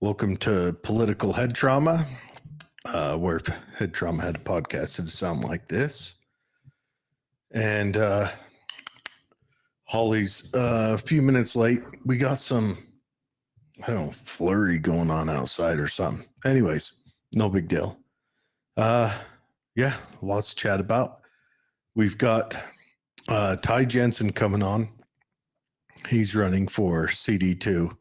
Welcome to Political Head Trauma, where if Head Trauma had a podcast, it'd sound like this. And Holly's a few minutes late. We got some, flurry going on outside or something. Anyways, no big deal. Yeah, lots to chat about. We've got Ty Jensen coming on. He's running for CD2.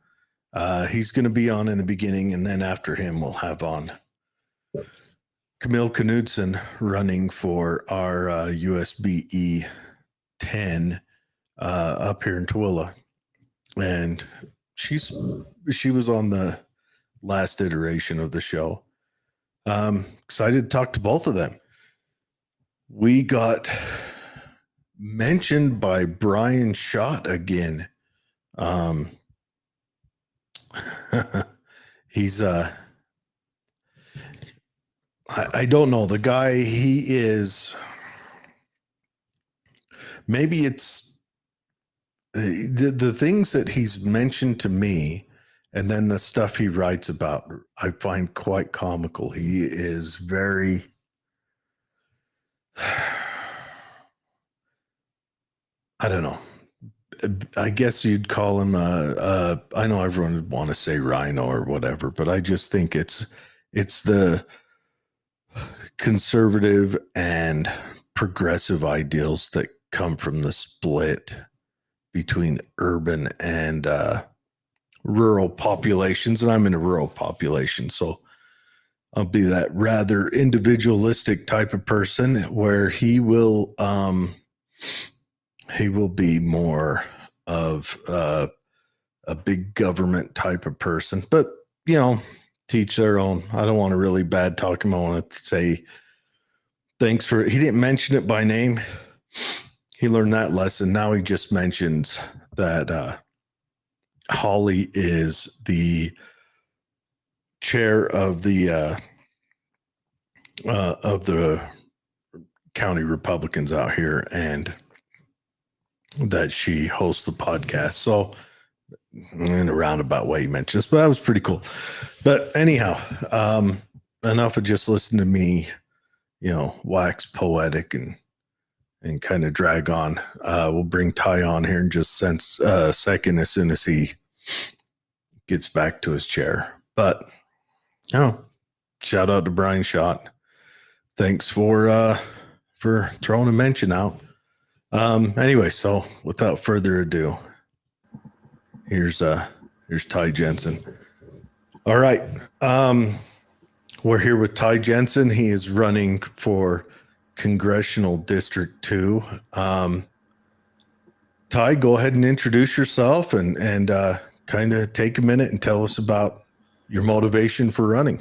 He's going to be on in the beginning, and then after him, we'll have on Camille Knudson running for our USBE 10 up here in Tooele. And she was on the last iteration of the show. Excited to talk to both of them. We got mentioned by Brian Schott again. He's I don't know, the guy, he is, maybe it's the things that he's mentioned to me and then the stuff he writes about, I find quite comical. He is very I don't know. I guess you'd call him I know everyone would want to say rhino or whatever, but I just think it's the conservative and progressive ideals that come from the split between urban and rural populations. And I'm in a rural population, so I'll be that rather individualistic type of person where he will be more of a big government type of person, but teach their own. I don't want to really bad talk him. I want to say thanks for, he didn't mention it by name. He learned that lesson. Now he just mentions that Holly is the chair of the county Republicans out here, and that she hosts the podcast. So in a roundabout way, he mentioned this, but that was pretty cool. But anyhow, enough of just listening to me, wax poetic and kind of drag on. We'll bring Ty on here in just a second as soon as he gets back to his chair. But shout out to Brian Schott. Thanks for throwing a mention out. Anyway, so without further ado, here's Ty Jensen. All right. We're here with Ty Jensen. He is running for Congressional District 2. Ty, go ahead and introduce yourself and kind of take a minute and tell us about your motivation for running.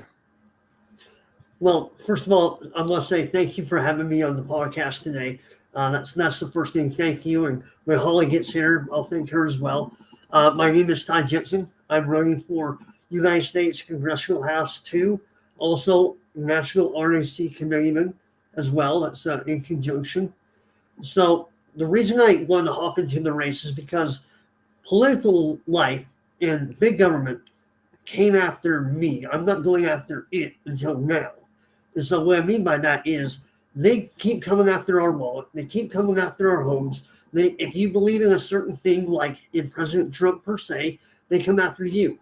Well, first of all, I must say thank you for having me on the podcast today. That's the first thing. Thank you. And when Holly gets here, I'll thank her as well. My name is Ty Jensen. I'm running for United States Congressional House 2, also National RNC Committeeman as well. That's in conjunction. So the reason I wanted to hop into the race is because political life and big government came after me. I'm not going after it until now. And so what I mean by that is they keep coming after our wallet. They keep coming after our homes. If you believe in a certain thing, like in President Trump per se, they come after you.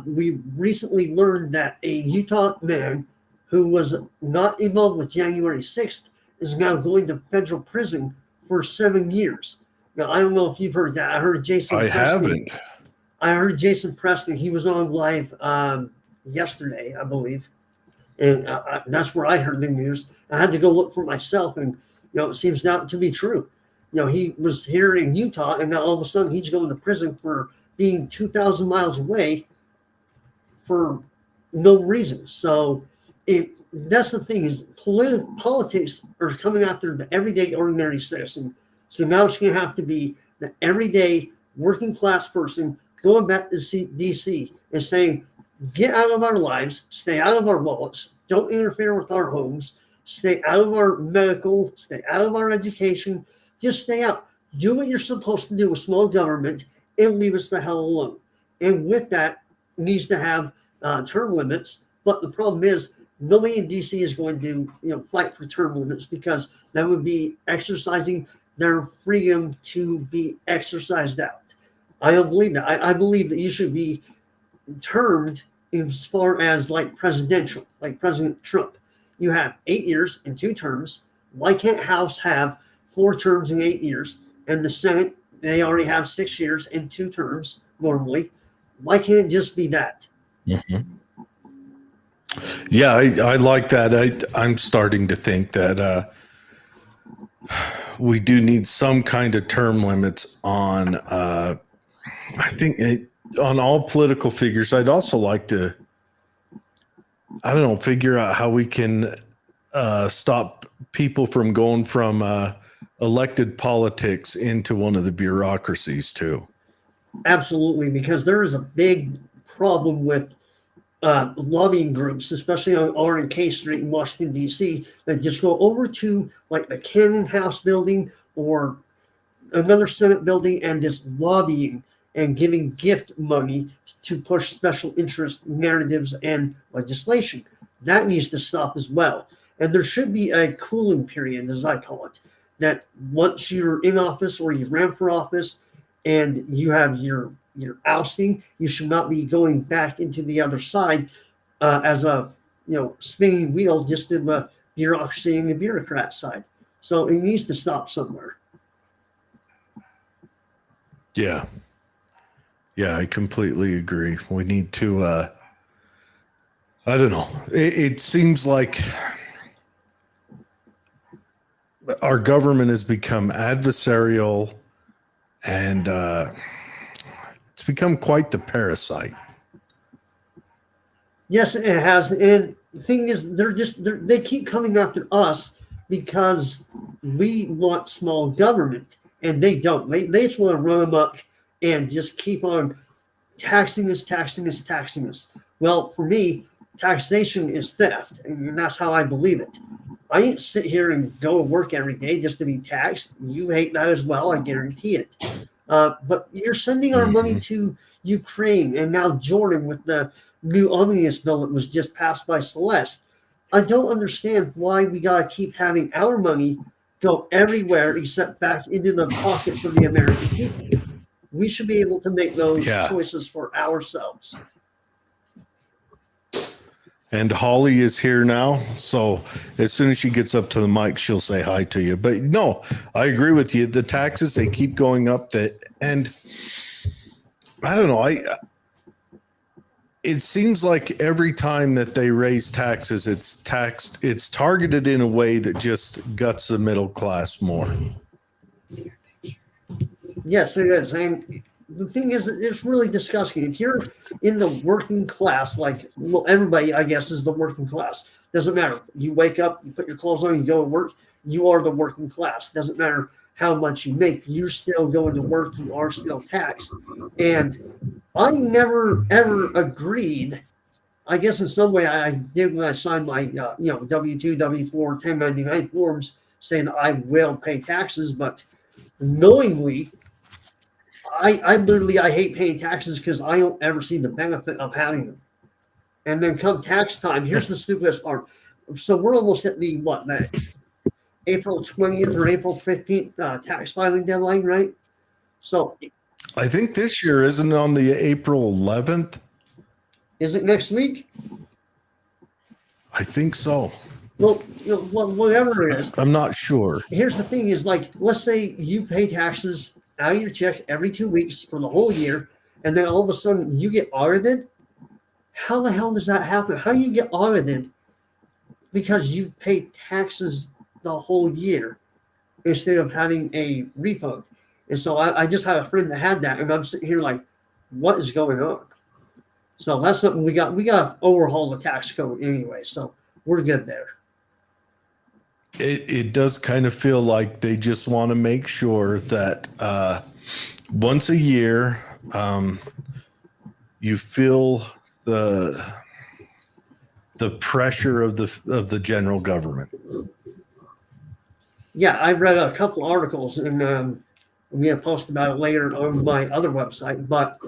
We recently learned that a Utah man who was not involved with January 6th is now going to federal prison for 7 years. Now, I don't know if you've heard that. I heard Jason Preston. Haven't. I heard Jason Preston. He was on live yesterday, I believe. And that's where I heard the news. I had to go look for myself, and it seems not to be true. He was here in Utah, and now all of a sudden he's going to prison for being 2,000 miles away for no reason. So that's the thing is politics are coming after the everyday ordinary citizen. So now it's going to have to be the everyday working class person going back to DC and saying, get out of our lives, stay out of our wallets, don't interfere with our homes, stay out of our medical, stay out of our education, just stay out. Do what you're supposed to do with small government and leave us the hell alone. And with that needs to have term limits. But the problem is nobody in DC is going to fight for term limits, because that would be exercising their freedom to be exercised out. I don't believe that. I believe that you should be termed as far as like presidential, like President Trump. You have 8 years and 2 terms. Why can't House have 4 terms in 8 years? And the Senate, they already have 6 years and 2 terms normally. Why can't it just be that? Mm-hmm. Yeah, I like that. I'm starting to think that we do need some kind of term limits on, I think, on all political figures. I'd also like to, I don't know, figure out how we can stop people from going from elected politics into one of the bureaucracies too. Absolutely, because there is a big problem with lobbying groups, especially on R and K Street in Washington, D.C., that just go over to like the Cannon House building or another Senate building and just lobbying and giving gift money to push special interest narratives and legislation. That needs to stop as well. And there should be a cooling period, as I call it, that once you're in office or you ran for office and you have your ousting, you should not be going back into the other side as a spinning wheel just in the bureaucracy and the bureaucrat side. So it needs to stop somewhere. Yeah, I completely agree. We need to. I don't know. It seems like our government has become adversarial, and it's become quite the parasite. Yes, it has. And the thing is, they keep coming after us because we want small government, and they don't. They just want to run amok and just keep on taxing us. Well, for me, taxation is theft, and that's how I believe it. I didn't sit here and go to work every day just to be taxed. You hate that as well, I guarantee it. But you're sending our money to Ukraine and now Jordan with the new omnibus bill that was just passed by Celeste. I don't understand why we got to keep having our money go everywhere except back into the pockets of the American people. We should be able to make those choices for ourselves. And Holly is here now, so as soon as she gets up to the mic, she'll say hi to you. But no, I agree with you. The taxes, they keep going up. And I don't know. It seems like every time that they raise taxes, it's targeted in a way that just guts the middle class more. Yes, it is. And the thing is, it's really disgusting. If you're in the working class, everybody, I guess, is the working class. Doesn't matter. You wake up, you put your clothes on, you go to work. You are the working class. Doesn't matter how much you make. You're still going to work. You are still taxed. And I never, ever agreed. I guess in some way I did when I signed my, W-2, W-4, 1099 forms saying I will pay taxes, but knowingly, I literally hate paying taxes because I don't ever see the benefit of having them. And then come tax time, here's the stupidest part. So we're almost at the April 20th or April 15th tax filing deadline, right? So I think this year isn't on the April 11th. Is it next week? I think so. Well, whatever it is. I'm not sure. Here's the thing is let's say you pay taxes out of your check every 2 weeks for the whole year, and then all of a sudden you get audited. How the hell does that happen? How do you get audited because you paid taxes the whole year instead of having a refund? And so I just had a friend that had that, and I'm sitting here like, what is going on? So that's something we got to overhaul the tax code anyway. So we're good there. It does kind of feel like they just want to make sure that once a year you feel the pressure of the general government. Yeah, I read a couple articles, and I'm going to post about it later on my other website. But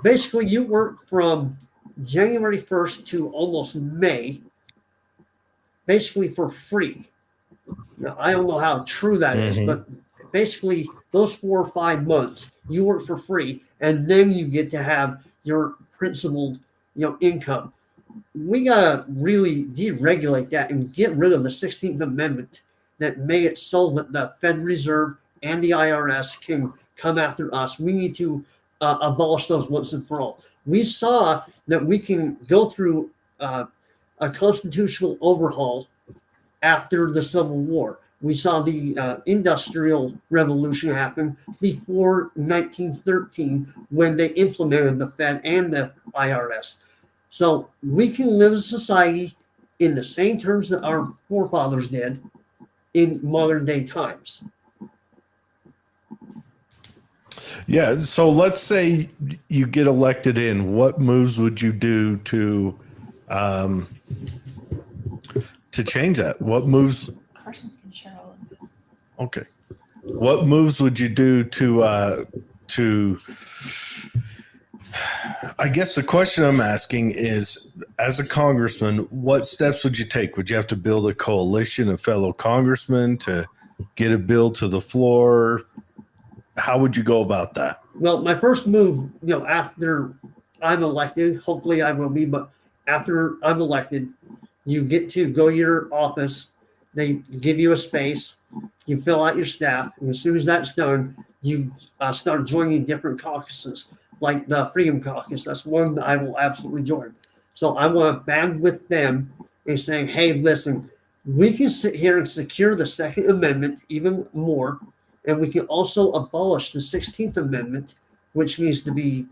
basically, you work from January 1st to almost May, basically for free. Now, I don't know how true that is, but basically those 4 or 5 months you work for free, and then you get to have your principal, income. We gotta really deregulate that and get rid of the 16th Amendment that made it so that the Federal Reserve and the IRS can come after us. We need to abolish those once and for all. We saw that we can go through a constitutional overhaul after the Civil War. We saw the Industrial Revolution happen before 1913 when they implemented the Fed and the IRS. So we can live as a society in the same terms that our forefathers did in modern day times. Yeah. So let's say you get elected in. What moves would you do to change that? What moves? Carson's going to share all of this. Okay. What moves would you do to I guess the question I'm asking is, as a congressman, what steps would you take? Would you have to build a coalition of fellow congressmen to get a bill to the floor? How would you go about that? Well, my first move, after I'm elected, hopefully I will be, but after I'm elected, you get to go to your office. They give you a space. You fill out your staff. And as soon as that's done, you start joining different caucuses, like the Freedom Caucus. That's one that I will absolutely join. So I want to band with them and saying, hey, listen, we can sit here and secure the Second Amendment even more. And we can also abolish the 16th Amendment, which needs to be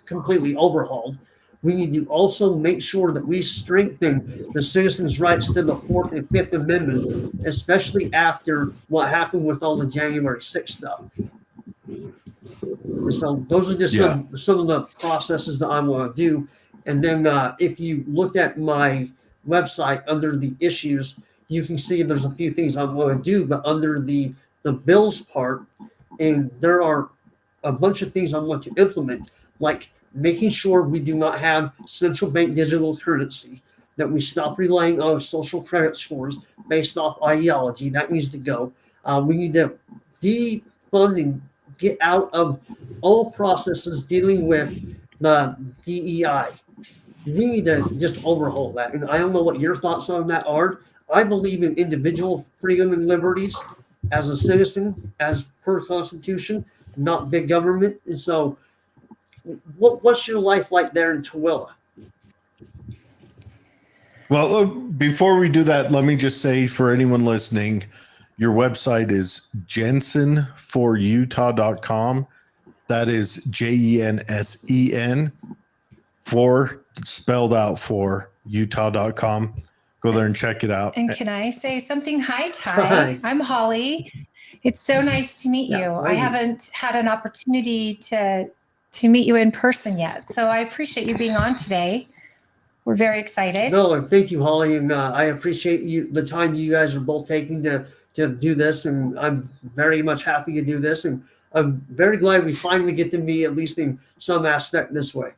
completely overhauled. We need to also make sure that we strengthen the citizens' rights to the 4th and 5th Amendment, especially after what happened with all the January 6th stuff. So those are just some of the processes that I want to do. And then if you look at my website under the issues, you can see there's a few things I want to do, but under the bills part, and there are a bunch of things I want to implement, like making sure we do not have central bank digital currency, that we stop relying on social credit scores based off ideology. That needs to go. We need to defund and get out of all processes dealing with the DEI. We need to just overhaul that. And I don't know what your thoughts on that are. I believe in individual freedom and liberties as a citizen, as per Constitution, not big government. And so what's your life like there in Tooele? Well, before we do that, let me just say for anyone listening, your website is jensenforutah.com. That is JENSEN spelled out for utah.com. Go there and check it out. And can I say something? Hi, Ty. Hi. I'm Holly. It's so nice to meet you. Right. I haven't had an opportunity to meet you in person yet. So I appreciate you being on today. We're very excited. No, and thank you, Holly. And I appreciate the time you guys are both taking to do this. And I'm very much happy to do this. And I'm very glad we finally get to meet, at least in some aspect, this way.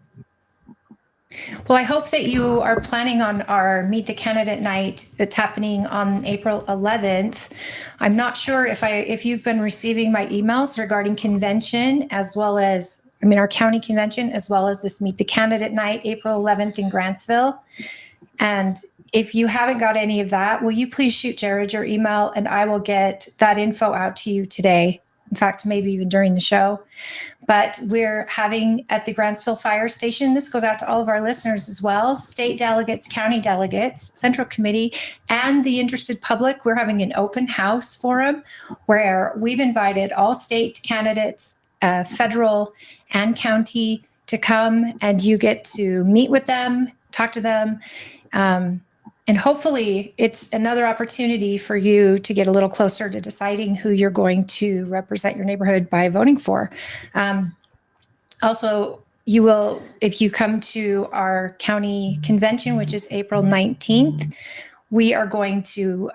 Well, I hope that you are planning on our Meet the Candidate night that's happening on April 11th. I'm not sure if you've been receiving my emails regarding convention, as well as, our county convention, as well as this Meet the Candidate night, April 11th in Grantsville. And if you haven't got any of that, will you please shoot Jared your email, and I will get that info out to you today. In fact, maybe even during the show. But we're having at the Grantsville Fire Station, this goes out to all of our listeners as well, state delegates, county delegates, central committee, and the interested public. We're having an open house forum where we've invited all state candidates, federal and county, to come, and you get to meet with them, talk to them. And hopefully it's another opportunity for you to get a little closer to deciding who you're going to represent your neighborhood by voting for. Also, you will, if you come to our county convention, which is April 19th, we are going to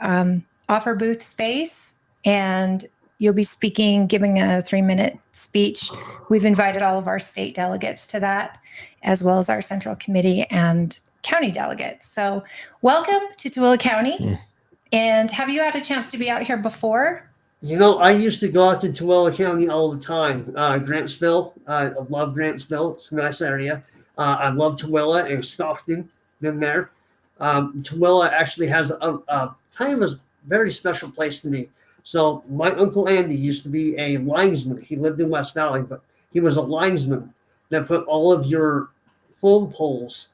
offer booth space, and you'll be speaking, giving a 3-minute speech. We've invited all of our state delegates to that, as well as our central committee and county delegates. So welcome to Tooele County. And have you had a chance to be out here before? I used to go out to Tooele County all the time. Grantsville, I love Grantsville. It's a nice area. I love Tooele and Stockton, been there. Tooele actually has a kind of a very special place to me. So my Uncle Andy used to be a linesman. He lived in West Valley, but he was a linesman that put all of your phone poles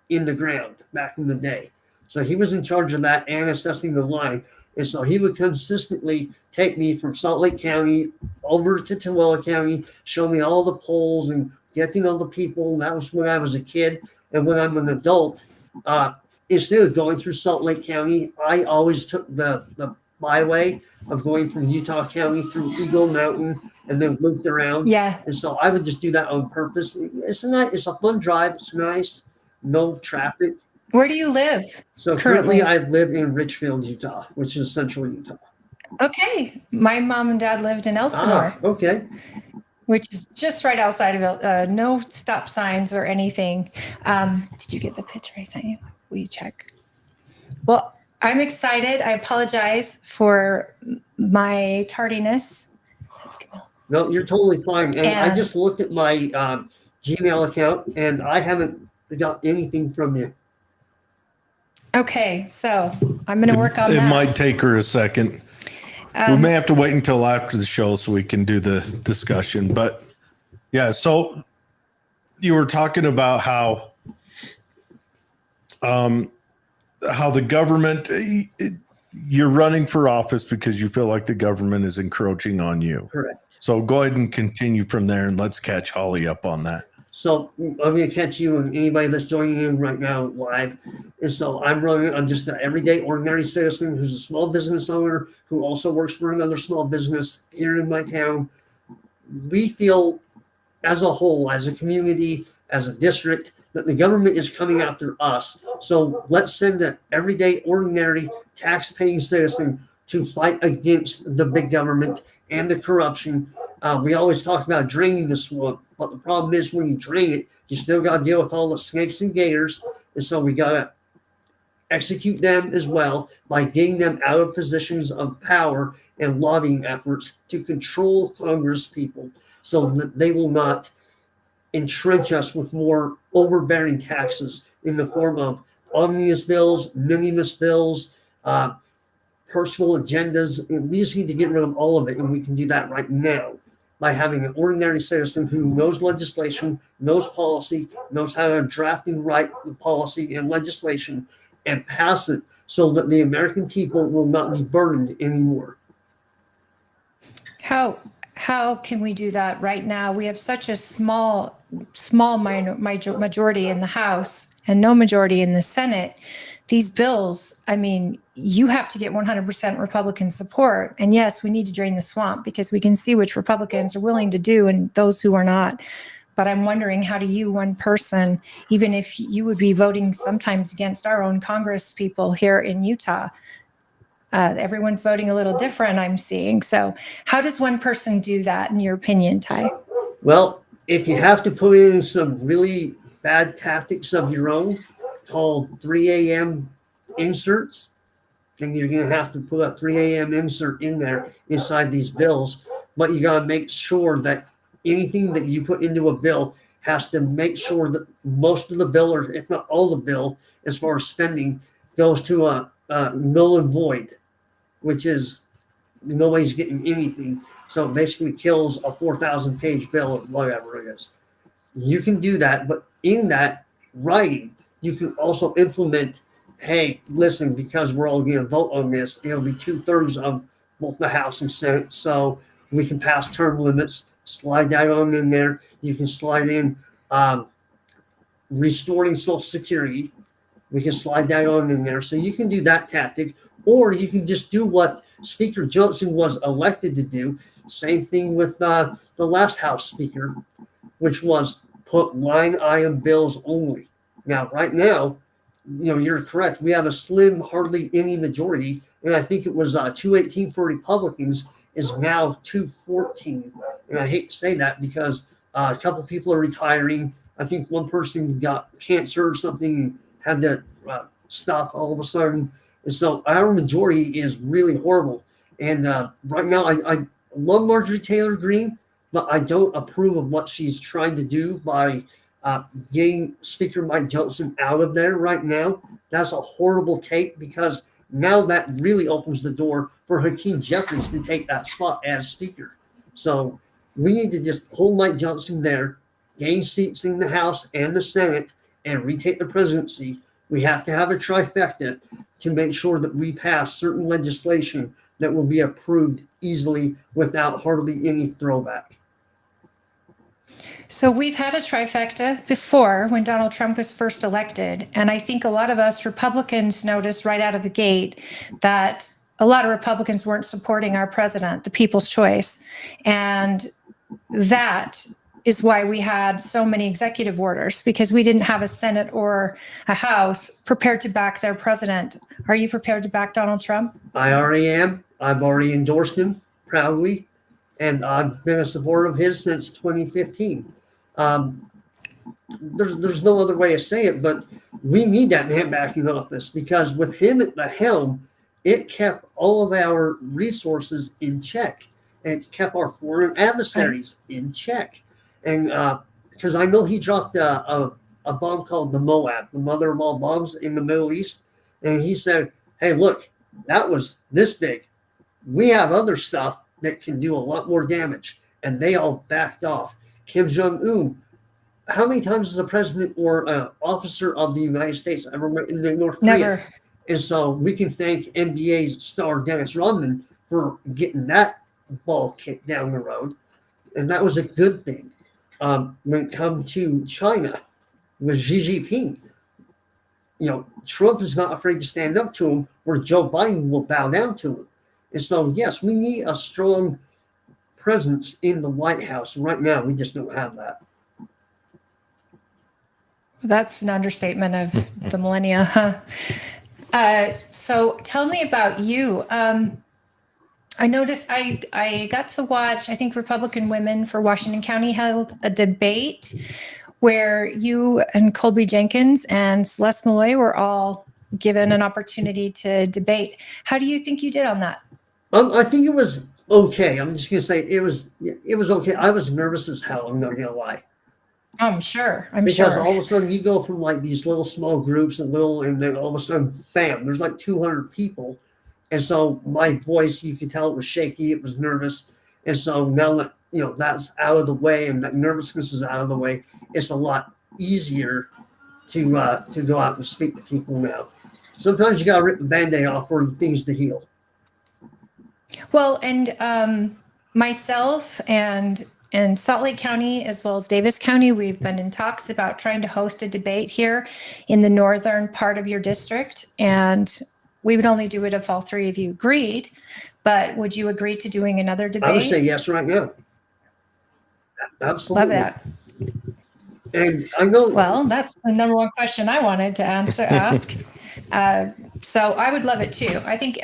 in the ground back in the day. So he was in charge of that and assessing the line. And so he would consistently take me from Salt Lake County over to Tooele County, show me all the poles and get to know the people. That was when I was a kid. And when I'm an adult, instead of going through Salt Lake County, I always took the byway of going from Utah County through Eagle Mountain and then looped around. Yeah. And so I would just do that on purpose. It's a fun drive. It's nice. No traffic. Where do you live? So currently I live in Richfield, Utah, which is central Utah. Okay. My mom and dad lived in Elsinore. Okay. Which is just right outside of it. No stop signs or anything. Did you get the picture I sent you? Will you check? Well, I'm excited. I apologize for my tardiness. No, you're totally fine. And I just looked at my Gmail account and I haven't got anything from you. Okay, so I'm going to work on that. It might take her a second. We may have to wait until after the show so we can do the discussion. But yeah, so you were talking about how the government, you're running for office because you feel like the government is encroaching on you. Correct. So go ahead and continue from there and let's catch Holly up on that. So I'm going to catch you and anybody that's joining in right now live. And so I'm just an everyday ordinary citizen who's a small business owner who also works for another small business here in my town. We feel as a whole, as a community, as a district, that the government is coming after us. So let's send an everyday ordinary tax-paying citizen to fight against the big government and the corruption. We always talk about draining the swamp, but the problem is when you drain it, you still got to deal with all the snakes and gators. And so we got to execute them as well by getting them out of positions of power and lobbying efforts to control Congress people so that they will not entrench us with more overbearing taxes in the form of omnibus bills, minibus bills, personal agendas. And we just need to get rid of all of it, and we can do that right now by having an ordinary citizen who knows legislation, knows policy, knows how to draft and write the policy and legislation and pass it so that the American people will not be burdened anymore. How can we do that right now? We have such a small majority in the House and no majority in the Senate. These bills, I mean, you have to get 100% Republican support. And yes, we need to drain the swamp because we can see which Republicans are willing to do and those who are not. But I'm wondering, how do you, one person, even if you would be voting sometimes against our own Congress people here in Utah, everyone's voting a little different, I'm seeing. So how does one person do that, in your opinion, Ty? Well, if you have to put in some really bad tactics of your own called 3 a.m. inserts, then you're going to have to put a 3 a.m. insert in there inside these bills. But you got to make sure that anything that you put into a bill has to make sure that most of the bill, or if not all the bill, as far as spending, goes to a null and void, which is nobody's getting anything. So it basically kills a 4,000-page bill or whatever it is. You can do that, but in that writing, you can also implement, hey, listen, because we're all going to vote on this, it'll be 2/3 of both the House and Senate, so we can pass term limits, slide that on in there. You can slide in restoring Social Security. We can slide that on in there. So you can do that tactic, or you can just do what Speaker Johnson was elected to do. Same thing with the last House Speaker, which was put line item bills only. Now, right now, you're correct. We have a slim, hardly any majority, and I think it was 218 for Republicans is now 214. And I hate to say that because a couple people are retiring. I think one person got cancer or something, had to stop all of a sudden. And so our majority is really horrible. And right now, I love Marjorie Taylor Greene, but I don't approve of what she's trying to do by getting Speaker Mike Johnson out of there right now. That's a horrible take because now that really opens the door for Hakeem Jeffries to take that spot as Speaker. So we need to just hold Mike Johnson there, gain seats in the House and the Senate, and retake the presidency. We have to have a trifecta to make sure that we pass certain legislation that will be approved easily without hardly any throwback. So we've had a trifecta before when Donald Trump was first elected. And I think a lot of us Republicans noticed right out of the gate that a lot of Republicans weren't supporting our president, the people's choice. And that is why we had so many executive orders, because we didn't have a Senate or a House prepared to back their president. Are you prepared to back Donald Trump? I already am. I've already endorsed him proudly, and I've been a supporter of his since 2015. There's no other way to say it, but we need that man back in office because with him at the helm, it kept all of our resources in check and kept our foreign adversaries in check. And because I know he dropped a bomb called the Moab, the mother of all bombs in the Middle East, and he said, "Hey, look, that was this big. We have other stuff that can do a lot more damage," and they all backed off. Kim Jong-un, how many times has a president or an officer of the United States ever went into North Korea? Never. And so we can thank NBA's star Dennis Rodman for getting that ball kicked down the road, and that was a good thing. When it comes to China with Xi Jinping, Trump is not afraid to stand up to him, where Joe Biden will bow down to him. And so, yes, we need a strong presence in the White House. Right now, we just don't have that. That's an understatement of the millennia, huh? So tell me about you. I noticed I got to watch, I think Republican Women for Washington County held a debate where you and Colby Jenkins and Celeste Malloy were all given an opportunity to debate. How do you think you did on that? I think it was okay. I'm just going to say it was okay. I was nervous as hell. I'm not going to lie. I'm sure. Because all of a sudden you go from like these little small groups and then all of a sudden, bam, there's like 200 people. And so my voice, you could tell it was shaky. It was nervous. And so now that, that's out of the way and that nervousness is out of the way, it's a lot easier to go out and speak to people now. Sometimes you got to rip the Band-Aid off for things to heal. Well, and myself and in Salt Lake County, as well as Davis County, we've been in talks about trying to host a debate here in the northern part of your district. And we would only do it if all three of you agreed. But would you agree to doing another debate? I would say yes right now. Absolutely. Love that. And I know. Well, that's the number one question I wanted to ask. So I would love it too. I think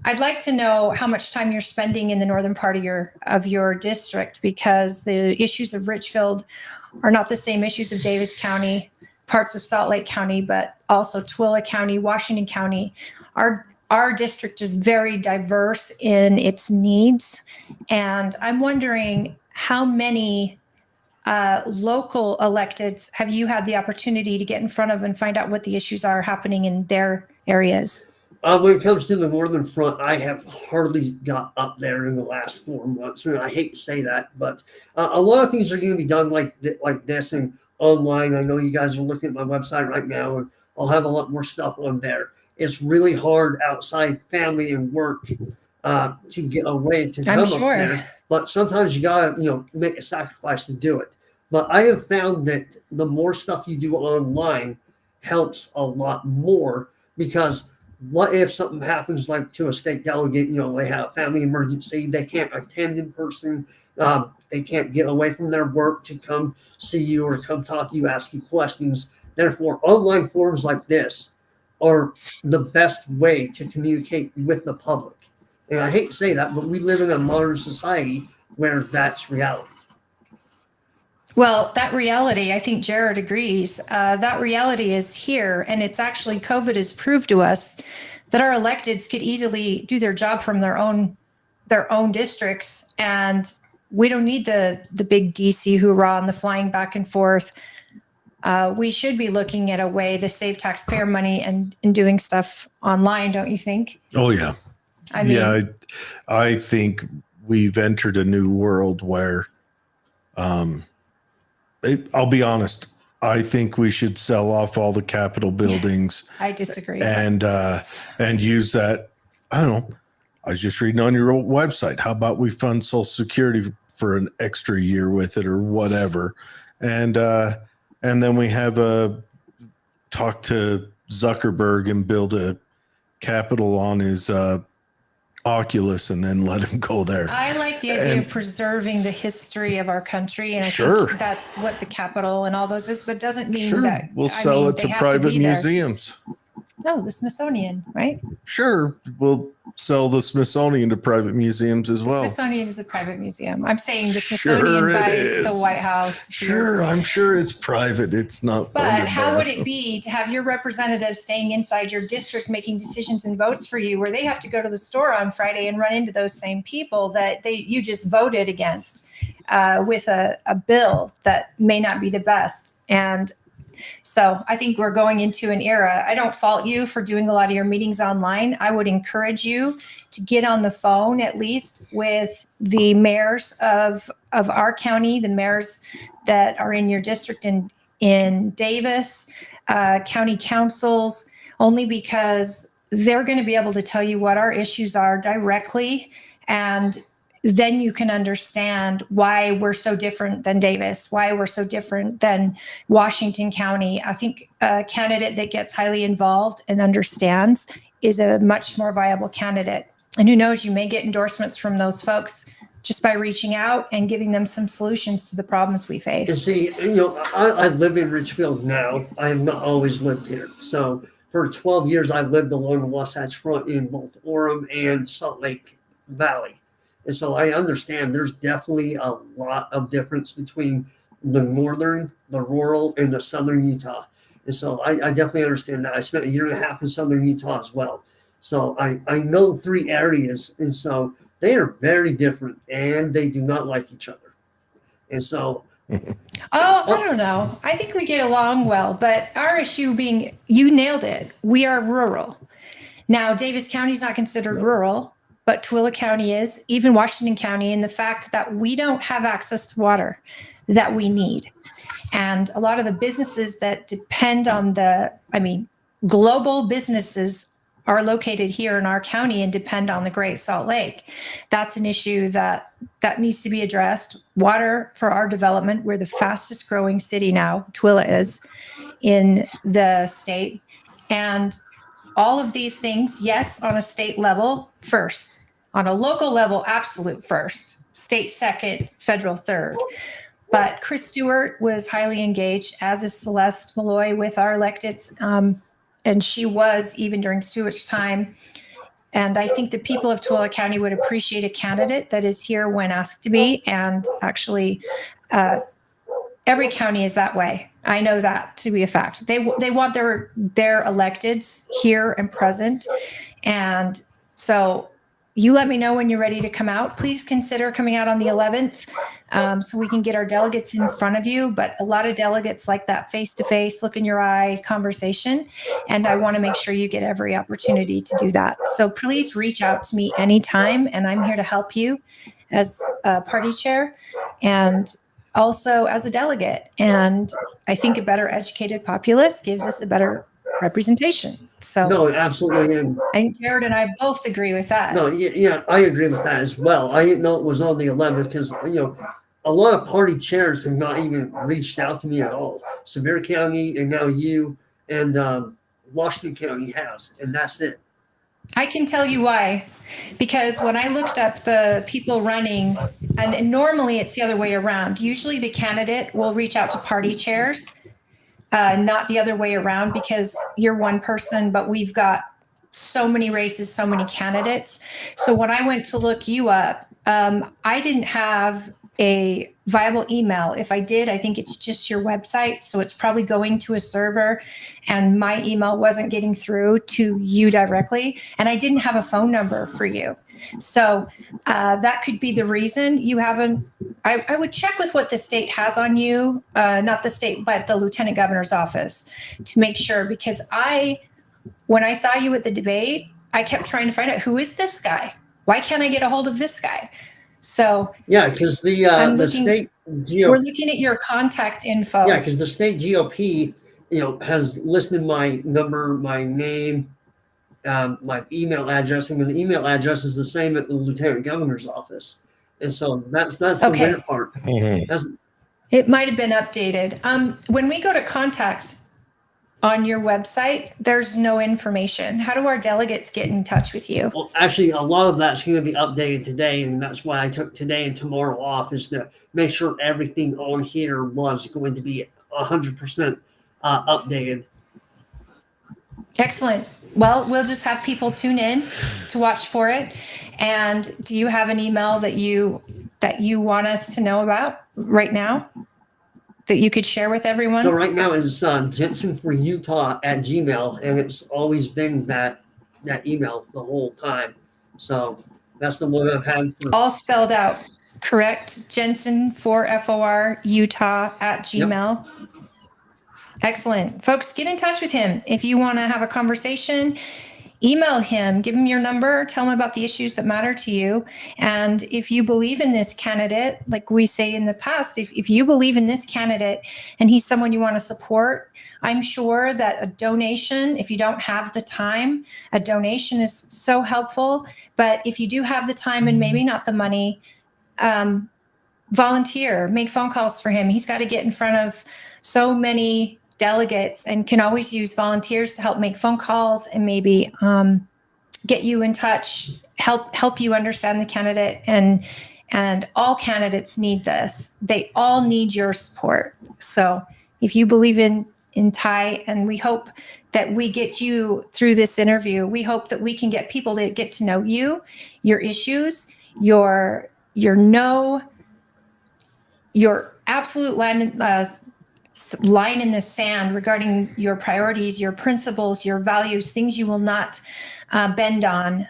I'd like to know how much time you're spending in the northern part of your district, because the issues of Richfield are not the same issues of Davis County, parts of Salt Lake County, but also Tooele County, Washington County. Our district is very diverse in its needs, and I'm wondering how many local electeds have you had the opportunity to get in front of and find out what the issues are happening in their areas? When it comes to the northern front, I have hardly got up there in the last 4 months. And I hate to say that, but a lot of things are going to be done like this and online. I know you guys are looking at my website right now, and I'll have a lot more stuff on there. It's really hard outside family and work to get away to come up there. But sometimes you gotta, make a sacrifice to do it. But I have found that the more stuff you do online helps a lot more, because what if something happens like to a state delegate, they have a family emergency, they can't attend in person, they can't get away from their work to come see you or come talk to you, ask you questions. Therefore, online forums like this are the best way to communicate with the public. And I hate to say that, but we live in a modern society where that's reality. Well, that reality, I think Jared agrees, that reality is here. And it's actually, COVID has proved to us that our electeds could easily do their job from their own districts. And we don't need the big DC hoorah and the flying back and forth. We should be looking at a way to save taxpayer money and doing stuff online, don't you think? Oh, yeah. I mean, I think we've entered a new world where, I'll be honest, I think we should sell off all the Capitol buildings I disagree. and use that. I don't know. I was just reading on your old website. How about we fund Social Security for an extra year with it or whatever, and then we have a talk to Zuckerberg and build a Capitol on his Oculus and then let him go there. I like the idea of preserving the history of our country, and I think that's what the Capitol and all those is, but it doesn't mean that we'll sell it to private museums. No, the Smithsonian, right? Sure, we'll sell the Smithsonian to private museums as well. The Smithsonian is a private museum. I'm saying the Smithsonian buys the White House. Sure, I'm sure it's private. It's not. But how would it be to have your representatives staying inside your district making decisions and votes for you, where they have to go to the store on Friday and run into those same people that you just voted against with a bill that may not be the best? And so I think we're going into an era. I don't fault you for doing a lot of your meetings online. I would encourage you to get on the phone at least with the mayors of our county, the mayors that are in your district in Davis, county councils, only because they're going to be able to tell you what our issues are directly, and then you can understand why we're so different than Davis, why we're so different than Washington County. I think a candidate that gets highly involved and understands is a much more viable candidate. And who knows, you may get endorsements from those folks just by reaching out and giving them some solutions to the problems we face. And see, I live in Richfield now. I have not always lived here. So for 12 years, I've lived along the Wasatch Front in both Orem and Salt Lake Valley. And so I understand there's definitely a lot of difference between the northern, the rural, and the southern Utah. And so I definitely understand that. I spent 1.5 years in southern Utah as well. So I know 3 areas. And so they are very different and they do not like each other. And so. I don't know. I think we get along well, but our issue being, you nailed it. We are rural. Now, Davis County is not considered rural, but Tooele County is, even Washington County, and the fact that we don't have access to water that we need. And a lot of the businesses that depend on global businesses are located here in our county and depend on the Great Salt Lake. That's an issue that needs to be addressed. Water for our development. We're the fastest growing city now, Tooele is, in the state. And all of these things, yes, on a state level, first. On a local level, absolute first. State second, federal third. But Chris Stewart was highly engaged, as is Celeste Malloy with our electeds. And she was even during Stewart's time. And I think the people of Tooele County would appreciate a candidate that is here when asked to be. And actually, every county is that way. I know that to be a fact. They want their electeds here and present. And so you let me know when you're ready to come out. Please consider coming out on the 11th so we can get our delegates in front of you. But a lot of delegates like that face-to-face, look in your eye conversation. And I want to make sure you get every opportunity to do that. So please reach out to me anytime. And I'm here to help you as a party chair and also as a delegate. And I think a better educated populace gives us a better representation. So no, absolutely. And I think Jared and I both agree with that. No, yeah, I agree with that as well. I didn't know it was on the 11th because, a lot of party chairs have not even reached out to me at all. Sevier County and now you and Washington County has, and that's it. I can tell you why. Because when I looked up the people running, and normally it's the other way around. Usually the candidate will reach out to party chairs, not the other way around, because you're one person, but we've got so many races, so many candidates. So when I went to look you up, I didn't have a viable email. If I did, I think it's just your website. So it's probably going to a server, and my email wasn't getting through to you directly. And I didn't have a phone number for you. So that could be the reason you haven't. I would check with what the state has on you, not the state, but the lieutenant governor's office, to make sure, because when I saw you at the debate, I kept trying to find out, who is this guy? Why can't I get a hold of this guy? So yeah, because the state GOP, we're looking at your contact info. yeah, because the state GOP, has listed my number, my name, my email address, and the email address is the same at the lieutenant governor's office. And so that's the Okay. weird part. It might have been updated. When we go to contact on your website, there's no information. How do our delegates get in touch with you? Well, actually, a lot of that's going to be updated today, and that's why I took today and tomorrow off, is to make sure everything on here was going to be 100% updated. Excellent. Well, we'll just have people tune in to watch for it. And do you have an email that you want us to know about right now that you could share with everyone? So right now it's jensenforutah@gmail, and it's always been that email the whole time. So that's the one I've had. All spelled out, correct? Jensen for FOR Utah @gmail. Yep. Excellent. Folks, get in touch with him. If you want to have a conversation, email him, give him your number, tell him about the issues that matter to you. And if you believe in this candidate, like we say in the past, if you believe in this candidate and he's someone you want to support, I'm sure that a donation, if you don't have the time, a donation is so helpful. But if you do have the time and maybe not the money, volunteer, make phone calls for him. He's got to get in front of so many delegates, and can always use volunteers to help make phone calls and maybe get you in touch, help you understand the candidate. And all candidates need this. They all need your support. So if you believe in Ty, and we hope that we get you through this interview, we hope that we can get people to get to know you, your issues, your absolute line in the sand regarding your priorities, your principles, your values, things you will not bend on.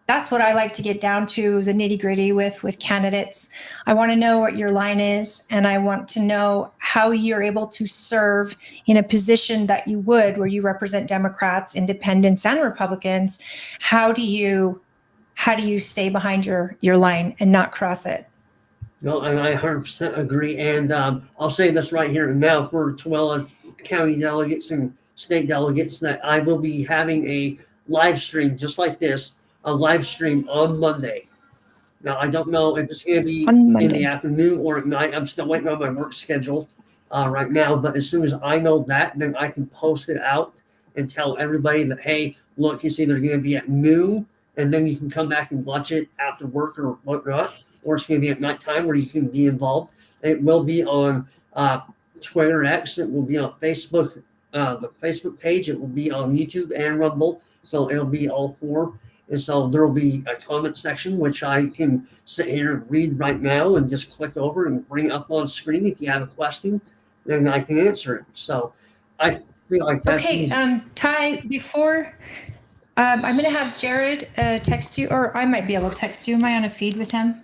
That's what I like to get down to the nitty gritty with candidates. I want to know what your line is, and I want to know how you're able to serve in a position that you would, where you represent Democrats, independents, and Republicans. How do you stay behind your line and not cross it? No, and I 100% agree. And I'll say this right here and now for Tooele County delegates and state delegates, that I will be having a live stream just like this, a live stream on Monday. Now, I don't know if it's going to be in the afternoon or at night. I'm still waiting on my work schedule right now. But as soon as I know that, then I can post it out and tell everybody that, hey, look, it's either going to be at noon, and then you can come back and watch it after work or whatnot, or it's going to be at nighttime where you can be involved. It will be on Twitter X. It will be on Facebook, the Facebook page. It will be on YouTube and Rumble. So it'll be all four. And so there will be a comment section, which I can sit here and read right now and just click over and bring up on screen. If you have a question, then I can answer it. So I feel like that's okay. Easy. Ty, before I'm going to have Jared text you, or I might be able to text you. Am I on a feed with him?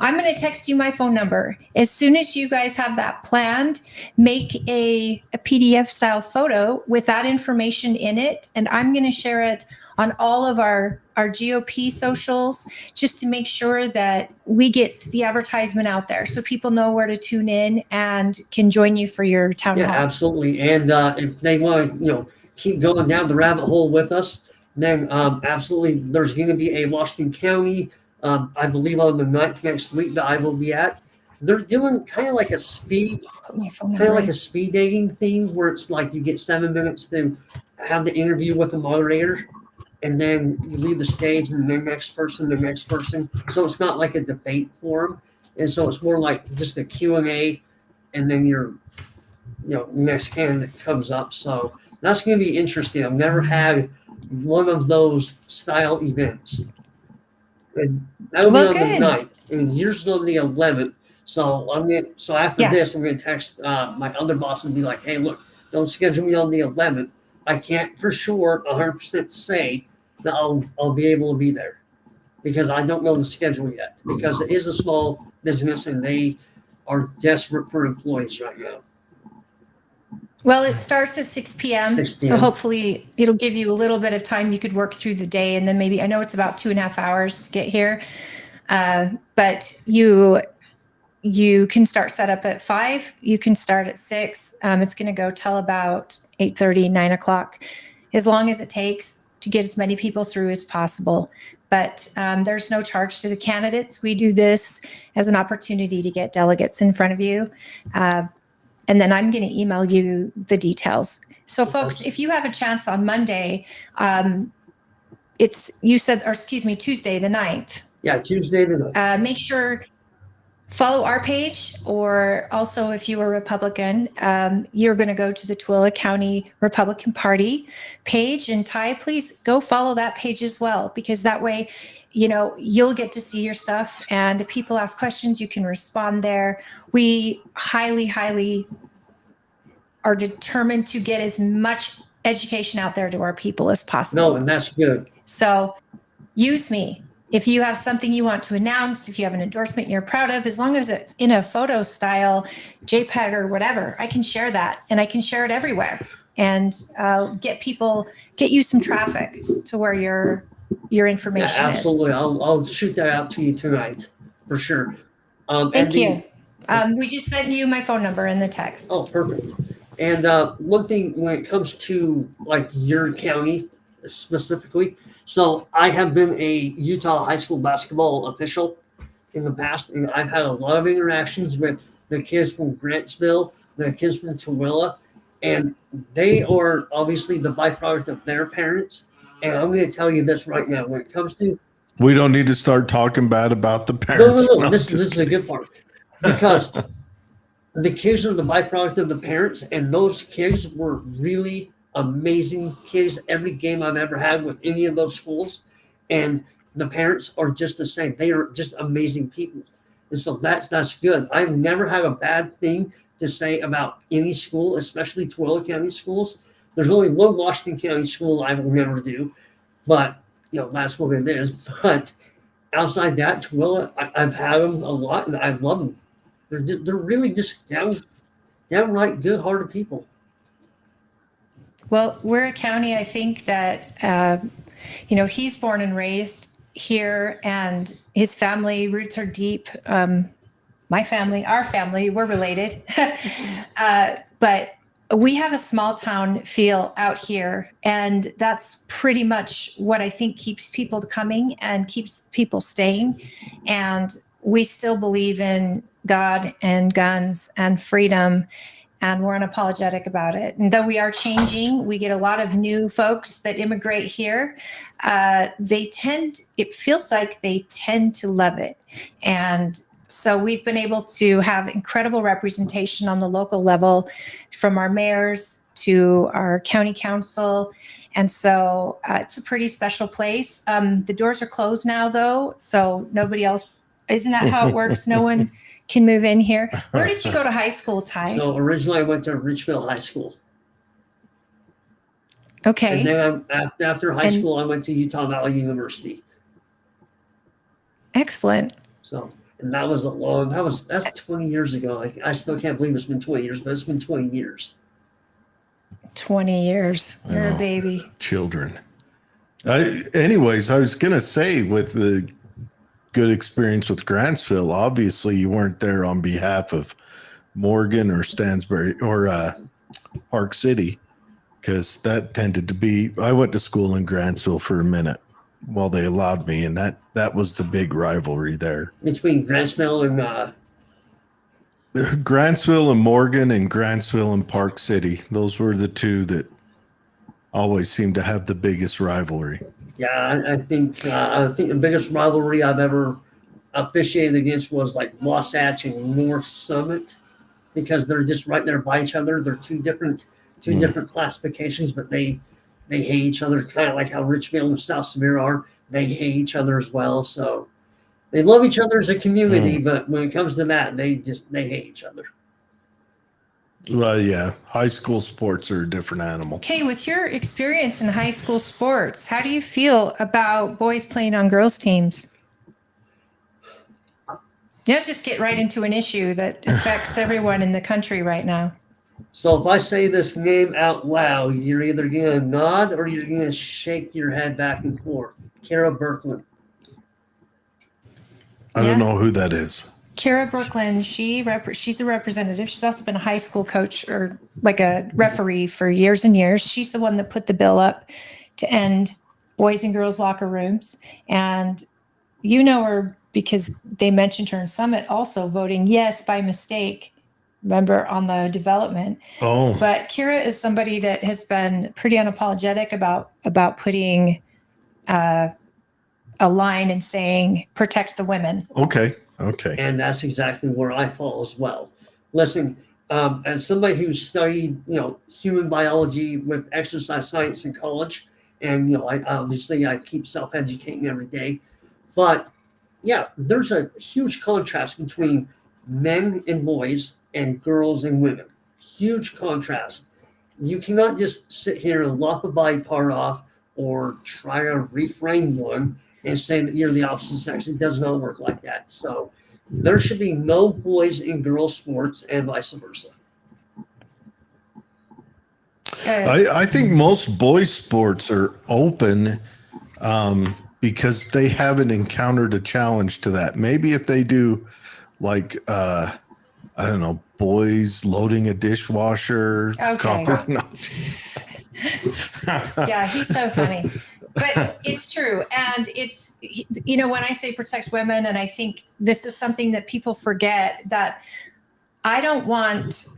I'm going to text you my phone number. As soon as you guys have that planned, make a PDF style photo with that information in it. And I'm going to share it on all of our GOP socials, just to make sure that we get the advertisement out there so people know where to tune in and can join you for your town hall. Yeah, absolutely. And if they want to, keep going down the rabbit hole with us, then absolutely, there's going to be a Washington County, I believe on the 9th next week, that I will be at. They're doing kind of like a speed dating thing, where it's like you get 7 minutes to have the interview with the moderator, and then you leave the stage, and the next person. So it's not like a debate forum, and so it's more like just a Q&A, and then your next candidate comes up. So that's going to be interesting. I've never had one of those style events. And that'll be Well, on the good. 9th, and yours is on the 11th. So so after Yeah. this, I'm going to text my other boss and be like, hey, look, don't schedule me on the 11th. I can't for sure 100% say that I'll be able to be there because I don't know the schedule yet, because it is a small business and they are desperate for employees right now. Well, it starts at 6 p.m. 6 So p.m. hopefully it'll give you a little bit of time. You could work through the day, and then maybe, I know it's about 2.5 hours to get here. But you can start setup at 5. You can start at 6. It's going to go till about 8:30, 9 o'clock, as long as it takes to get as many people through as possible. But there's no charge to the candidates. We do this as an opportunity to get delegates in front of you. And then I'm going to email you the details. So folks, if you have a chance on Monday, Tuesday the 9th. Yeah, Tuesday the 9th. Make sure follow our page, or also if you are Republican, you're going to go to the Tooele County Republican Party page. And Ty, please go follow that page as well, because that way, you'll get to see your stuff. And if people ask questions, you can respond there. We highly, highly are determined to get as much education out there to our people as possible. No, and that's good. So use me. If you have something you want to announce, if you have an endorsement you're proud of, as long as it's in a photo style, JPEG or whatever, I can share that, and I can share it everywhere, and get you some traffic to where your information is. Absolutely. I'll shoot that out to you tonight for sure. Thank you. We just sent you my phone number in the text. Oh, perfect. And one thing when it comes to like your county specifically, so I have been a Utah high school basketball official in the past, and I've had a lot of interactions with the kids from Grantsville, the kids from Tooele, and they are obviously the byproduct of their parents. And I'm going to tell you this right now: when it comes to, we don't need to start talking bad about the parents. No. This is the good part, because the kids are the byproduct of the parents, and those kids were really amazing kids every game I've ever had with any of those schools, and the parents are just the same. They are just amazing people, and so that's good. I've never had a bad thing to say about any school, especially Tooele County schools. There's only one Washington County school I will never do, but that's what it is. But outside that, Tooele, I've had them a lot, and I love them. They're really just downright good-hearted people. Well, we're a county, I think, that, he's born and raised here, and his family roots are deep. My family, our family, we're related. But we have a small town feel out here, and that's pretty much what I think keeps people coming and keeps people staying. And we still believe in God and guns and freedom, and we're unapologetic about it. And though we are changing, we get a lot of new folks that immigrate here. It feels like they tend to love it. And so we've been able to have incredible representation on the local level, from our mayors to our county council. And so it's a pretty special place. The doors are closed now, though, so nobody else, isn't that how it works? No one can move in here. Where did you go to high school, Ty? So originally I went to Richville High School. Okay. And then after high school, I went to Utah Valley University. Excellent. So, and that's 20 years ago. I still can't believe it's been 20 years, but it's been 20 years. 20 years. You're a baby. Children. Anyways, I was going to say, with the good experience with Grantsville, obviously you weren't there on behalf of Morgan or Stansbury or Park City, because that tended to be, I went to school in Grantsville for a minute while they allowed me, and that was the big rivalry there. Between Grantsville and Grantsville and Morgan, and Grantsville and Park City. Those were the two that always seemed to have the biggest rivalry. Yeah, I think the biggest rivalry I've ever officiated against was like Wasatch and North Summit, because they're just right there by each other. They're two different two different classifications, but they hate each other, kind of like how Richfield and South Severe are. They hate each other as well. So they love each other as a community, but when it comes to that, they hate each other. Well, yeah, high school sports are a different animal. Okay, with your experience in high school sports, how do you feel about boys playing on girls' teams? Let's just get right into an issue that affects everyone in the country right now. So if I say this name out loud, you're either going to nod or you're going to shake your head back and forth. Kara Birkeland. I don't know who that is. Kara Brooklyn, she's a representative. She's also been a high school coach or like a referee for years and years. She's the one that put the bill up to end boys and girls locker rooms. And you know her because they mentioned her in Summit also voting yes by mistake, remember, on the development. Oh. But Kara is somebody that has been pretty unapologetic about putting a line and saying protect the women. Okay. And that's exactly where I fall as well. Listen, as somebody who studied, human biology with exercise science in college, and I keep self-educating every day, but yeah, there's a huge contrast between men and boys and girls and women. Huge contrast. You cannot just sit here and lop a body part off or try to reframe one and say that you're the opposite sex. It does not work like that. So there should be no boys and girls sports and vice versa. I think most boys sports are open because they haven't encountered a challenge to that. Maybe if they do like, I don't know, boys loading a dishwasher. Okay. Yeah, he's so funny. But it's true. And it's, when I say protect women, and I think this is something that people forget, that I don't want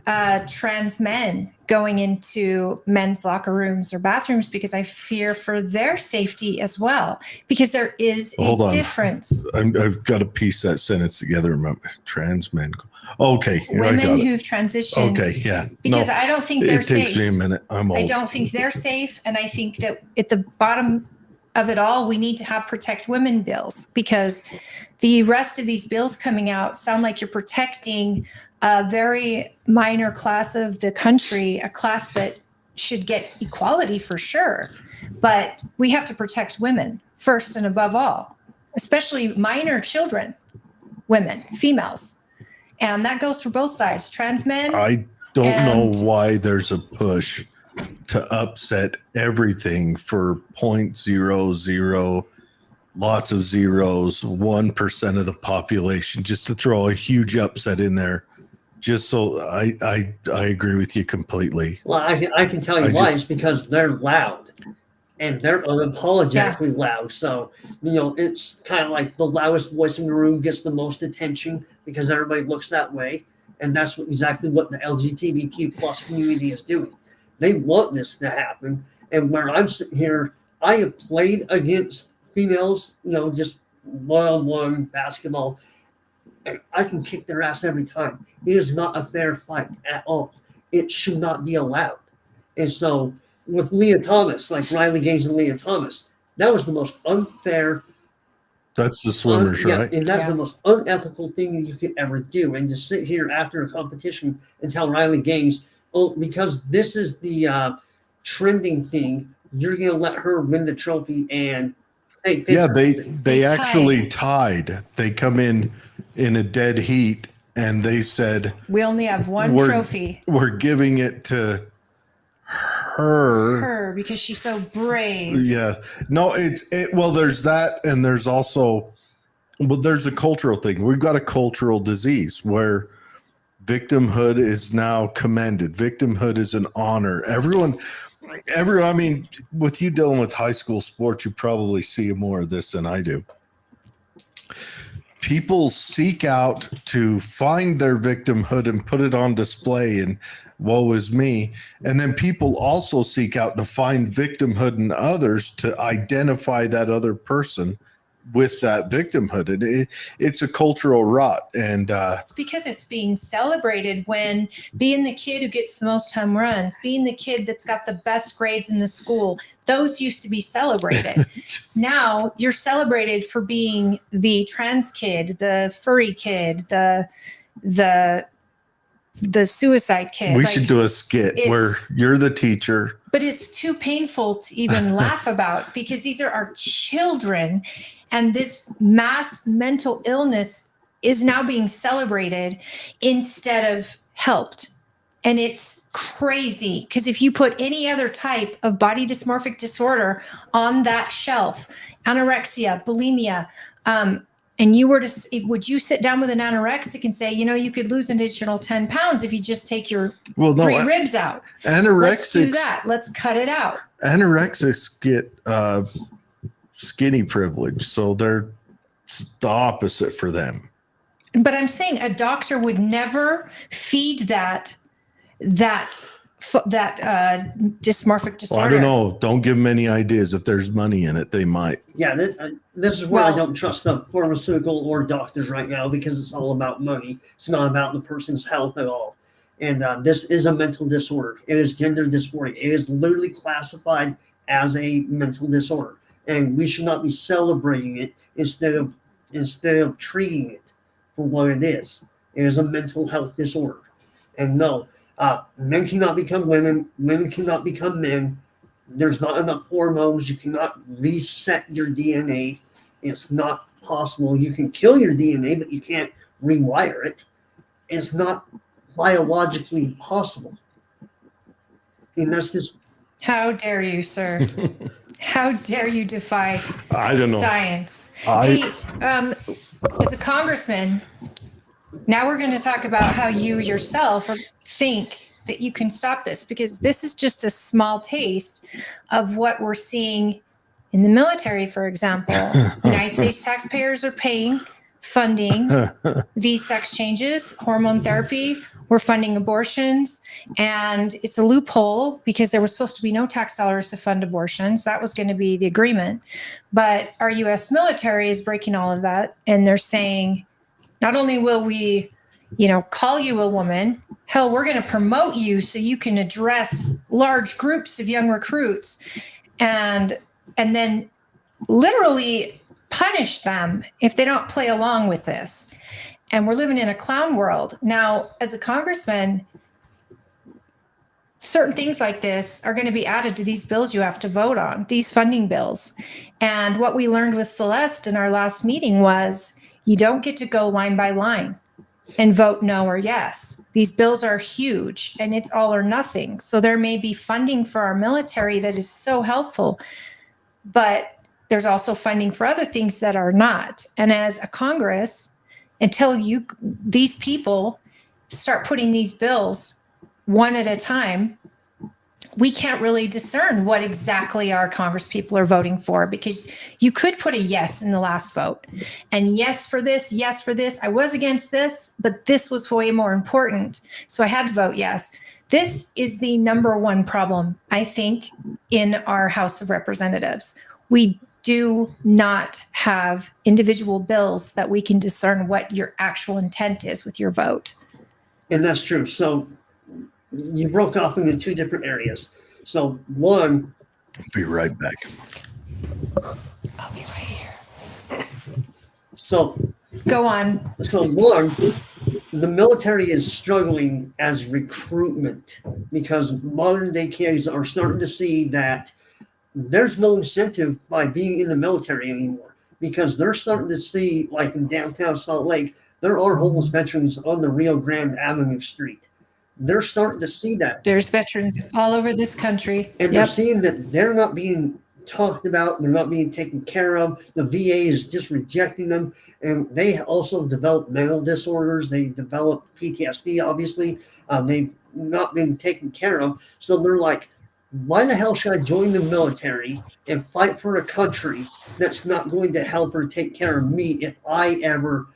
trans men going into men's locker rooms or bathrooms because I fear for their safety as well, because there is a difference. I've got to piece that sentence together. Remember, trans men. Okay. Women who've transitioned. Okay. Yeah. Because I don't think they're safe. It takes me a minute. I'm old. I don't think they're safe. And I think that at the bottom of it all, we need to have protect women bills, because the rest of these bills coming out sound like you're protecting a very minor class of the country, a class that should get equality for sure. But we have to protect women first and above all, especially minor children, women, females. And that goes for both sides, trans men. I don't know why there's a push to upset everything for 0.00, lots of zeros, 1% of the population, just to throw a huge upset in there. Just so I agree with you completely. Well, I can tell you why. It's because they're loud, and they're unapologetically loud. So, it's kind of like the loudest voice in the room gets the most attention because everybody looks that way. And that's exactly what the LGBTQ plus community is doing. They want this to happen. And where I'm sitting here, I have played against females, just one-on-one basketball, and I can kick their ass every time. It is not a fair fight at all. It should not be allowed. And so with Leah Thomas, like Riley Gaines and Leah Thomas, that was the most unfair. That's the swimmers, right? And that's the most unethical thing that you could ever do. And to sit here after a competition and tell Riley Gaines, because this is the trending thing, you're going to let her win the trophy and take pictures. Yeah, they actually tied. They come in a dead heat, and they said, we only have one trophy. We're giving it to her because she's so brave. Yeah. No, well, there's that, and there's also, there's a cultural thing. We've got a cultural disease where victimhood is now commended. Victimhood is an honor. Everyone, I mean, with you dealing with high school sports, you probably see more of this than I do. People seek out to find their victimhood and put it on display, and woe is me. And then people also seek out to find victimhood in others to identify that other person with that victimhood. It's a cultural rot, and it's because it's being celebrated when being the kid who gets the most home runs, being the kid that's got the best grades in the school, those used to be celebrated. Now you're celebrated for being the trans kid, the furry kid, the suicide kid. we should do a skit where you're the teacher. But it's too painful to even laugh about, because these are our children, and this mass mental illness is now being celebrated instead of helped. And it's crazy, because if you put any other type of body dysmorphic disorder on that shelf, anorexia, bulimia, and you were to, would you sit down with an anorexic and say, you could lose an additional 10 pounds if you just take your 3 ribs out? Let's do that. Let's cut it out. Anorexics get skinny privilege, so it's the opposite for them. But I'm saying a doctor would never feed that dysmorphic disorder. Well, I don't know. Don't give them any ideas. If there's money in it, they might. Yeah, this is where I don't trust the pharmaceutical or doctors right now, because it's all about money. It's not about the person's health at all. And this is a mental disorder. It is gender dysphoria. It is literally classified as a mental disorder, and we should not be celebrating it instead of treating it for what it is. It is a mental health disorder. And no, men cannot become women. Women cannot become men. There's not enough hormones. You cannot reset your DNA. It's not possible. You can kill your DNA, but you can't rewire it. It's not biologically possible. And that's just... How dare you, sir? How dare you defy science? Hey, as a congressman, now we're going to talk about how you yourself think that you can stop this, because this is just a small taste of what we're seeing in the military, for example. United States taxpayers are funding these sex changes, hormone therapy. We're funding abortions, and it's a loophole because there was supposed to be no tax dollars to fund abortions. That was going to be the agreement. But our U.S. military is breaking all of that, and they're saying, not only will we, call you a woman, hell, we're going to promote you so you can address large groups of young recruits, and then literally punish them if they don't play along with this. And we're living in a clown world. Now, as a congressman, certain things like this are going to be added to these bills you have to vote on, these funding bills. And what we learned with Celeste in our last meeting was you don't get to go line by line and vote no or yes. These bills are huge, and it's all or nothing. So there may be funding for our military that is so helpful, but there's also funding for other things that are not. And as a Congress, until these people start putting these bills one at a time, we can't really discern what exactly our Congress people are voting for, because you could put a yes in the last vote, and yes for this, yes for this. I was against this, but this was way more important, so I had to vote yes. This is the number one problem, I think, in our House of Representatives. We do not have individual bills that we can discern what your actual intent is with your vote. And that's true. So you broke off into 2 different areas. So one... I'll be right back. I'll be right here. So... Go on. So one, the military is struggling as recruitment, because modern day kids are starting to see that there's no incentive by being in the military anymore, because they're starting to see, like in downtown Salt Lake, there are homeless veterans on the Rio Grande Avenue Street. They're starting to see that. There's veterans all over this country. And they're seeing that they're not being talked about. They're not being taken care of. The VA is just rejecting them. And they also develop mental disorders. They develop PTSD, obviously. They've not been taken care of. So they're like, why the hell should I join the military and fight for a country that's not going to help or take care of me if I ever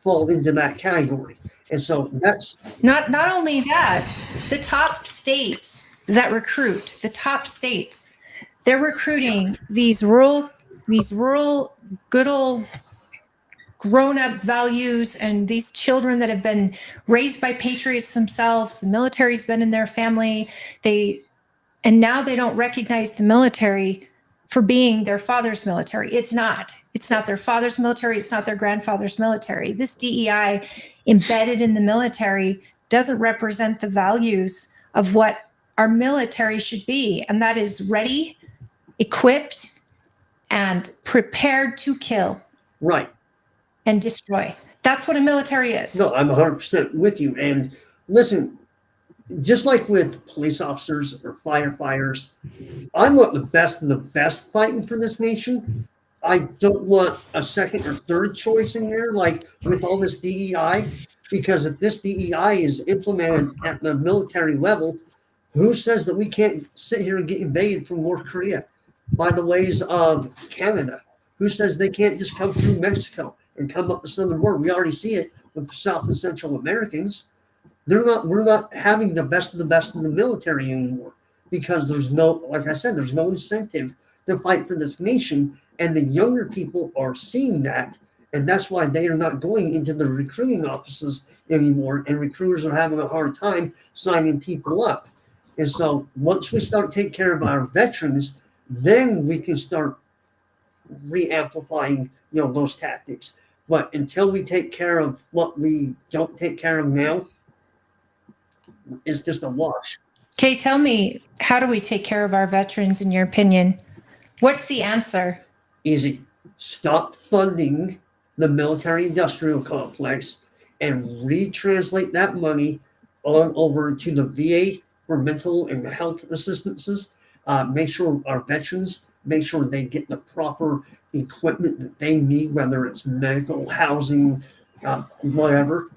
fall into that category? And so that's not only that, the top states that recruit, they're recruiting these rural good old grown-up values, and these children that have been raised by patriots themselves. The military's been in their family. And now they don't recognize the military for being their father's military. It's not their father's military. It's not their grandfather's military. This DEI embedded in the military doesn't represent the values of what our military should be. And that is ready, equipped, and prepared to kill. Right. And destroy. That's what a military is. No, I'm 100% with you. And listen, just like with police officers or firefighters, I want the best of the best fighting for this nation. I don't want a second or third choice in there, like with all this DEI, because if this DEI is implemented at the military level, who says that we can't sit here and get invaded from North Korea by the ways of Canada? Who says they can't just come through Mexico and come up the southern border? We already see it with South and Central Americans. We're not having the best of the military anymore, because there's no, like I said, there's no incentive to fight for this nation. And the younger people are seeing that. And that's why they are not going into the recruiting offices anymore. And recruiters are having a hard time signing people up. And so once we start taking care of our veterans, then we can start re-amplifying, those tactics. But until we take care of what we don't take care of now, it's just a wash. Okay, tell me, how do we take care of our veterans in your opinion? What's the answer? Easy. Stop funding the military-industrial complex and retranslate that money on over to the VA for mental and health assistances. Make sure our veterans, make sure they get the proper equipment that they need, whether it's medical, housing, whatever.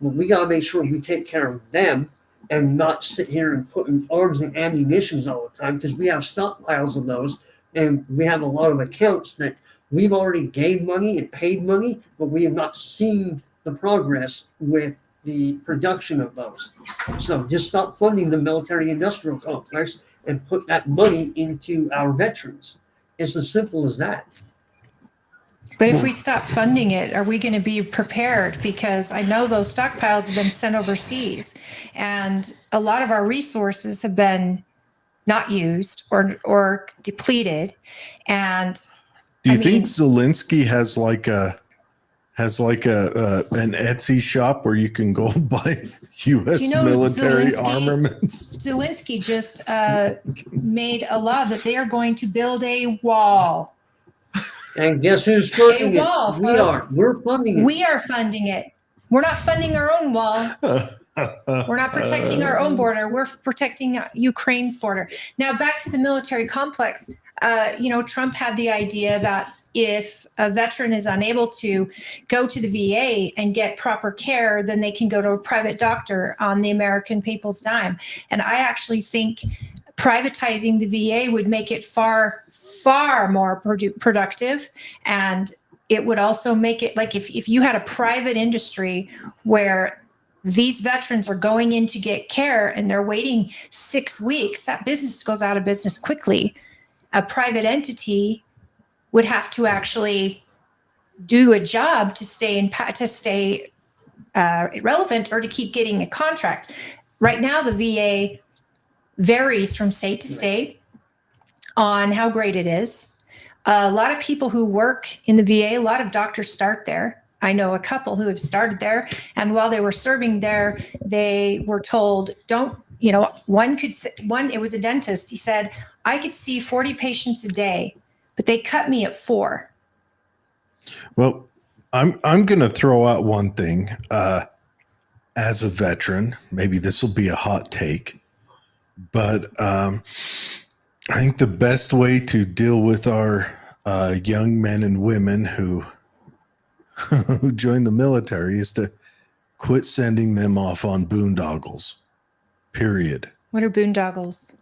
Well, we got to make sure we take care of them and not sit here and put in arms and ammunitions all the time, because we have stockpiles of those, and we have a lot of accounts that we've already gave money and paid money, but we have not seen the progress with the production of those. So just stop funding the military-industrial complex and put that money into our veterans. It's as simple as that. But if we stop funding it, are we going to be prepared? Because I know those stockpiles have been sent overseas, and a lot of our resources have been not used or depleted. And do you think Zelensky has an Etsy shop where you can go buy U.S. military armaments? Zelensky just made a law that they are going to build a wall. And guess who's funding it? We are. We're funding it. We are funding it. We're not funding our own wall. We're not protecting our own border. We're protecting Ukraine's border. Now, back to the military complex. Trump had the idea that if a veteran is unable to go to the VA and get proper care, then they can go to a private doctor on the American people's dime. And I actually think privatizing the VA would make it far more productive. And it would also make it like if you had a private industry where these veterans are going in to get care and they're waiting 6 weeks, that business goes out of business quickly. A private entity would have to actually do a job to stay relevant or to keep getting a contract. Right now, the VA varies from state to state on how great it is. A lot of people who work in the VA, a lot of doctors start there. I know a couple who have started there, and while they were serving there, they were told, one, it was a dentist. He said, I could see 40 patients a day, but they cut me at 4. Well, I'm going to throw out one thing. As a veteran, maybe this will be a hot take, but I think the best way to deal with our young men and women who join the military is to quit sending them off on boondoggles. Period. What are boondoggles?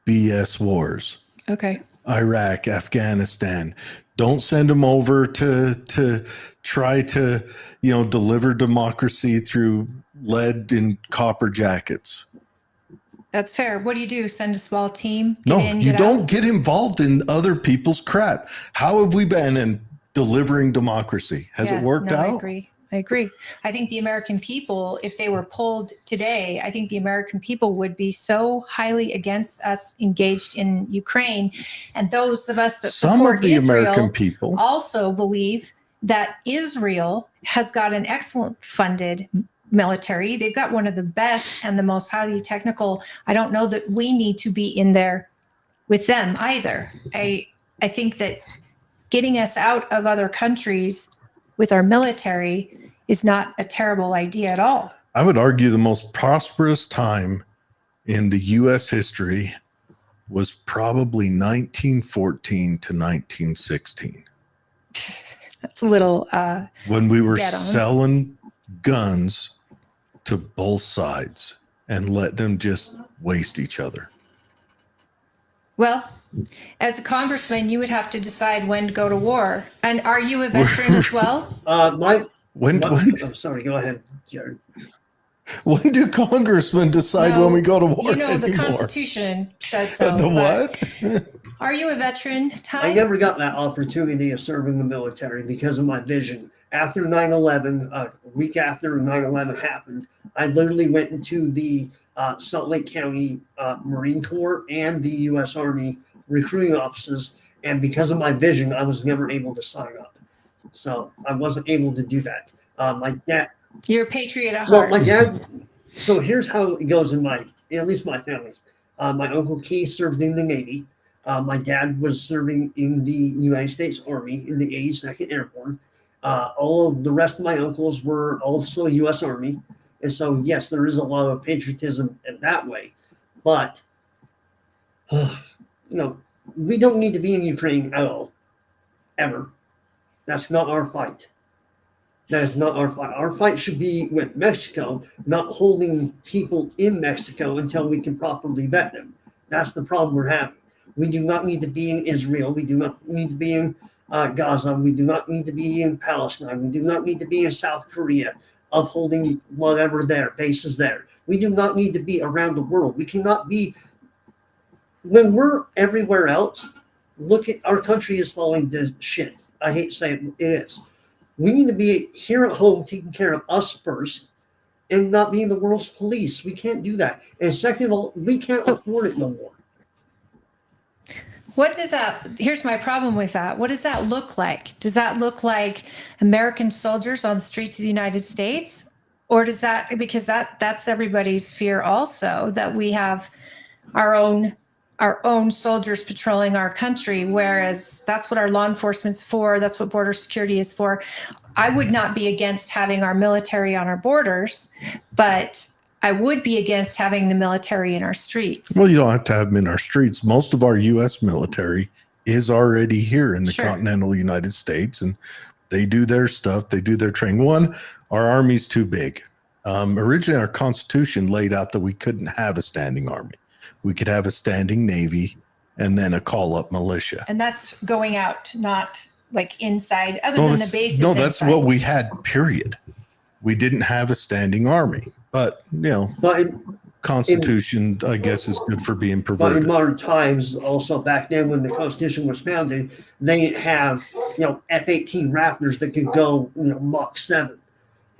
BS wars. Okay. Iraq, Afghanistan. Don't send them over to try to, deliver democracy through lead and copper jackets. That's fair. What do? Send a small team? No, you don't out? get involved in other people's crap. How have we been in delivering democracy? Has it worked out? I agree. I think the American people, if they were polled today, I think the American people would be so highly against us engaged in Ukraine. And those of us that support Israel people also believe that Israel has got an excellent funded military. They've got one of the best and the most highly technical. I don't know that we need to be in there with them either. I think that getting us out of other countries with our military is not a terrible idea at all. I would argue the most prosperous time in the U.S. history was probably 1914 to 1916. That's a little when we were selling guns to both sides and let them just waste each other. Well, as a congressman, you would have to decide when to go to war. And are you a veteran as well? I'm sorry, go ahead, Jared. When do congressmen decide when we go to war? The Constitution says so. The what? Are you a veteran, Ty? I never got that opportunity of serving the military because of my vision. After 9/11, a week after 9/11 happened, I literally went into the Salt Lake County Marine Corps and the U.S. Army recruiting offices, and because of my vision, I was never able to sign up. So I wasn't able to do that. My dad. You're a patriot at heart. Well, my dad. So here's how it goes in at least my family. My uncle Keith served in the Navy. My dad was serving in the United States Army in the 82nd Airborne. All of the rest of my uncles were also U.S. Army. And so, yes, there is a lot of patriotism in that way. But, we don't need to be in Ukraine at all, ever. That's not our fight. That is not our fight. Our fight should be with Mexico, not holding people in Mexico until we can properly vet them. That's the problem we're having. We do not need to be in Israel. We do not need to be in Gaza. We do not need to be in Palestine. We do not need to be in South Korea, upholding whatever their bases there. We do not need to be around the world. We cannot be, when we're everywhere else, look at our country is falling to shit. I hate to say it is. We need to be here at home taking care of us first and not being the world's police. We can't do that. And second of all, we can't afford it no more. What does that, here's my problem with that. What does that look like? Does that look like American soldiers on the streets of the United States? Or does that, because that's everybody's fear also, that we have our own soldiers patrolling our country, whereas that's what our law enforcement's for. That's what border security is for. I would not be against having our military on our borders, but I would be against having the military in our streets. Well, you don't have to have them in our streets. Most of our U.S. military is already here in the continental United States, and they do their stuff. They do their training. One, our army's too big. Originally, our Constitution laid out that we couldn't have a standing army. We could have a standing Navy and then a call-up militia. And that's going out, not like inside, other than the bases. No, that's inside. What we had, period. We didn't have a standing army. But, Constitution, I guess, is good for being perverted. But in modern times, also back then when the Constitution was founded, they didn't have, F-18 Raptors that could go, Mach 7.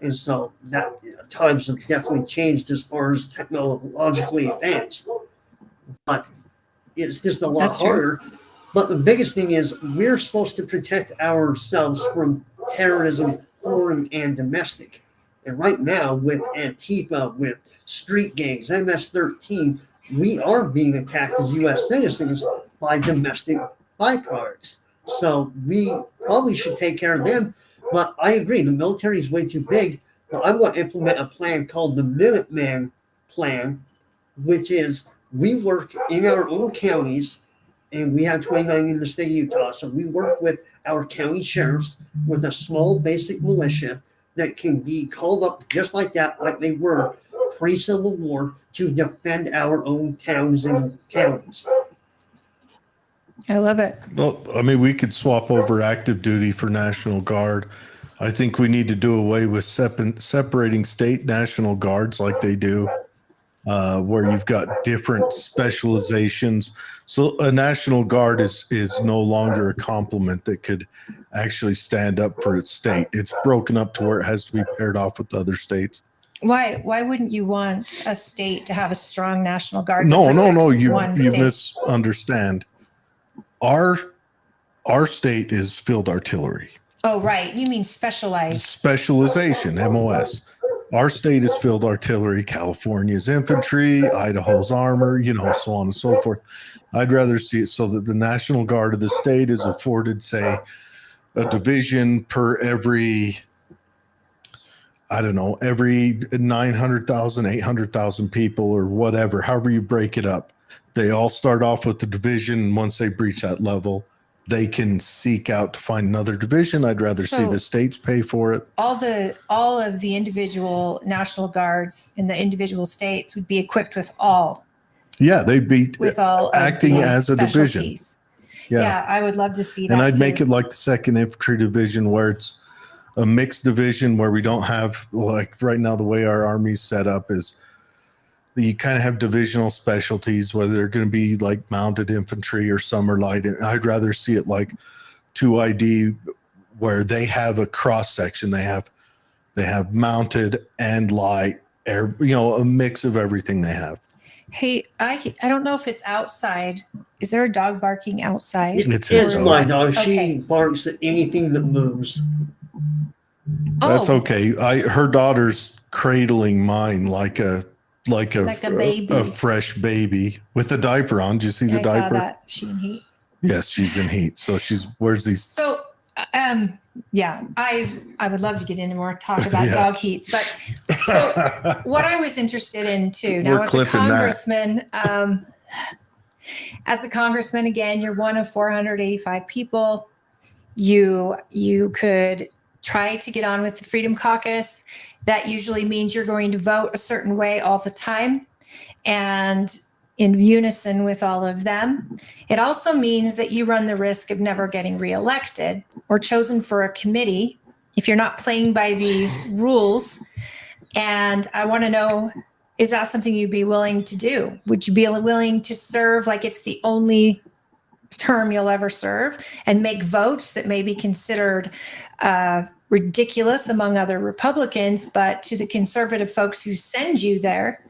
And so that times have definitely changed as far as technologically advanced. But it's just a lot harder. But the biggest thing is we're supposed to protect ourselves from terrorism, foreign and domestic. And right now with Antifa, with street gangs, MS-13, we are being attacked as U.S. citizens by domestic byproducts. So we probably should take care of them. But I agree, the military is way too big. But I want to implement a plan called the Minuteman Plan, which is we work in our own counties, and we have 29 in the state of Utah. So we work with our county sheriffs with a small basic militia that can be called up just like that, like they were pre-Civil War, to defend our own towns and counties. I love it. Well, I mean, we could swap over active duty for National Guard. I think we need to do away with separating state National Guards like they do where you've got different specializations. So a National Guard is no longer a complement that could actually stand up for its state. It's broken up to where it has to be paired off with other states. Why wouldn't you want a state to have a strong National Guard? No. You misunderstand. Our state is field artillery. Oh, right. You mean specialized. Specialization, MOS. Our state is field artillery, California's infantry, Idaho's armor, so on and so forth. I'd rather see it so that the National Guard of the state is afforded, say, a division per every 900,000, 800,000 people or whatever, however you break it up. They all start off with the division. And once they breach that level, they can seek out to find another division. I'd rather see the states pay for it. All of the individual National Guards in the individual states would be equipped with all. Yeah, they'd be with all acting as a division. Yeah, I would love to see that. And I'd too. make it like the 2nd Infantry Division, where it's a mixed division, where we don't have, like right now, the way our Army's set up is you kind of have divisional specialties, whether they're going to be like mounted infantry or some are light. I'd rather see it like 2ID, where they have a cross section. They have mounted and light air, a mix of everything they have. Hey, I don't know if it's outside. Is there a dog barking outside? It's my dog. She barks at anything that moves. That's okay. Her daughter's cradling mine like a baby. A fresh baby with a diaper on. Did you see the diaper? I saw that. She in heat. Yes, she's in heat. So wears these. So, yeah, I would love to get into more talk about dog heat, but so what I was interested in too, now as a congressman, again, you're one of 485 people. You could try to get on with the Freedom Caucus. That usually means you're going to vote a certain way all the time and in unison with all of them. It also means that you run the risk of never getting reelected or chosen for a committee if you're not playing by the rules. And I want to know, is that something you'd be willing to do? Would you be willing to serve like it's the only term you'll ever serve and make votes that may be considered ridiculous among other Republicans, but to the conservative folks who send you there,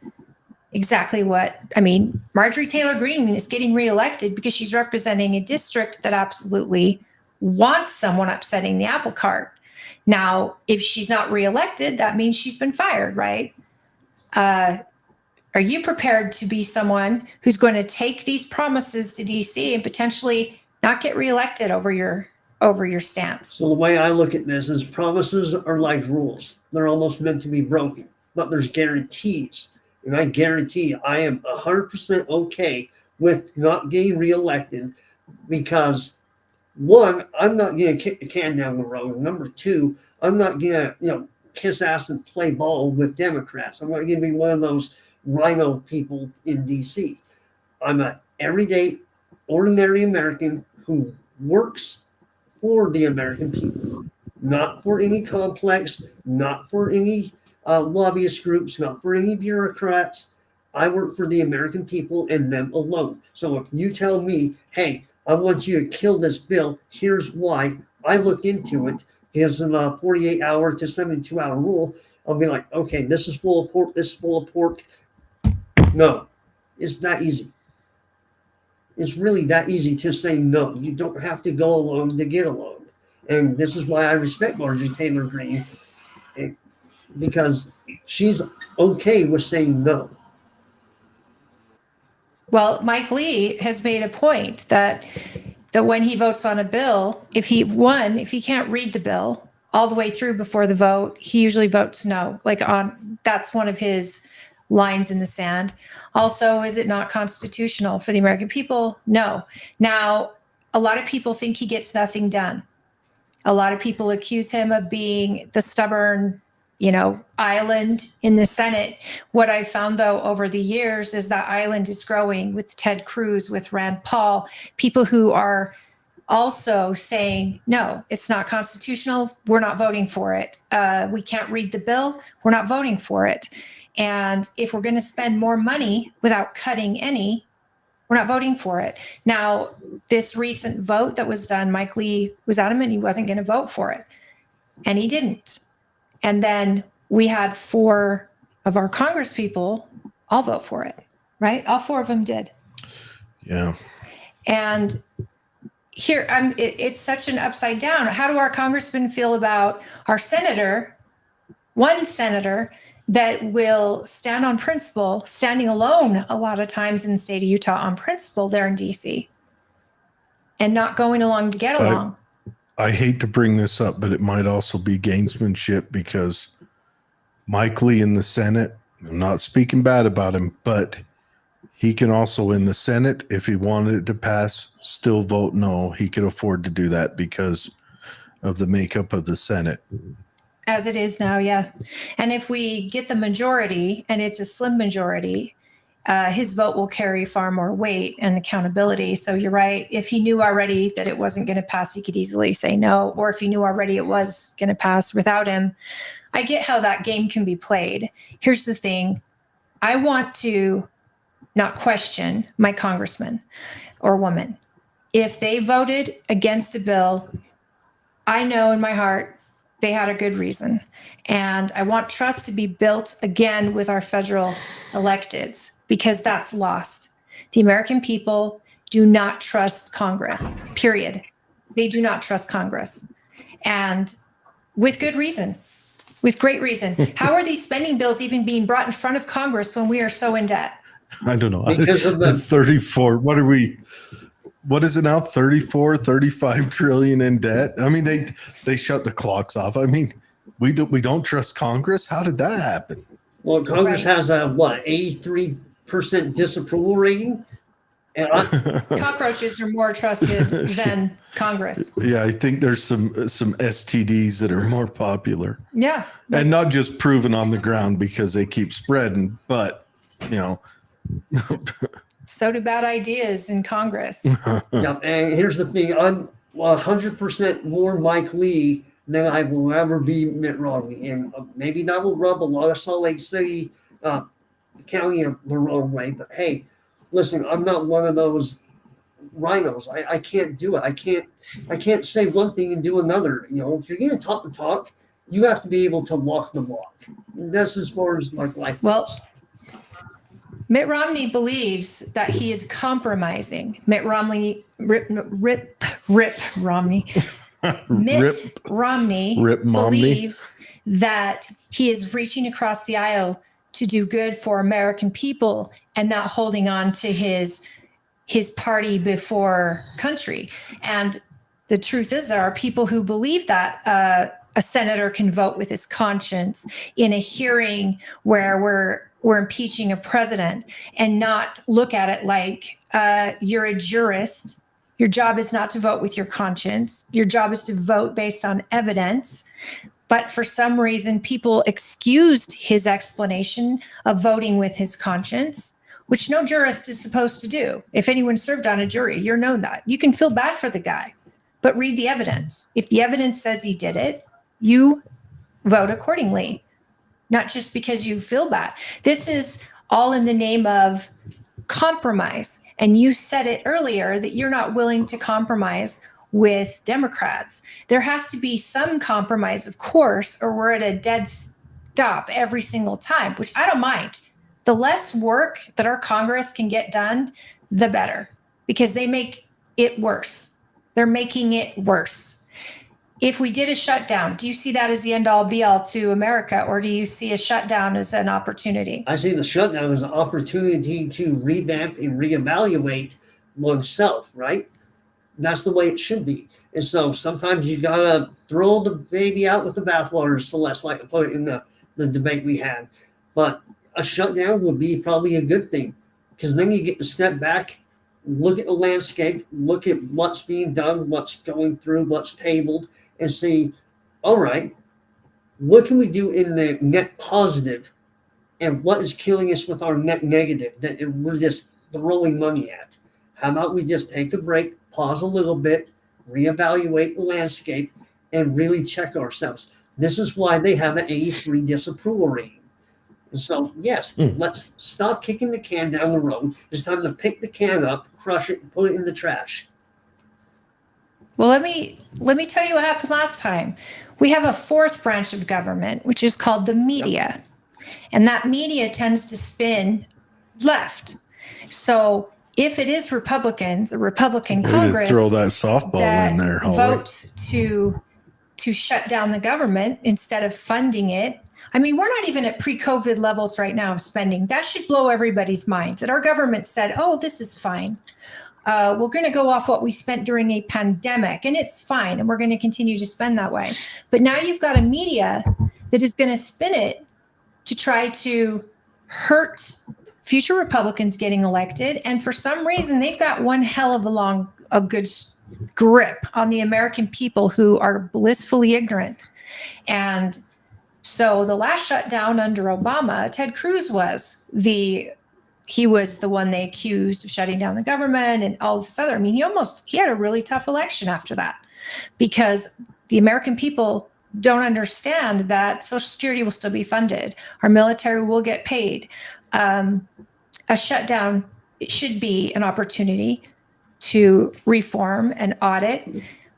Marjorie Taylor Greene is getting reelected because she's representing a district that absolutely wants someone upsetting the apple cart. Now, if she's not reelected, that means she's been fired, right? Are you prepared to be someone who's going to take these promises to DC and potentially not get reelected over your stance? So the way I look at this is promises are like rules. They're almost meant to be broken, but there's guarantees. And I guarantee I am 100% okay with not getting reelected because, one, I'm not going to kick the can down the road. Number two, I'm not going to, kiss ass and play ball with Democrats. I'm not going to be one of those rhino people in D.C. I'm an everyday, ordinary American who works for the American people, not for any complex, not for any lobbyist groups, not for any bureaucrats. I work for the American people and them alone. So if you tell me, hey, I want you to kill this bill, here's why, I look into it, gives them a 48-hour to 72-hour rule, I'll be like, okay, this is full of pork, this is full of pork. No, it's that easy. It's really that easy to say no. You don't have to go along to get along. And this is why I respect Marjorie Taylor Greene, because she's okay with saying no. Well, Mike Lee has made a point that when he votes on a bill, if he can't read the bill all the way through before the vote, he usually votes no. That's one of his lines in the sand. Also, is it not constitutional for the American people? No. Now, a lot of people think he gets nothing done. A lot of people accuse him of being the stubborn, island in the Senate. What I've found, though, over the years is that island is growing with Ted Cruz, with Rand Paul, people who are also saying, no, it's not constitutional. We're not voting for it. We can't read the bill. We're not voting for it. And if we're going to spend more money without cutting any, we're not voting for it. Now, this recent vote that was done, Mike Lee was adamant he wasn't going to vote for it, and he didn't. And then we had 4 of our Congress people all vote for it, right? All 4 of them did. Yeah. And here, it's such an upside down. How do our congressmen feel about our senator, one senator that will stand on principle, standing alone a lot of times in the state of Utah on principle there in DC, and not going along to get along? I hate to bring this up, but it might also be gamesmanship, because Mike Lee in the Senate, I'm not speaking bad about him, but he can also in the Senate, if he wanted it to pass, still vote no. He could afford to do that because of the makeup of the Senate. As it is now, yeah. And if we get the majority, and it's a slim majority, his vote will carry far more weight and accountability. So you're right. If he knew already that it wasn't going to pass, he could easily say no. Or if he knew already it was going to pass without him, I get how that game can be played. Here's the thing. I want to not question my congressman or woman. If they voted against a bill, I know in my heart they had a good reason. And I want trust to be built again with our federal electeds, because that's lost. The American people do not trust Congress, period. They do not trust Congress. And with good reason, with great reason. How are these spending bills even being brought in front of Congress when we are so in debt? I don't know. Because of the 34. What is it now? 35 trillion in debt. I mean, they shut the clocks off. I mean, we don't trust Congress. How did that happen? Well, Congress has a 83% disapproval rating, and Cockroaches are more trusted than Congress. Yeah, I think there's some STDs that are more popular. Yeah. And not just proven on the ground because they keep spreading, but So do bad ideas in Congress. yeah, and here's the thing: I'm 100% more Mike Lee than I will ever be Mitt Romney, and maybe that will rub a lot of Salt Lake City County the wrong way. But hey, listen, I'm not one of those rhinos. I can't do it. I can't say one thing and do another. If you're going to talk the talk, you have to be able to walk the walk. And that's as far as my life goes. Mitt Romney believes that he is compromising. Mitt Romney, Mitt Romney believes that he is reaching across the aisle to do good for American people and not holding on to his party before country. And the truth is, there are people who believe that a senator can vote with his conscience in a hearing where we're impeaching a president, and not look at it like you're a jurist. Your job is not to vote with your conscience. Your job is to vote based on evidence. But for some reason, people excused his explanation of voting with his conscience, which no jurist is supposed to do. If anyone served on a jury, you're known that. You can feel bad for the guy, but read the evidence. If the evidence says he did it, you vote accordingly. Not just because you feel bad. This is all in the name of compromise. And you said it earlier that you're not willing to compromise with Democrats. There has to be some compromise, of course, or we're at a dead stop every single time, which I don't mind. The less work that our Congress can get done, the better, because they make it worse. They're making it worse. If we did a shutdown, do you see that as the end all be all to America, or do you see a shutdown as an opportunity? I see the shutdown as an opportunity to revamp and reevaluate oneself, right? That's the way it should be. And so sometimes you gotta throw the baby out with the bathwater, Celeste, like I put it in the debate we had. But a shutdown would be probably a good thing, because then you get to step back, look at the landscape, look at what's being done, what's going through, what's tabled, and see, all right, what can we do in the net positive, and what is killing us with our net negative that we're just throwing money at? How about we just take a break, pause a little bit, reevaluate the landscape, and really check ourselves? This is why they have an 83 disapproval rating. And so, yes, let's stop kicking the can down the road. It's time to pick the can up, crush it, and put it in the trash. Well, let me tell you what happened last time. We have a fourth branch of government, which is called the media. And that media tends to spin left. So if it is Republicans, a Republican Congress throw that softball in there, Holly. votes to shut down the government instead of funding it. I mean, we're not even at pre-COVID levels right now of spending. That should blow everybody's minds that our government said, oh, this is fine. We're going to go off what we spent during a pandemic, and it's fine, and we're going to continue to spend that way. But now you've got a media that is going to spin it to try to hurt future Republicans getting elected, and for some reason, they've got one hell of a good grip on the American people who are blissfully ignorant. And so the last shutdown under Obama, Ted Cruz was the one they accused of shutting down the government and all this other. I mean, he had a really tough election after that because the American people don't understand that Social Security will still be funded. Our military will get paid. A shutdown, it should be an opportunity to reform and audit.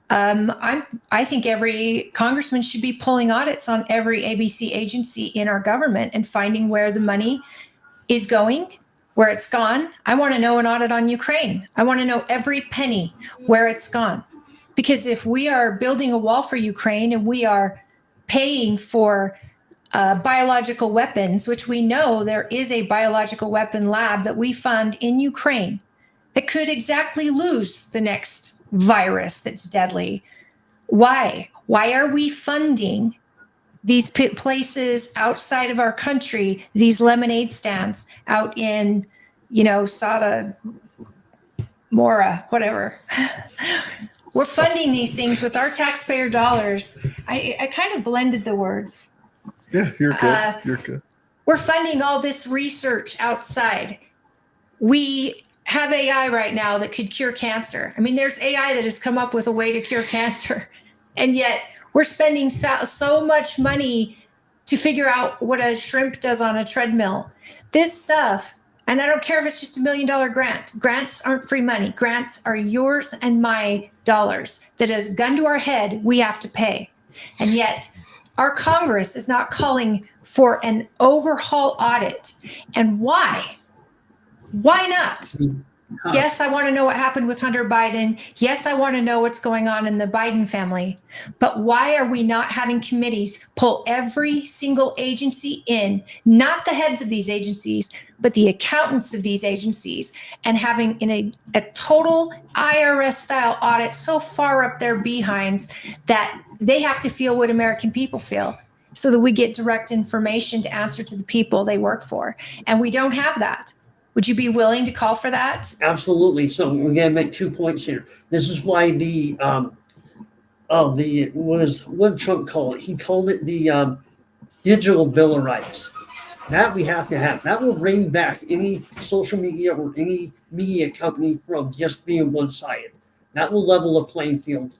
I think every congressman should be pulling audits on every ABC agency in our government and finding where the money is going, where it's gone. I want to know an audit on Ukraine. I want to know every penny where it's gone. Because if we are building a wall for Ukraine and we are paying for biological weapons, which we know there is a biological weapon lab that we fund in Ukraine that could exactly lose the next virus that's deadly. Why? Why are we funding these places outside of our country, these lemonade stands out in, Sada, Mora, whatever? We're funding these things with our taxpayer dollars. I kind of blended the words. Yeah, you're good. You're good. We're funding all this research outside. We have AI right now that could cure cancer. I mean, there's AI that has come up with a way to cure cancer. And yet we're spending so much money to figure out what a shrimp does on a treadmill. This stuff, and I don't care if it's just $1 million grant. Grants aren't free money. Grants are yours and my dollars that is a gun to our head we have to pay. And yet our Congress is not calling for an overhaul audit. And why? Why not? Yes, I want to know what happened with Hunter Biden. Yes, I want to know what's going on in the Biden family. But why are we not having committees pull every single agency in, not the heads of these agencies, but the accountants of these agencies, and having in a total IRS-style audit so far up their behinds that they have to feel what American people feel so that we get direct information to answer to the people they work for. And we don't have that. Would you be willing to call for that? Absolutely. So we're going to make 2 points here. This is why what did Trump call it? He called it the digital Bill of Rights. That we have to have. That will bring back any social media or any media company from just being one-sided. That will level the playing field.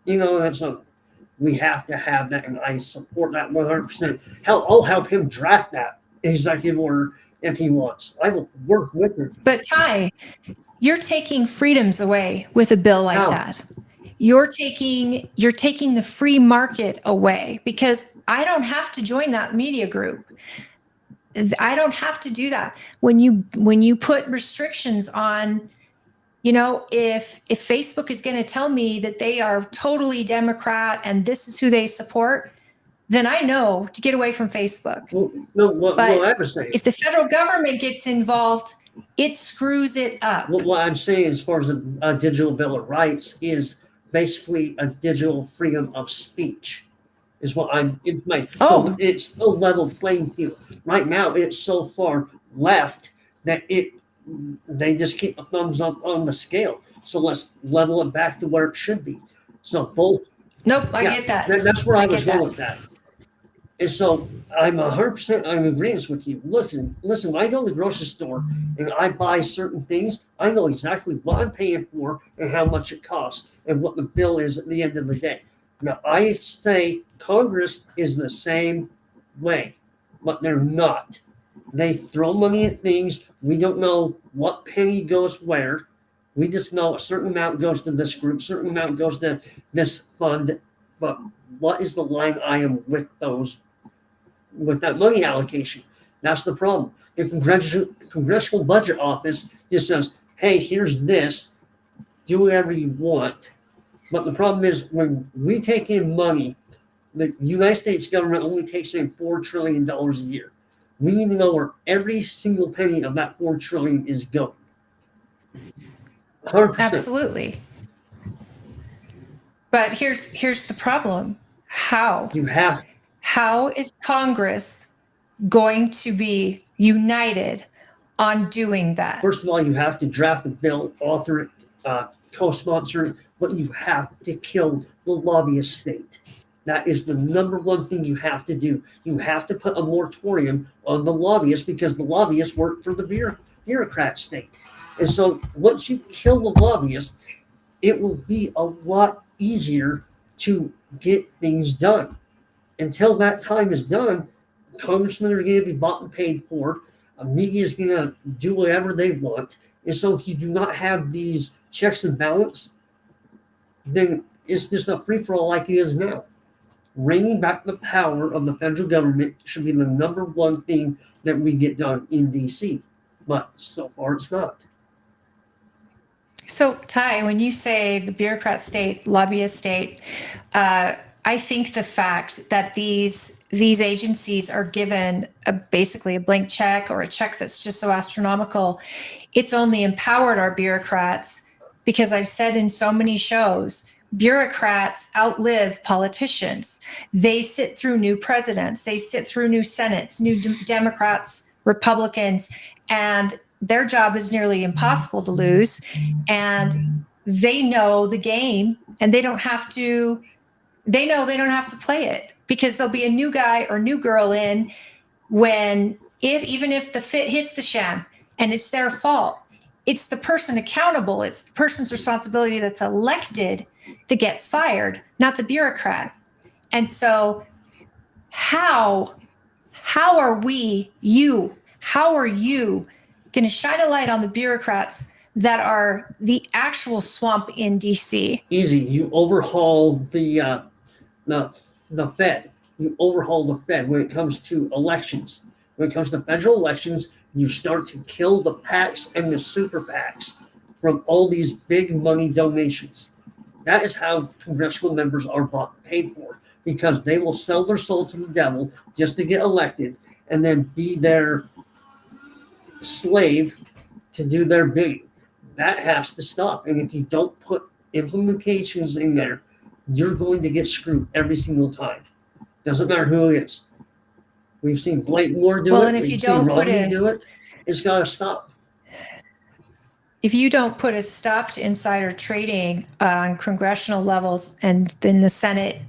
We have to have that, and I support that 100%. Hell, I'll help him draft that executive order if he wants. I will work with him. But Ty, you're taking freedoms away with a bill like that. You're taking the free market away because I don't have to join that media group. I don't have to do that. When you put restrictions on, if Facebook is going to tell me that they are totally Democrat and this is who they support, then I know to get away from Facebook. What I'm saying, if the federal government gets involved, it screws it up. What I'm saying as far as a digital Bill of Rights is basically a digital freedom of speech is what I'm implying. So it's a level playing field. Right now, it's so far left that they just keep a thumbs up on the scale. So let's level it back to where it should be. So both. Nope, I get that. That's where I was going with that. And so I'm 100% in agreement with you. Listen, when I go to the grocery store and I buy certain things, I know exactly what I'm paying for and how much it costs and what the bill is at the end of the day. Now, I say Congress is the same way, but they're not. They throw money at things. We don't know what penny goes where. We just know a certain amount goes to this group, certain amount goes to this fund. But what is the line item with that money allocation? That's the problem. The Congressional Budget Office just says, hey, here's this, do whatever you want. But the problem is when we take in money, the United States government only takes in $4 trillion a year. We need to know where every single penny of that $4 trillion is going. 100%. Absolutely. But here's the problem. How is Congress going to be united on doing that? First of all, you have to draft a bill, author it, co-sponsor it, but you have to kill the lobbyist state. That is the number one thing you have to do. You have to put a moratorium on the lobbyists because the lobbyists work for the bureaucrat state. And so once you kill the lobbyists, it will be a lot easier to get things done. Until that time is done, congressmen are going to be bought and paid for. Media is going to do whatever they want. And so if you do not have these checks and balance, then it's just a free-for-all like it is now. Reining back the power of the federal government should be the number one thing that we get done in D.C. But so far it's not. So, Ty, when you say the bureaucrat state, lobbyist state, I think the fact that these agencies are given basically a blank check or a check that's just so astronomical, it's only empowered our bureaucrats because I've said in so many shows, bureaucrats outlive politicians. They sit through new presidents, they sit through new senates, new Democrats, Republicans, and their job is nearly impossible to lose. And they know the game and they know they don't have to play it because there'll be a new guy or new girl in even if the fit hits the sham and it's their fault. It's the person accountable. It's the person's responsibility that's elected that gets fired, not the bureaucrat. And so how are you going to shine a light on the bureaucrats that are the actual swamp in DC? Easy. You overhaul the Fed. You overhaul the Fed when it comes to elections. When it comes to federal elections, you start to kill the PACs and the super PACs from all these big money donations. That is how congressional members are bought and paid for, because they will sell their soul to the devil just to get elected and then be their slave to do their bidding. That has to stop. And if you don't put implementations in there, you're going to get screwed every single time. Doesn't matter who it is. We've seen Blake Moore do it. And if you We've don't seen put Romney do it. It's got to stop. If you don't put a stop to insider trading on congressional levels and in the Senate,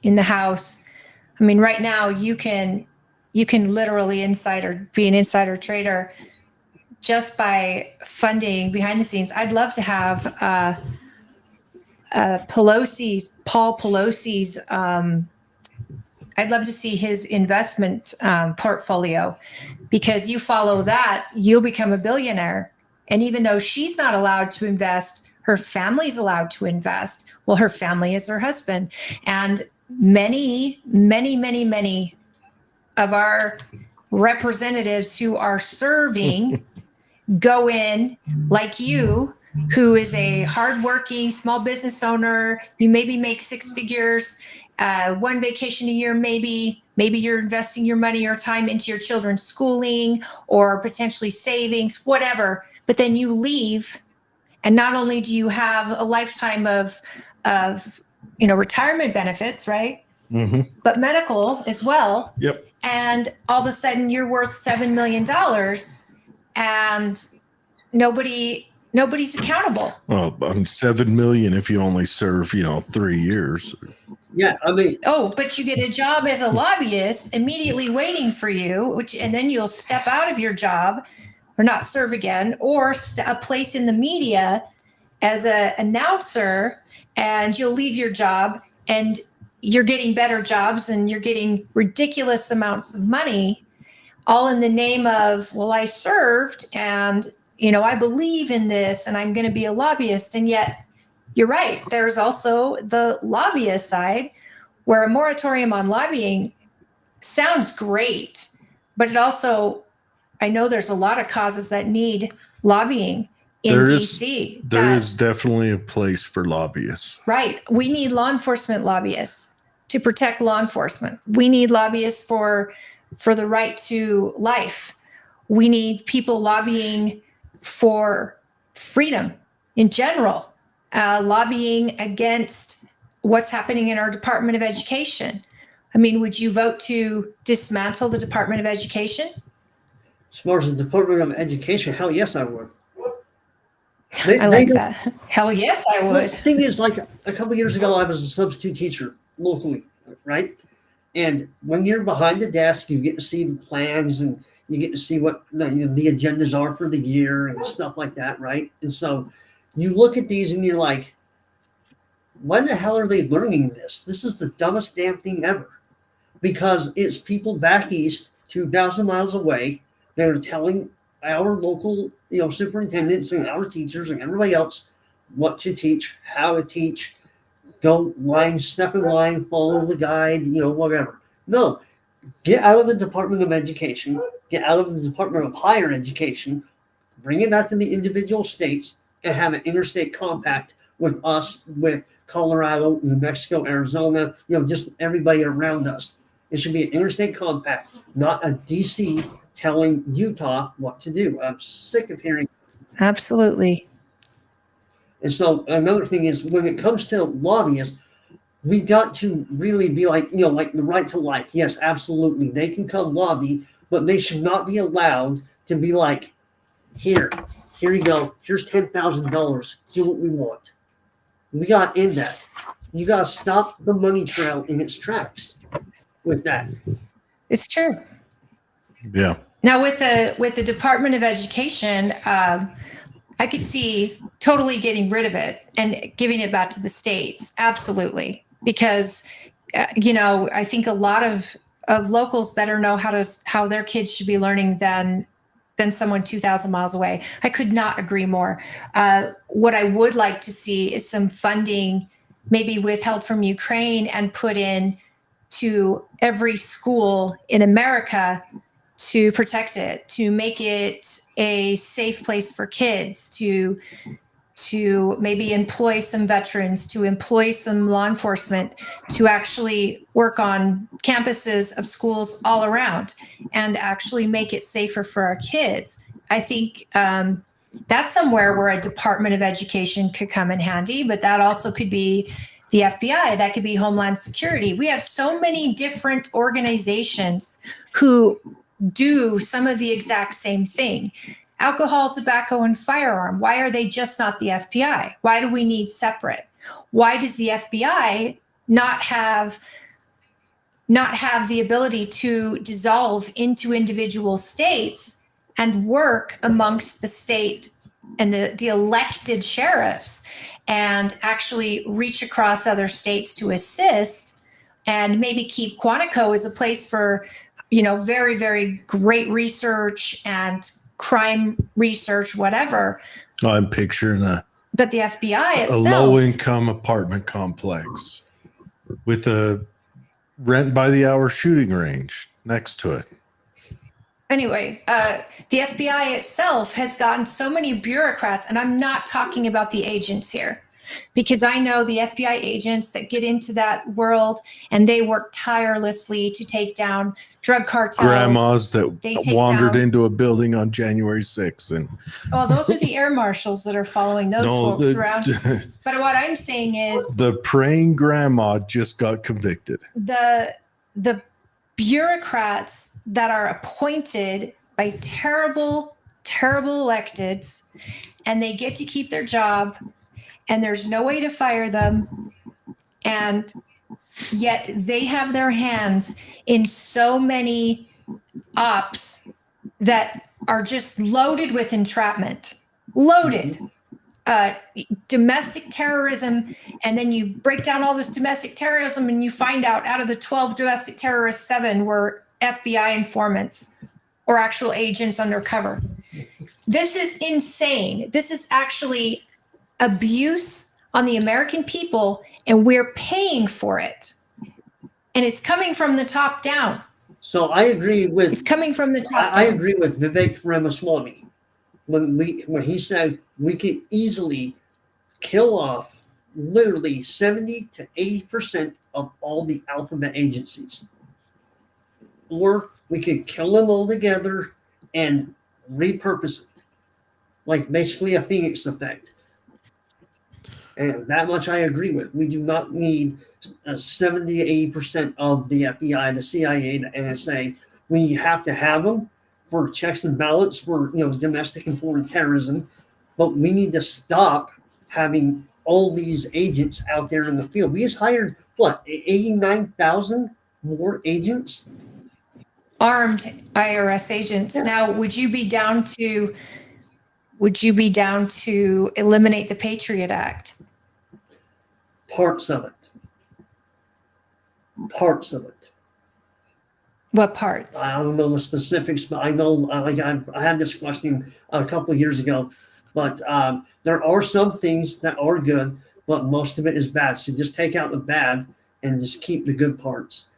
in the House, I mean, right now you can literally be an insider trader just by funding behind the scenes. I'd love to have Paul Pelosi's. I'd love to see his investment portfolio, because you follow that, you'll become a billionaire. And even though she's not allowed to invest, her family's allowed to invest. Well, her family is her husband. And many, many, many, many of our representatives who are serving go in, like you, who is a hardworking small business owner. You maybe make six figures, one vacation a year, maybe you're investing your money or time into your children's schooling or potentially savings, whatever. But then you leave, and not only do you have a lifetime of retirement benefits, right? Mm-hmm. But medical as well. Yep. And all of a sudden you're worth $7 million, and nobody's accountable. Well, I'm 7 million if you only serve 3 years. Yeah, I mean. Oh, but you get a job as a lobbyist immediately waiting for you, and then you'll step out of your job or not serve again, or a place in the media as an announcer, and you'll leave your job and you're getting better jobs and you're getting ridiculous amounts of money. all in the name of, well, I served and, I believe in this and I'm going to be a lobbyist. And yet you're right. There's also the lobbyist side where a moratorium on lobbying sounds great, but it also, I know there's a lot of causes that need lobbying in DC. There is definitely a place for lobbyists. Right. We need law enforcement lobbyists to protect law enforcement. We need lobbyists for the right to life. We need people lobbying for freedom in general, lobbying against what's happening in our Department of Education. I mean, would you vote to dismantle the Department of Education? As far as the Department of Education, hell yes, I would. I like that. Hell yes, I would. The thing is, like a couple of years ago, I was a substitute teacher locally, right? And when you're behind the desk, you get to see the plans and you get to see what the agendas are for the year and stuff like that, right? And so you look at these and you're like, why the hell are they learning this? This is the dumbest damn thing ever. Because it's people back east, 2,000 miles away, that are telling our local, superintendents and our teachers and everybody else what to teach, how to teach, go line, step in line, follow the guide, whatever. No, get out of the Department of Education, get out of the Department of Higher Education, bring it back to the individual states and have an interstate compact with us, with Colorado, New Mexico, Arizona, just everybody around us. It should be an interstate compact, not a DC telling Utah what to do. I'm sick of hearing. Absolutely. And so another thing is when it comes to lobbyists, we've got to really be like, like the right to life. Yes, absolutely. They can come lobby, but they should not be allowed to be like, here you go. Here's $10,000. Do what we want. We got to end that. You got to stop the money trail in its tracks with that. It's true. Yeah. Now with the Department of Education, I could see totally getting rid of it and giving it back to the states. Absolutely. Because, I think a lot of locals better know how their kids should be learning than someone 2,000 miles away. I could not agree more. What I would like to see is some funding maybe withheld from Ukraine and put in to every school in America to protect it, to make it a safe place for kids, to maybe employ some veterans, to employ some law enforcement, to actually work on campuses of schools all around and actually make it safer for our kids. I think that's somewhere where a Department of Education could come in handy, but that also could be the FBI, that could be Homeland Security. We have so many different organizations who do some of the exact same thing. Alcohol, tobacco, and firearm. Why are they just not the FBI? Why do we need separate? Why does the FBI not have the ability to dissolve into individual states and work amongst the state and the elected sheriffs and actually reach across other states to assist and maybe keep Quantico as a place for, very, very great research and crime research, whatever. I'm picturing but the FBI itself, a low-income apartment complex with a rent by the hour shooting range next to it. Anyway, the FBI itself has gotten so many bureaucrats, and I'm not talking about the agents here, because I know the FBI agents that get into that world and they work tirelessly to take down drug cartels. Grandmas that wandered into a building on January 6th. And those are the air marshals that are following those folks around. But what I'm saying is the praying grandma just got convicted. The bureaucrats that are appointed by terrible, terrible electeds, and they get to keep their job, and there's no way to fire them, and yet they have their hands in so many ops that are just loaded with entrapment, loaded. Domestic terrorism, and then you break down all this domestic terrorism and you find out of the 12 domestic terrorists, 7 were FBI informants. or actual agents undercover. This is insane. This is actually abuse on the American people, and we're paying for it. And it's coming from the top down. So I agree with. It's coming from the top I down. agree with Vivek Ramaswamy when he said we could easily kill off literally 70 to 80% of all the alphabet agencies, or we could kill them all together and repurpose it, like basically a Phoenix effect. And that much I agree with. We do not need 70 to 80% of the FBI, the CIA, the NSA. We have to have them for checks and balance for domestic and foreign terrorism, but we need to stop having all these agents out there in the field. We just hired 89,000 more agents, Armed IRS agents. Yeah. Now, would you be down to eliminate the Patriot Act? parts of it. What parts? I don't know the specifics, but I know I had this question a couple of years ago. But there are some things that are good, but most of it is bad. So just take out the bad and just keep the good parts.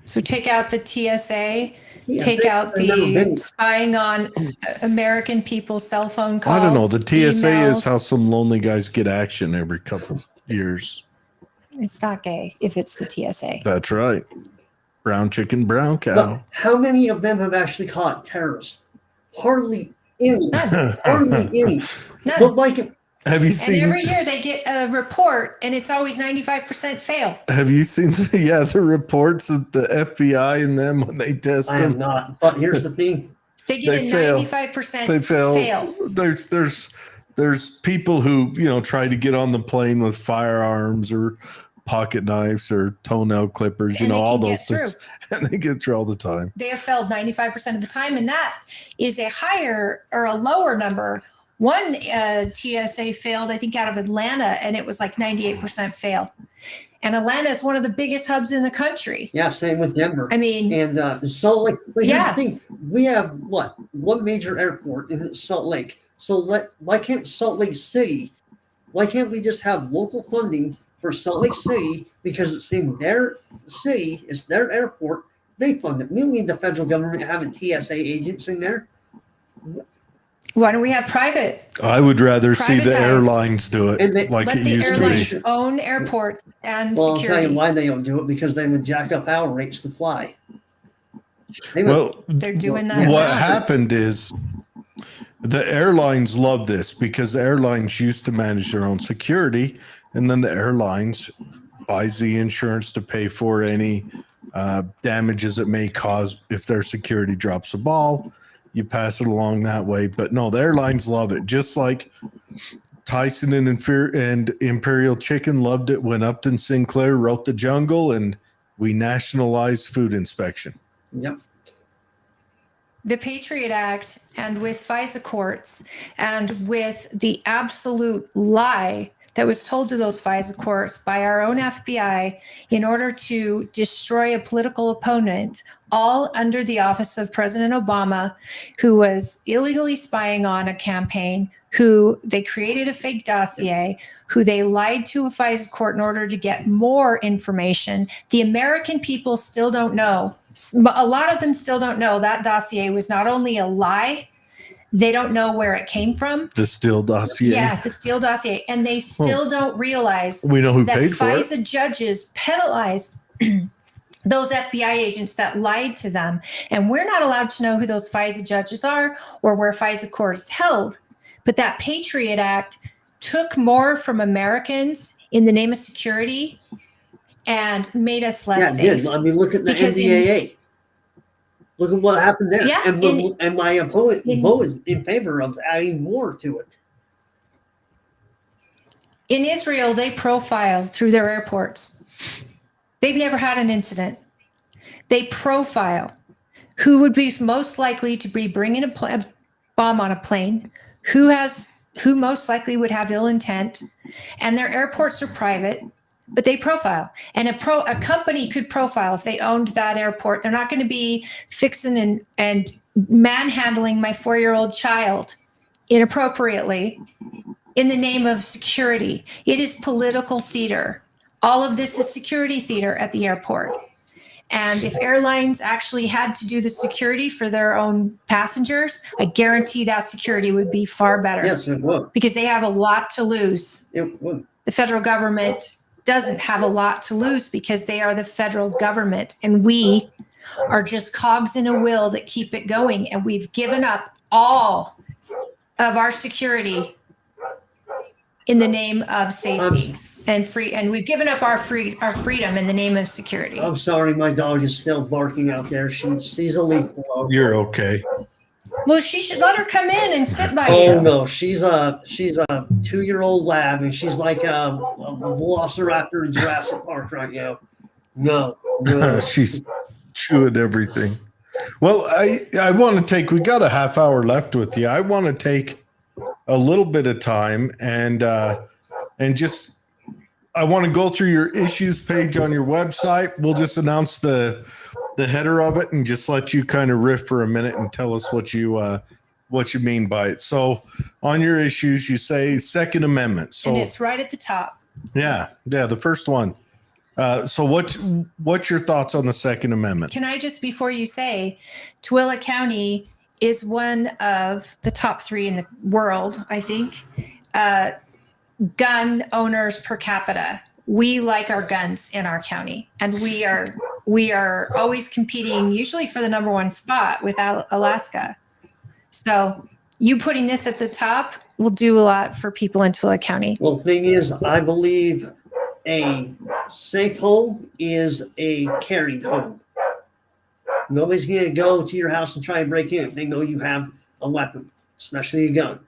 So take out the TSA, Yeah, take out they've never the been- spying on American people's cell phone calls. I don't know. The TSA is emails. how some lonely guys get action every couple years. It's not gay if it's the TSA. That's right. Brown chicken, brown cow. But how many of them have actually caught terrorists? Hardly any. Hardly any. None. But like, Have you And seen? every year they get a report, and it's always 95% fail. Have you seen? The reports of the FBI and them when they test I am them. not. But here's the thing. They get They a fail. 95% They fail. fail. There's people who try to get on the plane with firearms or pocket knives or toenail clippers. And they All can those get through. things, and they get through all the time. They have failed 95% of the time, and that is a higher or a lower number. One TSA failed, I think, out of Atlanta, and it was like 98% fail. And Atlanta is one of the biggest hubs in the country. Yeah, same with Denver. I mean, And Salt Lake. But here's Yeah. the thing: we have one major airport in Salt Lake. So why can't Salt Lake City? Why can't we just have local funding for Salt Lake City because it's in their city, it's their airport. They fund it. We don't need the federal government having TSA agents in there. why don't we have private? I would rather see the Privatized. airlines do it And they- like Let it the used to be. airlines own airports and Well, I'll tell security. you why they don't do it, because they would jack up our rates to fly. They would, Well, They're doing that. what now. happened is the airlines love this because the airlines used to manage their own security, and then the airlines buys the insurance to pay for any damages it may cause if their security drops a ball. You pass it along that way. But no, the airlines love it. Just like Tyson and Imperial Chicken loved it when Upton Sinclair wrote The Jungle and we nationalized food inspection. Yep. The Patriot Act, and with FISA courts, and with the absolute lie that was told to those FISA courts by our own FBI in order to destroy a political opponent, all under the office of President Obama, who was illegally spying on a campaign, who they created a fake dossier, who they lied to a FISA court in order to get more information. The American people still don't know. A lot of them still don't know that dossier was not only a lie, they don't know where it came from. The Steele dossier. Yeah, the Steele dossier. And they still don't realize We know who that paid for it. FISA judges penalized those FBI agents that lied to them. And we're not allowed to know who those FISA judges are or where FISA court is held. But that Patriot Act took more from Americans in the name of security and made us less Yeah, it safe. did. I mean, look at the Because NDAA. Look at what happened there. Yeah, And my opponent in- voted in favor of adding more to it. In Israel, they profile through their airports. They've never had an incident. They profile who would be most likely to be bringing a bomb on a plane, who most likely would have ill intent, and their airports are private. but they profile. And a company could profile if they owned that airport. They're not going to be fixing and manhandling my 4-year-old child inappropriately in the name of security. It is political theater. All of this is security theater at the airport. And if airlines actually had to do the security for their own passengers, I guarantee that security would be far better. Yes, it would. Because they have a lot to lose. It would. The federal government doesn't have a lot to lose because they are the federal government. And we are just cogs in a wheel that keep it going. And we've given up all of our security in the name of safety and free. And we've given up our freedom in the name of security. I'm sorry, my dog is still barking out there. She's a leaf blower. You're okay. Well, she should let her come in and sit by you. Oh no, she's a 2-year-old lab, and she's like a velociraptor in Jurassic Park right now. No. She's chewing everything. Well, I want to take. We got a half hour left with you. I want to take a little bit of time and just. I want to go through your issues page on your website. We'll just announce the header of it and just let you kind of riff for a minute and tell us what you mean by it. So on your issues, you say Second Amendment. So and it's right at the top. Yeah, the first one. So what's your thoughts on the Second Amendment? Can I just, before you say, Tooele County is one of the top 3 in the world, I think. Gun owners per capita. We like our guns in our county, and we are always competing, usually for the number 1 spot with Alaska. So you putting this at the top will do a lot for people in Tooele County. Well, the thing is, I believe a safe home is a carried home. Nobody's going to go to your house and try and break in if they know you have a weapon, especially a gun.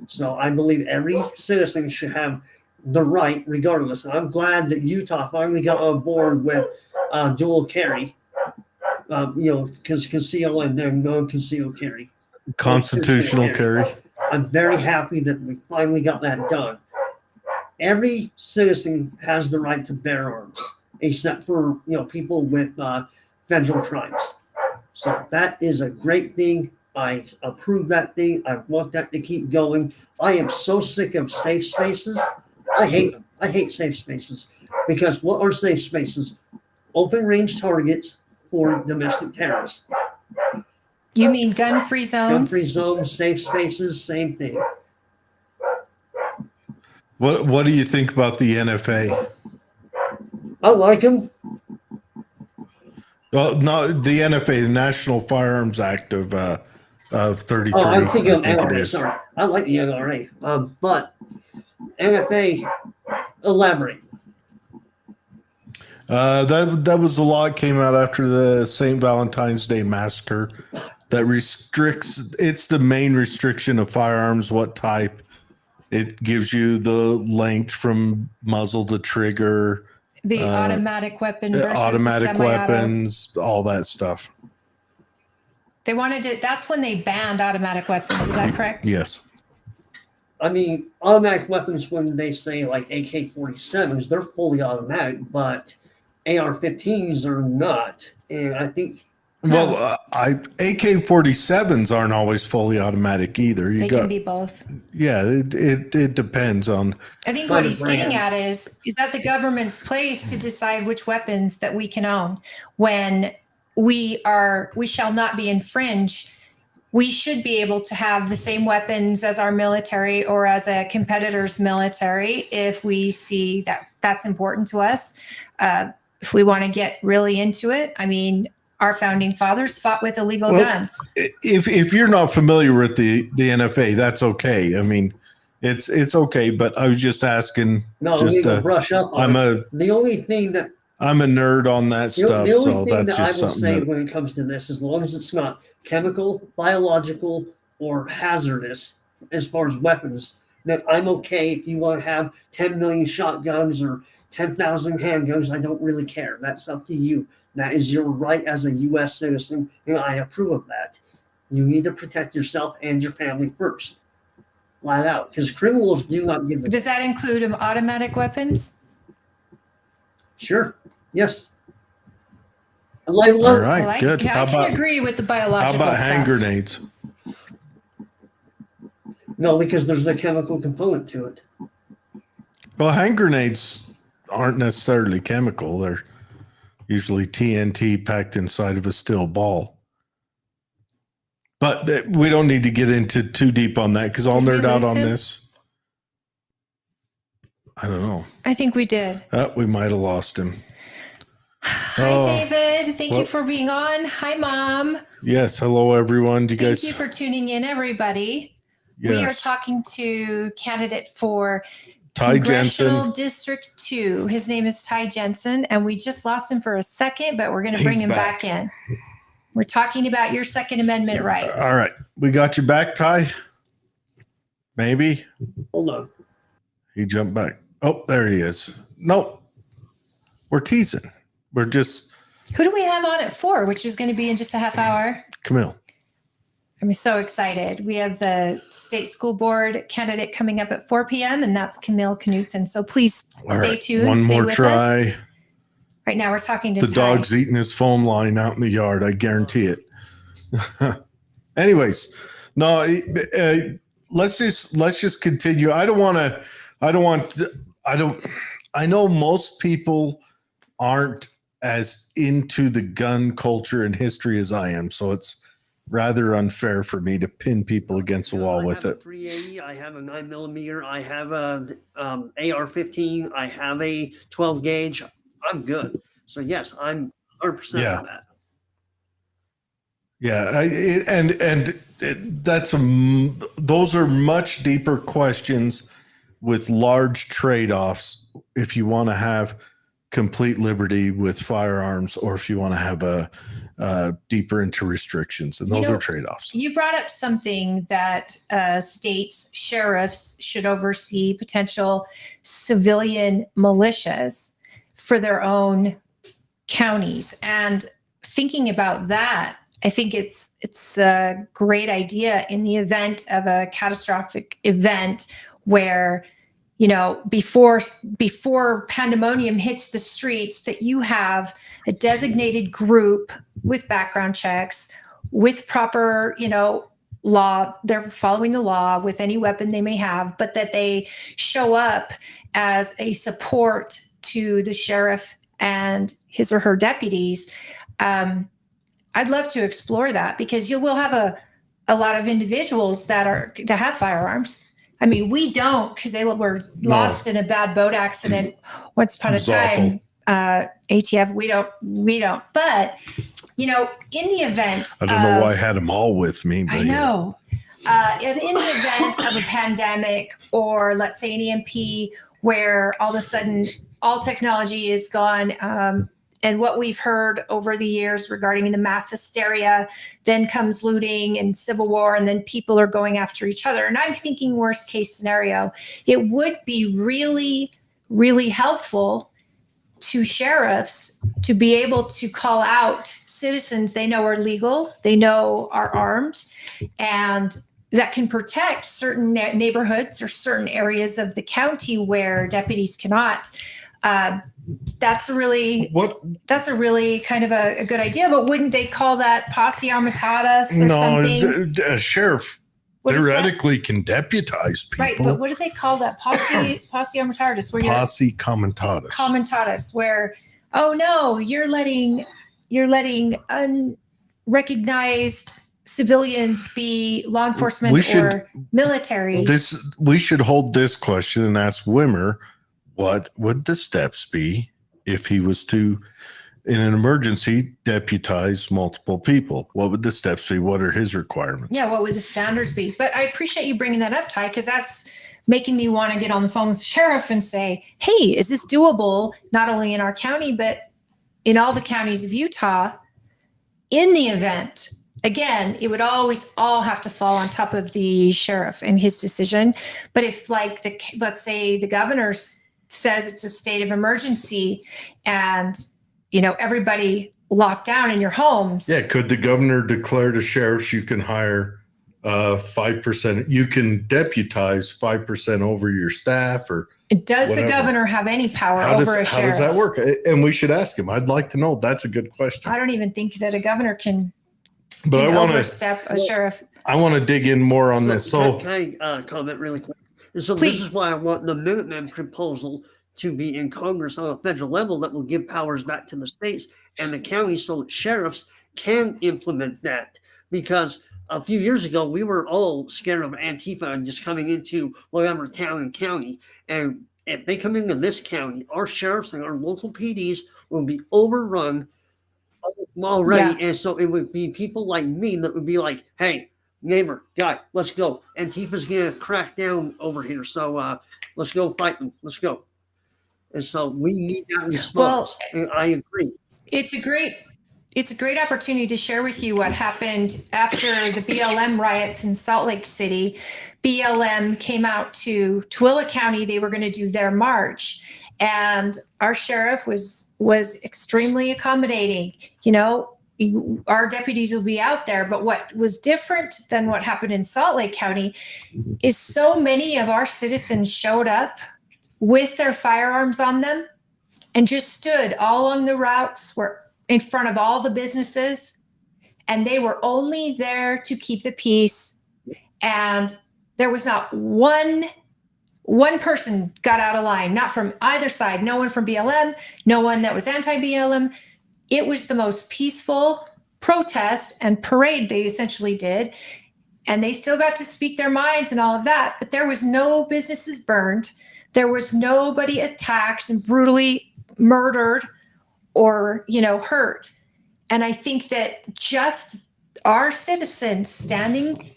So I believe every citizen should have the right, regardless. And I'm glad that Utah finally got on board with dual carry, because conceal and then non-concealed carry. Constitutional carry. I'm very happy that we finally got that done. Every citizen has the right to bear arms, except for people with federal crimes. So that is a great thing. I approve that thing. I want that to keep going. I am so sick of safe spaces. I hate them. I hate safe spaces because what are safe spaces? Open range targets for domestic terrorists. You mean gun-free zones? Gun-free zones, safe spaces, same thing. What do you think about the NFA? I like them. Well, no, the NFA, the National Firearms Act of 33. Oh, I'm thinking of I think NRA. it is. Sorry, I like the NRA. But NFA, elaborate. That was a law that came out after the St. Valentine's Day massacre that restricts. It's the main restriction of firearms. What type? It gives you the length from muzzle to trigger. The automatic weapon versus automatic the semi-auto. weapons, all that stuff. They wanted to. That's when they banned automatic weapons. Is that correct? Yes. I mean, automatic weapons, when they say like AK-47s, they're fully automatic, but AR-15s are not. And I think. Well, AK-47s aren't always fully automatic either. They can be both. Yeah, it depends on. I think what he's getting at is that the government's place to decide which weapons that we can own when we shall not be infringed. We should be able to have the same weapons as our military or as a competitor's military if we see that that's important to us. If we want to get really into it, I mean, our founding fathers fought with illegal guns. If you're not familiar with the NFA, that's okay. I mean, it's okay. But I was just asking. No, we need to brush up on the only thing that I'm a nerd on that stuff. The only so thing that's that I just will something say when it comes to this, as long as it's not chemical, biological, or hazardous, as far as weapons, then I'm okay. If you want to have 10 million shotguns or 10,000 handguns, I don't really care. That's up to you. That is your right as a U.S. citizen, and I approve of that. You need to protect yourself and your family first, flat out, because criminals do not give. Does that include automatic weapons? Sure. Yes. All right, Well, good. I can agree with the biological how about stuff. hand grenades? No, because there's the chemical component to it. Well, hand grenades aren't necessarily chemical. They're usually TNT packed inside of a steel ball. But we don't need to get into too deep on that because I'll Did we nerd out lose on him? this. I don't know. I think we did. We might have lost him. Hi, Oh, David. Thank you well- for being on. Hi, Mom. Yes. Hello, everyone. Do you Thank guys? you for tuning in, everybody. Yes. We are talking to candidate for Ty Congressional Jensen. District 2. His name is Ty Jensen, and we just lost him for a second, but we're going to bring He's him back in. We're talking about your Second Amendment rights. All right. We got you back, Ty? Maybe. Hold on. He jumped back. Oh, there he is. Nope. We're teasing. We're just Who do we have on at 4, which is going to be in just a half hour? Camille. I'm so excited. We have the state school board candidate coming up at 4 p.m., and that's Camille Knudson. So please All stay right. tuned. One Stay more with try. us. Right now, we're talking to The Ty. dog's eating his phone line out in the yard. I guarantee it. Anyways, no, let's just continue. I know most people aren't as into the gun culture and history as I am. So it's rather unfair for me to pin people against the wall with I it. have a 380. I have a 9mm. I have a AR-15. I have a 12 gauge. I'm good. So yes, I'm 100% Yeah. on that. Yeah, those are much deeper questions with large trade-offs if you want to have complete liberty with firearms or if you want to have a deeper into restrictions, and those are trade-offs. You brought up something that states sheriffs should oversee potential civilian militias for their own counties, and thinking about that, I think it's a great idea in the event of a catastrophic event where, you know, before pandemonium hits the streets, that you have a designated group with background checks, with proper, you know, law, they're following the law with any weapon they may have, but that they show up as a support to the sheriff and his or her deputies. I'd love to explore that, because you will have a lot of individuals that have firearms. I mean, we don't, because they were lost in a bad boat accident once upon a time. ATF, we don't. But, you know, in the event, I don't know why I had them all with me. But I know. In the event of a pandemic, or let's say an EMP, where all of a sudden all technology is gone, and what we've heard over the years regarding the mass hysteria, then comes looting and civil war, and then people are going after each other. And I'm thinking worst case scenario, it would be really, really helpful to sheriffs to be able to call out citizens they know are legal, they know are armed, and that can protect certain neighborhoods or certain areas of the county where deputies cannot. That's a really kind of a good idea. But wouldn't they call that posse armatatus or something? No, a sheriff theoretically can deputize people. Right, but what do they call that? Posse armatatus, where posse comitatus. Comitatus, where, oh no, you're letting unrecognized civilians be law enforcement or military. We should hold this question and ask Wimmer, what would the steps be if he was to, in an emergency, deputize multiple people? What would the steps be? What are his requirements? Yeah, what would the standards be? But I appreciate you bringing that up, Ty, because that's making me want to get on the phone with the sheriff and say, hey, is this doable, not only in our county, but in all the counties of Utah, in the event? Again, it would always all have to fall on top of the sheriff and his decision. But if, like, let's say the governor says it's a state of emergency and, you know, everybody locked down in your homes. Yeah, could the governor declare to sheriffs you can hire 5%, you can deputize 5% over your staff, or Does Whatever. the governor have any power How over a does sheriff? that work? And we should ask him. I'd like to know. That's a good question. I don't even think that a governor can But I want to overstep a sheriff. I want to dig in more on this. So can I comment really quick? And so Please. this is why I want the Minuteman proposal to be in Congress on a federal level that will give powers back to the states and the counties so that sheriffs can implement that. Because a few years ago, we were all scared of Antifa and just coming into whatever town and county. And if they come into this county, our sheriffs and our local PDs will be overrun already. Yeah. And so it would be people like me that would be like, hey, neighbor, guy, let's go. Antifa's going to crack down over here. So let's go fight them. Let's go. And so we need that response. And I agree. It's a great opportunity to share with you what happened after the BLM riots in Salt Lake City. BLM came out to Tooele County. They were going to do their march. And our sheriff was extremely accommodating. You know, our deputies will be out there. But what was different than what happened in Salt Lake County is so many of our citizens showed up with their firearms on them and just stood all along the routes, were in front of all the businesses, and they were only there to keep the peace. And there was not one person got out of line, not from either side, no one from BLM, no one that was anti-BLM. It was the most peaceful protest and parade they essentially did. And they still got to speak their minds and all of that, but there was no businesses burned. There was nobody attacked and brutally murdered or, hurt. And I think that just our citizens standing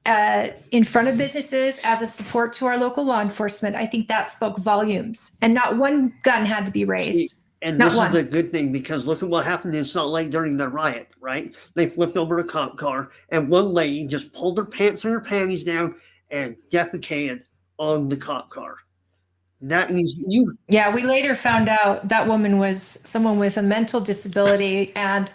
in front of businesses as a support to our local law enforcement, I think that spoke volumes. And not one gun had to be raised. And Not this one. is the good thing, because look at what happened in Salt Lake during the riot, right? They flipped over a cop car, and one lady just pulled her pants and her panties down and defecated on the cop car. That means you. Yeah, we later found out that woman was someone with a mental disability, and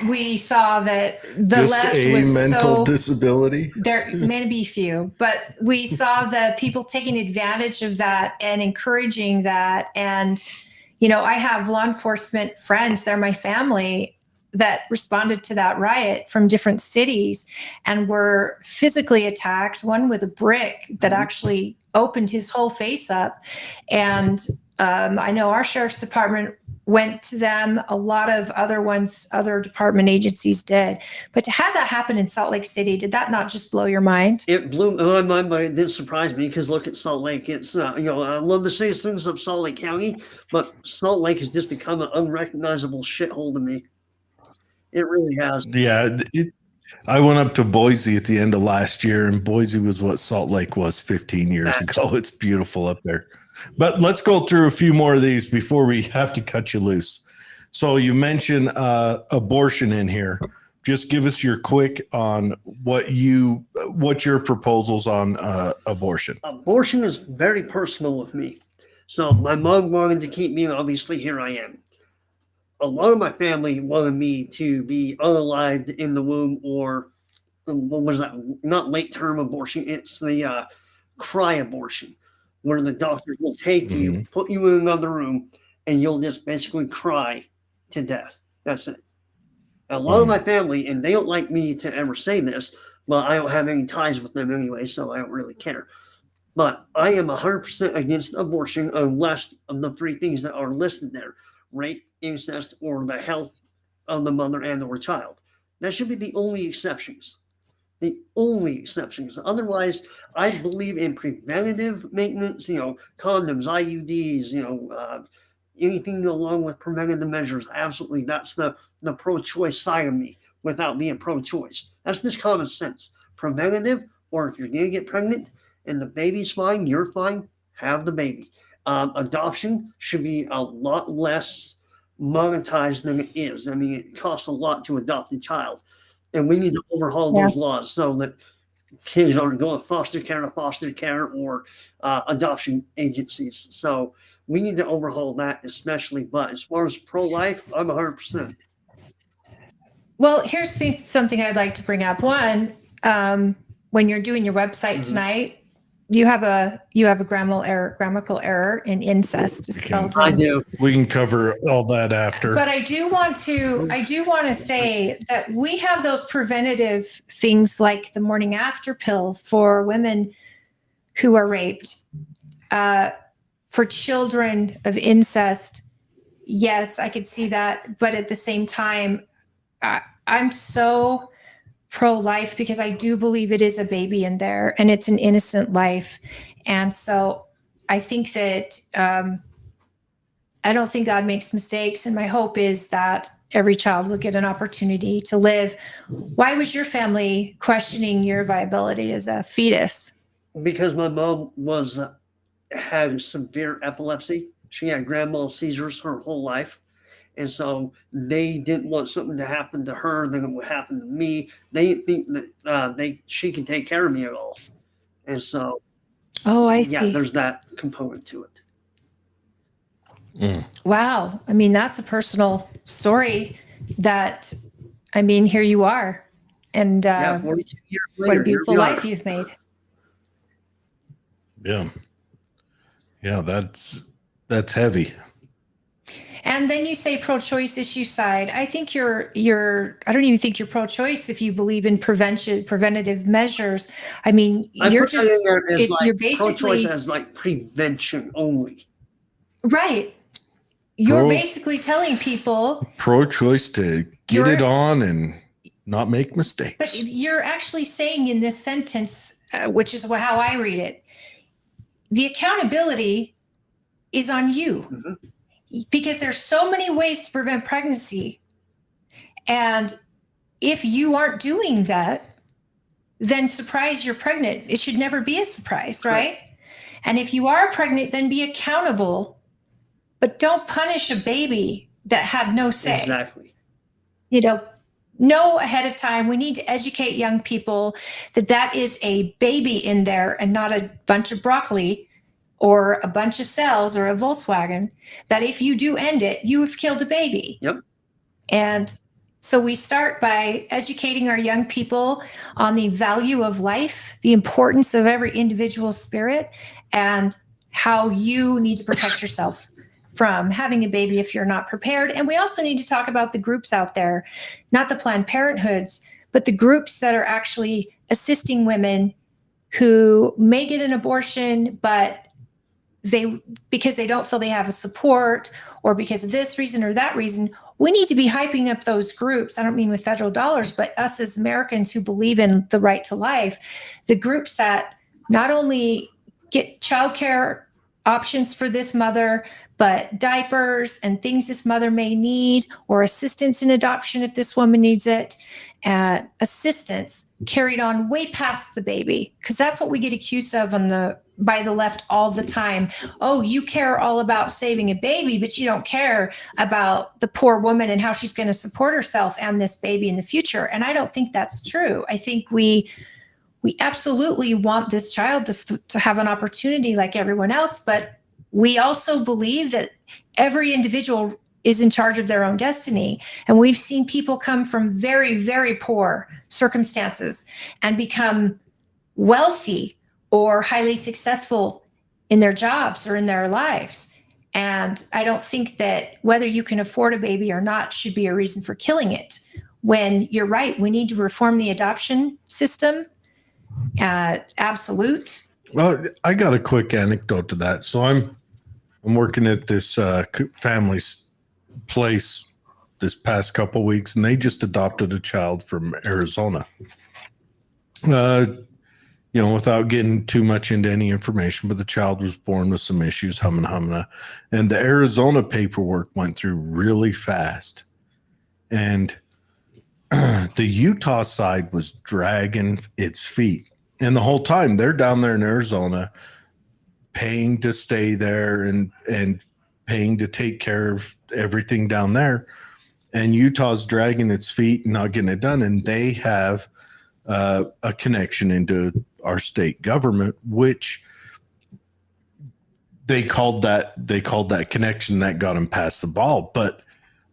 we saw that the just left a was mental disability. There may be few, but we saw the people taking advantage of that and encouraging that. And, I have law enforcement friends, they're my family, that responded to that riot from different cities and were physically attacked, one with a brick that actually opened his whole face up. And I know our sheriff's department went to them. A lot of other department agencies did. But to have that happen in Salt Lake City, did that not just blow your mind? It blew my mind, but it didn't surprise me, because look at Salt Lake. It's, I love the citizens of Salt Lake County, but Salt Lake has just become an unrecognizable shithole to me. It really has. Yeah. I went up to Boise at the end of last year, and Boise was what Salt Lake was 15 years ago. It's beautiful up there. But let's go through a few more of these before we have to cut you loose. So you mentioned abortion in here. Just give us your quick on what your proposals on abortion. Abortion is very personal with me. So my mom wanted to keep me, and obviously here I am. A lot of my family wanted me to be unalived in the womb, or what was that? Not late term abortion. It's the cry abortion, where the doctors will take you, put you in another room, and you'll just basically cry to death. That's it. A lot of my family, and they don't like me to ever say this, but I don't have any ties with them anyway, so I don't really care. But I am 100% against abortion unless of the three things that are listed there: rape, incest, or the health of the mother and or child. That should be the only exceptions. The only exceptions. Otherwise, I believe in preventative maintenance, condoms, IUDs, anything along with preventative measures. Absolutely. That's the pro-choice side of me without being pro-choice. That's just common sense. Preventative, or if you're going to get pregnant and the baby's fine, you're fine, have the baby. Adoption should be a lot less monetized than it is. I mean, it costs a lot to adopt a child. And we need to overhaul those laws so that kids aren't going foster care to foster care or adoption agencies. So we need to overhaul that especially. But as far as pro-life, I'm 100%. Well, here's something I'd like to bring up. One, when you're doing your website tonight, you have a grammatical error in incest is spelled I wrong. do. We can cover all that after. But I do want to say that we have those preventative things like the morning after pill for women who are raped, for children of incest. Yes, I could see that, but at the same time, I'm so pro-life because I do believe it is a baby in there and it's an innocent life. And so I think that I don't think God makes mistakes. And my hope is that every child will get an opportunity to live. Why was your family questioning your viability as a fetus? Because my mom had severe epilepsy. She had grand mal seizures her whole life. And so they didn't want something to happen to her than it would happen to me. They didn't think that she can take care of me at all. And so, I see. there's that component to it. Wow. I mean, that's a personal story that, I mean, here you are. And 42 years later, what a beautiful life you've made. Yeah. Yeah, that's heavy. And then you say pro-choice issue side. I think I don't even think you're pro-choice if you believe in preventative measures. I mean, you're basically pro-choice as like prevention only. Right. You're basically telling people pro-choice to get it on and not make mistakes. But you're actually saying in this sentence, which is how I read it, the accountability is on you. Mm-hmm. Because there's so many ways to prevent pregnancy. And if you aren't doing that, then surprise, you're pregnant. It should never be a surprise, right? And if you are pregnant, then be accountable, but don't punish a baby that had no say. Exactly. Know ahead of time. We need to educate young people that is a baby in there and not a bunch of broccoli or a bunch of cells or a Volkswagen, that if you do end it, you have killed a baby. Yep. And so we start by educating our young people on the value of life, the importance of every individual spirit, and how you need to protect yourself from having a baby if you're not prepared. And we also need to talk about the groups out there, not the Planned Parenthoods, but the groups that are actually assisting women who may get an abortion, but because they don't feel they have a support or because of this reason or that reason, we need to be hyping up those groups. I don't mean with federal dollars, but us as Americans who believe in the right to life, the groups that not only get childcare options for this mother, but diapers and things this mother may need, or assistance in adoption if this woman needs it, assistance carried on way past the baby, because that's what we get accused of by the left all the time. Oh, you care all about saving a baby, but you don't care about the poor woman and how she's going to support herself and this baby in the future. And I don't think that's true. I think we absolutely want this child to have an opportunity like everyone else, but we also believe that every individual is in charge of their own destiny. And we've seen people come from very, very poor circumstances and become wealthy or highly successful in their jobs or in their lives. And I don't think that whether you can afford a baby or not should be a reason for killing it. When you're right, we need to reform the adoption system. Absolute. Well, I got a quick anecdote to that. So I'm working at this family's place this past couple of weeks, and they just adopted a child from Arizona. Without getting too much into any information, but the child was born with some issues, humana. And the Arizona paperwork went through really fast. And the Utah side was dragging its feet. And the whole time they're down there in Arizona paying to stay there and paying to take care of everything down there. And Utah's dragging its feet and not getting it done. And they have a connection into our state government, which they called that connection that got them past the ball. But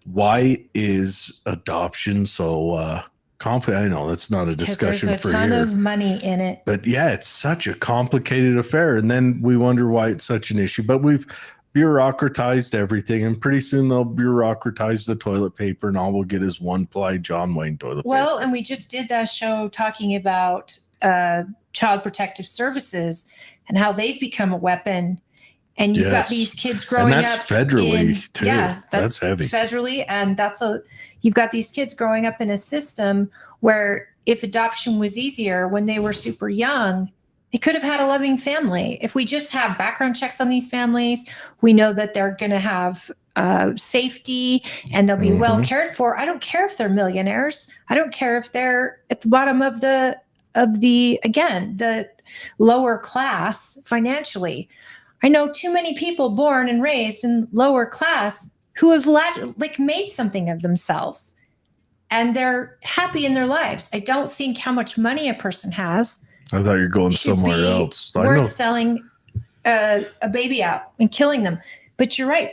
why is adoption so I know that's not a discussion there's a for ton here. of money in it. But yeah, it's such a complicated affair. And then we wonder why it's such an issue. But we've bureaucratized everything, and pretty soon they'll bureaucratize the toilet paper, and all we'll get is one-ply John Wayne toilet Well, paper. and we just did that show talking about Child Protective Services and how they've become a weapon. And you've got these kids growing and up that's federally too. Yeah, that's heavy. Federally, and you've got these kids growing up in a system where if adoption was easier when they were super young, they could have had a loving family. If we just have background checks on these families, we know that they're going to have safety and they'll be well cared for. I don't care if they're millionaires. I don't care if they're at the bottom of the lower class financially. I know too many people born and raised in lower class who have made something of themselves and they're happy in their lives. I don't think how much money a person has. I thought you were going somewhere else. Worth selling a baby out and killing them. But you're right.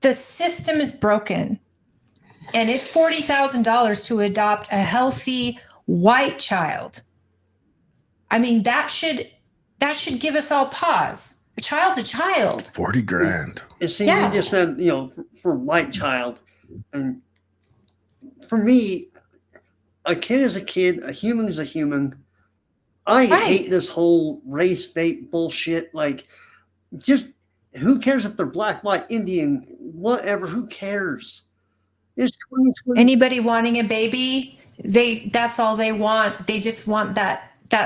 The system is broken, and it's $40,000 to adopt a healthy white child. I mean, that should give us all pause. A child's a child. 40 grand. You see, you just said, for white child. And for me, a kid is a kid, a human is a human. I hate this whole race bait bullshit. Like, just who cares if they're black, white, Indian, whatever, who cares? It's 2020. Anybody wanting a baby, that's all they want. They just want that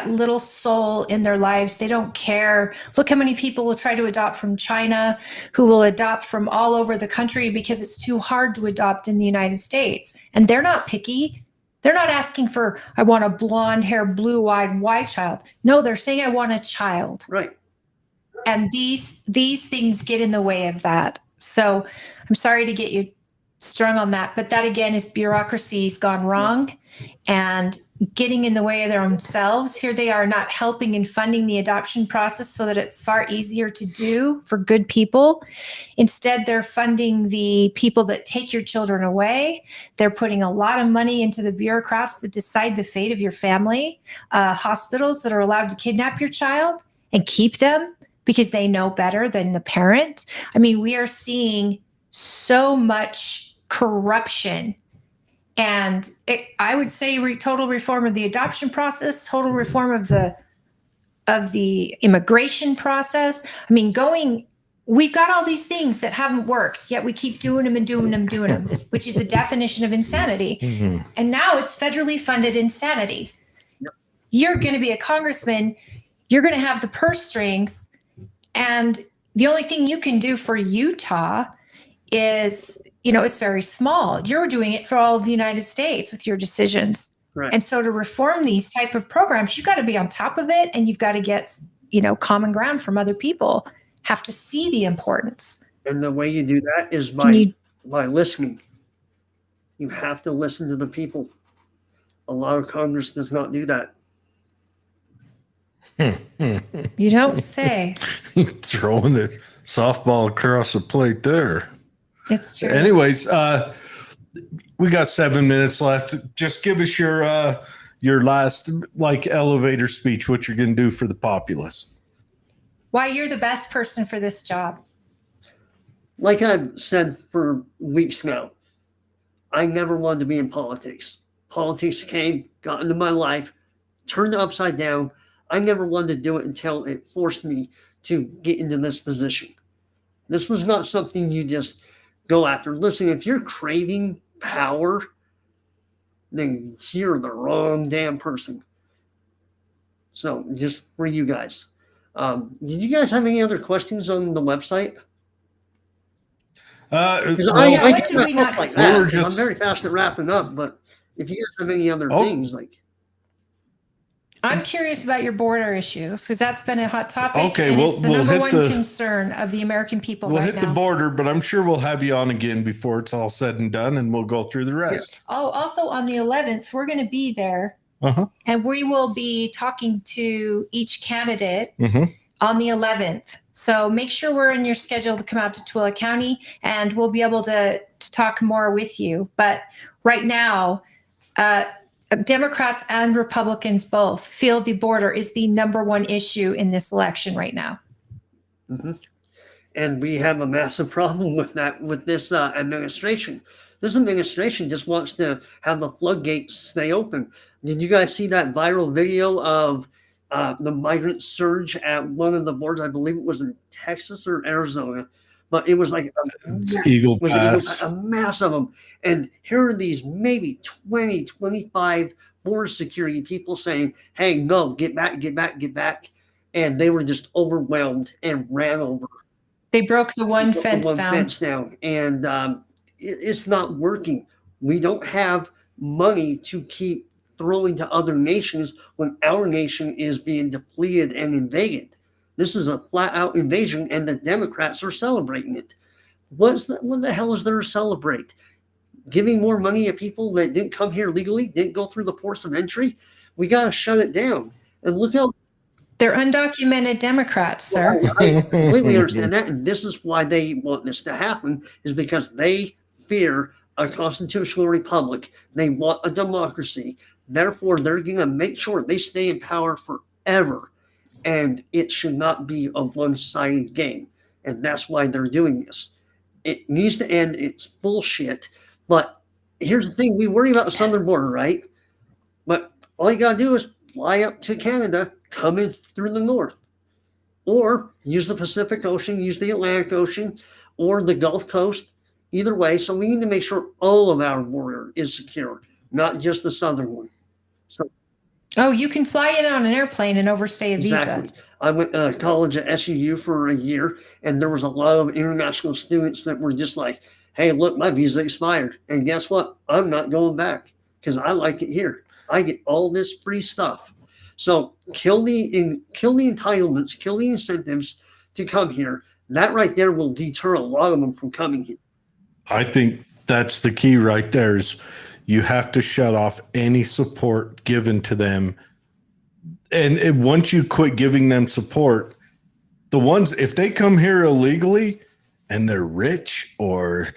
little soul in their lives. They don't care. Look how many people will try to adopt from China, who will adopt from all over the country because it's too hard to adopt in the United States. And they're not picky. They're not asking for, I want a blonde hair, blue-eyed white child. No, they're saying, I want a child. Right. And these things get in the way of that. So I'm sorry to get you strung on that, but that again is bureaucracy's gone wrong and getting in the way of their own selves. Here they are not helping and funding the adoption process so that it's far easier to do for good people. Instead, they're funding the people that take your children away. They're putting a lot of money into the bureaucrats that decide the fate of your family, hospitals that are allowed to kidnap your child and keep them because they know better than the parent. I mean, we are seeing so much corruption, and I would say total reform of the adoption process, total reform of the immigration process. I mean, we've got all these things that haven't worked, yet we keep doing them, which is the definition of insanity. Mm-hmm. And now it's federally funded insanity. Yep. You're going to be a congressman. You're going to have the purse strings, and the only thing you can do for Utah is, it's very small. You're doing it for all of the United States with your decisions. Right. And so to reform these type of programs, you've got to be on top of it, and you've got to get, common ground from other people, have to see the importance. And the way you do that is by listening. You have to listen to the people. A lot of Congress does not do that. You don't say. Throwing the softball across the plate there. It's true. Anyways, we got 7 minutes left. Just give us your last elevator speech, what you're going to do for the populace. Why you're the best person for this job. Like I've said for weeks now, I never wanted to be in politics. Politics got into my life, turned it upside down. I never wanted to do it until it forced me to get into this position. This was not something you just go after. Listen, if you're craving power, then you're the wrong damn person. So just for you guys. Did you guys have any other questions on the website? I'm very fast at wrapping up, but if you guys have any other things, I'm curious about your border issues because that's been a hot topic. Okay, and it's the number one concern of the American people right now. We'll hit the border, but I'm sure we'll have you on again before it's all said and done, and we'll go through the rest. Yeah. Oh, also on the 11th, we're going to be there, and we will be talking to each candidate on the 11th. So make sure we're in your schedule to come out to Tooele County, and we'll be able to talk more with you. But right now, Democrats and Republicans both feel the border is the number one issue in this election right now. Mm-hmm. And we have a massive problem with that, with this administration. This administration just wants to have the floodgates stay open. Did you guys see that viral video of the migrant surge at one of the borders? I believe it was in Texas or Arizona, but it was like Eagle Pass. a mass of them. And here are these maybe 20, 25 border security people saying, hey, no, get back, get back, get back. And they were just overwhelmed and ran over. They broke the one fence down. And it's not working. We don't have money to keep throwing to other nations when our nation is being depleted and invaded. This is a flat out invasion, and the Democrats are celebrating it. What the hell is there to celebrate? Giving more money to people that didn't come here legally, didn't go through the ports of entry? We got to shut it down. And look how they're undocumented Democrats, sir. I completely understand that. And this is why they want this to happen, is because they fear a constitutional republic. They want a democracy. Therefore, they're going to make sure they stay in power forever. And it should not be a one-sided game. And that's why they're doing this. It needs to end. It's bullshit. But here's the thing. We worry about the southern border, right? But all you got to do is fly up to Canada, come in through the north. Or use the Pacific Ocean, use the Atlantic Ocean, or the Gulf Coast. Either way. So we need to make sure all of our border is secure, not just the southern one. So, you can fly in on an airplane and overstay a visa. Exactly. I went to college at SUU for a year, and there was a lot of international students that were just like, hey, look, my visa expired. And guess what? I'm not going back because I like it here. I get all this free stuff. So kill the entitlements, kill the incentives to come here. That right there will deter a lot of them from coming here. I think that's the key right there is you have to shut off any support given to them. And once you quit giving them support, the ones, if they come here illegally and they're rich or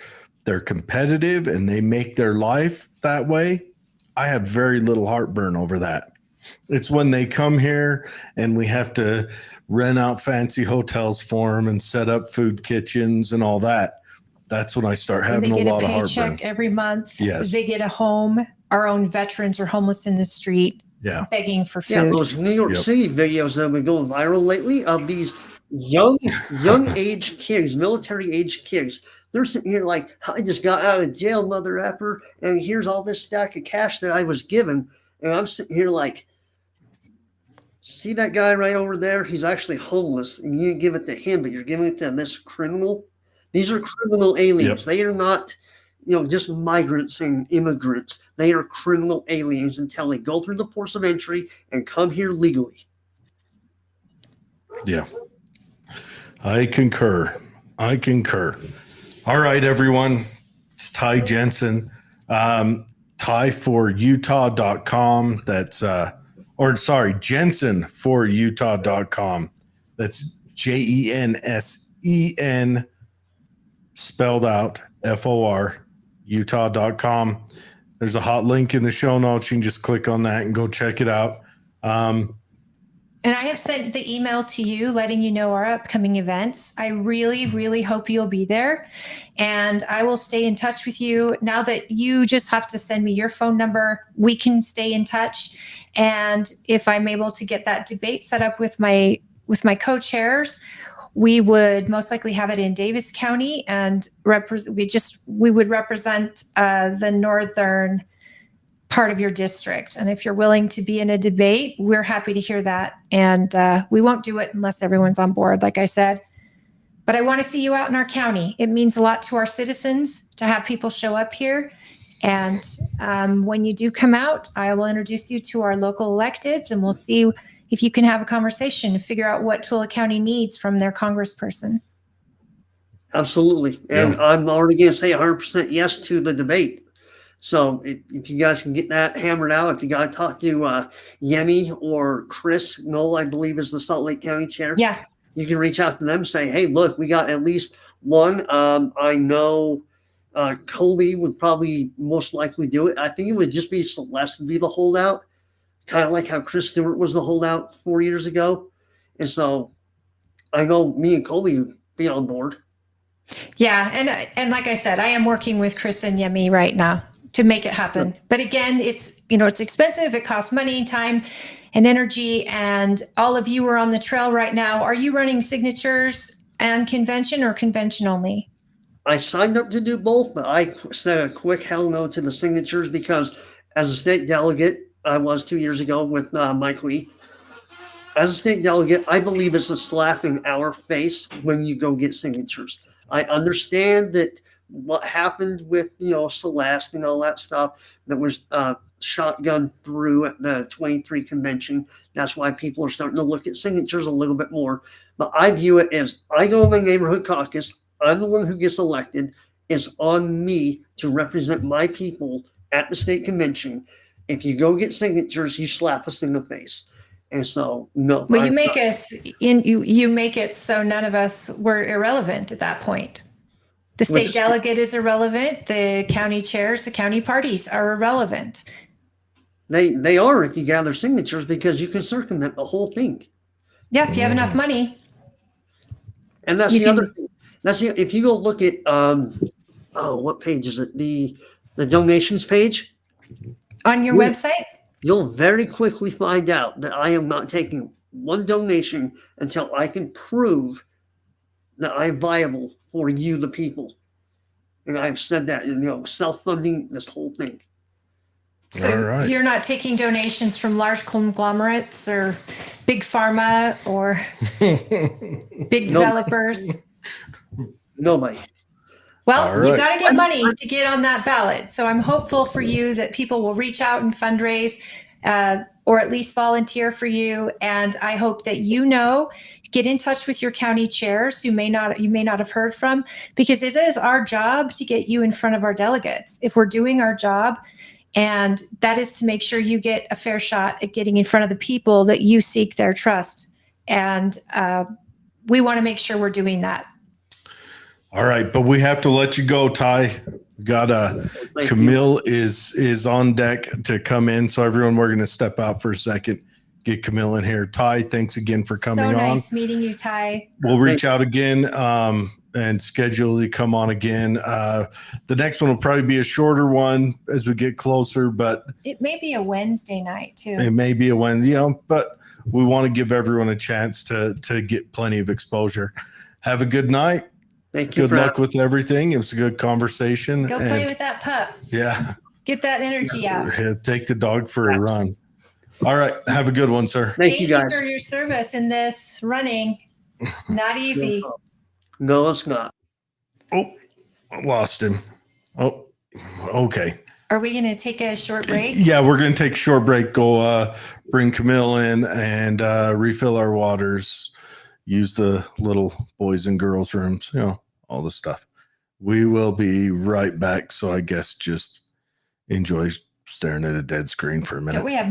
they're competitive and they make their life that way, I have very little heartburn over that. It's when they come here and we have to rent out fancy hotels for them and set up food kitchens and all that. That's when I start having a lot of heartburn. They get a paycheck every month. Yes. They get a home. Our own veterans are homeless in the street, begging for food. Yeah, those New York City videos that have been going viral lately of these young age kids, military age kids. They're sitting here like, I just got out of jail, mother effer, and here's all this stack of cash that I was given. And I'm sitting here like, see that guy right over there? He's actually homeless, and you didn't give it to him, but you're giving it to this criminal. These are criminal aliens. They are not, just migrants and immigrants. They are criminal aliens until they go through the ports of entry and come here legally. Yeah. I concur. All right, everyone. It's Ty Jensen. TyForUtah.com. That's JensenForUtah.com. That's JENSEN spelled out FOR Utah.com. There's a hot link in the show notes. You can just click on that and go check it out. And I have sent the email to you letting you know our upcoming events. I really, really hope you'll be there. And I will stay in touch with you. Now that you just have to send me your phone number, we can stay in touch. And if I'm able to get that debate set up with my co-chairs, we would most likely have it in Davis County, and we would represent the northern part of your district. And if you're willing to be in a debate, we're happy to hear that. And we won't do it unless everyone's on board, like I said. But I want to see you out in our county. It means a lot to our citizens to have people show up here. And when you do come out, I will introduce you to our local electeds, and we'll see if you can have a conversation to figure out what Tooele County needs from their congressperson. Absolutely. And I'm already going to say 100% yes to the debate. So if you guys can get that hammered out, if you got to talk to Yemi or Chris Knoll, I believe is the Salt Lake County chair. Yeah. You can reach out to them and say, hey, look, we got at least one. I know Colby would probably most likely do it. I think it would just be Celeste would be the holdout, kind of like how Chris Stewart was the holdout 4 years ago. And so I know me and Colby would be on board. Yeah, and like I said, I am working with Chris and Yemi right now to make it happen. But again, it's it's expensive. It costs money, time, and energy. And all of you are on the trail right now. Are you running signatures and convention or convention only? I signed up to do both, but I said a quick hell no to the signatures because as a state delegate, I was 2 years ago with Mike Lee. As a state delegate, I believe it's a slap in our face when you go get signatures. I understand that what happened with Celeste and all that stuff that was shotgun through at the 23 convention. That's why people are starting to look at signatures a little bit more. But I view it as I go to my neighborhood caucus. I'm the one who gets elected. It's on me to represent my people at the state convention. If you go get signatures, you slap us in the face. And so, no. Well, you make you make it so none of us were irrelevant at that point. The state delegate is irrelevant. The county chairs, the county parties are irrelevant. They are if you gather signatures because you can circumvent the whole thing. Yeah, if you have enough money. And that's the other thing. If you go look at what page is it? The donations page on your website. You'll very quickly find out that I am not taking one donation until I can prove that I'm viable for you, the people. And I've said that, self-funding this whole thing. So you're not taking donations from large conglomerates or big pharma or big developers? Nobody. Well, you got to get money to get on that ballot. So I'm hopeful for you that people will reach out and fundraise or at least volunteer for you. And I hope that get in touch with your county chairs who you may not have heard from, because it is our job to get you in front of our delegates. If we're doing our job, and that is to make sure you get a fair shot at getting in front of the people that you seek their trust. And we want to make sure we're doing that. All right, but we have to let you go, Ty. Camille is on deck to come in. So everyone, we're going to step out for a second, get Camille in here. Ty, thanks again for coming on. So nice meeting you, Ty. We'll reach out again and schedule you come on again. The next one will probably be a shorter one as we get closer, but it may be a Wednesday night too. It may be a Wednesday, but we want to give everyone a chance to get plenty of exposure. Have a good night. Thank you. Good luck with everything. It was a good conversation. Go play with that pup. Yeah. Get that energy out. Take the dog for a run. All right. Have a good one, sir. Thank you guys for your service in this running. Not easy. No, it's not. Oh, I lost him. Oh, okay. Are we going to take a short break? Yeah, we're going to take a short break. Go bring Camille in and refill our waters. Use the little boys and girls rooms, all the stuff. We will be right back. So I guess just enjoy staring at a dead screen for a minute. Don't we have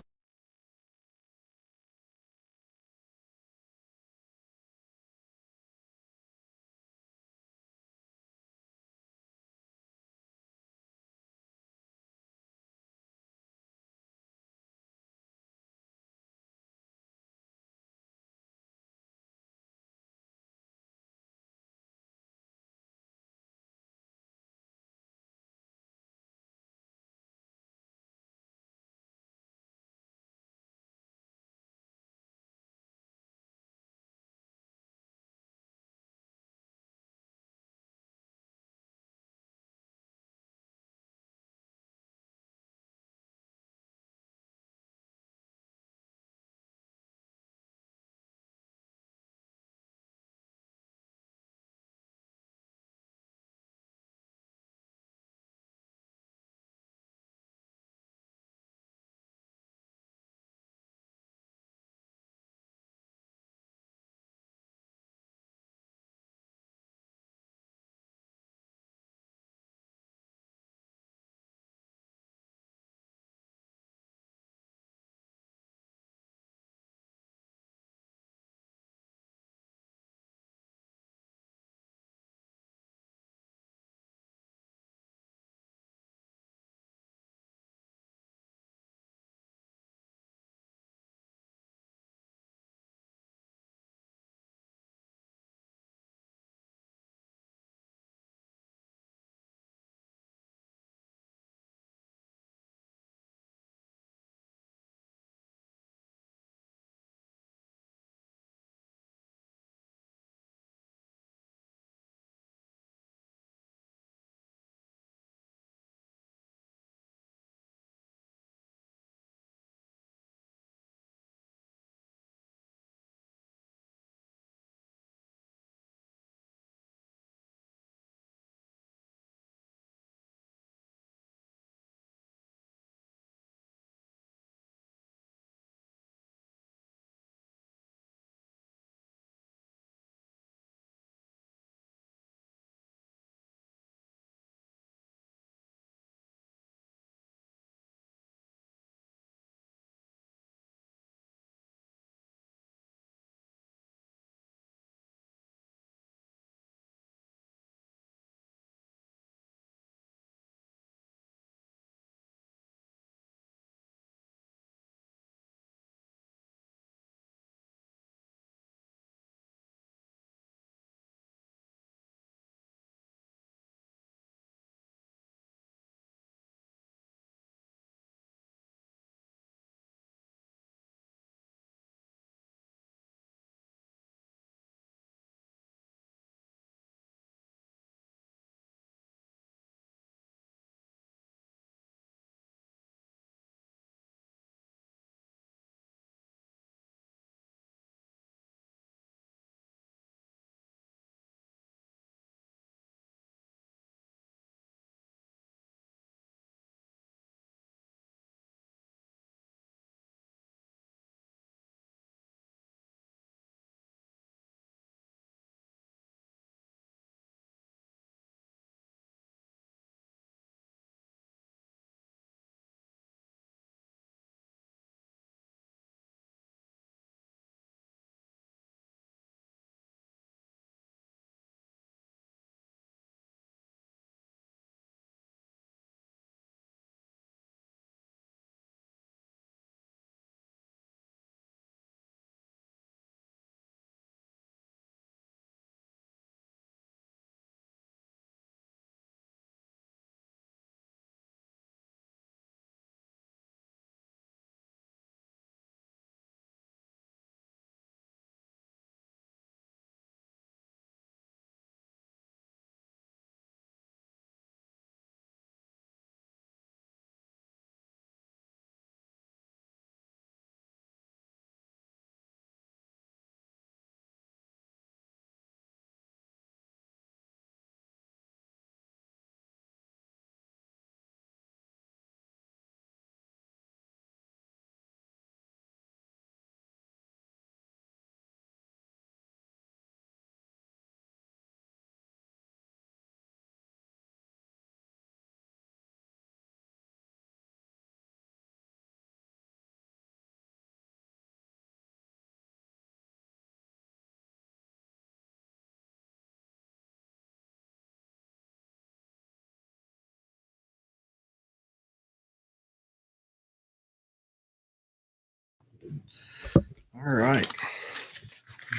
All right.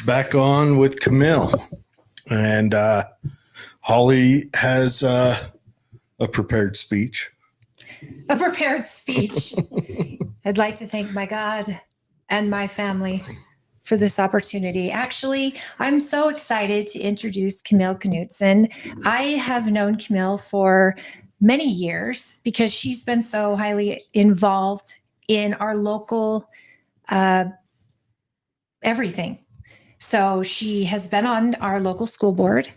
Back on with Camille. And Holly has a prepared speech. A prepared speech. I'd like to thank my God and my family for this opportunity. Actually, I'm so excited to introduce Camille Knudson. I have known Camille for many years because she's been so highly involved in our local everything. So she has been on our local school board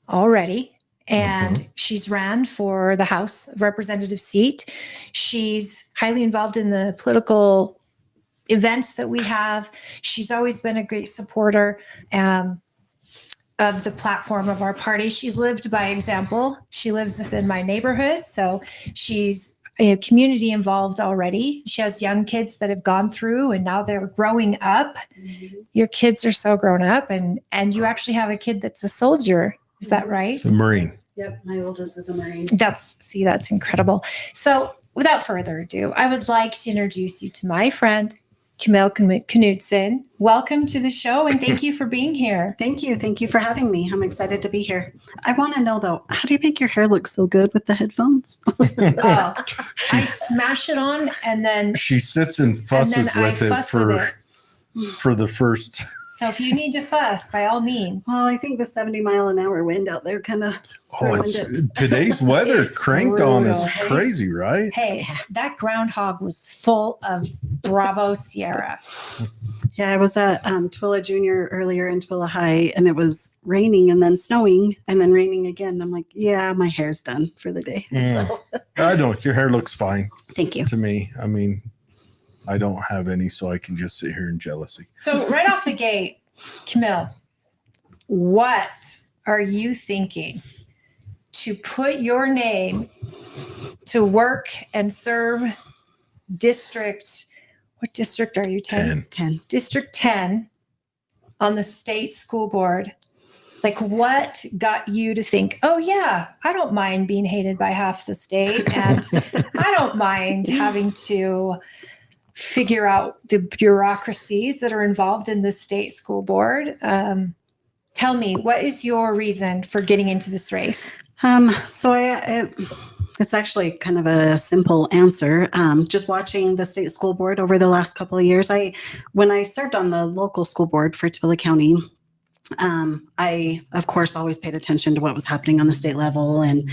already, and she's ran for the House of Representatives seat. She's highly involved in the political events that we have. She's always been a great supporter of the platform of our party. She's lived by example. She lives within my neighborhood, so she's community involved already. She has young kids that have gone through and now they're growing up. Mm-hmm. Your kids are so grown up, and you actually have a kid that's a soldier. Is that right? A Marine. Yep, my oldest is a Marine. That's incredible. So without further ado, I would like to introduce you to my friend, Camille Knudson. Welcome to the show, and thank you for being here. Thank you. Thank you for having me. I'm excited to be here. I want to know, though, how do you make your hair look so good with the headphones? I smash it on, and then she sits and fusses with it for the first. So if you need to fuss, by all means. Well, I think the 70-mile-an-hour wind out there kind of. Today's weather cranked brutal. On is crazy, right? Hey, that groundhog was full of Bravo Sierra. Yeah, I was at Twilla Junior earlier in Twilla High, and it was raining and then snowing and then raining again. I'm like, yeah, my hair's done for the day. So. I don't. Your hair looks fine. Thank you. To me, I mean, I don't have any, so I can just sit here in jealousy. So right off the gate, Camille, what are you thinking to put your name to work and serve district? What district are you? 10? 10. District 10 on the state school board. Like, what got you to think, oh yeah, I don't mind being hated by half the state, and I don't mind having to figure out the bureaucracies that are involved in the state school board. Tell me, what is your reason for getting into this race? It's actually kind of a simple answer. Just watching the state school board over the last couple of years, when I served on the local school board for Twilla County, I, of course, always paid attention to what was happening on the state level. And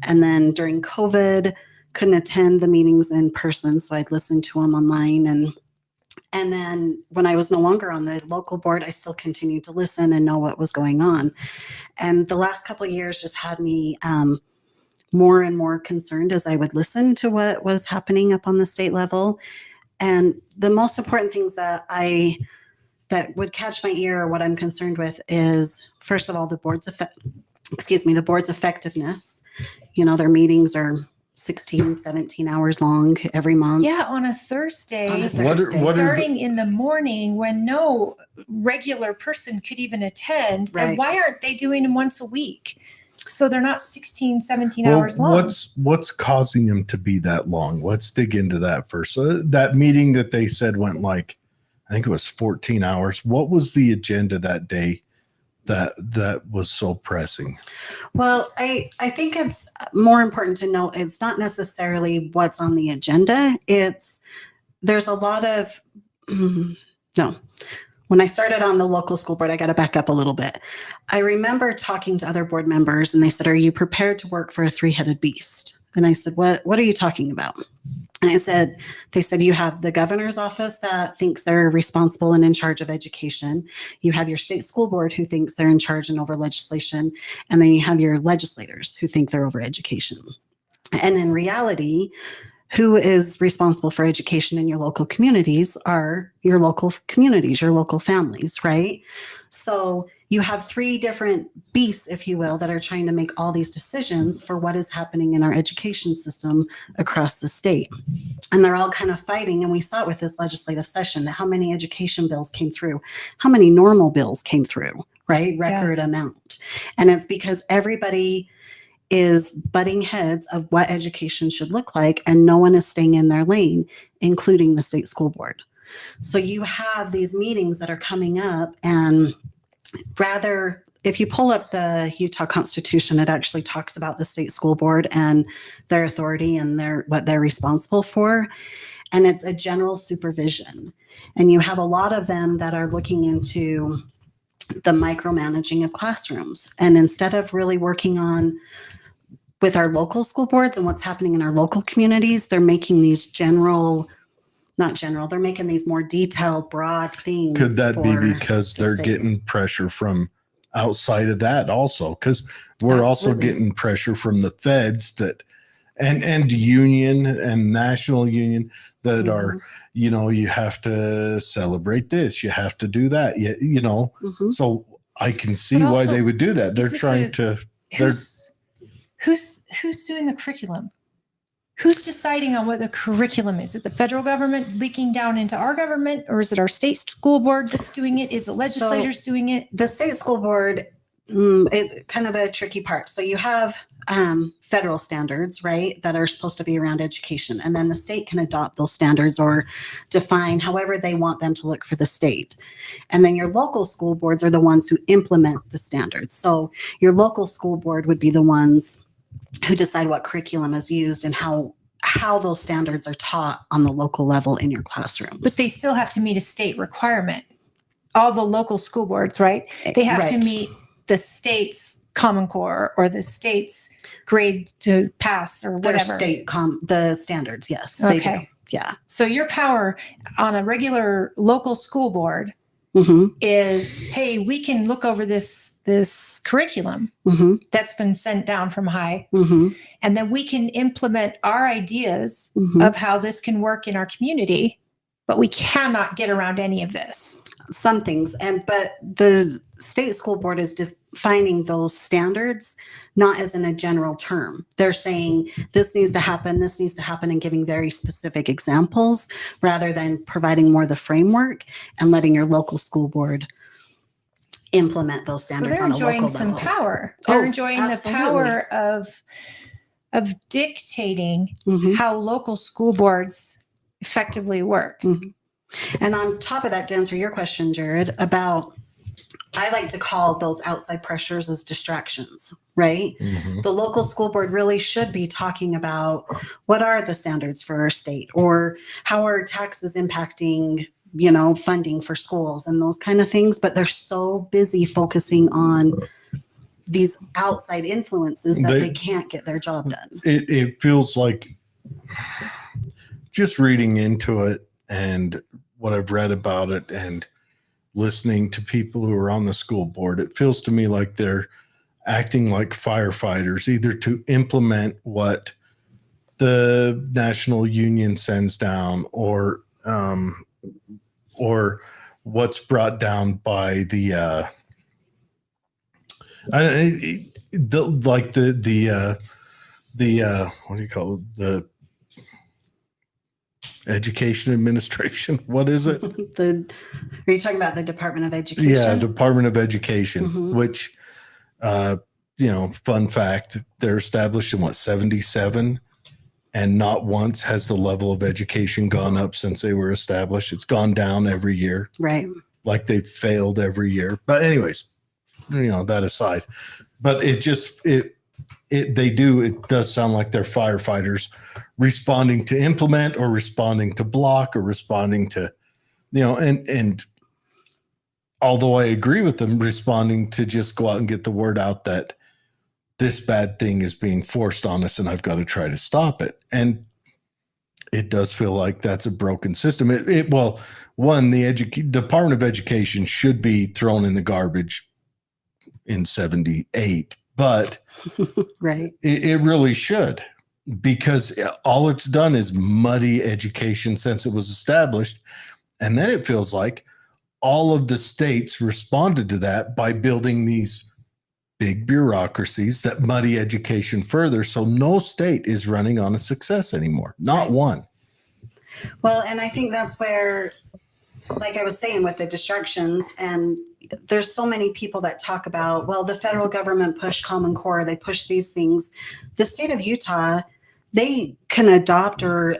then during COVID, couldn't attend the meetings in person, so I'd listen to them online. And then when I was no longer on the local board, I still continued to listen and know what was going on. And the last couple of years just had me more and more concerned as I would listen to what was happening up on the state level. And the most important things that would catch my ear, or what I'm concerned with, is, first of all, the board's effectiveness. You know, their meetings are 16, 17 hours long every month. Yeah, on a Thursday. What starting in the morning when no regular person could even attend. Right. And why aren't they doing them once a week? So they're not 16, 17 hours long. What's causing them to be that long? Let's dig into that first. So that meeting that they said went I think it was 14 hours. What was the agenda that day that was so pressing? Well, I think it's more important to know it's not necessarily what's on the agenda. There's a lot of, no. When I started on the local school board, I got to back up a little bit. I remember talking to other board members, and they said, are you prepared to work for a three-headed beast? And I said, what are you talking about? And they said, you have the governor's office that thinks they're responsible and in charge of education. You have your state school board who thinks they're in charge and over legislation. And then you have your legislators who think they're over education. And in reality, who is responsible for education in your local communities are your local communities, your local families, right? So you have three different beasts, if you will, that are trying to make all these decisions for what is happening in our education system across the state. And they're all kind of fighting. And we saw it with this legislative session, how many education bills came through, how many normal bills came through, right? Record amount. And it's because everybody is butting heads of what education should look like, and no one is staying in their lane, including the state school board. So you have these meetings that are coming up, and rather, if you pull up the Utah Constitution, it actually talks about the state school board and their authority and what they're responsible for. And it's a general supervision. And you have a lot of them that are looking into the micromanaging of classrooms. And instead of really working on with our local school boards and what's happening in our local communities, they're making these they're making these more detailed, broad things. Could that be because the they're state. getting pressure from outside of that also? Because we're also Absolutely. getting pressure from the feds that and union and national union that are, you know, you have to celebrate this, you have to do that. You know, so I can see But why also, they would do that. They're is this trying to who's doing the curriculum? Who's deciding on what the curriculum is? Is it the federal government leaking down into our government, or is it our state school board that's doing it? Is the legislators doing it? The state school board, it kind of a tricky part. So you have federal standards, right, that are supposed to be around education. And then the state can adopt those standards or define however they want them to look for the state. And then your local school boards are the ones who implement the standards. So your local school board would be the ones who decide what curriculum is used and how those standards are taught on the local level in your classrooms. But they still have to meet a state requirement. All the local school boards, right? They have to Right. meet the state's Common Core or the state's grade to pass or Their whatever. the standards, yes, they do. Okay. Yeah. So your power on a regular local school board is, hey, we can look over this curriculum that's been sent down from high, and then we can implement our ideas of how this can work in our community, but we cannot get around any of this. Some things, but the state school board is defining those standards not as in a general term. They're saying this needs to happen, and giving very specific examples rather than providing more the framework and letting your local school board implement those standards on a So local they're enjoying some level. power. They're Oh, enjoying absolutely. the power of dictating how local school boards effectively work. And on top of that, to answer your question, Jared, I like to call those outside pressures as distractions, right? The local school board really should be talking about what are the standards for our state, or how are taxes impacting, funding for schools and those kind of things. But they're so busy focusing on these outside influences that they can't get their job done. It feels like, just reading into it and what I've read about it and listening to people who are on the school board, it feels to me like they're acting like firefighters, either to implement what the national union sends down or what's brought down by the what do you call it? The Education Administration. What is it? Are you talking about the Department of Education? Yeah, Department of Education, which, fun fact, they're established in 77, and not once has the level of education gone up since they were established. It's gone down every year. Right. Like they've failed every year. But anyways, that aside, but it does sound like they're firefighters responding to implement or responding to block or responding to, and although I agree with them, responding to just go out and get the word out that this bad thing is being forced on us and I've got to try to stop it. And it does feel like that's a broken system. The Department of Education should be thrown in the garbage in 78, but right. It really should, because all it's done is muddy education since it was established. And then it feels like all of the states responded to that by building these big bureaucracies that muddy education further. So no state is running on a success anymore. Not one. Well, and I think that's where, like I was saying, with the distractions, and there's so many people that talk about, well, the federal government pushed Common Core, they push these things. The state of Utah, they can adopt or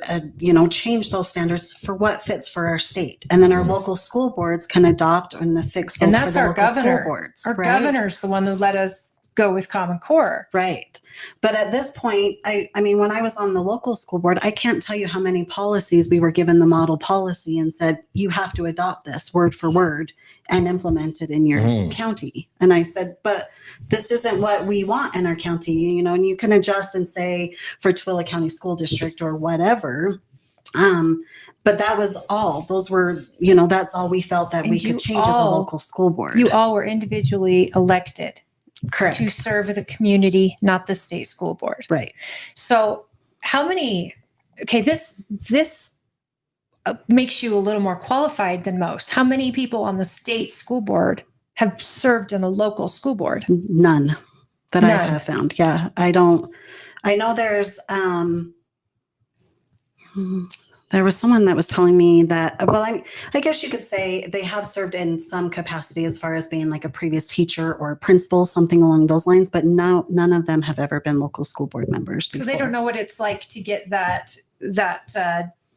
change those standards for what fits for our state, and then our local school boards can adopt and fix those And for that's the our local governor. school boards. Our right? governor's the one who let us go with Common Core. Right. But at this point, I mean, when I was on the local school board, I can't tell you how many policies we were given the model policy and said, you have to adopt this word for word and implement it in your county. And I said, but this isn't what we want in our county, and you can adjust and say for Tooele County School District or whatever. But that was all. Those were, that's all we felt that And we could change as a local school board. You all were individually elected. Correct. To serve the community, not the state school board. Right. So how many, this makes you a little more qualified than most. How many people on the state school board have served in a local school board? None that I have found. Yeah. I know there's, there was someone that was telling me that, I guess you could say they have served in some capacity as far as being like a previous teacher or a principal, something along those lines, but none of them have ever been local school board members before. So they don't know what it's like to get that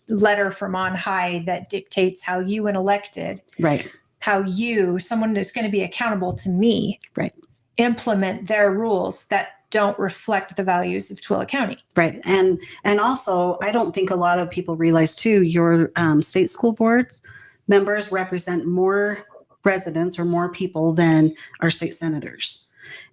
letter from on high that dictates how you, an elected, right, how you, someone that's going to be accountable to me, right, implement their rules that don't reflect the values of Tooele County. Right. And also, I don't think a lot of people realize too, your state school boards members represent more residents or more people than our state senators.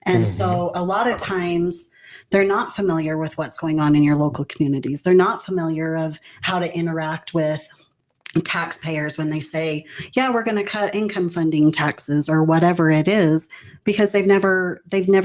And so a lot of times they're not familiar with what's going on in your local communities. They're not familiar of how to interact with taxpayers when they say, yeah, we're going to cut income funding taxes or whatever it is, because they've never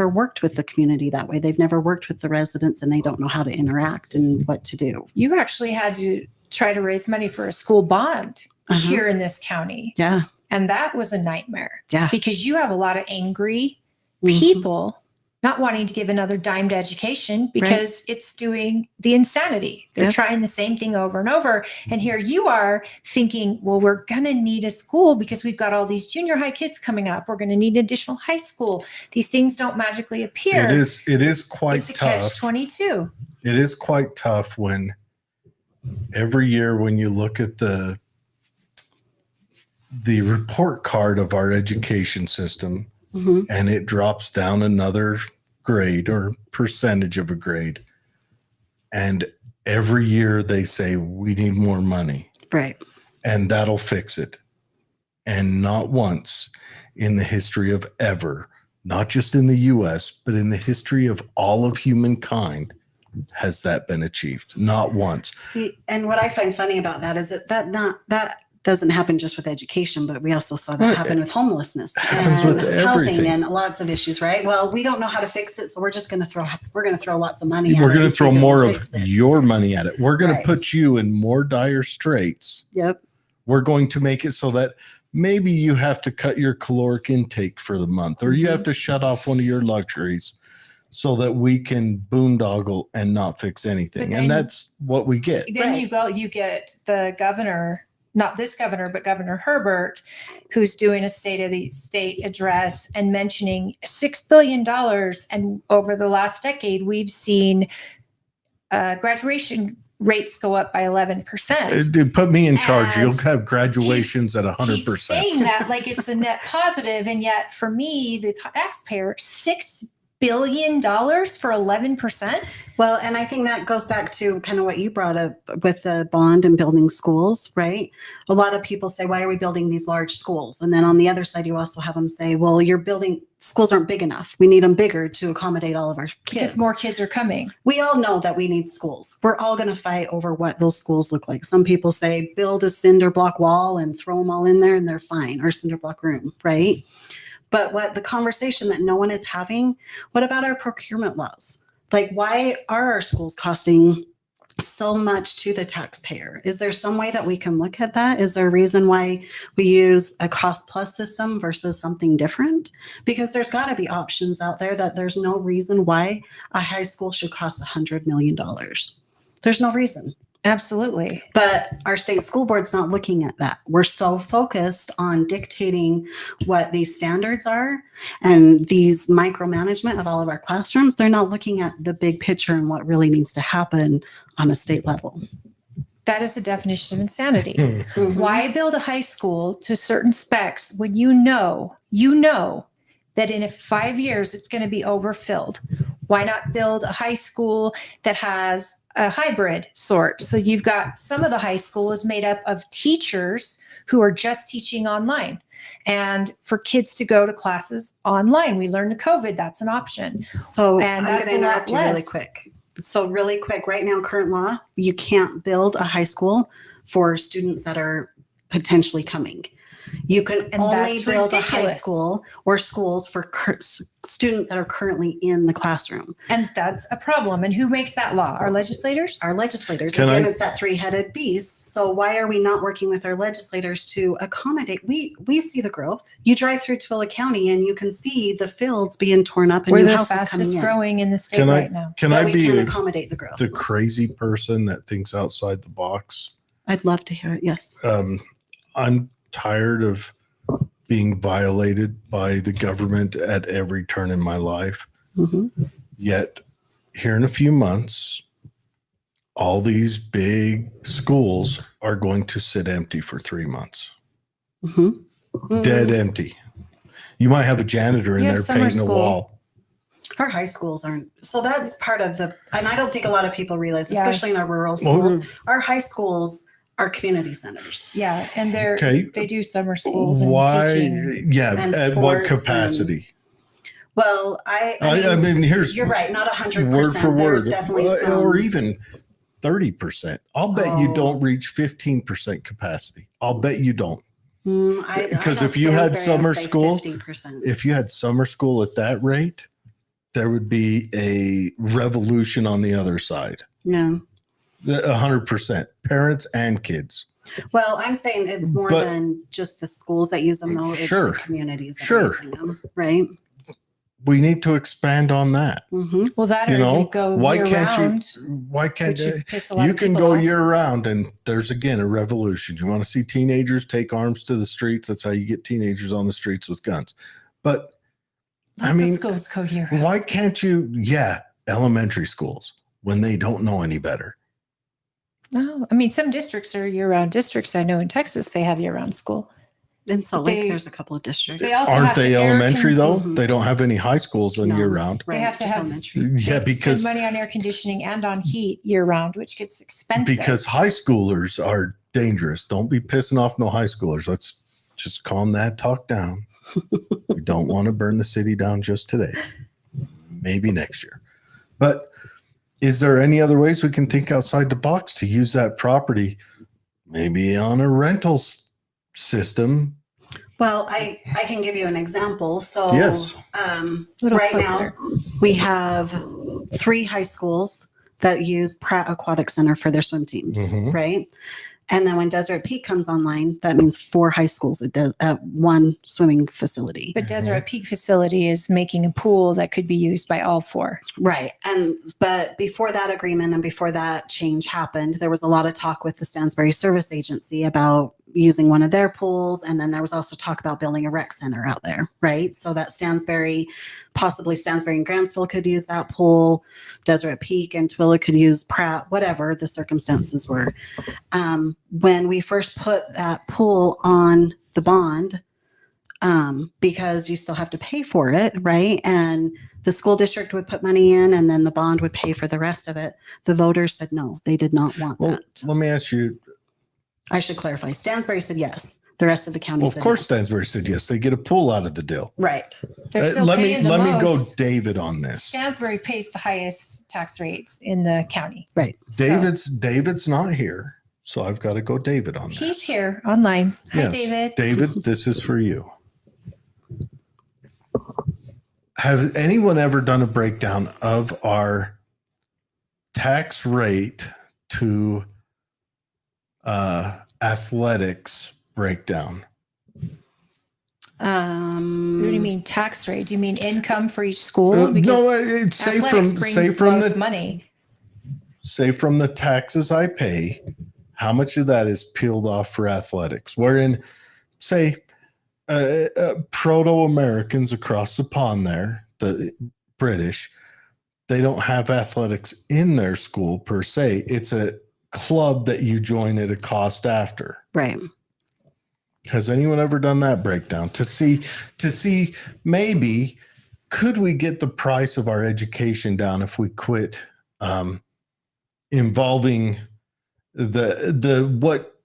worked with the community that way. They've never worked with the residents, and they don't know how to interact and what to do. You actually had to try to raise money for a school bond here in this county. Yeah. And that was a nightmare. Yeah. Because you have a lot of angry people not wanting to give another dime to education because it's doing the insanity. They're trying the same thing over and over. And here you are thinking, well, we're going to need a school because we've got all these junior high kids coming up. We're going to need additional high school. These things don't magically appear. It is quite it's a tough. catch-22. It is quite tough when every year when you look at the report card of our education system, and it drops down another grade or percentage of a grade. And every year they say, we need more money. Right. And that'll fix it. And not once in the history of ever, not just in the US, but in the history of all of humankind, has that been achieved. Not once. See, and what I find funny about that is that doesn't happen just with education, but we also saw that happen with homelessness and housing and lots of issues, right? Well, we don't know how to fix it, so we're just going to throw lots of money at it. We're going to throw more of your money at it. We're going Right. to put you in more dire straits. Yep. We're going to make it so that maybe you have to cut your caloric intake for the month, or you have to shut off one of your luxuries so that we can boondoggle and not fix anything. And that's what we get. Then you get the governor, not this governor, but Governor Herbert, who's doing a State of the State address and mentioning $6 billion. And over the last decade, we've seen graduation rates go up by 11%. Put me in charge. And You'll have graduations at 100%. He's saying that like it's a net positive, and yet for me, the taxpayer, $6 billion for 11%. Well, and I think that goes back to kind of what you brought up with the bond and building schools, right? A lot of people say, why are we building these large schools? And then on the other side, you also have them say, well, schools aren't big enough. We need them bigger to accommodate all of our kids. Because more kids are coming. We all know that we need schools. We're all going to fight over what those schools look like. Some people say, build a cinder block wall and throw them all in there and they're fine, or cinder block room, right? But what the conversation that no one is having, what about our procurement laws? Like, why are our schools costing so much to the taxpayer? Is there some way that we can look at that? Is there a reason why we use a cost plus system versus something different? Because there's got to be options out there that there's no reason why a high school should cost $100 million. There's no reason. Absolutely. But our state school board's not looking at that. We're so focused on dictating what these standards are and these micromanagement of all of our classrooms. They're not looking at the big picture and what really needs to happen on a state level. That is the definition of insanity. Mhm. Why build a high school to certain specs when you know that in 5 years it's going to be overfilled? Why not build a high school that has a hybrid sort? So you've got some of the high school is made up of teachers who are just teaching online, and for kids to go to classes online. We learned COVID, that's an option. So And I'm that's going to a lot interrupt you really less. quick. So really quick, right now, current law, you can't build a high school for students that are potentially coming. You can And only that's build a high ridiculous. school or schools for students that are currently in the classroom. And that's a problem. And who makes that law? Our legislators? Our legislators, Can again, I- it's that three-headed beast. So why are we not working with our legislators to accommodate? We see the growth. You drive through Tooele County and you can see the fields being torn up and We're new the houses coming fastest in. growing in the state Can right now. Can But I we be can accommodate the growth. the crazy person that thinks outside the box? I'd love to hear it. Yes. I'm tired of being violated by the government at every turn in my life. hmm Yet, here in a few months, all these big schools are going to sit empty for 3 months. hmm Dead empty. You might have a janitor in You have there summer painting a school. wall. Our high schools aren't. So that's part of the, and I don't think a lot of people realize, Yeah. especially in our rural schools, our high schools are community centers. Yeah. And Okay. they do summer schools and Why? teaching. Yeah. And At what sports capacity? Well, I mean, here's you're right. Not 100%. word for There's word, definitely or some. even 30%. I'll bet you Oh. don't reach 15% capacity. I'll bet you don't. Because know if you had Stansbury, I summer would say school, 50%. If you had summer school at that rate, there would be a revolution on the other side. Yeah. 100%. Parents and kids. Well, I'm saying it's more But- than just the schools that use them, though. It's Sure. the communities that Sure. are using them, right? We need to expand on that. Mm-hmm. Well, that You or know, you go why year can't round. Why can't which would piss a lot you of can people go off. year round, and there's again a revolution. You want to see teenagers take arms to the streets? That's how you get teenagers on the streets with guns. But Lots I mean, of schools go year round. why can't you? Yeah, elementary schools when they don't know any better. No, I mean, some districts are year round districts. I know in Texas, they have year round school. In Salt Lake, They- there's a couple of districts. They also Aren't have to they air elementary though? Mhm. They don't have any high schools in No. year round. Right, have to just have- elementary. Yeah, They have to spend because money on air conditioning and on heat year round, which gets expensive. high schoolers are dangerous. Don't be pissing off no high schoolers. Let's just calm that talk down. We don't want to burn the city down just today. Maybe next year. But is there any other ways we can think outside the box to use that property? Maybe on a rental system. Well, I can give you an example. So, Yes. Little right closer. now, we have 3 high schools that use Pratt Aquatic Center for their swim teams, Mhm. right? And then when Desert Peak comes online, that means 4 high schools at one swimming facility. But Deseret Peak facility is making a pool that could be used by all 4. Right. But before that agreement and before that change happened, there was a lot of talk with the Stansbury Service Agency about using one of their pools. And then there was also talk about building a rec center out there, right? So that possibly Stansbury and Grantsville could use that pool, Deseret Peak and Tooele could use Pratt, whatever the circumstances were. When we first put that pool on the bond, because you still have to pay for it, right? And the school district would put money in and then the bond would pay for the rest of it. The voters said no, they did not want Well, that. let me ask you. I should clarify. Stansbury said yes. The rest of the county Well, of said course, no. Stansbury said yes. They get a pool out of the deal. Right. They're still let me paying the go most. David on this. Stansbury pays the highest tax rates in the county. Right. So, David's not here, so I've got to go David on that. he's here online. Hi, Yes. David. David, this is for you. Have anyone ever done a breakdown of our tax rate to athletics breakdown? What do you mean tax rate? Do you mean income for each school? No, it's say athletics from brings say from most the money. say from the taxes I pay, how much of that is peeled off for athletics? Wherein, say, proto-Americans across the pond there, the British, they don't have athletics in their school per se. It's a club that you join at a cost after. Right. Has anyone ever done that breakdown to see maybe could we get the price of our education down if we quit involving the what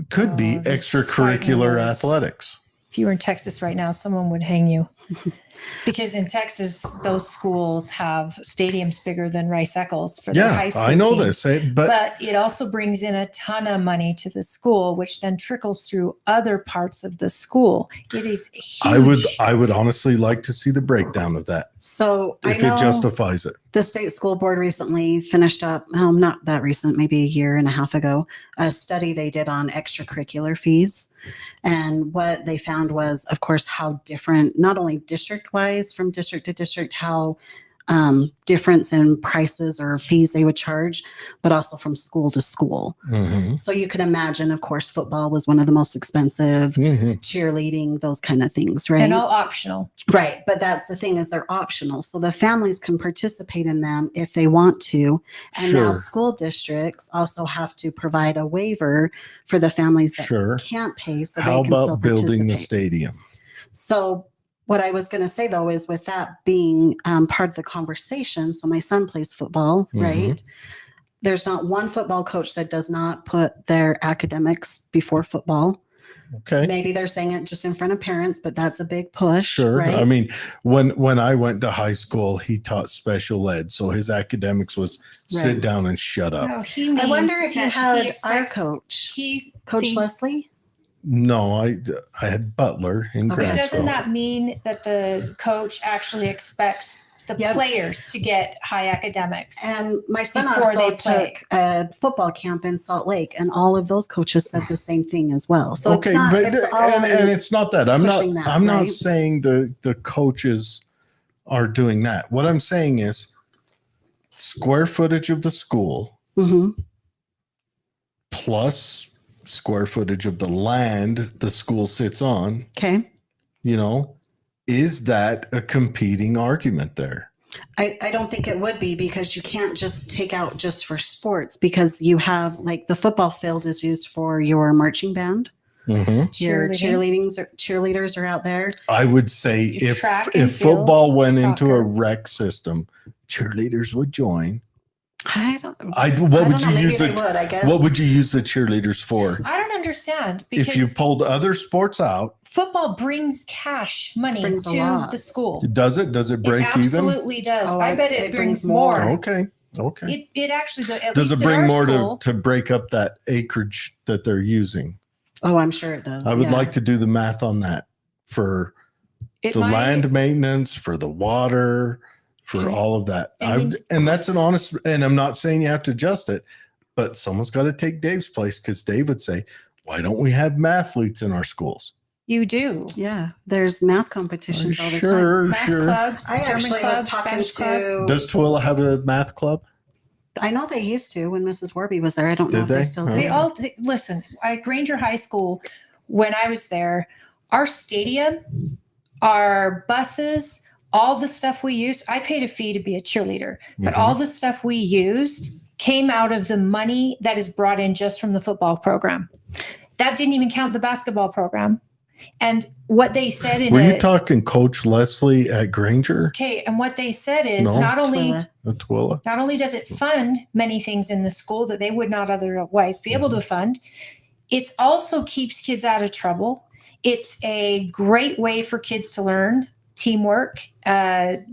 could be this extracurricular fighting words. athletics? If you were in Texas right now, someone would hang you. Because in Texas, those schools have stadiums bigger than Rice-Eccles for their high school I know team. this, but it also brings in a ton of money to the school, which then trickles through other parts of the school. It is huge. I would honestly like to see the breakdown of that So if I know it justifies it. the state school board recently finished up, not that recent, maybe a year and a half ago, a study they did on extracurricular fees. And what they found was, of course, how different, not only district-wise from district to district, how difference in prices or fees they would charge, but also from school to school. Mm-hmm. So you can imagine, of course, football was one of the most expensive, Mm-hmm. cheerleading, those kind of things, right? And all optional. Right. But that's the thing, is they're optional. So the families can participate in them if they want to. And now Sure. school districts also have to provide a waiver for the families that Sure. can't pay. So How they can still about building the participate. stadium? So what I was going to say, though, is with that being part of the conversation. So my son plays football, Mhm. right? There's not one football coach that does not put their academics before football. Okay. Maybe they're saying it just in front of parents, but that's a big push. Sure. Right? I mean, when I went to high school, he taught special ed. So his academics was sit Right. down and shut up. No, he means I wonder if you that had he our expects- coach, He's Coach thinks- Leslie. No, I had Butler in Okay. Grantsville. Doesn't that mean that the coach actually expects the Yep. players to get high academics? And my son Before also they play. took a football camp in Salt Lake, and all of those coaches said the same thing as well. So okay, it's not, but it's all and it's not that I'm pushing that, not right? saying the coaches are doing that. What I'm saying is square footage of the school Mhm. plus square footage of the land the school sits on, Okay. is that a competing argument there? I don't think it would be, because you can't just take out just for sports, because you have, like, the football field is used for your marching band. Mm-hmm. Your Cheerleading. cheerleaders are out there. I would say Your if track and if field, football went into a soccer. rec system, cheerleaders would join. I don't. What I would don't you know. Maybe use they it? would. I guess. What would you use the cheerleaders for? I don't understand, because If you pulled other sports out, football brings cash money Brings a to lot. the school. does it break it even? absolutely does. Oh, I bet it brings more. Okay. It actually at Does least it in bring our more school, to break up that acreage that they're using? Oh, I'm sure it does. I would yeah. like to do the math on that for it the might- land maintenance, for the water, for Okay. all of that. And And that's an honest, and I'm not saying you have to adjust it, but someone's got to take Dave's place, because Dave would say, why don't we have mathletes in our schools? You do. Yeah, there's math competitions all the time. Sure, Math sure. clubs, I German actually club, was talking Spanish club. to. Does Twilla have a math club? I know they used to when Mrs. Warby was there. I don't know Did if they they? still Oh. They do. all listen. At Granger High School, when I was there, our stadium, our buses, all the stuff we used. I paid a fee to be a cheerleader, but Mhm. all the stuff we used came out of the money that is brought in just from the football program. That didn't even count the basketball program. And what they said in Were you talking Coach Leslie at Granger? okay, and what they said is No. not only Twilla. At Twilla? not only does it fund many things in the school that they would not otherwise be able to fund, it also keeps kids out of trouble. It's a great way for kids to learn teamwork,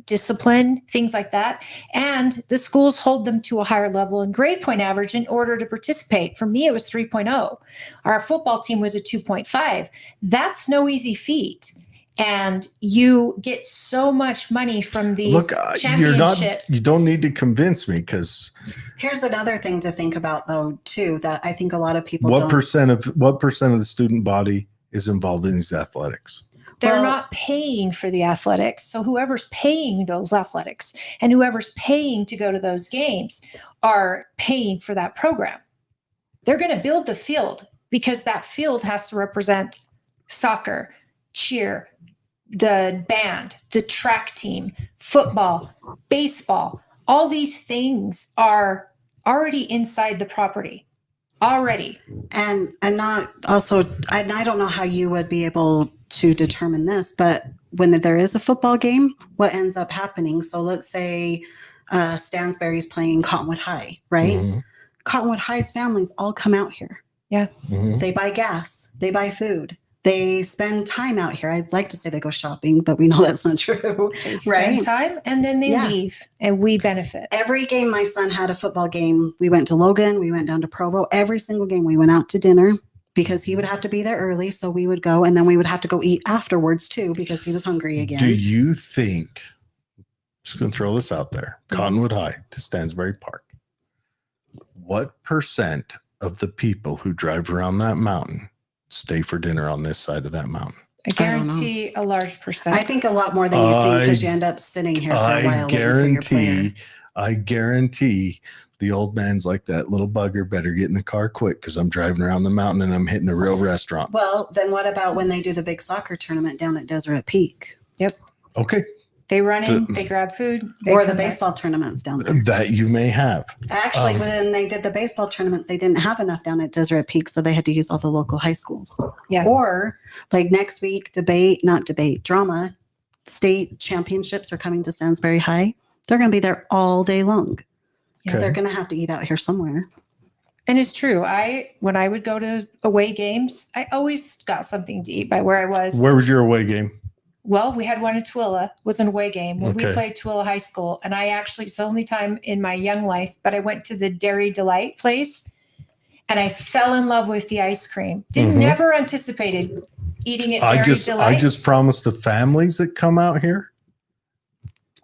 discipline, things like that. And the schools hold them to a higher level in grade point average in order to participate. For me, it was 3.0. Our football team was a 2.5. That's no easy feat. And you get so much money from these Look, championships. you don't need to convince me, because Here's another thing to think about, though, too, that I think a lot of people what don't. percent of the student body is involved in these athletics? They're Well- not paying for the athletics. So whoever's paying those athletics and whoever's paying to go to those games are paying for that program. They're going to build the field because that field has to represent soccer, cheer, the band, the track team, football, baseball. All these things are already inside the property. Already. And not also, and I don't know how you would be able to determine this, but when there is a football game, what ends up happening? So let's say Stansbury's playing Cottonwood High, right? Mhm. Cottonwood High's families all come out here. Mhm. They buy gas, they buy food, they spend time out here. I'd like to say they go shopping, but we know that's not true. They Right. spend time and then they Yeah. leave and we benefit. Every game my son had a football game, we went to Logan, we went down to Provo. Every single game we went out to dinner because he would have to be there early. So we would go, and then we would have to go eat afterwards too because he was hungry again. Do you think, just going to throw this out there, Cottonwood High to Stansbury Park, what percent of the people who drive around that mountain stay for dinner on this side of that mountain? I don't know. guarantee a large percent. I think a lot more than you think because you end up sitting here for a while I waiting for your player. guarantee the old man's like, that little bugger better get in the car quick because I'm driving around the mountain and I'm hitting a real restaurant. Well, then what about when they do the big soccer tournament down at Deseret Peak Okay, They run in, they grab food. They or the come back. baseball tournaments down there? that you may have. Actually, when they did the baseball tournaments, they didn't have enough down at Deseret Peak, so they had to use all the local high schools. Yeah. Or like next week, drama, state championships are coming to Stansbury High. They're going to be there all day long. Yeah. They're going to have to eat out here somewhere. And it's true. When I would go to away games, I always got something to eat by where I was. Where was your away game? Well, we had one in Tooele, was an away game when we Okay. played Tooele High School. And it's the only time in my young life, but I went to the Dairy Delight place and I fell in love with the ice cream. Mhm. Never anticipated eating at I Dairy just Delight. promised the families that come out here.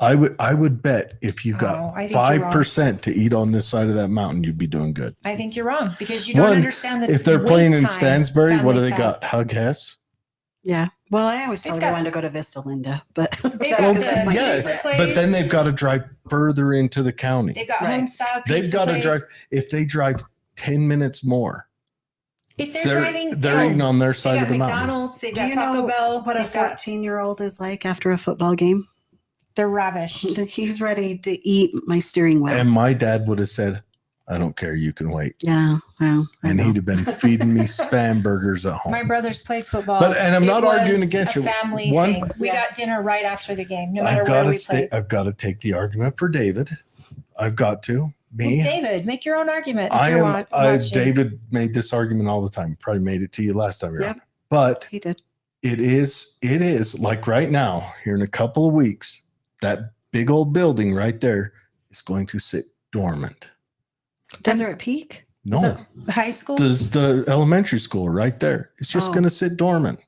I would bet if you Oh, got I think you're wrong. 5% to eat on this side of that mountain, you'd be doing good. I think you're wrong because you don't One, understand that If they're playing in Stansbury, what do they got? Hug Hess? Yeah. Well, I always tell They've everyone got- to go to Vista Linda, but They've that's got 'cause that's the my yeah, pizza favorite. place. But then they've got to drive further into the county. They've got Right. home style pizza They've got to place. drive. If they drive 10 minutes more, If they're they're driving, eating on their they side got of the mountain. McDonald's, they've Do got you Taco know Bell, what a they've got, 14-year-old is like after a football game? they're ravished. He's ready to eat my steering wheel. And my dad would have said, "I don't care. You can wait." Yeah, well, I And know. he'd have been feeding me Spam burgers at home. My brothers played football. And I'm It not arguing was against a you. family One- thing. We Yeah. got dinner right after the game, no matter I've where got we to played. I've got to take the argument for David. I've got to. Well, Me. David, make your own argument. If I you're am. watching. David made this argument all the time. Probably made it to you last time around. Yep. But He did. it is like right now, here in a couple of weeks, that big old building right there is going to sit dormant. Deseret Peak? No, High school. there's the elementary school right there. It's just Oh. going to sit dormant.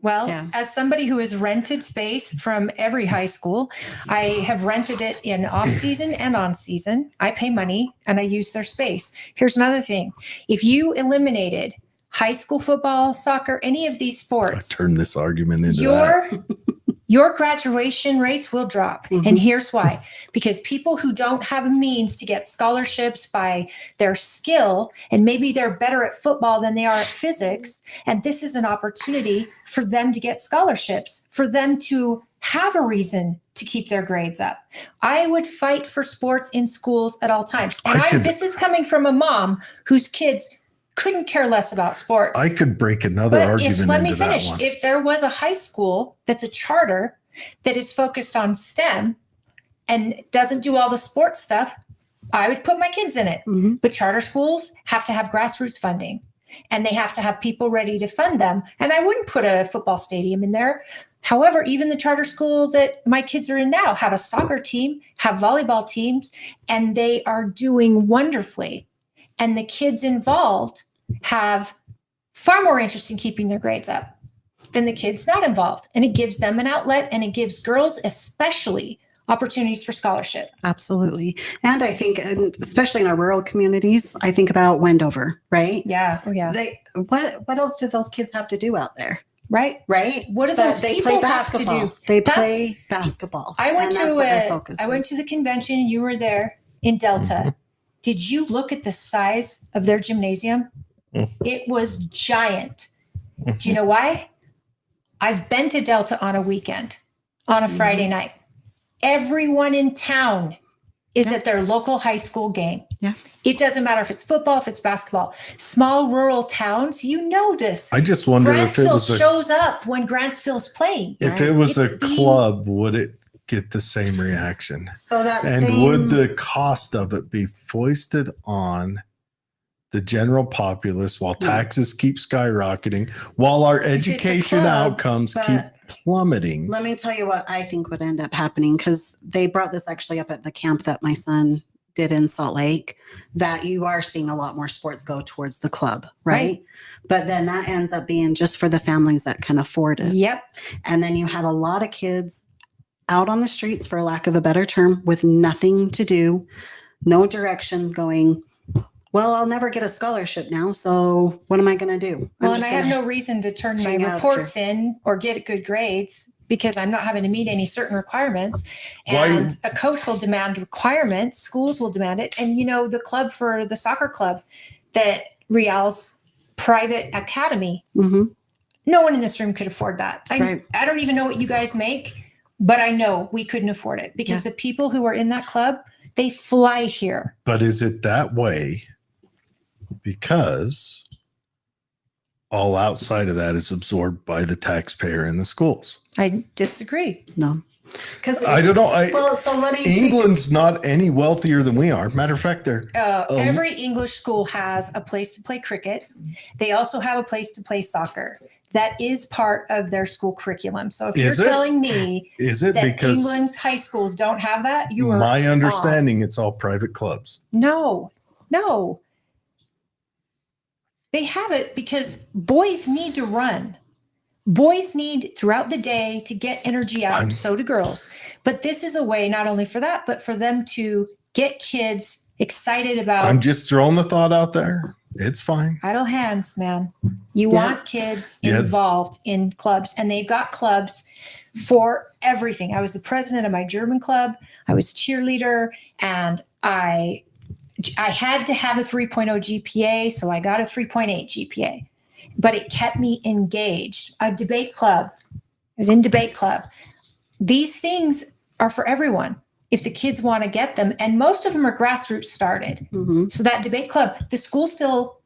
Well, Yeah. as somebody who has rented space from every high school, I have rented it in off season and on season. I pay money and I use their space. Here's another thing. If you eliminated high school football, soccer, any of these I sports, turned this argument into that. your graduation rates will drop. Mhm. And here's why. Because people who don't have a means to get scholarships by their skill, and maybe they're better at football than they are at physics, and this is an opportunity for them to get scholarships, for them to have a reason to keep their grades up. I would fight for sports in schools at all times. And this is coming from a mom whose kids couldn't care less about sports. I could break another But argument let me into that finish. one. If there was a high school that's a charter that is focused on STEM and doesn't do all the sports stuff, I would put my kids in it. Mhm. But charter schools have to have grassroots funding and they have to have people ready to fund them. And I wouldn't put a football stadium in there. However, even the charter school that my kids are in now have a soccer team, have volleyball teams, and they are doing wonderfully. And the kids involved have far more interest in keeping their grades up than the kids not involved. And it gives them an outlet and it gives girls especially opportunities for scholarship. Absolutely. And I think, especially in our rural communities, I think about Wendover, right? Yeah. Oh, yeah. What else do those kids have to do out there? right? right? What do But those they people play have to basketball. do? They That's- play basketball. I went and to that's what their focus I went is. to the convention. You were there in Delta. Mhm. Did you look at the size of their gymnasium? Mhm. It was giant. Do you know why? I've been to Delta on a weekend, on a Friday night. Everyone in town is Yeah. at their local high school game. Yeah. It doesn't matter if it's football, if it's basketball. Small rural towns, you know this. I just wonder if it Grantsville was shows up when Grantsville's playing. if it was a It's the- club, would it get the same reaction? So that And same, would the cost of it be foisted on the general populace while No. taxes keep skyrocketing, while our it's a education club, outcomes but- keep plummeting? let me tell you what I think would end up happening, because they brought this actually up at the camp that my son did in Salt Lake, that you are seeing a lot more sports go towards the club, right? But then that ends up being just for the families that can afford it. Yep. And then you have a lot of kids out on the streets, for lack of a better term, with nothing to do, no direction, going, well, I'll never get a scholarship now, so what am I going to do? Well, I'm and just I have gonna- no reason to turn my hang out reports in or get good grades because I'm not having to meet any certain requirements. Why- And a coach will demand requirements, schools will demand it. And the club for the soccer club that Real's private academy, Mhm. no one in this room could afford that. Right. I don't even know what you guys make, but I know we couldn't afford it because the people who are in that club, they fly here. But is it that way because all outside of that is absorbed by the taxpayer and the schools? I disagree. No. Because I don't know. well, so let me England's not any wealthier than we are. Matter of fact, they're Every English school has a place to play cricket. They also have a place to play soccer. That is part of their school curriculum. So if Is you're it? telling me is it that because England's high schools don't have that, you are my understanding off. it's all private clubs. No. They have it because boys need to run. Boys need throughout the day to get energy out. So do girls. But this is a way not only for that, but for them to get kids excited about I'm just throwing the thought out there. It's fine. idle hands, man. You Yeah. want kids Yeah. involved in clubs, and they've got clubs for everything. I was the president of my German club. I was cheerleader, and I had to have a 3.0 GPA, so I got a 3.8 GPA. But it kept me engaged. A debate club. I was in debate club. These things are for everyone if the kids want to get them, and most of them are grassroots started. Mhm. So that debate club, the school still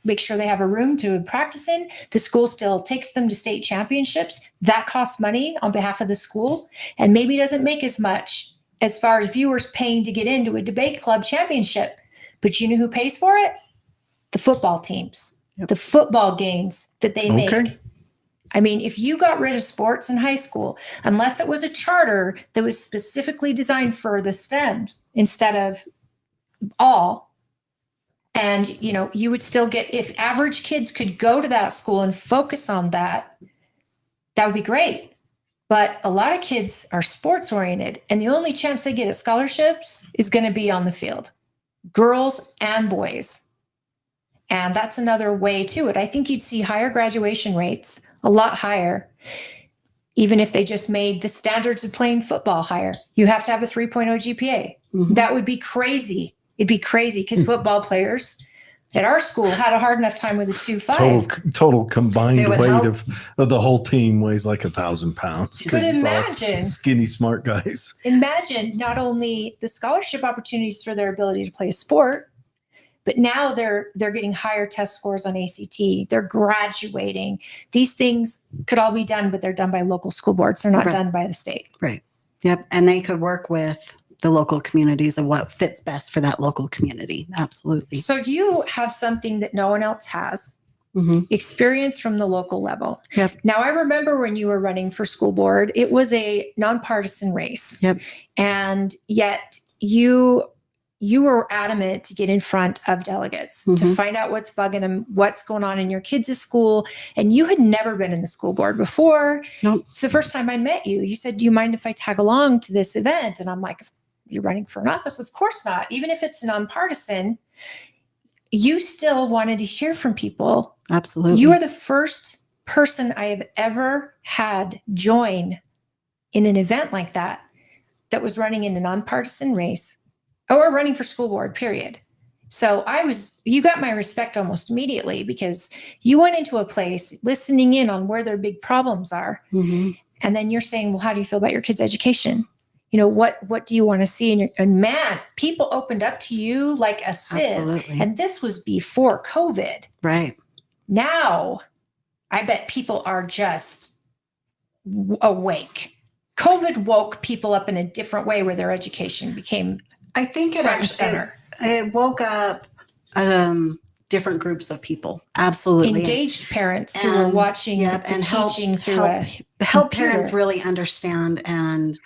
makes sure they have a room to practice in. The school still takes them to state championships. That costs money on behalf of the school, and maybe doesn't make as much as far as viewers paying to get into a debate club championship. But you know who pays for it? The football teams, the football games that they make. Okay. I mean, if you got rid of sports in high school, unless it was a charter that was specifically designed for the STEMs instead of all, and you would still get, if average kids could go to that school and focus on that, that would be great. But a lot of kids are sports oriented, and the only chance they get at scholarships is going to be on the field, girls and boys. And that's another way to it. I think you'd see higher graduation rates, a lot higher, even if they just made the standards of playing football higher. You have to have a 3.0 GPA. Mhm. That would be crazy. It'd be crazy because football players at our school had a hard enough time with a 2.5. Total combined They would weight help. of the whole team weighs like 1,000 pounds. 'cause But it's all imagine, skinny, smart guys. imagine not only the scholarship opportunities for their ability to play a sport, but now they're getting higher test scores on ACT. They're graduating. These things could all be done, but they're done by local school boards. They're not Right. done by the state. Right. Yep. And they could work with the local communities and what fits best for that local community. Absolutely. So you have something that no one else has. Mhm. Experience from the local level. Yep. Now, I remember when you were running for school board, it was a nonpartisan race. Yep. And yet you were adamant to get in front of delegates to Mhm. find out what's bugging them, what's going on in your kids' school. And you had never been in the school board before. Nope. It's the first time I met you. You said, "Do you mind if I tag along to this event?" And I'm like, "You're running for an office? Of course not." Even if it's nonpartisan, you still wanted to hear from people. Absolutely. You are the first person I have ever had join in an event like that was running in a nonpartisan race or running for school board, period. So you got my respect almost immediately because you went into a place listening in on where their big problems are. Mm-hmm. And then you're saying, well, how do you feel about your kids' education? You know, what do you want to see? And man, people opened up to you like a sieve. Absolutely. And this was before COVID. Right. Now, I bet people are just awake. COVID woke people up in a different way where their education became I think it front and actually center. it woke up different groups of people. Absolutely. Engaged parents who are watching and teaching through help parents really understand and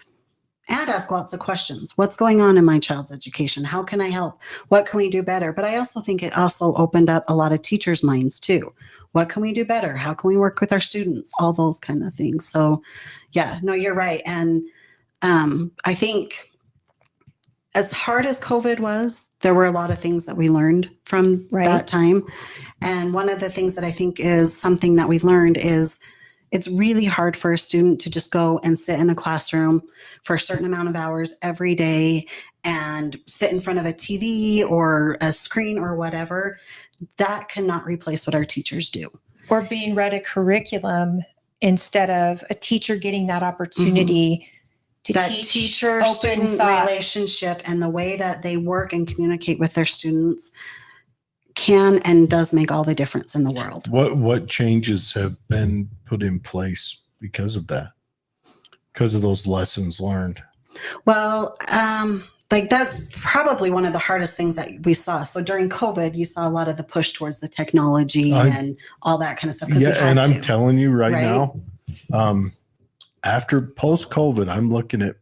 ask lots of questions. What's going on in my child's education? How can I help? What can we do better? But I also think it also opened up a lot of teachers' minds too. What can we do better? How can we work with our students? All those kind of things. So yeah, no, you're right. And I think as hard as COVID was, there were a lot of things that we learned from that time. And one of the things that I think is something that we learned is it's really hard for a student to just go and sit in a classroom for a certain amount of hours every day and sit in front of a TV or a screen or whatever. That cannot replace what our teachers do. Or being read a curriculum instead of a teacher getting that opportunity to that teach teacher-student relationship and the way that they work and communicate with their students can and does make all the difference in the world. What changes have been put in place because of that? Because of those lessons learned? Well, like that's probably one of the hardest things that we saw. So during COVID, you saw a lot of the push towards the technology and all that kind of stuff. Yeah, and I'm telling you right now, after post-COVID, I'm looking at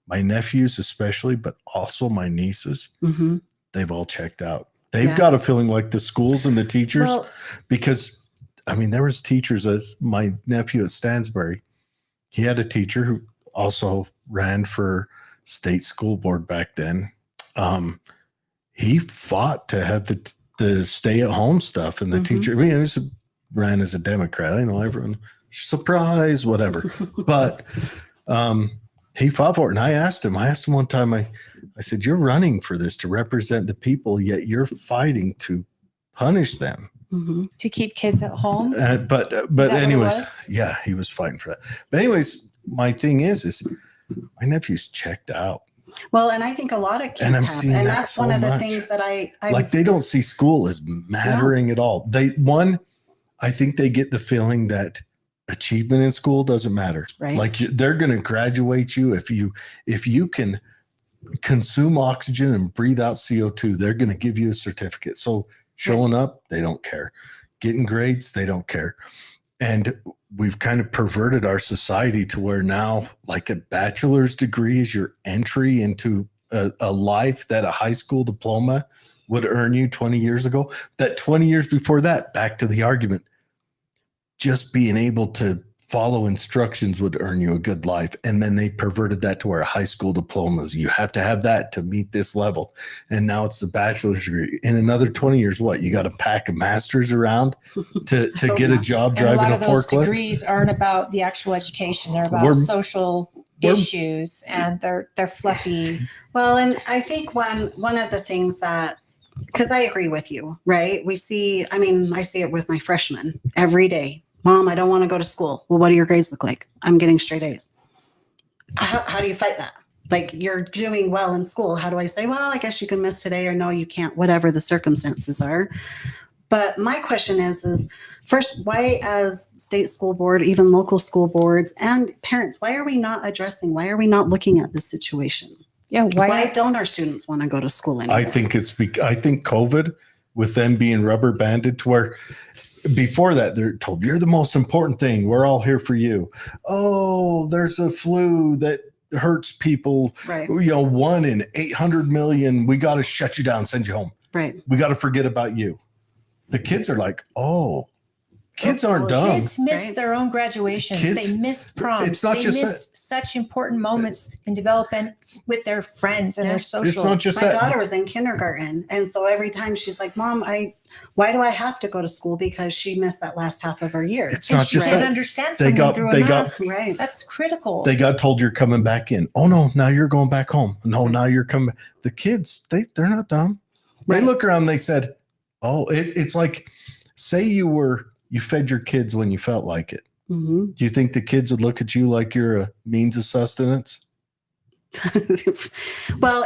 my nephews especially, but also my nieces. Mm-hmm. They've all checked out. They've got a feeling like the schools and the teachers, because I mean, there was teachers, as my nephew at Stansbury, he had a teacher who also ran for state school board back then. He fought to have the stay at home stuff, and the teacher, I mean, he ran as a Democrat. I know everyone, surprise, whatever, but he fought for it. And I asked him one time, I said, you're running for this to represent the people, yet you're fighting to punish them. To keep kids at home. But anyways, yeah, he was fighting for that. But anyways, my thing is my nephew's checked out. Well, and I think a lot of kids and I'm have, seeing and that that's so one of the much. things that I like they don't see school as mattering at all. I think they get the feeling that achievement in school doesn't matter. Right. Like they're going to graduate you if you can consume oxygen and breathe out CO2. They're going to give you a certificate. So showing up, they don't care. Getting grades, they don't care. And we've kind of perverted our society to where now, like a bachelor's degree is your entry into a life that a high school diploma would earn you 20 years ago. That 20 years before that, back to the argument, just being able to follow instructions would earn you a good life. And then they perverted that to where high school diplomas, you have to have that to meet this level. And now it's the bachelor's degree. In another 20 years, what? You got to pack a master's around to get a job driving a forklift? And a lot of those degrees aren't about the actual education. They're about social issues, and they're fluffy. Well, and I think one of the things that, because I agree with you, right? I see it with my freshmen every day. Mom, I don't want to go to school. Well, what do your grades look like? I'm getting straight A's. How do you fight that? Like, you're doing well in school. How do I say, well, I guess you can miss today, or no, you can't, whatever the circumstances are. But my question is first, why as state school board, even local school boards and parents, why are we not looking at this situation? Yeah. Why don't our students want to go to school anymore? I think COVID, with them being rubber banded to where before that they're told you're the most important thing. We're all here for you. Oh, there's a flu that hurts people. Right. 1 in 800 million. We got to shut you down, send you home. Right. We got to forget about you. The kids are like, oh, Kids aren't dumb. Kids miss Right. their own graduations. Kids- They missed proms. it's not they just missed such important moments in development with their friends and Yeah. their It's social. not just My that. daughter was in kindergarten, and so every time she's like, "Mom, why do I have to go to school?" Because she missed that last half of her year. It's and not she just can't that. understand They someone got- through a they got- mask. Right. That's critical. They got told you're coming back in. Oh no, now you're going back home. No, now you're coming. The kids, they're not dumb. They Right. look around. They said, "Oh, it's like, say you fed your kids when you felt like it. hmm Do you think the kids would look at you like you're a means of sustenance?" Well,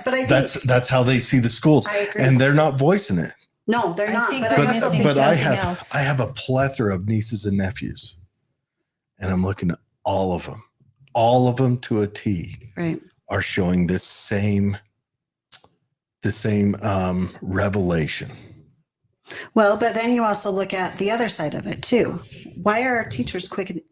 but I think That's how they see the schools, I agree. and they're not voicing it. No, they're I not. think But they're I also missing think But I something have else. I have a plethora of nieces and nephews, and I'm looking at all of them. All of them to a T right. are showing the same revelation. Well, but then you also look at the other side of it too. Why are our teachers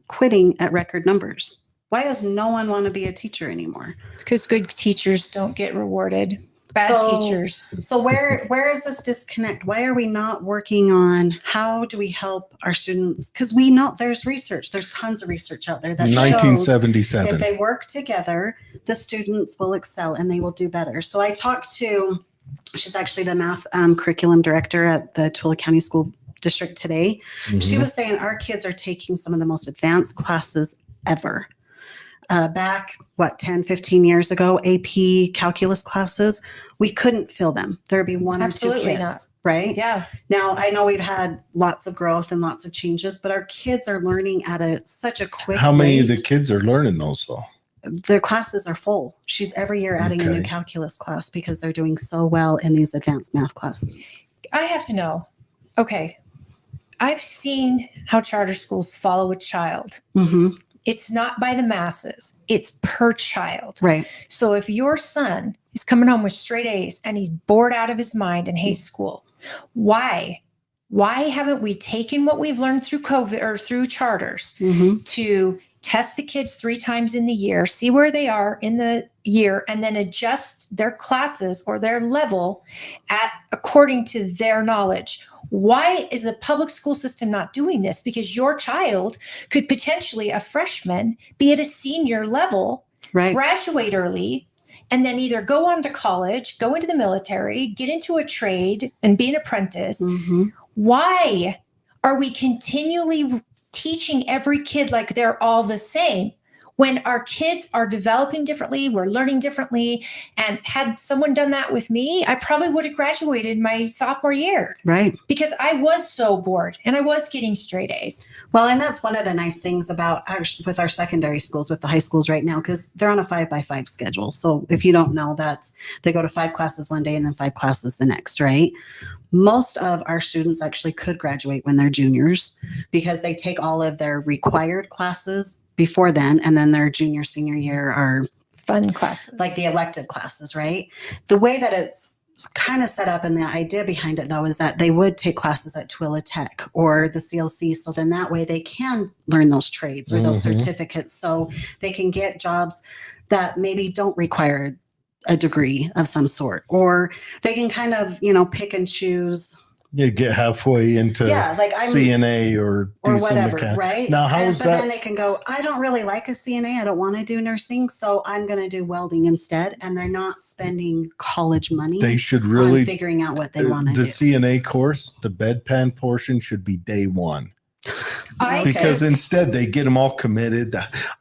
quitting at record numbers? Why does no one want to be a teacher anymore? Because good teachers don't get rewarded. Bad So- teachers. So where is this disconnect? Why are we not working on how do we help our students? Because we know there's research. There's tons of research out there that shows 1977. if they work together, the students will excel and they will do better. So I talked to, she's actually the math curriculum director at the Tooele County School District today. She Mhm. was saying our kids are taking some of the most advanced classes ever. Back, 10, 15 years ago, AP calculus classes, we couldn't fill them. There'd be one or two Absolutely kids, not. right? Yeah. Now, I know we've had lots of growth and lots of changes, but our kids are learning at such a quick How many of rate. the kids are learning those though? Their classes are full. She's every year adding a new Okay. calculus class because they're doing so well in these advanced math classes. I have to know. Okay. I've seen how charter schools follow a child. hmm It's not by the masses, it's per child. Right. So if your son is coming home with straight A's and he's bored out of his mind and hates school, why? Why haven't we taken what we've learned through COVID or through charters hmm to test the kids 3 times in the year, see where they are in the year, and then adjust their classes or their level according to their knowledge? Why is the public school system not doing this? Because your child could potentially, a freshman, be at a senior level, Right. graduate early, and then either go on to college, go into the military, get into a trade, and be an apprentice. hmm Why are we continually teaching every kid like they're all the same when our kids are developing differently, we're learning differently? And had someone done that with me, I probably would have graduated my sophomore year Right. because I was so bored and I was getting straight A's. Well, and that's one of the nice things about with our secondary schools, with the high schools right now, because they're on a 5x5 schedule. So if you don't know, they go to 5 classes one day and then 5 classes the next, right? Most of our students actually could graduate when they're juniors because they take all of their required classes before then, and then their junior, senior year are Fun classes. like the elective classes, right? The way that it's kind of set up and the idea behind it, though, is that they would take classes at Tooele Tech or the CLC. So then that way they can learn those trades or those Mhm. certificates so they can get jobs that maybe don't require a degree of some sort, or they can kind of, pick and choose. You get halfway into Like I'm CNA or do or some whatever, mechanic. right? Now, how is but that? then they can go, I don't really like a CNA. I don't want to do nursing. So I'm going to do welding instead. And they're not spending college money They should on really figuring out what they want to the do. CNA course, the bedpan portion should be day one. I Okay. Because instead they get them all committed.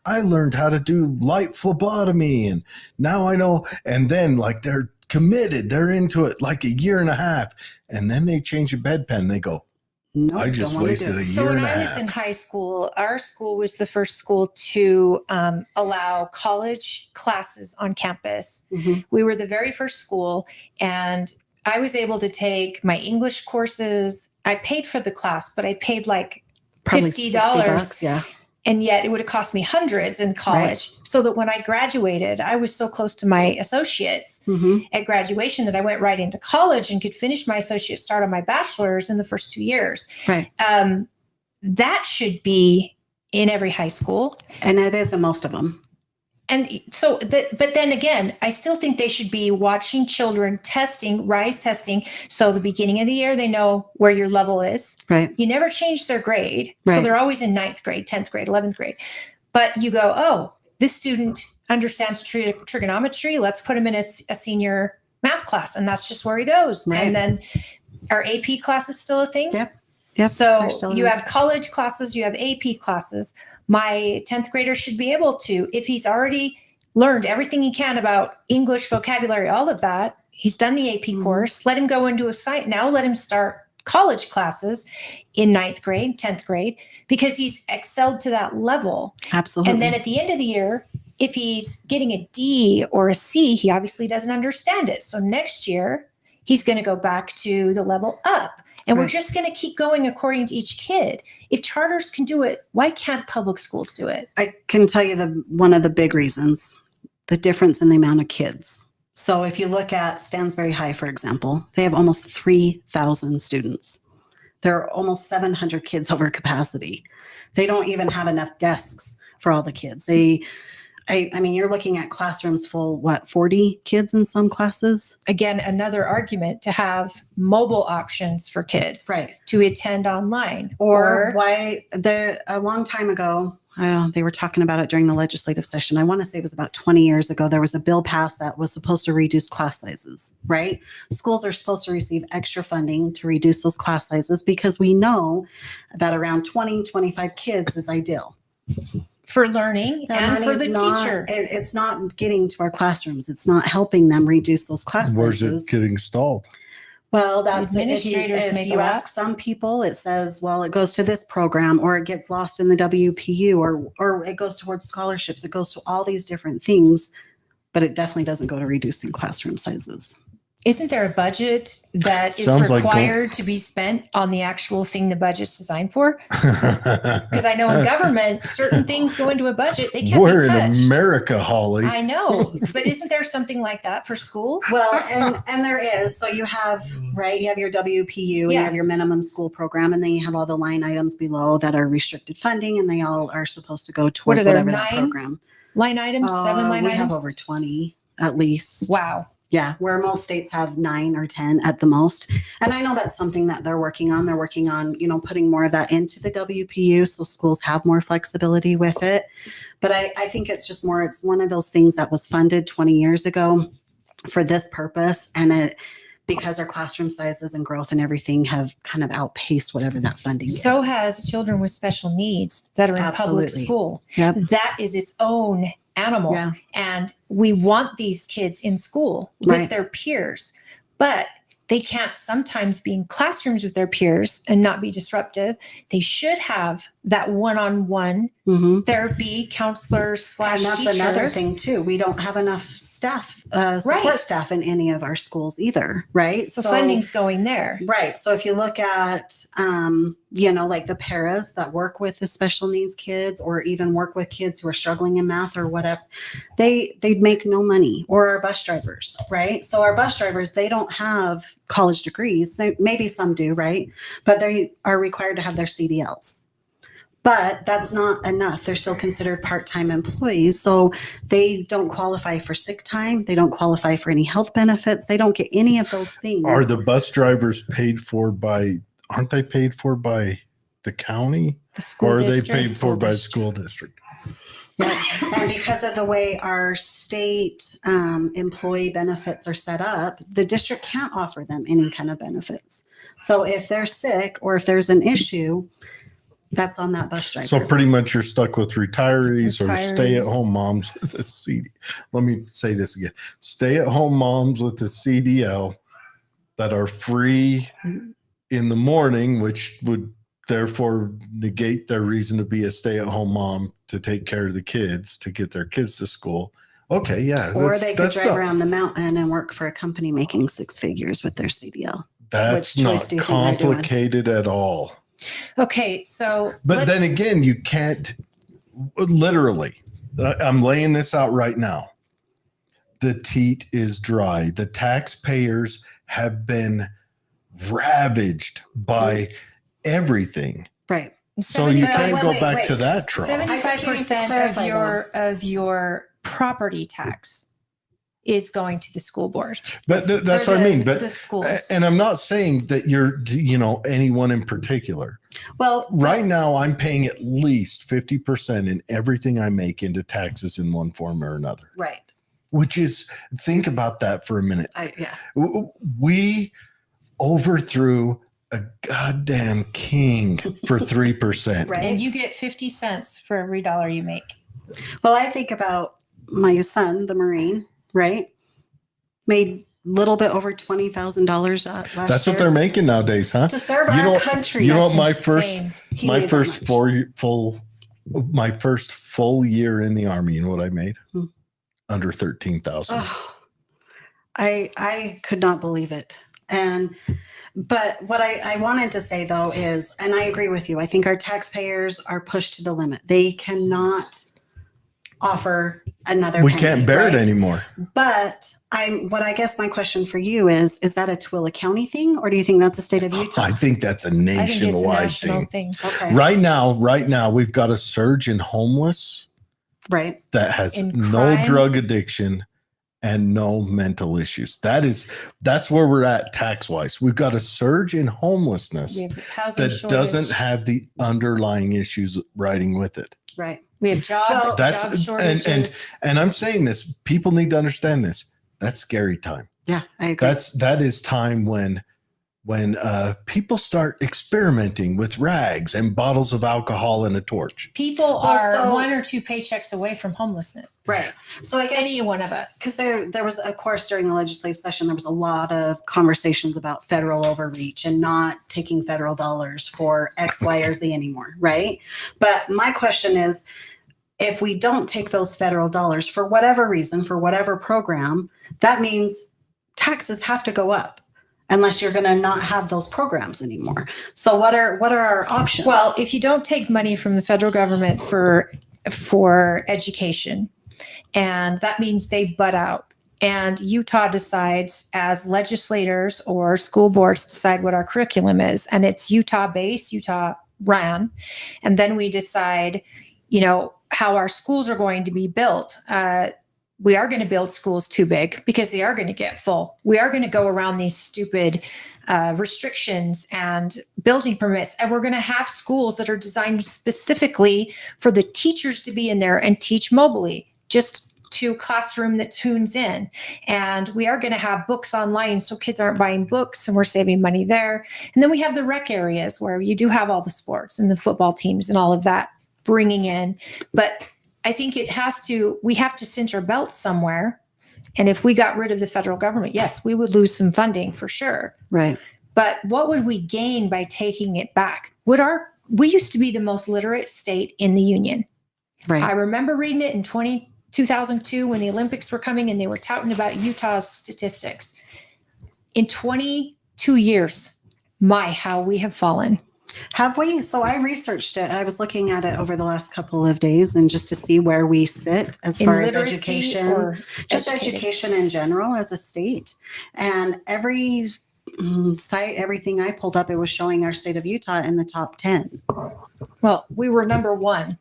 I learned how to do light phlebotomy and now I know. And then like they're committed, they're into it like a year and a half. And then they change a bedpan. They go, Nope, I just don't wanna wasted do a it. So year when and a I was half. in high school, our school was the first school to allow college classes on campus. Mhm. We were the very first school, and I was able to take my English courses. I paid for the class, but I paid like Probably $50, $60, yeah. and yet it would have cost me hundreds in college. So that when I graduated, I was so close to my associates hmm at graduation that I went right into college and could finish my associate, start on my bachelor's in the first 2 years. Right. That should be in every high school. And it is in most of them. And so but then again, I still think they should be watching children testing, RISE testing. So the beginning of the year, they know where your level is. Right. You never change their grade. Right. So they're always in 9th grade, 10th grade, 11th grade. But you go, oh, this student understands trigonometry. Let's put him in a senior math class. And that's just where he goes. Right. And then our AP class is still a thing. Yep. Yep. So you have college classes, you have AP classes. My 10th grader should be able to, if he's already learned everything he can about English, vocabulary, all of that, he's done the AP course, let him go into a site. Now let him start college classes in 9th grade, 10th grade, because he's excelled to that level. Absolutely. And then at the end of the year, if he's getting a D or a C, he obviously doesn't understand it. So next year, he's going to go back to the level up. And we're just going to keep going according to each kid. If charters can do it, why can't public schools do it? I can tell you one of the big reasons, the difference in the amount of kids. So if you look at Stansbury High, for example, they have almost 3,000 students. There are almost 700 kids over capacity. They don't even have enough desks for all the kids. I mean, you're looking at classrooms full, 40 kids in some classes? Again, another argument to have mobile options for kids to attend online. Or why a long time ago, they were talking about it during the legislative session. I want to say it was about 20 years ago. There was a bill passed that was supposed to reduce class sizes, right? Schools are supposed to receive extra funding to reduce those class sizes because we know that around 20, 25 kids is ideal. For learning and for the teacher. It's not getting to our classrooms. It's not helping them reduce those class Where's sizes. it getting stalled? Well, that's administrators if you ask some people, it says, well, it goes to this program, or it gets lost in the WPU, or it goes towards scholarships. It goes to all these different things, but it definitely doesn't go to reducing classroom sizes. Isn't there a budget that is Sounds required to be spent on the actual thing the budget's designed for? Because I know in government, certain things go into a budget. They can't We're be touched. in America, Holly. I know, but isn't there something like that for schools? Well, and there is. So you have, you have your WPU, and you have your minimum school program, and then you have all the line items below that are restricted funding, and they all are supposed to go towards whatever that program. Line items, 7 line items? We have over 20 at least. Wow. Yeah, where most states have 9 or 10 at the most. And I know that's something that they're working on. They're working on, putting more of that into the WPU so schools have more flexibility with it. But I think it's one of those things that was funded 20 years ago for this purpose. And because our classroom sizes and growth and everything have kind of outpaced whatever that funding is. So has children with special needs that are in public school. Yep. That is its own animal. Yeah. And we want these kids in school with their peers, but they can't sometimes be in classrooms with their peers and not be disruptive. They should have that one-on-one therapy, counselors / teacher. And that's another thing too. We don't have enough staff, support staff in any of our schools either, right? So funding's going there. Right. So if you look at, like the paras that work with the special needs kids, or even work with kids who are struggling in math or whatever, they'd make no money. Or our bus drivers, right? So our bus drivers, they don't have college degrees. Maybe some do, right? But they are required to have their CDLs. But that's not enough. They're still considered part-time employees. So they don't qualify for sick time. They don't qualify for any health benefits. They don't get any of those things. Are the bus drivers aren't they paid for by the county? The school or are district? They paid for by the school district? Yeah. And because of the way our state employee benefits are set up, the district can't offer them any kind of benefits. So if they're sick or if there's an issue, that's on that bus driver. So pretty much you're stuck with retirees or stay-at-home moms with a CD. Let me say this again. Stay-at-home moms with a CDL that are free in the morning, which would therefore negate their reason to be a stay-at-home mom to take care of the kids, to get their kids to school. Okay, yeah. Or they could drive around the mountain and work for a company making 6 figures with their CDL. That's not complicated at all. Okay, so but then again, you can't literally. I'm laying this out right now. The teat is dry. The taxpayers have been ravaged by everything. Right. So you can't go back to that trough. 75% of your property tax is going to the school board. But that's Or what I mean. But the schools. and I'm not saying that you're, anyone in particular. Well, Right now, I'm paying at least 50% in everything I make into taxes in one form or another. right. Which is, think about that for a minute. Yeah. We overthrew a goddamn king for 3%. Right. And you get 50 cents for every dollar you make. Well, I think about my son, the Marine, right? Made a little bit over $20,000 last year. That's what they're making nowadays, huh? To serve You know- our country. You know That's what insane. He my made first that my first full year in the Army, you know what I made? Hmm. Under 13,000. Oh, I could not believe it. But what I wanted to say though is, and I agree with you, I think our taxpayers are pushed to the limit. They cannot offer another We penny, can't bear it right? anymore. But I guess my question for you is that a Twilla County thing, or do you think that's a state of Utah? I think that's a I think it's a nationwide national thing. thing. Okay. Right now, we've got a surge in homeless Right. that has In no crime. drug addiction and no mental issues. That's where we're at tax wise. We've got a surge in homelessness We have housing that shortage. doesn't have the underlying issues riding with it. Right. We have job That's- shortages. And I'm saying this, people need to understand this. That's scary time. Yeah, I agree. That is time when people start experimenting with rags and bottles of alcohol and a torch. People Well, are so- 1 or 2 paychecks away from homelessness. right. So I guess Any one of us. because there was, of course, during the legislative session, there was a lot of conversations about federal overreach and not taking federal dollars for X, Y, or Z anymore, right? But my question is, if we don't take those federal dollars for whatever reason, for whatever program, that means taxes have to go up unless you're going to not have those programs anymore. So what are our options? Well, if you don't take money from the federal government for education, and that means they butt out, and Utah decides as legislators or school boards decide what our curriculum is, and it's Utah based, Utah ran, and then we decide, how our schools are going to be built. We are going to build schools too big because they are going to get full. We are going to go around these stupid restrictions and building permits. And we're going to have schools that are designed specifically for the teachers to be in there and teach mobily, just to classroom that tunes in. And we are going to have books online so kids aren't buying books, and we're saving money there. And then we have the rec areas where you do have all the sports and the football teams and all of that bringing in. But I think we have to cinch our belts somewhere. And if we got rid of the federal government, yes, we would lose some funding for sure. right. But what would we gain by taking it back? We used to be the most literate state in the union. Right. I remember reading it in 2002 when the Olympics were coming and they were touting about Utah's statistics. In 22 years, how we have fallen. Have we? So I researched it. I was looking at it over the last couple of days, and just to see where we sit as In far as literacy education, or just educated? education in general as a state. And every site, everything I pulled up, it was showing our state of Utah in the top 10. Well, we were number 1.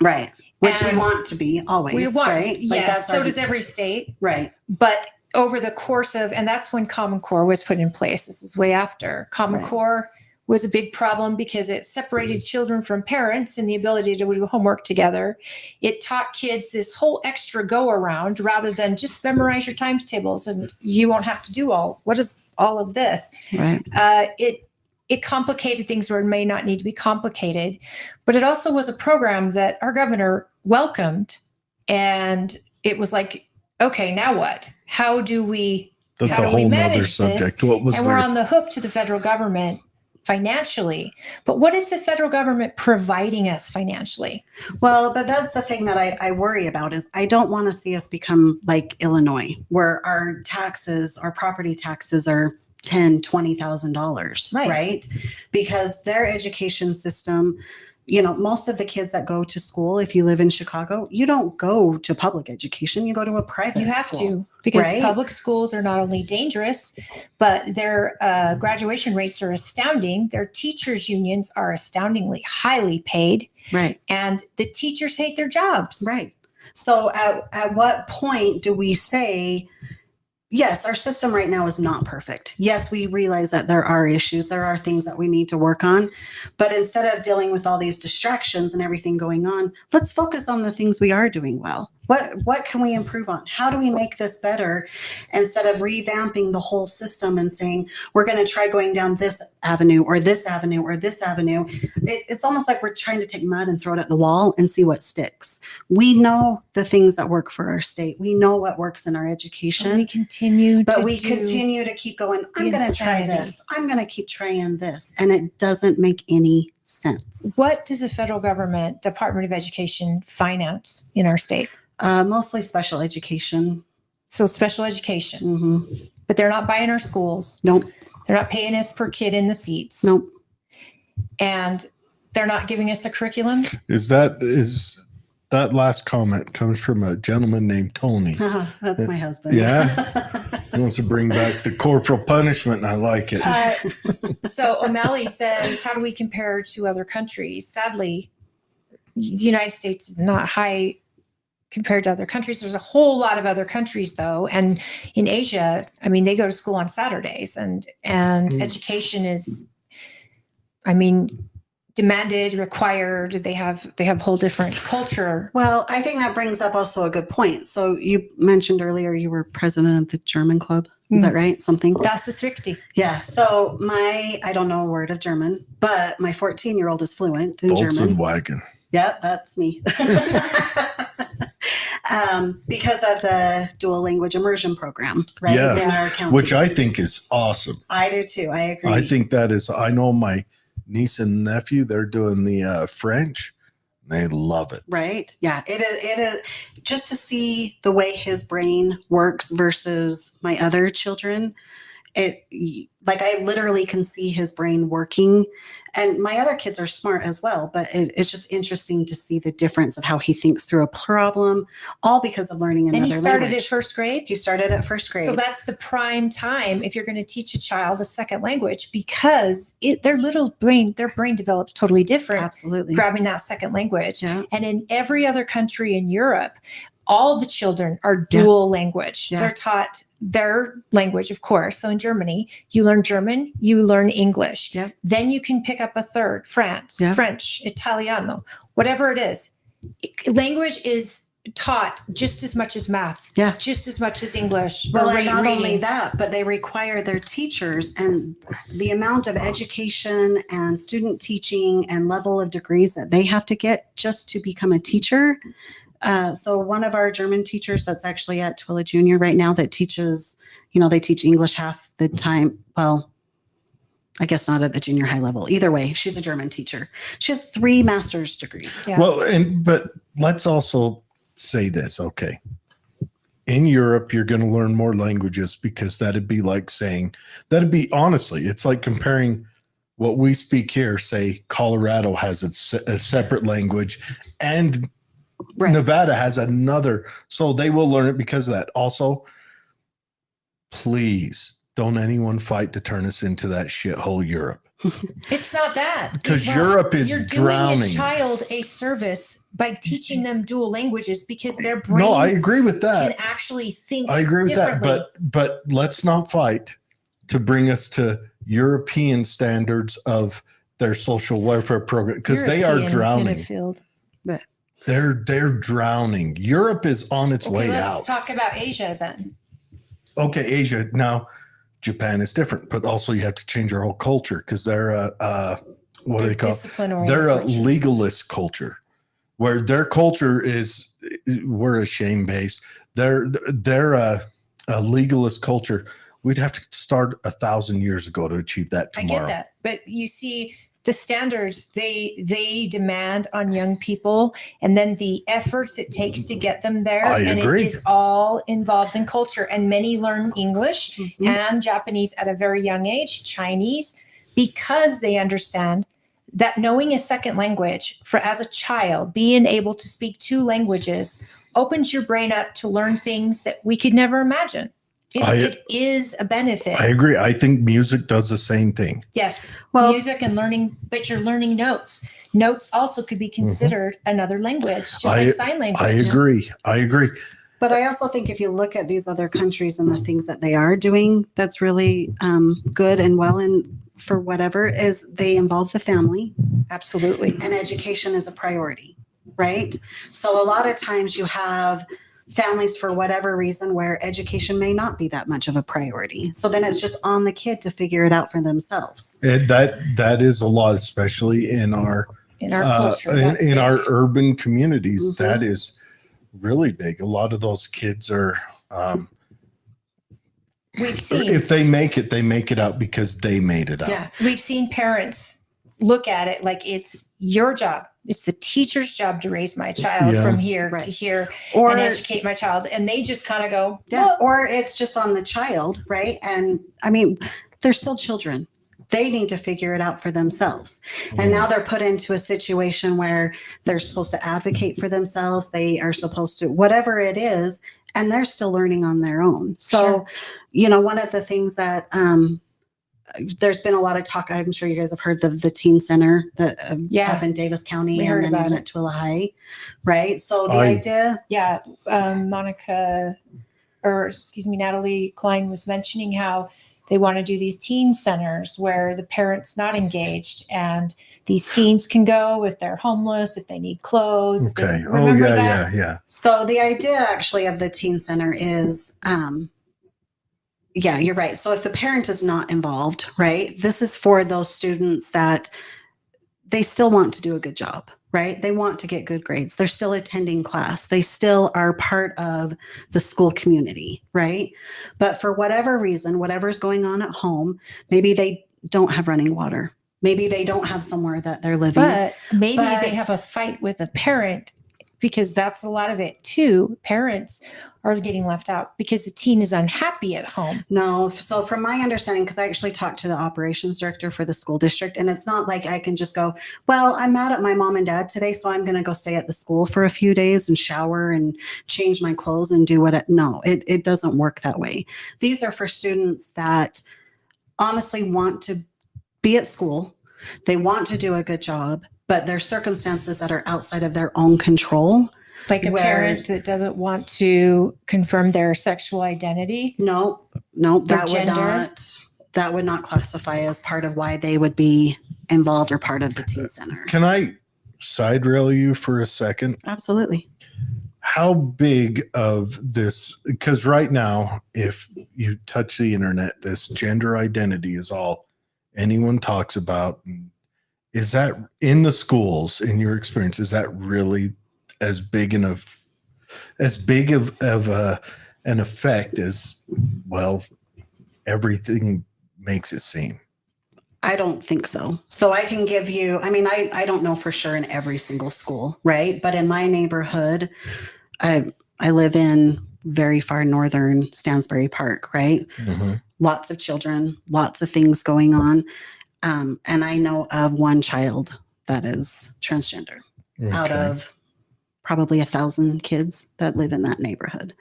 Right. Which we And want to be always, We won. right? Yes, so our- does every state. Right. But over the course of, and that's when Common Core was put in place. This is way after. Common Right. Core was a big problem because it separated children from parents and the ability to do homework together. It taught kids this whole extra go around rather than just memorize your times tables and you won't have to do what is all of this. Right. It complicated things where it may not need to be complicated, but it also was a program that our governor welcomed. And it was like, okay, now what? How do we That's How a do we whole nother manage subject. this? What was and we're there? on the hook to the federal government financially. But what is the federal government providing us financially? Well, but that's the thing that I worry about is I don't want to see us become like Illinois, where our taxes, our property taxes are $10,000, $20,000, right? Because their education system, most of the kids that go to school, if you live in Chicago, you don't go to public education, you go to a private You have school. to, because right? public schools are not only dangerous, but their graduation rates are astounding. Their teachers' unions are astoundingly highly paid, Right. and the teachers hate their jobs. Right. So at what point do we say, yes, our system right now is not perfect. Yes, we realize that there are issues. There are things that we need to work on. But instead of dealing with all these distractions and everything going on, let's focus on the things we are doing well. What can we improve on? How do we make this better instead of revamping the whole system and saying, we're going to try going down this avenue or this avenue or this avenue? It's almost like we're trying to take mud and throw it at the wall and see what sticks. We know the things that work for our state. We know what works in our education. We continue to keep going. I'm going to try this. I'm going to keep trying this. And it doesn't make any sense. What does the federal government, Department of Education, finance in our state? Mostly special education. So special education, Mm-hmm. but they're not buying our schools. Nope. They're not paying us per kid in the seats. Nope. And they're not giving us a curriculum. Is that last comment comes from a gentleman named Tony? That's my husband. Yeah. He wants to bring back the corporal punishment, and I like it. So O'Malley says, how do we compare to other countries? Sadly, the United States is not high compared to other countries. There's a whole lot of other countries, though. And in Asia, I mean, they go to school on Saturdays, and education is, I mean, demanded, required. They have a whole different culture. Well, I think that brings up also a good point. So you mentioned earlier you were president of the German club. Is that right? Something? Das ist richtig. Yeah. So I don't know a word of German, but my 14-year-old is fluent in German. Volkswagen. Yeah, that's me. Because of the dual language immersion program, right? Yeah, in our county. which I think is awesome. I do too. I agree. I think that is, I know my niece and nephew, they're doing the French. They love it. Right. Yeah. It is just to see the way his brain works versus my other children. Like I literally can see his brain working, and my other kids are smart as well, but it's just interesting to see the difference of how he thinks through a problem, all because of learning another language. And he started language. at first grade? He started at first grade. So that's the prime time if you're going to teach a child a second language, because their brain develops totally different. Absolutely. Grabbing that second language. Yeah. And in every other country in Europe, all the children are dual language. Yeah. They're taught their language, of course. So in Germany, you learn German, you learn English. Yeah. Then you can pick up a third, French, Italiano, whatever it is. Language is taught just as much as math, just as much as English. Well, and not only that, but they require their teachers, and the amount of education and student teaching and level of degrees that they have to get just to become a teacher. So one of our German teachers that's actually at Twilla Junior right now that teaches, they teach English half the time. Well, I guess not at the junior high level. Either way, she's a German teacher. She has 3 master's degrees. Yeah. Well, but let's also say this, okay. In Europe, you're going to learn more languages, because that'd be honestly, it's like comparing what we speak here. Say Colorado has a separate language, and Nevada has another, so they will learn it because of that. Also, please don't anyone fight to turn us into that shithole Europe. It's not that. Because Europe is drowning. Doing a child a service by teaching them dual languages, because their brains No, I agree with that. can actually think I agree with differently. that, but let's not fight to bring us to European standards of their social welfare program, because they are drowning. They're drowning. Europe is on its way out. Let's talk about Asia then. Okay, Asia. Now, Japan is different, but also you have to change your whole culture, because they're what do they call it? They're a legalist culture, where their culture is, we're a shame base. They're a legalist culture. We'd have to start 1,000 years ago to achieve that tomorrow. I get that, but you see, the standards they demand on young people, and then the efforts it takes to get them there. And agree. It is all involved in culture. And many learn English and Japanese at a very young age, Chinese, because they understand that knowing a second language as a child, being able to speak 2 languages opens your brain up to learn things that we could never imagine. It is a benefit. I agree. I think music does the same thing. Yes. Well- Music and learning, but you're learning notes. Notes also could be considered another language, just like sign language. I agree. But I also think if you look at these other countries and the things that they are doing, that's really good and well, and for whatever, is they involve the family, Absolutely. and education is a priority, right? So a lot of times you have families, for whatever reason, where education may not be that much of a priority. So then it's just on the kid to figure it out for themselves. And that is a lot, especially in our culture. that's in big. our urban communities. Mhm. That is really big. A lot of those kids are We've seen if they make it out because they made it out. Yeah. we've seen parents look at it like it's your job. It's the teacher's job to raise my child Yeah. from here Right. to here Or and educate my child. And they just kind of go, yeah, well, or it's just on the child, right? And I mean, they're still children. They need to figure it out for themselves. And now they're put into a situation where they're supposed to advocate for themselves. They are supposed to, whatever it is, and they're still learning on their own. So, Sure. you know, one of the things that there's been a lot of talk, I'm sure you guys have heard the teen center that Yeah. up in Davis County We heard and then about even it. at Tooele High, right? So the I- idea, yeah, Natalie Klein was mentioning how they want to do these teen centers where the parent's not engaged and these teens can go if they're homeless, if they need clothes. if they- Okay. Oh remember yeah, that? yeah. so the idea actually of the teen center is, yeah, you're right. So if the parent is not involved, right, this is for those students that they still want to do a good job, right? They want to get good grades. They're still attending class. They still are part of the school community, right? But for whatever reason, whatever's going on at home, maybe they don't have running water. Maybe they don't have somewhere that they're living. But maybe they But- have a fight with a parent because that's a lot of it too. Parents are getting left out because the teen is unhappy at home. No. So from my understanding, because I actually talked to the operations director for the school district, and it's not like I can just go, well, I'm mad at my mom and dad today, so I'm going to go stay at the school for a few days and shower and change my clothes and do no, it doesn't work that way. These are for students that honestly want to be at school. They want to do a good job, but there's circumstances that are outside of their own control. Like a Where- parent that doesn't want to confirm their sexual identity. No, Their that would not classify as part of why they would be involved or part of the teen center. Can I side rail you for a second? Absolutely. How big of this, because right now, if you touch the internet, this gender identity is all anyone talks about. Is that in the schools, in your experience, is that really as big an effect as, well, everything makes it seem? I don't think so. So I can give you, I mean, I don't know for sure in every single school, right? But in my neighborhood, I live in very far northern Stansbury Park, right? Lots of children, lots of things going on. And I know of one child that is transgender out Okay. of probably 1,000 kids that live in that neighborhood.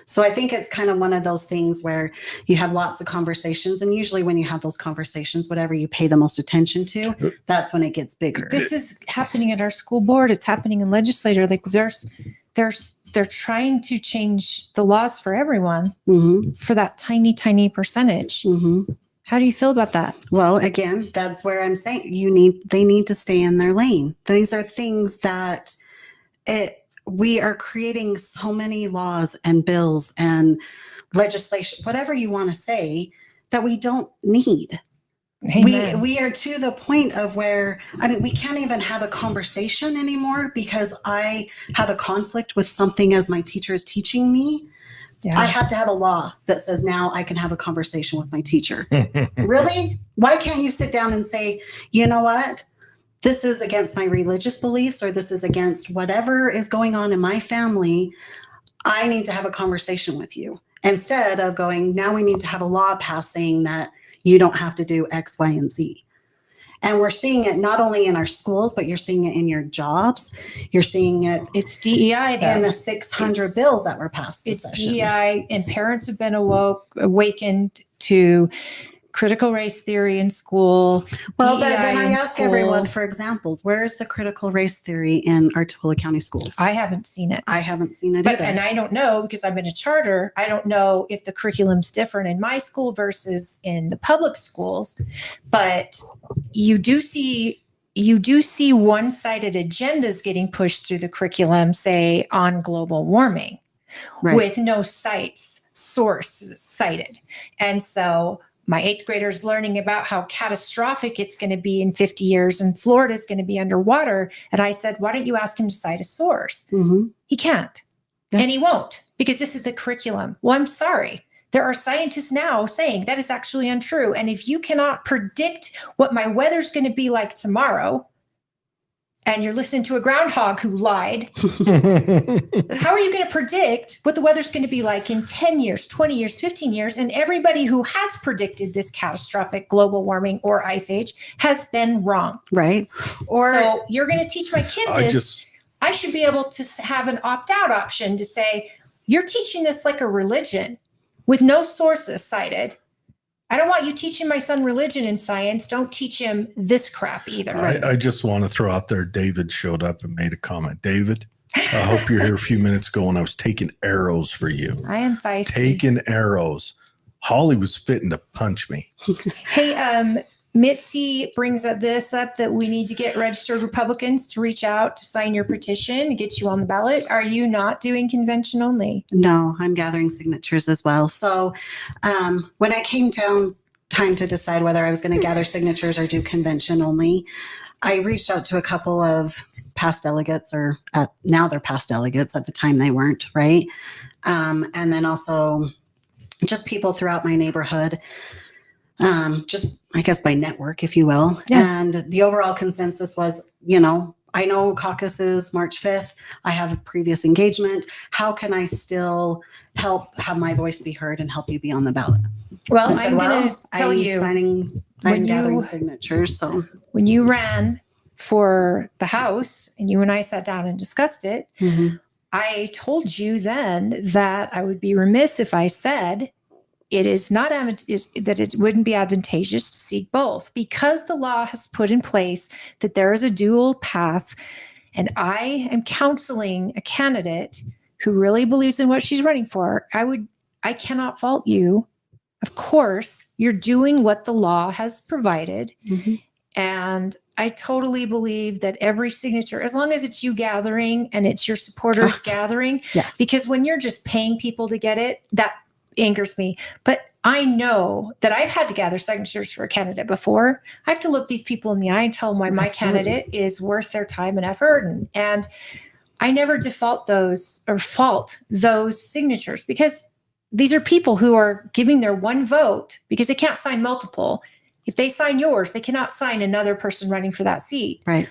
So I think it's kind of one of those things where you have lots of conversations. And usually when you have those conversations, whatever you pay the most attention to, that's when it gets bigger. This is happening at our school board. It's happening in legislature. Like they're trying to change the laws for everyone Mm-hmm, for that tiny percentage. mm-hmm. How do you feel about that? Well, again, that's where I'm saying they need to stay in their lane. These are things that we are creating so many laws and bills and legislation, whatever you want to say, that we don't need. Amen. We are to the point of where, I mean, we can't even have a conversation anymore because I have a conflict with something as my teacher is teaching me. Yeah. I have to have a law that says now I can have a conversation with my teacher. Really? Why can't you sit down and say, you know what? This is against my religious beliefs, or this is against whatever is going on in my family. I need to have a conversation with you. Instead of going, now we need to have a law passed saying that you don't have to do X, Y, and Z. And we're seeing it not only in our schools, but you're seeing it in your jobs. You're seeing it It's DEI, though. in the 600 bills that were passed this It's session. DEI, and parents have been awakened to critical race theory in school. Well, DEI but then I in ask school. everyone for examples. Where is the critical race theory in our Tukwila County schools? I haven't seen it. I haven't seen it But, either. and I don't know, because I'm in a charter, I don't know if the curriculum's different in my school versus in the public schools. But you do see one-sided agendas getting pushed through the curriculum, say on global warming, Right. with no source cited. And so my 8th grader's learning about how catastrophic it's going to be in 50 years and Florida's going to be underwater. And I said, why don't you ask him to cite a source? Mhm. He can't. Yeah. And he won't, because this is the curriculum. Well, I'm sorry. There are scientists now saying that is actually untrue. And if you cannot predict what my weather's going to be like tomorrow, and you're listening to a groundhog who lied, how are you going to predict what the weather's going to be like in 10 years, 20 years, 15 years? And everybody who has predicted this catastrophic global warming or ice age has been wrong. Right. Or So you're going to teach my kid I this. just, I should be able to have an opt-out option to say, you're teaching this like a religion with no sources cited. I don't want you teaching my son religion and science. Don't teach him this crap either. I just want to throw out there, David showed up and made a comment. David, I hope you're here a few minutes ago when I was taking arrows for you. I am feisty. Taking arrows. Holly was fitting to punch me. Hey, Mitzi brings this up that we need to get registered Republicans to reach out to sign your petition and get you on the ballot. Are you not doing convention only? no, I'm gathering signatures as well. So when I came down time to decide whether I was going to gather signatures or do convention only, I reached out to a couple of past delegates, or now they're past delegates. At the time they weren't, right? And then also just people throughout my neighborhood. Just, I guess, by network, if you will. Yeah. And the overall consensus was, I know caucus is March 5th. I have a previous engagement. How can I still help have my voice be heard and help you be on the ballot? Well, I said, I'm going to tell I'm you, I'm gathering signatures. So when you ran for the House and you and I sat down and discussed it, mhm. I told you then that I would be remiss if I said it is not that it wouldn't be advantageous to seek both, because the law has put in place that there is a dual path. And I am counseling a candidate who really believes in what she's running for. I cannot fault you. Of course, you're doing what the law has provided. Mhm. And I totally believe that every signature, as long as it's you gathering and it's your supporters gathering, Yeah. because when you're just paying people to get it, that angers me. But I know that I've had to gather signatures for a candidate before. I have to look these people in the eye and tell them why my Absolutely. candidate is worth their time and effort. And I never fault those signatures, because these are people who are giving their one vote because they can't sign multiple. If they sign yours, they cannot sign another person running for that seat. Right.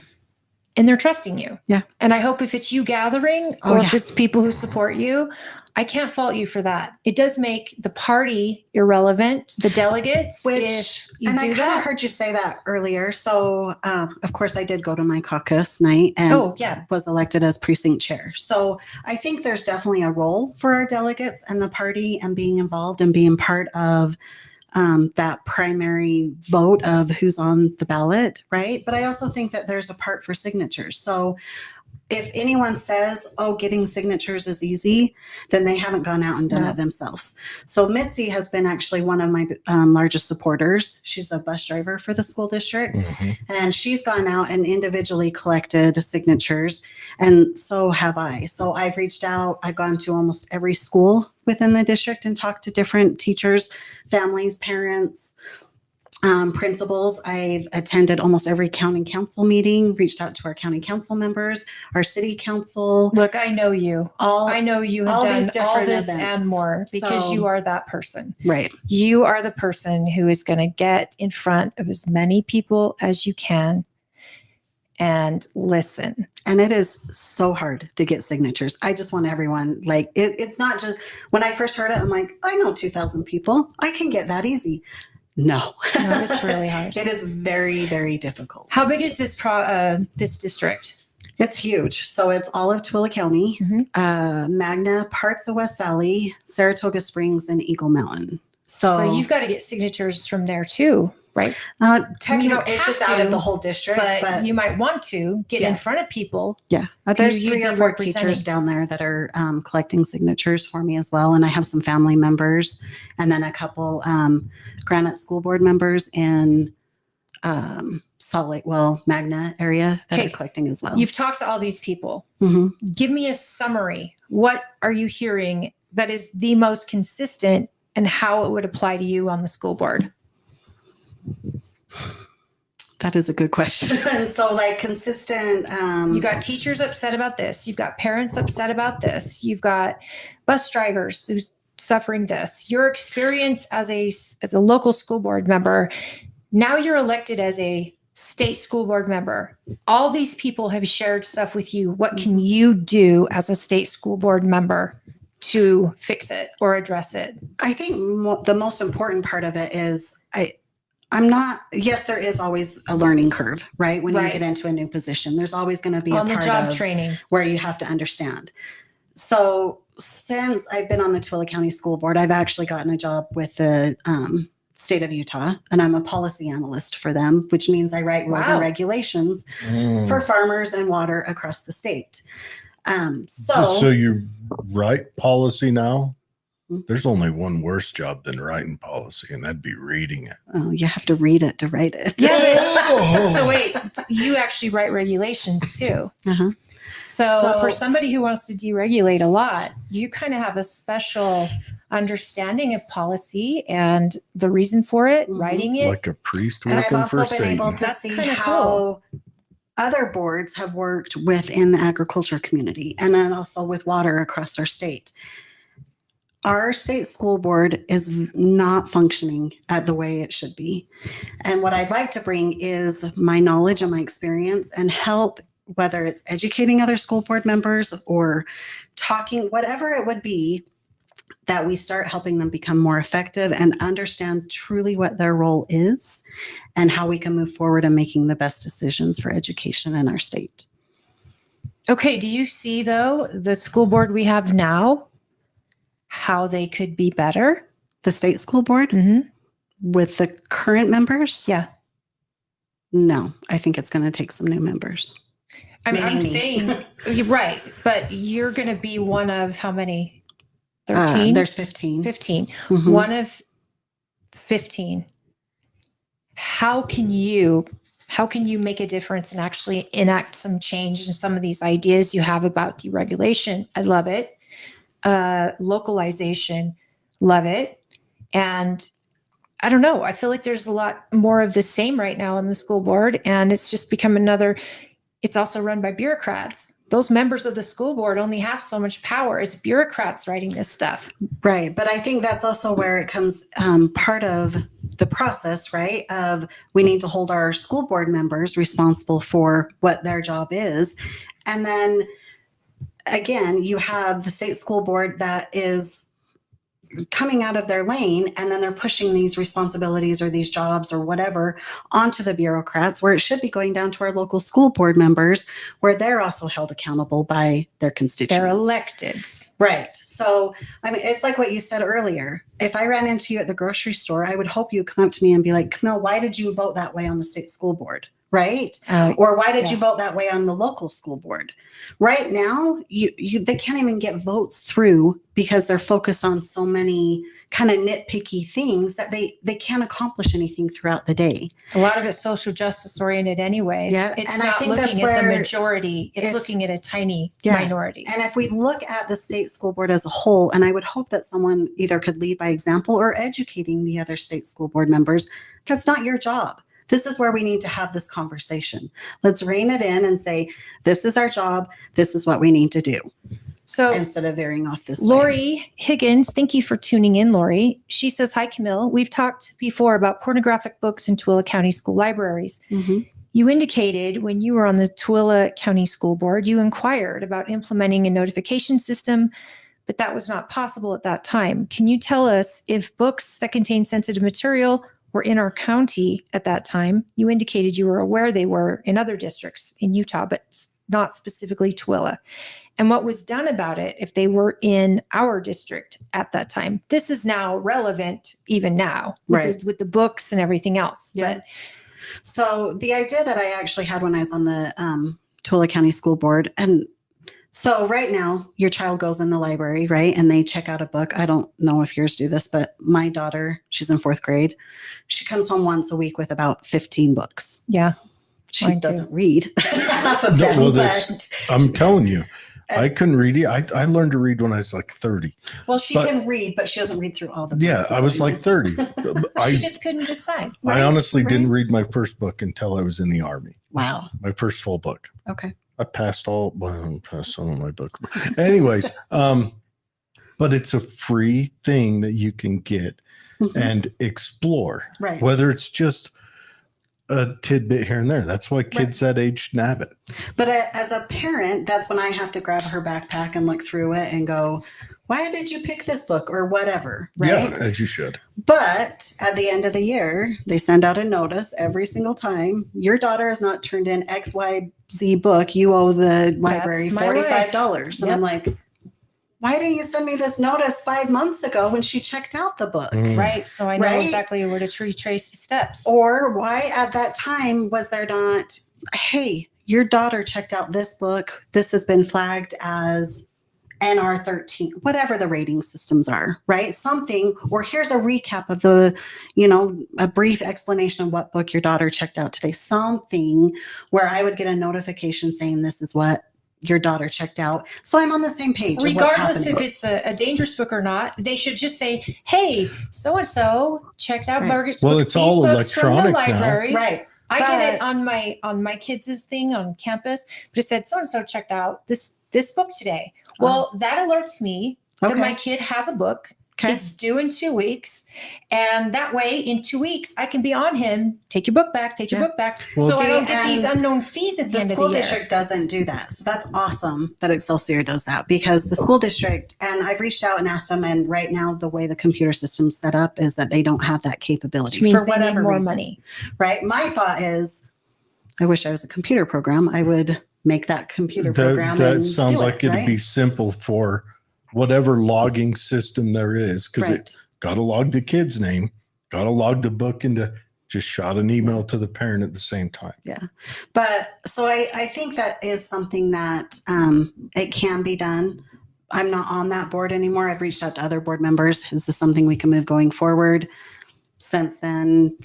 And they're trusting you. Yeah. And I hope if it's you gathering or if it's people who support you, I can't fault you for that. It does make the party irrelevant, the delegates, if you and do I kind that. of heard you say that earlier. So, of course, I did go to my caucus night and was elected as precinct chair. So I think there's definitely a role for our delegates and the party and being involved and being part of that primary vote of who's on the ballot, right? But I also think that there's a part for signatures. So if anyone says, oh, getting signatures is easy, then they haven't gone out and done it themselves. So Mitzi has been actually one of my largest supporters. She's a bus driver for the school district. Mm-hmm. And she's gone out and individually collected signatures. And so have I. So I've reached out. I've gone to almost every school within the district and talked to different teachers, families, parents, principals. I've attended almost every county council meeting, reached out to our county council members, our city council. Look, I know you. I know you have all done these different all this events. and more, because So- you are that person. Right. You are the person who is going to get in front of as many people as you can and listen. And it is so hard to get signatures. I just want everyone, like, it's not just, when I first heard it, I'm like, I know 2,000 people. I can get that easy. No. No, it's really hard. It is very, very difficult. How big is this this district? It's huge. So it's all of Tooele County, Magna, parts of West Valley, Saratoga Springs, and Eagle Mountain. So you've got to get signatures from there too, right? Technically, it's just out of the whole district, but you might want to get in front of people. Yeah, there's you'd 3 be or 4 representing. teachers down there that are collecting signatures for me as well, and I have some family members, and then a couple Granite School Board members in Magna area that are collecting as well. You've talked to all these people. Mm-hmm. Give me a summary. What are you hearing that is the most consistent, and how it would apply to you on the school board? That is a good question. So like consistent. You got teachers upset about this. You've got parents upset about this. You've got bus drivers who's suffering this. Your experience as a local school board member, now you're elected as a state school board member. All these people have shared stuff with you. What can you do as a state school board member to fix it or address it? I think the most important part of it is yes, there is always a learning curve, right? When you get into a new position, there's always going to be on a the part job of training where you have to understand. So since I've been on the Tooele County School Board, I've actually gotten a job with the state of Utah, and I'm a policy analyst for them, which means I write rules and regulations for farmers and water across the state. So you write policy now? There's only one worse job than writing policy, and that'd be reading it. Oh, you have to read it to write it. Yeah. So wait, you actually write regulations too. Uh-huh. So for somebody who wants to deregulate a lot, you kind of have a special understanding of policy and the reason for it, writing it. Like a priest And I've working also for been Satan. able to That's see kinda how other boards have worked within the agriculture community, and then also with water across our state. Our state school board is not functioning at the way it should be. And what I'd like to bring is my knowledge and my experience and help, whether it's educating other school board members or talking, whatever it would be, that we start helping them become more effective and understand truly what their role is and how we can move forward in making the best decisions for education in our state. Okay. Do you see though, the school board we have now, how they could be better? The state school board with the current members? Yeah. No, I think it's going to take some new members. I mean, I'm saying, you're right, but you're going to be one of how many? 13? There's 15. 15. Mhm. One of 15. How can you make a difference and actually enact some change in some of these ideas you have about deregulation? I love it. Localization, love it. And I don't know, I feel like there's a lot more of the same right now on the school board, and it's just become it's also run by bureaucrats. Those members of the school board only have so much power. It's bureaucrats writing this stuff. Right. But I think that's also where it comes part of the process, right? Of we need to hold our school board members responsible for what their job is. And then again, you have the state school board that is coming out of their lane, and then they're pushing these responsibilities or these jobs or whatever onto the bureaucrats, where it should be going down to our local school board members, where they're also held accountable by their constituents. They're electeds. Right. So, I mean, it's like what you said earlier. If I ran into you at the grocery store, I would hope you come up to me and be like, Camille, why did you vote that way on the state school board? Right? Or why did you vote that way on the local school board? Right now, they can't even get votes through because they're focused on so many kind of nitpicky things that they can't accomplish anything throughout the day. A lot of it's social justice oriented anyways. Yeah, It's and I not think that's looking at the where majority. It's looking at a tiny Yeah. minority. And if we look at the state school board as a whole, and I would hope that someone either could lead by example or educating the other state school board members, that's not your job. This is where we need to have this conversation. Let's rein it in and say, this is our job. This is what we need to do. So Instead of veering off this way. Lori Higgins, thank you for tuning in, Lori. She says, hi, Camille. We've talked before about pornographic books in Tooele County school libraries. Mhm. You indicated when you were on the Tooele County School Board, you inquired about implementing a notification system, but that was not possible at that time. Can you tell us if books that contain sensitive material were in our county at that time, you indicated you were aware they were in other districts in Utah, but not specifically Tooele. And what was done about it if they were in our district at that time. This is now relevant even now with the books and everything else. Yeah. But so the idea that I actually had when I was on the Tooele County School Board, and so right now your child goes in the library, right? And they check out a book. I don't know if yours do this, but my daughter, she's in 4th grade. She comes home once a week with about 15 books. yeah, She Mine too. doesn't read half of them, but I'm telling you, I couldn't read it. I learned to read when I was like 30. well, she can read, but she doesn't read through all the books. Yeah, I was like 30. she just couldn't decide. I honestly right. didn't read my first book until I was in the Army. Wow. My first full book. Okay. I passed some of my books. Anyways, but it's a free thing that you can get and explore. Right. Whether it's just a tidbit here and there. That's why kids that age nab it. But as a parent, that's when I have to grab her backpack and look through it and go, why did you pick this book or whatever? Right. Yeah, as you should. But at the end of the year, they send out a notice every single time. Your daughter has not turned in XYZ book. You owe the library my $45. And Yep. I'm like, why didn't you send me this notice 5 months ago when she checked out the book? Right. So I know Right? exactly where to retrace the steps. Or why at that time was there not, hey, your daughter checked out this book. This has been flagged as NR 13, whatever the rating systems are, right? Something, or here's a recap of the, a brief explanation of what book your daughter checked out today. Something where I would get a notification saying this is what your daughter checked out. So I'm on the same page. Regardless if it's a dangerous book or not, they should just say, hey, so-and-so checked out Margaret's Well, books, it's all books from the electronic now. library. Right. I get it on my kids' thing on campus, but it said so-and-so checked out this book today. Well, that alerts me that my kid has a book. Okay. It's due in 2 weeks. And that way, in 2 weeks, I can be on him. Take your book back. Take your book back. Well, so I don't see, get these and unknown fees at the The end of school the year. district doesn't do that. So that's awesome that Excelsior does that, because the school district, and I've reached out and asked them, and right now the way the computer system's set up is that they don't have that capability. Which means for they whatever need more reason, money. right? My thought is, I wish I was a computer program. I would make that computer program. That and sounds do like it'd right? be simple for whatever logging system there is, because Right. it got to log the kid's name, got to log the book into, just shot an email to the parent at the same time. Yeah. But so I think that is something that it can be done. I'm not on that board anymore. I've reached out to other board members. Is this something we can move going forward? Since then,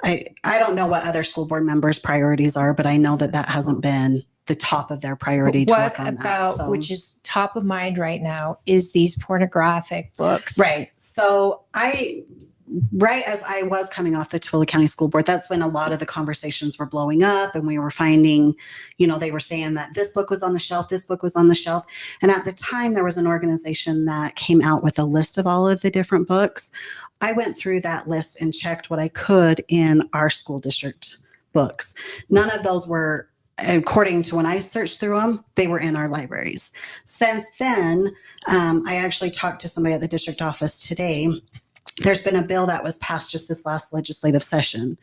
I don't know what other school board members' priorities are, but I know that hasn't been the top of their priority to What work on about, that. So. which is top of mind right now, is these pornographic books. Right. So right as I was coming off the Tooele County School Board, that's when a lot of the conversations were blowing up, and we were finding, they were saying that this book was on the shelf, this book was on the shelf. And at the time, there was an organization that came out with a list of all of the different books. I went through that list and checked what I could in our school district books. None of those were, according to when I searched through them, they were in our libraries. Since then, I actually talked to somebody at the district office today. There's been a bill that was passed just this last legislative session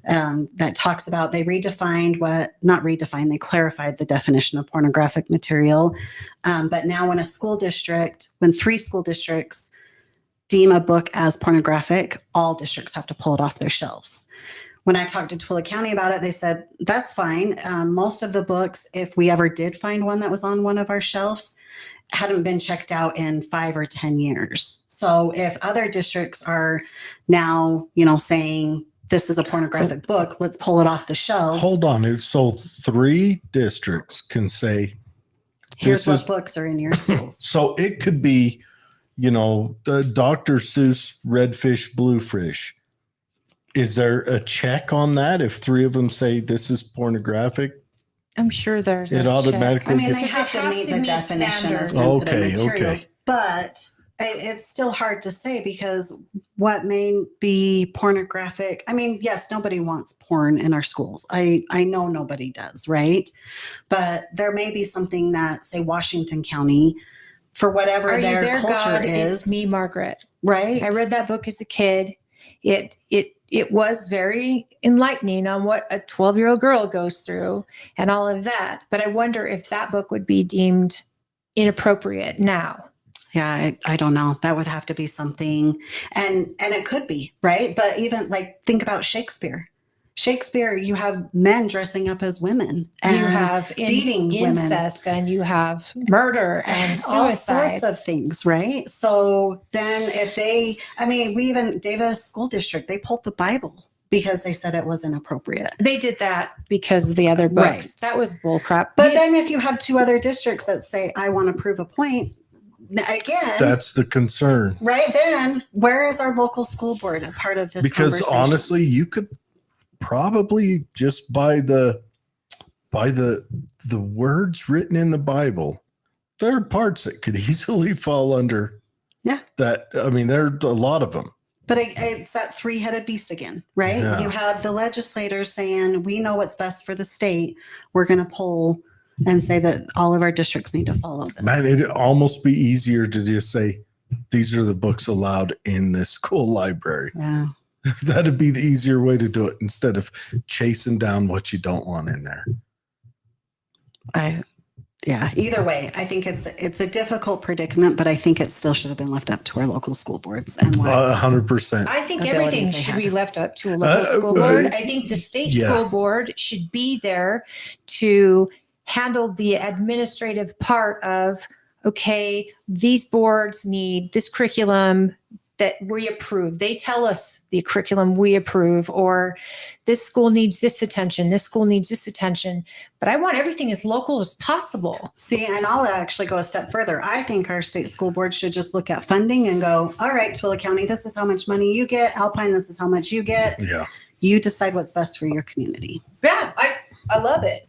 that talks about, they clarified the definition of pornographic material. But now when when 3 school districts deem a book as pornographic, all districts have to pull it off their shelves. When I talked to Tooele County about it, they said, that's fine. Most of the books, if we ever did find one that was on one of our shelves, hadn't been checked out in 5 or 10 years. So if other districts are now, saying this is a pornographic book, let's pull it off the shelves. Hold on. So 3 districts can say, Here's what books are in your schools. So it could be, the Dr. Seuss Redfish Bluefish. Is there a check on that if 3 of them say this is pornographic? I'm sure there's It a automatically I mean, gets- they have to meet the definition of standards. sensitive Okay. materials, but it's still hard to say, because what may be pornographic. I mean, yes, nobody wants porn in our schools. I know nobody does, right? But there may be something that, say, Washington County, for whatever Are their you there, culture God? is, It's me, Margaret. right? I read that book as a kid. It it was very enlightening on what a 12-year-old girl goes through and all of that. But I wonder if that book would be deemed inappropriate now. Yeah, I don't know. That would have to be something, and it could be, right? But even like think about Shakespeare. Shakespeare, you have men dressing up as women, and You have beating women. incest, and you have murder and all suicide. sorts of things, right? So then if they, I mean, we even Davis School District, they pulled the Bible because they said it was inappropriate. They did that because of the other books. Right. That was bullcrap. But then if you have two other districts that say, I want to prove a point, again, That's the concern. right then, where is our local school board a part of this Because conversation? honestly, you could probably just by the words written in the Bible, there are parts that could easily fall under that. I mean, there are a lot of them. But it's that three-headed beast again, right? Yeah. You have the legislators saying, we know what's best for the state. We're going to pull and say that all of our districts need to follow this. Man, it'd almost be easier to just say, these are the books allowed in this school library. Yeah. That'd be the easier way to do it instead of chasing down what you don't want in there. Either way, I think it's a difficult predicament, but I think it still should have been left up to our local school boards and what 100%. I think abilities everything they should have. be left up to a local school board. I think the state Yeah. school board should be there to handle the administrative part of, okay, these boards need this curriculum that we approve. They tell us the curriculum we approve, or this school needs this attention, this school needs this attention. But I want everything as local as possible. See, and I'll actually go a step further. I think our state school board should just look at funding and go, all right, Twilla County, this is how much money you get. Alpine, this is how much you get. Yeah. You decide what's best for your community. Yeah, I love it.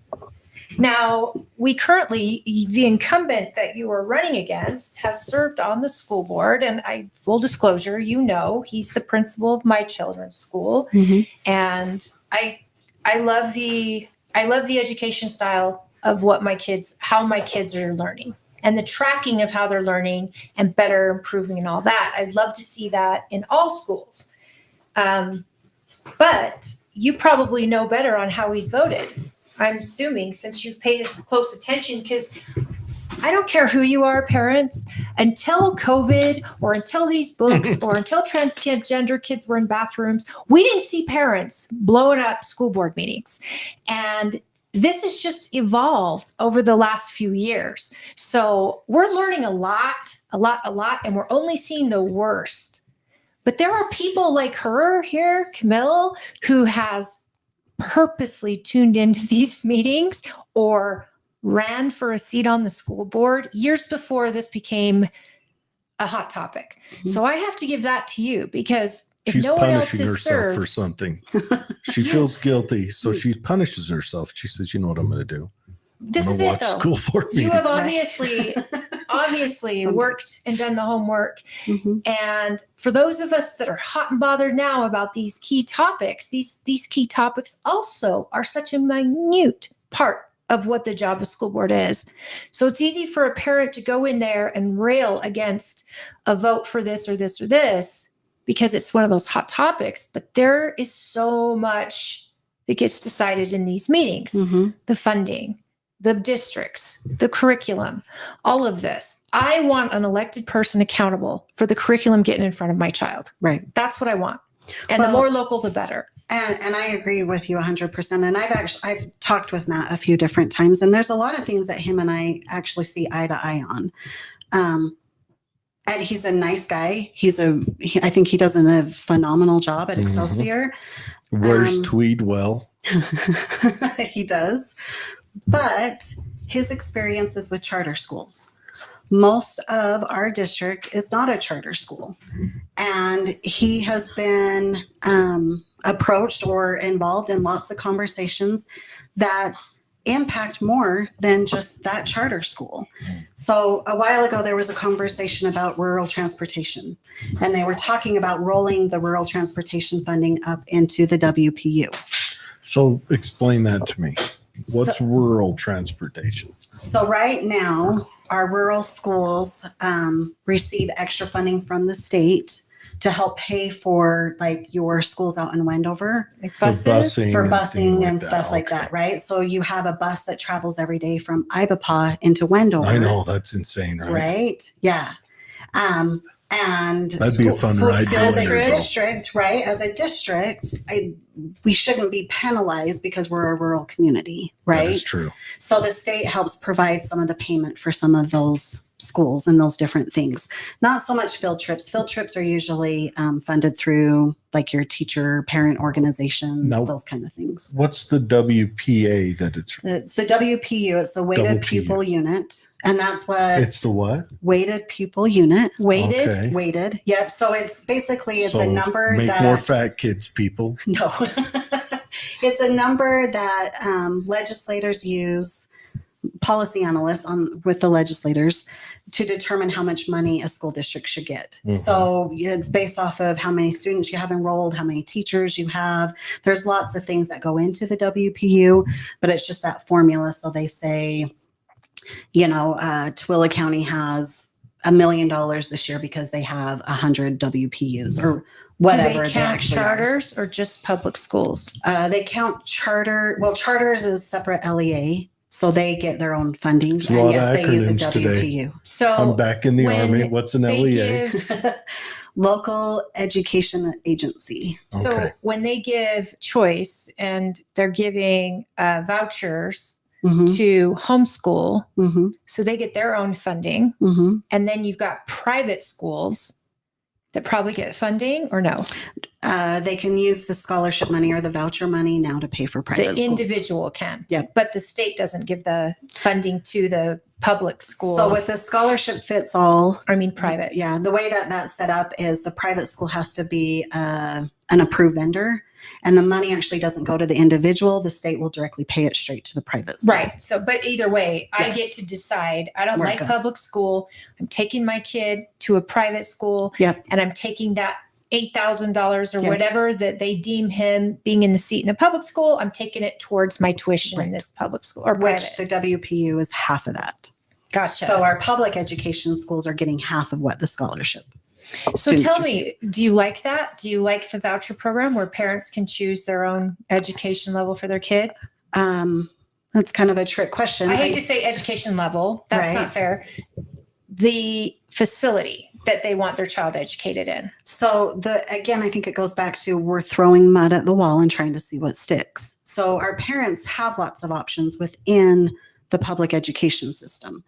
Now, we currently, the incumbent that you are running against has served on the school board, and full disclosure, he's the principal of my children's school, and I love the education style of how my kids are learning, and the tracking of how they're learning and better improving and all that. I'd love to see that in all schools, but you probably know better on how he's voted. I'm assuming, since you've paid close attention, because I don't care who you are, parents, until COVID or until these books or until transgender kids were in bathrooms, we didn't see parents blowing up school board meetings. And this has just evolved over the last few years. So we're learning a lot, and we're only seeing the worst. But there are people like her here, Camille, who has purposely tuned into these meetings or ran for a seat on the school board years before this became a hot topic. So I have to give that to you, because if She's no one else punishing is herself served, for something. She feels guilty, so she punishes herself. She says, "You know what I'm going to do? this I'm is going it to watch though. school board You meetings." have obviously Some worked and done the homework. Mhm. And for those of us that are hot and bothered now about these key topics, these key topics also are such a minute part of what the job of school board is. So it's easy for a parent to go in there and rail against a vote for this or this or this because it's one of those hot topics. But there is so much that gets decided in these meetings. Mhm. The funding, the districts, the curriculum, all of this. I want an elected person accountable for the curriculum getting in front of my child. Right. That's what I want. And the Well- more local, the better. And I agree with you 100%. And I've talked with Matt a few different times, and there's a lot of things that him and I actually see eye to eye on. And he's a nice guy. I think he does a phenomenal job at Excelsior. Wears tweed well. He does. But his experience is with charter schools. Most of our district is not a charter school. And he has been approached or involved in lots of conversations that impact more than just that charter school. So a while ago, there was a conversation about rural transportation, and they were talking about rolling the rural transportation funding up into the WPU. So explain that to me. What's rural transportation? So right now, our rural schools receive extra funding from the state to help pay for like your schools out in Wendover Like For buses. busing. for and busing things and like stuff that. like Okay. that, right? So you have a bus that travels every day from Ibapaw into Wendover. I know, that's insane, right? Right? Yeah. And That'd be a fun School- ride. field as to a trips. Winterville. district, right? As a district, we shouldn't be penalized because we're a rural community, That is right? true. So the state helps provide some of the payment for some of those schools and those different things. Not so much field trips. Field trips are usually funded through like your teacher parent organizations, Now- those kind of things. What's the WPA that it's? It's the WPU. It's the weighted WPU. pupil unit, and that's what It's the what? weighted pupil unit. Weighted. Okay. Weighted. Yep. So it's basically it's So a number make that more fat kids, people. no, it's a number that legislators use, policy analysts with the legislators to determine how much money a school district should get. Mhm. So it's based off of how many students you have enrolled, how many teachers you have. There's lots of things that go into the WPU, but it's just that formula. So they say, Tooele County has $1 million this year because they have 100 WPUs or whatever. Do they count actually are. charters or just public schools? They count charter. Well, charters is separate LEA, so they get their own funding. There's a lot of they use a acronyms today. WPU. So I'm back in the when Army. What's an they LEA? give, Local Education Agency. so Okay. when they give choice and they're giving vouchers Mhm, to homeschool, mhm, so they get their own funding, mhm. and then you've got private schools that probably get funding or no? They can use the scholarship money or the voucher money now to pay for private The schools. individual can. Yep. But the state doesn't give the funding to the public schools. So with the scholarship fits all, I mean private. yeah, the way that that's set up is the private school has to be an approved vendor, and the money actually doesn't go to the individual. The state will directly pay it straight to the private school. Right. So, but either way, I Yes. get to decide. I don't Where it like goes. public school. I'm taking my kid to a private school. Yep. And I'm taking that $8,000 or Yep. whatever that they deem him being in the seat in a public school. I'm taking it towards my tuition in Right. this public school or Which private. the WPU is half of that. Gotcha. So our public education schools are getting half of what the scholarship. So students tell receive. me, do you like that? Do you like the voucher program where parents can choose their own education level for their kid? That's kind of a trick question. I hate to say education level. That's Right. not fair. The facility that they want their child educated in. So again, I think it goes back to we're throwing mud at the wall and trying to see what sticks. So our parents have lots of options within the public education system.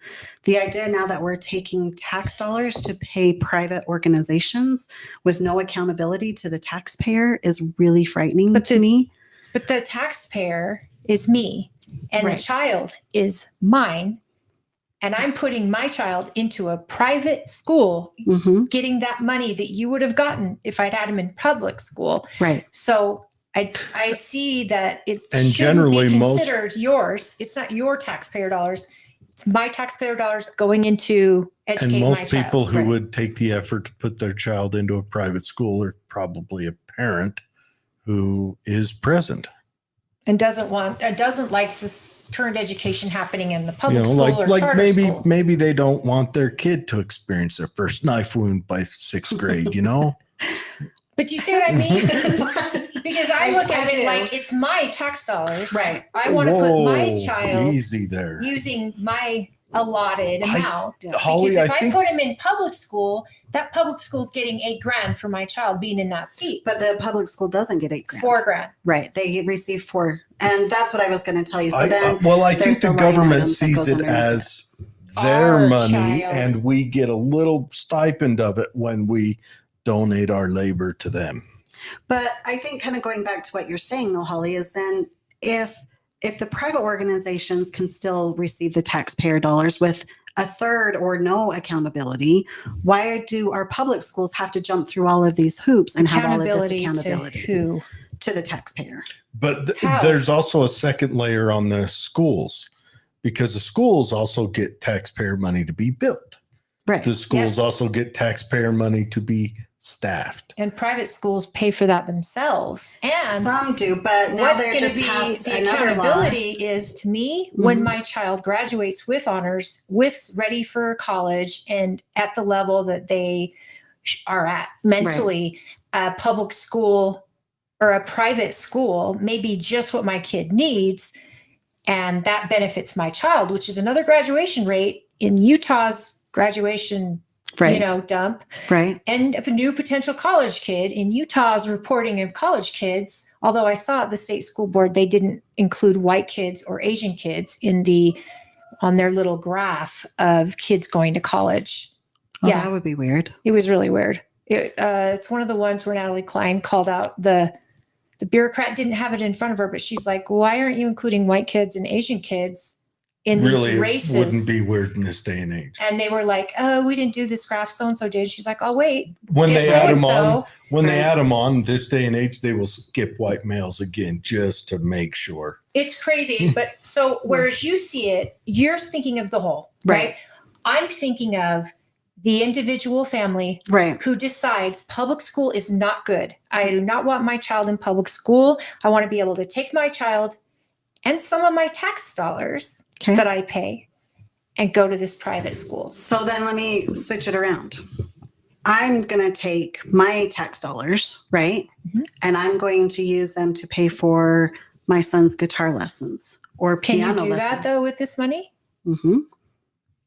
The idea now that we're taking tax dollars to pay private organizations with no accountability to the taxpayer is really frightening But to the- me. But the taxpayer is me and Right. the child is mine. And I'm putting my child into a private school, Hmm. getting that money that you would have gotten if I'd had him in public school. Right. So I see that it And shouldn't generally be most- considered yours. It's not your taxpayer dollars. It's my taxpayer dollars going into And educating my most child. people who Right. would take the effort to put their child into a private school are probably a parent who is present. And doesn't like this current education happening in the public school or like charter maybe school. maybe they don't want their kid to experience their first knife wound by sixth grade, you know? But you see what I mean? Because I look at I it do. like it's my tax dollars. Right. I want to put my Whoa, child easy there. using my allotted amount. Holly, Because if I I, think put him in public school, that public school is getting $8,000 for my child being in that seat. But the public school doesn't get $8,000. $4,000. Right. They receive 4. And that's what I was going to tell you. So I then think there's the the line government items that sees goes it underneath as their Our money, child. and we get a little stipend of it when we donate our labor to them. But I think kind of going back to what you're saying though, Holly, is then if the private organizations can still receive the taxpayer dollars with a third or no accountability, why do our public schools have to jump through all of these hoops and have all of this accountability to who? to the taxpayer? But How? there's also a second layer on the schools, because the schools also get taxpayer money to be built. Right. The schools also get taxpayer money to be staffed. And private schools pay for that themselves. And Some do, but now what's they're going to just be passed the another law. accountability is to me when Mhm. my child graduates with honors, with ready for college, and at the level that they are at mentally. A public school or a private school may be just what my kid needs, and that benefits my child, which is another graduation rate in Utah's graduation, dump. Right. And a new potential college kid in Utah's reporting of college kids. Although I saw at the state school board, they didn't include white kids or Asian kids on their little graph of kids going to college. Oh, yeah, that would be weird. It was really weird. It's one of the ones where Natalie Klein called out the bureaucrat didn't have it in front of her, but she's like, why aren't you including white kids and Asian kids in these races? It wouldn't be weird in this day and age. And they were like, oh, we didn't do this graph. So-and-so did. She's like, oh, wait. When they add them on this day and age, they will skip white males again, just to make sure. It's crazy. But so whereas you see it, you're thinking of the whole, right? I'm thinking of the individual family who decides public school is not good. I do not want my child in public school. I want to be able to take my child and some of my tax dollars that I pay and go to this private school. So then let me switch it around. I'm going to take my tax dollars, right? Mm-hmm. And I'm going to use them to pay for my son's guitar lessons or piano lessons. Can you do that though with this money? Mm-hmm.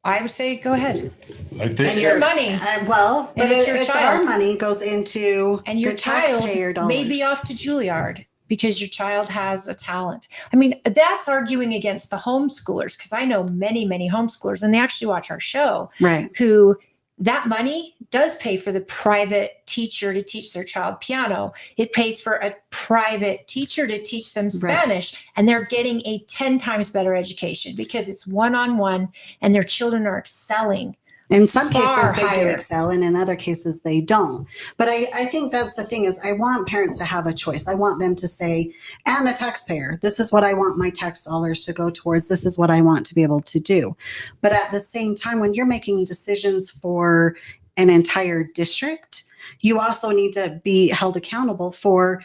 I would say go ahead. I think it's your money. But it's our money goes into and your the child taxpayer dollars. May be off to Juilliard because your child has a talent. I mean, that's arguing against the homeschoolers, because I know many, many homeschoolers, and they actually watch our show, who that money does pay for the private teacher to teach their child piano. It pays for a private teacher to teach them Spanish, and they're getting a 10 times better education because it's one-on-one and their children are excelling. In some cases they do excel, and in other cases they don't. But I think that's the thing is I want parents to have a choice. I want them to say, and a taxpayer, this is what I want my tax dollars to go towards. This is what I want to be able to do. But at the same time, when you're making decisions for an entire district, you also need to be held accountable for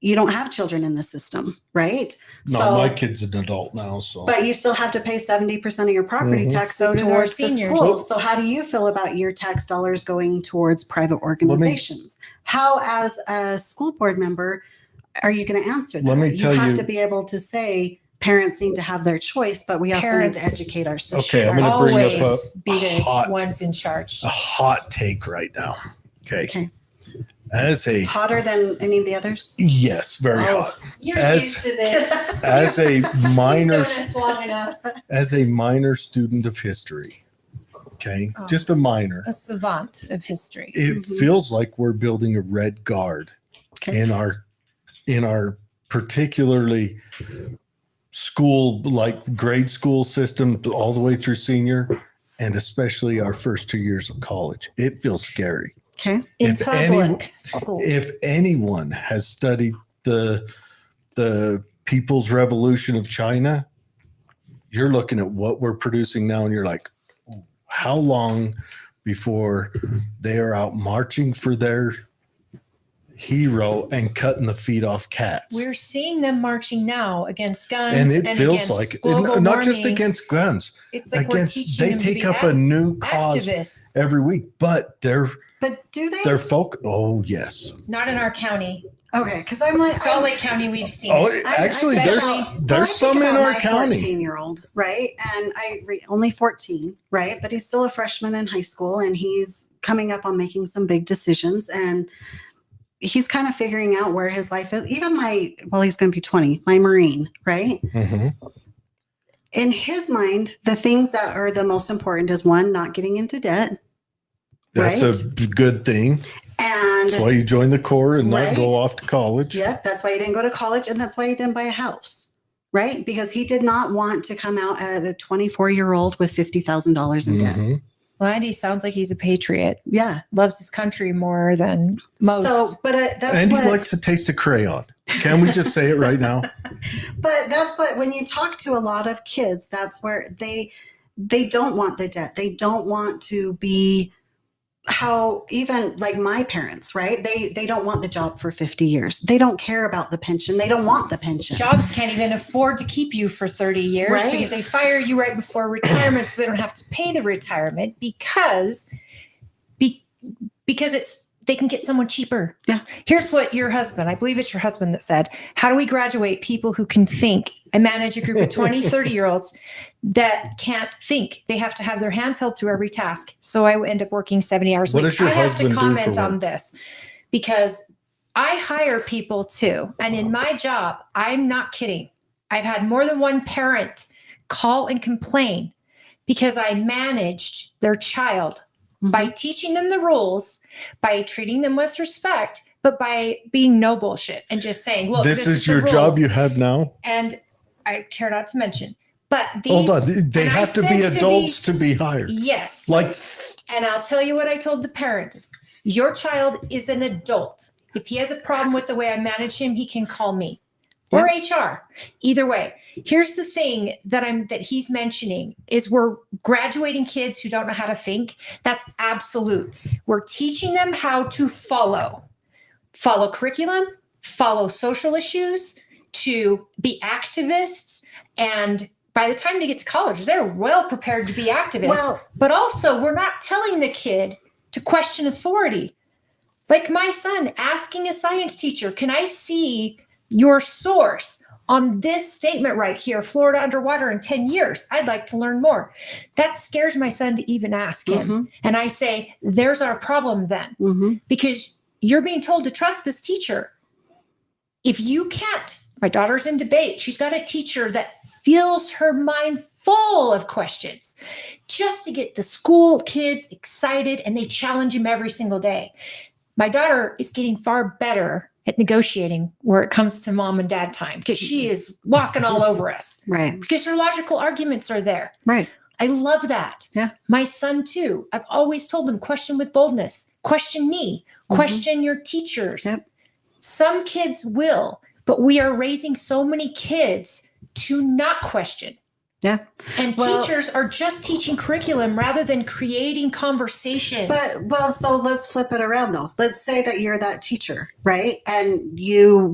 you don't have children in the system, right? No, so, my kid's an adult now, so. But you still have to pay 70% of your property taxes towards the school. So how do you feel about your tax dollars going towards private organizations? How, as a school board member, are you going to answer that? You have to be able to say parents need to have their choice, but we also need to educate our system. Okay, I'm going to bring up be the ones in charge. A hot take right now. Okay. Hotter than any of the others? Yes, very hot. You're used to this. As a minor student of history, just a minor. A savant of history. It feels like we're building a red guard in our particularly school, like grade school system all the way through senior, and especially our first 2 years of college. It feels scary. Okay. If anyone has studied the People's Revolution of China, you're looking at what we're producing now, and you're like, how long before they are out marching for their hero and cutting the feet off cats? We're seeing them marching now against guns, and it feels like not just against guns. It's like we're teaching them they take up a new cause activists every week, but they're. But do they? They're folk. Oh, yes. Not in our county. Okay, because I'm like Salt Lake County. We've seen. Oh, actually, there's some in our county. 14-year-old, right? And only 14, right? But he's still a freshman in high school, and he's coming up on making some big decisions, and he's kind of figuring out where his life is. Even he's going to be 20. My Marine, right? Mm-hmm. In his mind, the things that are the most important is one, not getting into debt. That's a good thing. And that's why you joined the Corps and not go off to college. Yeah, that's why you didn't go to college, and that's why you didn't buy a house, right? Because he did not want to come out at a 24-year-old with $50,000 in debt. Well, Andy sounds like he's a patriot. Yeah. Loves his country more than most. So, but Andy likes the taste of crayon. Can we just say it right now? But that's when you talk to a lot of kids, that's where they don't want the debt. They don't want to be even like my parents, right? They don't want the job for 50 years. They don't care about the pension. They don't want the pension. Jobs can't even afford to keep you for 30 years because they fire you right before retirement, so they don't have to pay the retirement because because they can get someone cheaper. Yeah. Here's what your husband, I believe it's your husband that said, how do we graduate people who can think? I manage a group of 20, 30-year-olds that can't think. They have to have their hands held through every task. So I end up working 70 hours a What week. does your I have husband to do comment for on work? this because I hire people too. And in my job, I'm not kidding. I've had more than one parent call and complain because I managed their child by teaching them the rules, by treating them with respect, but by being no bullshit and just saying, look, this is the your job rules. you have now? And I care not to mention, but these. Hold on. They and I have to be said adults these- to be hired. Yes. Like, And I'll tell you what I told the parents. Your child is an adult. If he has a problem with the way I manage him, he can call me or HR. Either way. Here's the thing that he's mentioning is we're graduating kids who don't know how to think. That's absolute. We're teaching them how to follow curriculum, follow social issues, to be activists. And by the time they get to college, they're well prepared to be activists. Well, but also, we're not telling the kid to question authority. Like my son asking a science teacher, can I see your source on this statement right here, Florida underwater in 10 years? I'd like to learn more. That scares my son to even ask him. And I say, there's our problem then, because you're being told to trust this teacher. If you can't, my daughter's in debate. She's got a teacher that fills her mind full of questions just to get the school kids excited, and they challenge him every single day. My daughter is getting far better at negotiating where it comes to mom and dad time because she is walking all over us. Right. Because her logical arguments are there. Right. I love that. Yeah. My son too. I've always told him, question with boldness, question me, question your teachers. Yep. Some kids will, but we are raising so many kids to not question. Yeah. And teachers are just teaching curriculum rather than creating conversations. So let's flip it around though. Let's say that you're that teacher, right? And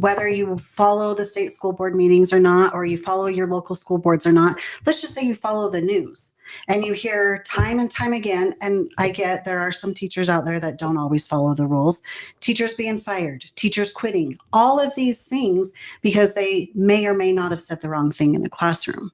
whether you follow the state school board meetings or not, or you follow your local school boards or not, let's just say you follow the news and you hear time and time again. And I get there are some teachers out there that don't always follow the rules, teachers being fired, teachers quitting, all of these things because they may or may not have said the wrong thing in a classroom.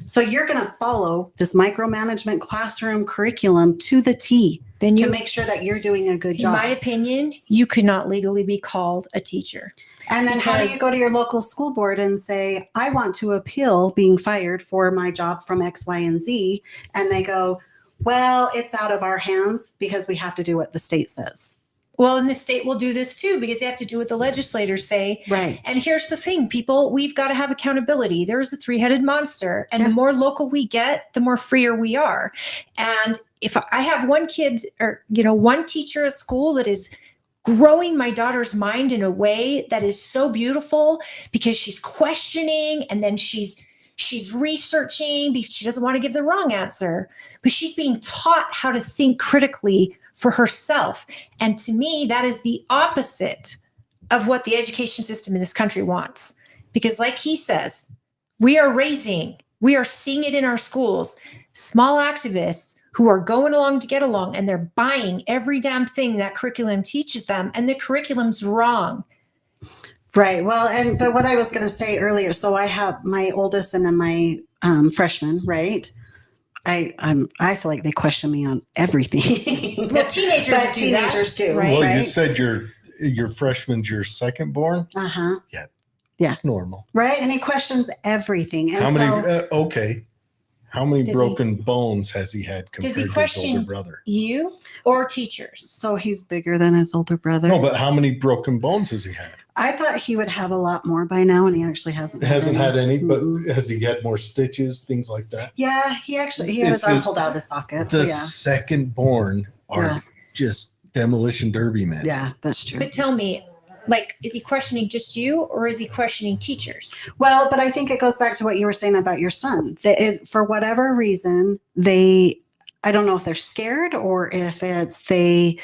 So you're going to follow this micromanagement classroom curriculum to the T to make sure that you're doing a good job. In my opinion, you could not legally be called a teacher. And then how do you go to your local school board and say, I want to appeal being fired for my job from X, Y, and Z? And they go, well, it's out of our hands because we have to do what the state says. Well, and the state will do this too, because they have to do what the legislators say. Right. And here's the thing, people, we've got to have accountability. There's a three-headed monster. And the more local we get, the more freer we are. And if I have one kid or, one teacher at school that is growing my daughter's mind in a way that is so beautiful because she's questioning and then she's researching because she doesn't want to give the wrong answer, but she's being taught how to think critically for herself. And to me, that is the opposite of what the education system in this country wants. Because like he says, we are seeing it in our schools, small activists who are going along to get along, and they're buying every damn thing that curriculum teaches them, and the curriculum's wrong. Right. Well, but what I was going to say earlier, so I have my oldest and then my freshman, right? I feel like they question me on everything. Well, teenagers do, right? Well, you said your freshman's your second born. Yeah. It's normal, right? And he questions everything. And how many? How many broken bones has he had compared to his older brother? You or teachers? So he's bigger than his older brother. No, but how many broken bones has he had? I thought he would have a lot more by now, and he actually hasn't. Hasn't had any, but has he had more stitches, things like that? Yeah, he had his arm pulled out of the socket. The second born are just demolition derby men. Yeah, that's true. But tell me, is he questioning just you or is he questioning teachers? Well, but I think it goes back to what you were saying about your son. For whatever reason, I don't know if they're scared or if they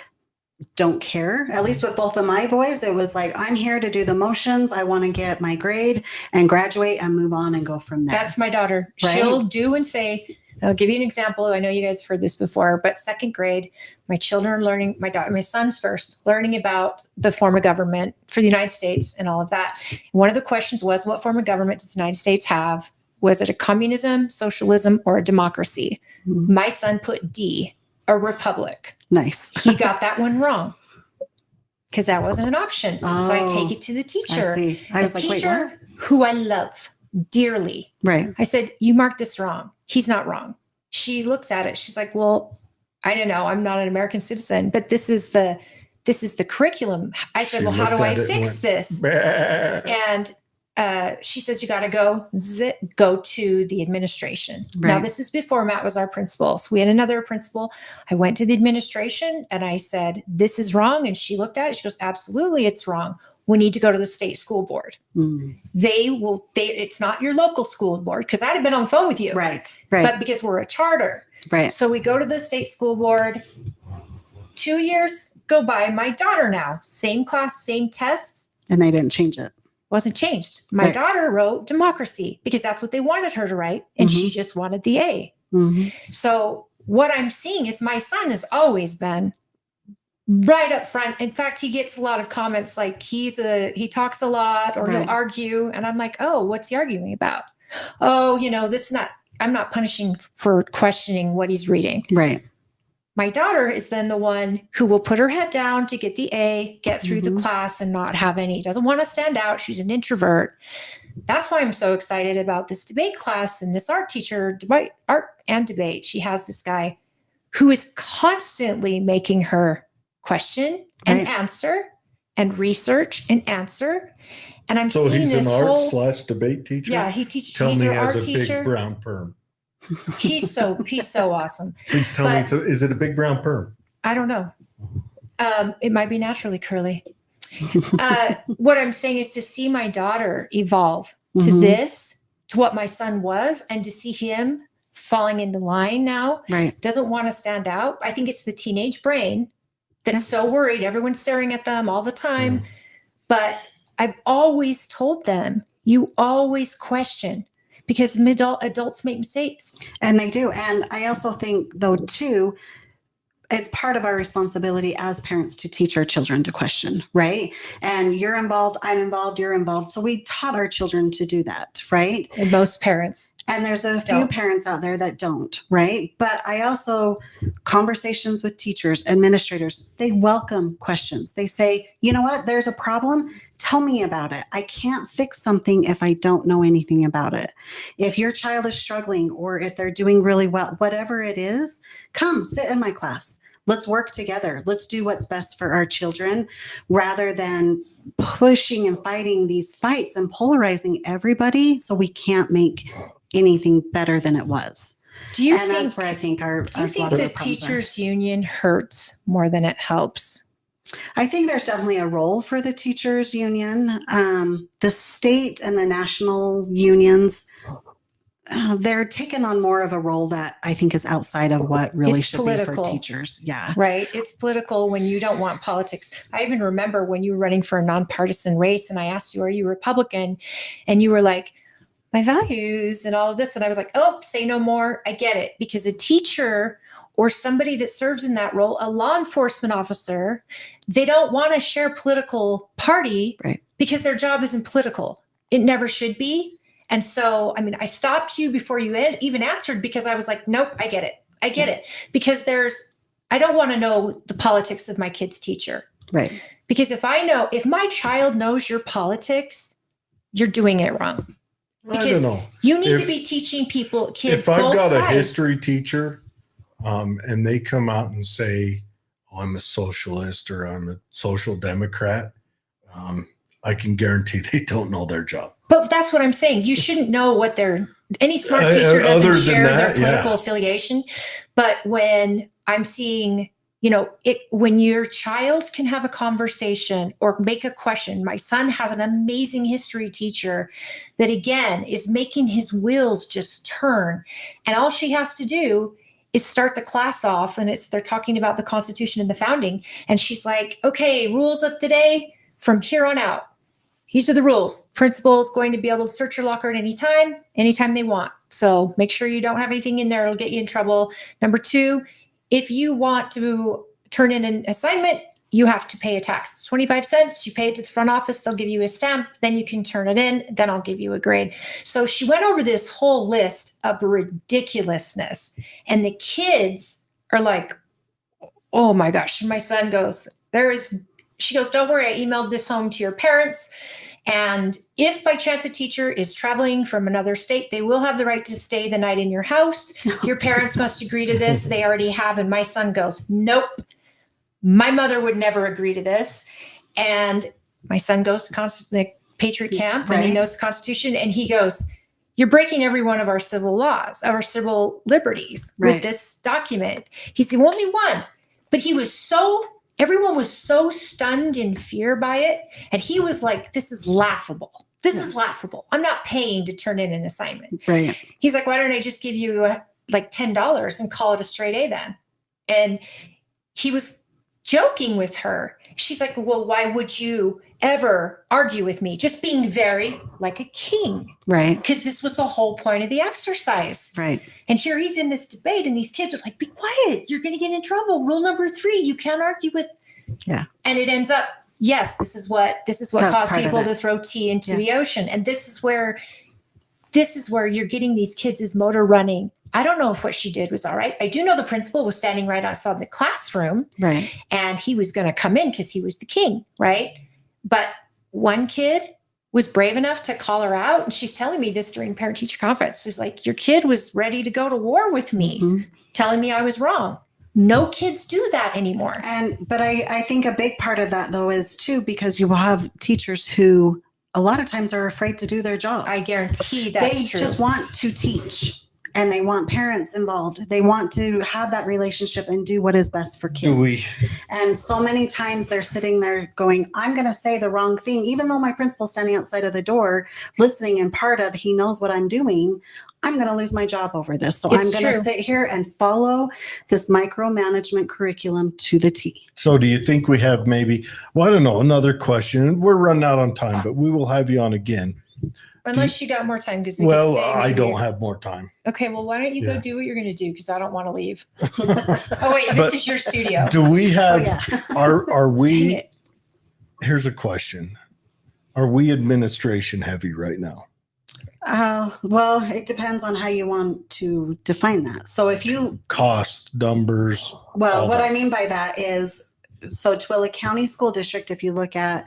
don't care. At least with both of my boys, it was like, I'm here to do the motions. I want to get my grade and graduate and move on and go from there. That's my daughter. Right? She'll do and say, I'll give you an example. I know you guys have heard this before, but second grade, my children are learning, my son's first, learning about the form of government for the United States and all of that. One of the questions was, what form of government does the United States have? Was it a communism, socialism, or a democracy? Mhm. My son put D, a republic. Nice. He got that one wrong because that wasn't an option. So I take it to the I teacher. see. I was The like, wait, teacher what? who I love dearly. Right. I said, you marked this wrong. He's not wrong. She looks at it. She's like, well, I don't know. I'm not an American citizen, but this is the curriculum. I said, She well, how do looked I at it and fix went, this? "Bah." And she says, you got to go to the administration. Now, Right. this is before Matt was our principal. So we had another principal. I went to the administration and I said, this is wrong. And she looked at it. She goes, absolutely, it's wrong. We need to go to the state school board. Mm. It's not your local school board, because I'd have been on the phone with you. Right. Right. But because we're a charter. Right. So we go to the state school board. 2 years go by. My daughter now, same class, same tests. And they didn't change it. Wasn't changed. My Right. daughter wrote democracy because that's what they wanted her to write. And Mm-hmm. she just wanted the A. Mm-hmm. So what I'm seeing is my son has always been right up front. In fact, he gets a lot of comments like he talks a lot or he'll Right. argue. And I'm like, oh, what's he arguing about? Oh, I'm not punishing for questioning what he's reading. Right. My daughter is then the one who will put her head down to get the A, get through the Mhm. class and not have any, doesn't want to stand out. She's an introvert. That's why I'm so excited about this debate class and this art teacher, art and debate. She has this guy who is constantly making her question and Right. answer and research and answer. And I'm So seeing he's this an whole, art / debate teacher? yeah, he teaches, Tell he's me an he has art a teacher. big brown perm. He's so awesome. Please tell me, But- is it a big brown perm? I don't know. It might be naturally curly. What I'm saying is to see my daughter evolve to Mhm. this, to what my son was, and to see him falling into line now, Right. doesn't want to stand out. I think it's the teenage brain that's Yeah. so worried. Everyone's staring at them all the time. Mm. But I've always told them, you always question, because adults make mistakes. And they do. And I also think, though, too, it's part of our responsibility as parents to teach our children to question, right? And you're involved, I'm involved, you're involved. So we taught our children to do that, right? And most parents. And there's a few Don't. parents out there that don't, right? But I also, conversations with teachers, administrators, they welcome questions. They say, you know what, there's a problem. Tell me about it. I can't fix something if I don't know anything about it. If your child is struggling or if they're doing really well, whatever it is, come sit in my class. Let's work together. Let's do what's best for our children rather than pushing and fighting these fights and polarizing everybody so we can't make anything better than it was. Do you And think that's where I think our Do you a think lot of the our problems are. teachers union hurts more than it helps? I think there's definitely a role for the teachers union. The state and the national unions, they're taking on more of a role that I think is outside of what really It's should political. be for teachers. Yeah. Right. It's political when you don't want politics. I even remember when you were running for a nonpartisan race and I asked you, are you Republican? And you were like, my values and all of this. And I was like, oh, say no more. I get it. Because a teacher or somebody that serves in that role, a law enforcement officer, they don't want to share political party Right. because their job isn't political. It never should be. And so, I mean, I stopped you before you even answered because I was like, nope, I get it. I get it. Because I don't want to know the politics of my kid's teacher. Right. Because if my child knows your politics, you're doing it wrong. I don't Because know. you need to If- be teaching kids If I've both got a sides. history teacher and they come out and say, oh, I'm a socialist or I'm a social democrat, I can guarantee they don't know their job. But that's what I'm saying. You shouldn't know what any smart teacher Other doesn't than share their that, political yeah. affiliation. But when I'm seeing, when your child can have a conversation or make a question, my son has an amazing history teacher that again is making his wheels just turn. And all she has to do is start the class off and they're talking about the Constitution and the founding. And she's like, okay, rules of the day from here on out. These are the rules. Principal is going to be able to search your locker at anytime they want. So make sure you don't have anything in there. It'll get you in trouble. Number 2, if you want to turn in an assignment, you have to pay a tax. It's 25 cents. You pay it to the front office. They'll give you a stamp. Then you can turn it in. Then I'll give you a grade. So she went over this whole list of ridiculousness. And the kids are like, oh my gosh. My son goes, she goes, don't worry. I emailed this home to your parents. And if by chance a teacher is traveling from another state, they will have the right to stay the night in your house. Your parents must agree to this. They already have. And my son goes, nope. My mother would never agree to this. And my son goes to Patriot Camp, and he knows the Constitution. And he goes, you're breaking every one of our civil laws, our civil liberties with this document. He said, only one. But everyone was so stunned in fear by it. And he was like, this is laughable. This is laughable. I'm not paying to turn in an assignment. Right. He's like, why don't I just give you like $10 and call it a straight A then? And he was joking with her. She's like, well, why would you ever argue with me? Just being very like a king. Right. Because this was the whole point of the exercise. Right. And here he's in this debate, and these kids are like, be quiet. You're going to get in trouble. Rule number 3, you can't argue with. Yeah. And it ends up, yes, this is what That's caused part of people it. to throw tea into the ocean. And this is where you're getting these kids' motor running. I don't know if what she did was all right. I do know the principal was standing right outside the classroom. Right. And he was going to come in because he was the king, right? But one kid was brave enough to call her out. And she's telling me this during parent-teacher conference. She's like, your kid was ready to go to war with me, telling me I was wrong. No kids do that anymore. But I think a big part of that, though, is too, because you will have teachers who a lot of times are afraid to do their jobs. I guarantee that's they true. just want to teach. And they want parents involved. They want to have that relationship and do what is best for kids. And so many times they're sitting there going, I'm going to say the wrong thing, even though my principal's standing outside of the door listening, and part of he knows what I'm doing. I'm going to lose my job over this. So I'm going to sit here and follow this micromanagement curriculum to the T. So do you think we have maybe, well, I don't know, another question. We're running out on time, but we will have you on again. Unless you got more time, because I don't have more time. Okay, well, why don't you go do what you're going to do? Because I don't want to leave. Oh wait, this is your studio. Do we have? Are we? Dang it. Here's a question: are we administration heavy right now? Well, it depends on how you want to define that. So if you cost numbers. Well, what I mean by that is, so Tooele County School District, if you look at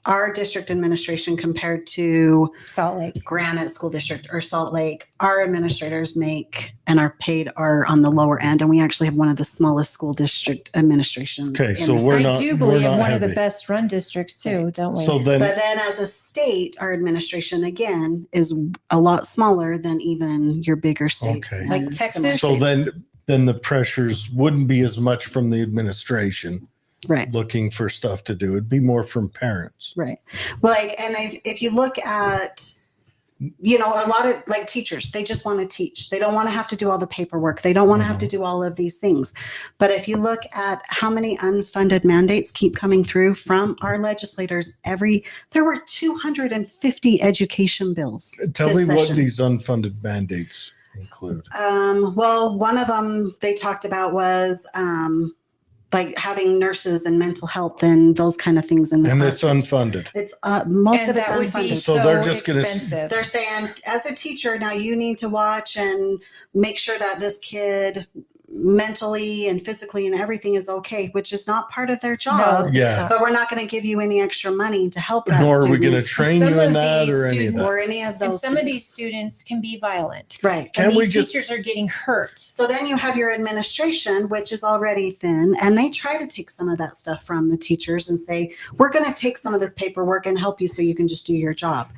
our district administration compared to Salt Lake, Granite School District or Salt Lake, our administrators make and are paid are on the lower end. And we actually have one of the smallest school district administrations. Okay, so we're not. I do believe we're not one of the heavy. best run districts too, don't we? So then, but then as a state, our administration again is a lot smaller than even your bigger states. Okay. Like and Texas? similar so states. then the pressures wouldn't be as much from the administration Right. looking for stuff to do. It'd be more from parents. Right. Well, if you look at, a lot of like teachers, they just want to teach. They don't want to have to do all the paperwork. They don't want to have to do all of these things. But if you look at how many unfunded mandates keep coming through from our legislators, there were 250 education bills. Tell this me what session. these unfunded mandates include. Well, one of them they talked about was like having nurses and mental health and those kind of things in the And it's classroom. unfunded. It's most and of it's that would be unfunded. So so they're just gonna expensive. They're saying, as a teacher, now you need to watch and make sure that this kid mentally and physically and everything is okay, which is not part of their job. it's Yeah. not. But we're not going to give you any extra money to help that Nor are we student going to train Some you in of that these or any of students- or that. any of And those. some of things. these students can be violent. Right. Can And we these just- teachers are getting hurt. So then you have your administration, which is already thin, and they try to take some of that stuff from the teachers and say, we're going to take some of this paperwork and help you so you can just do your job.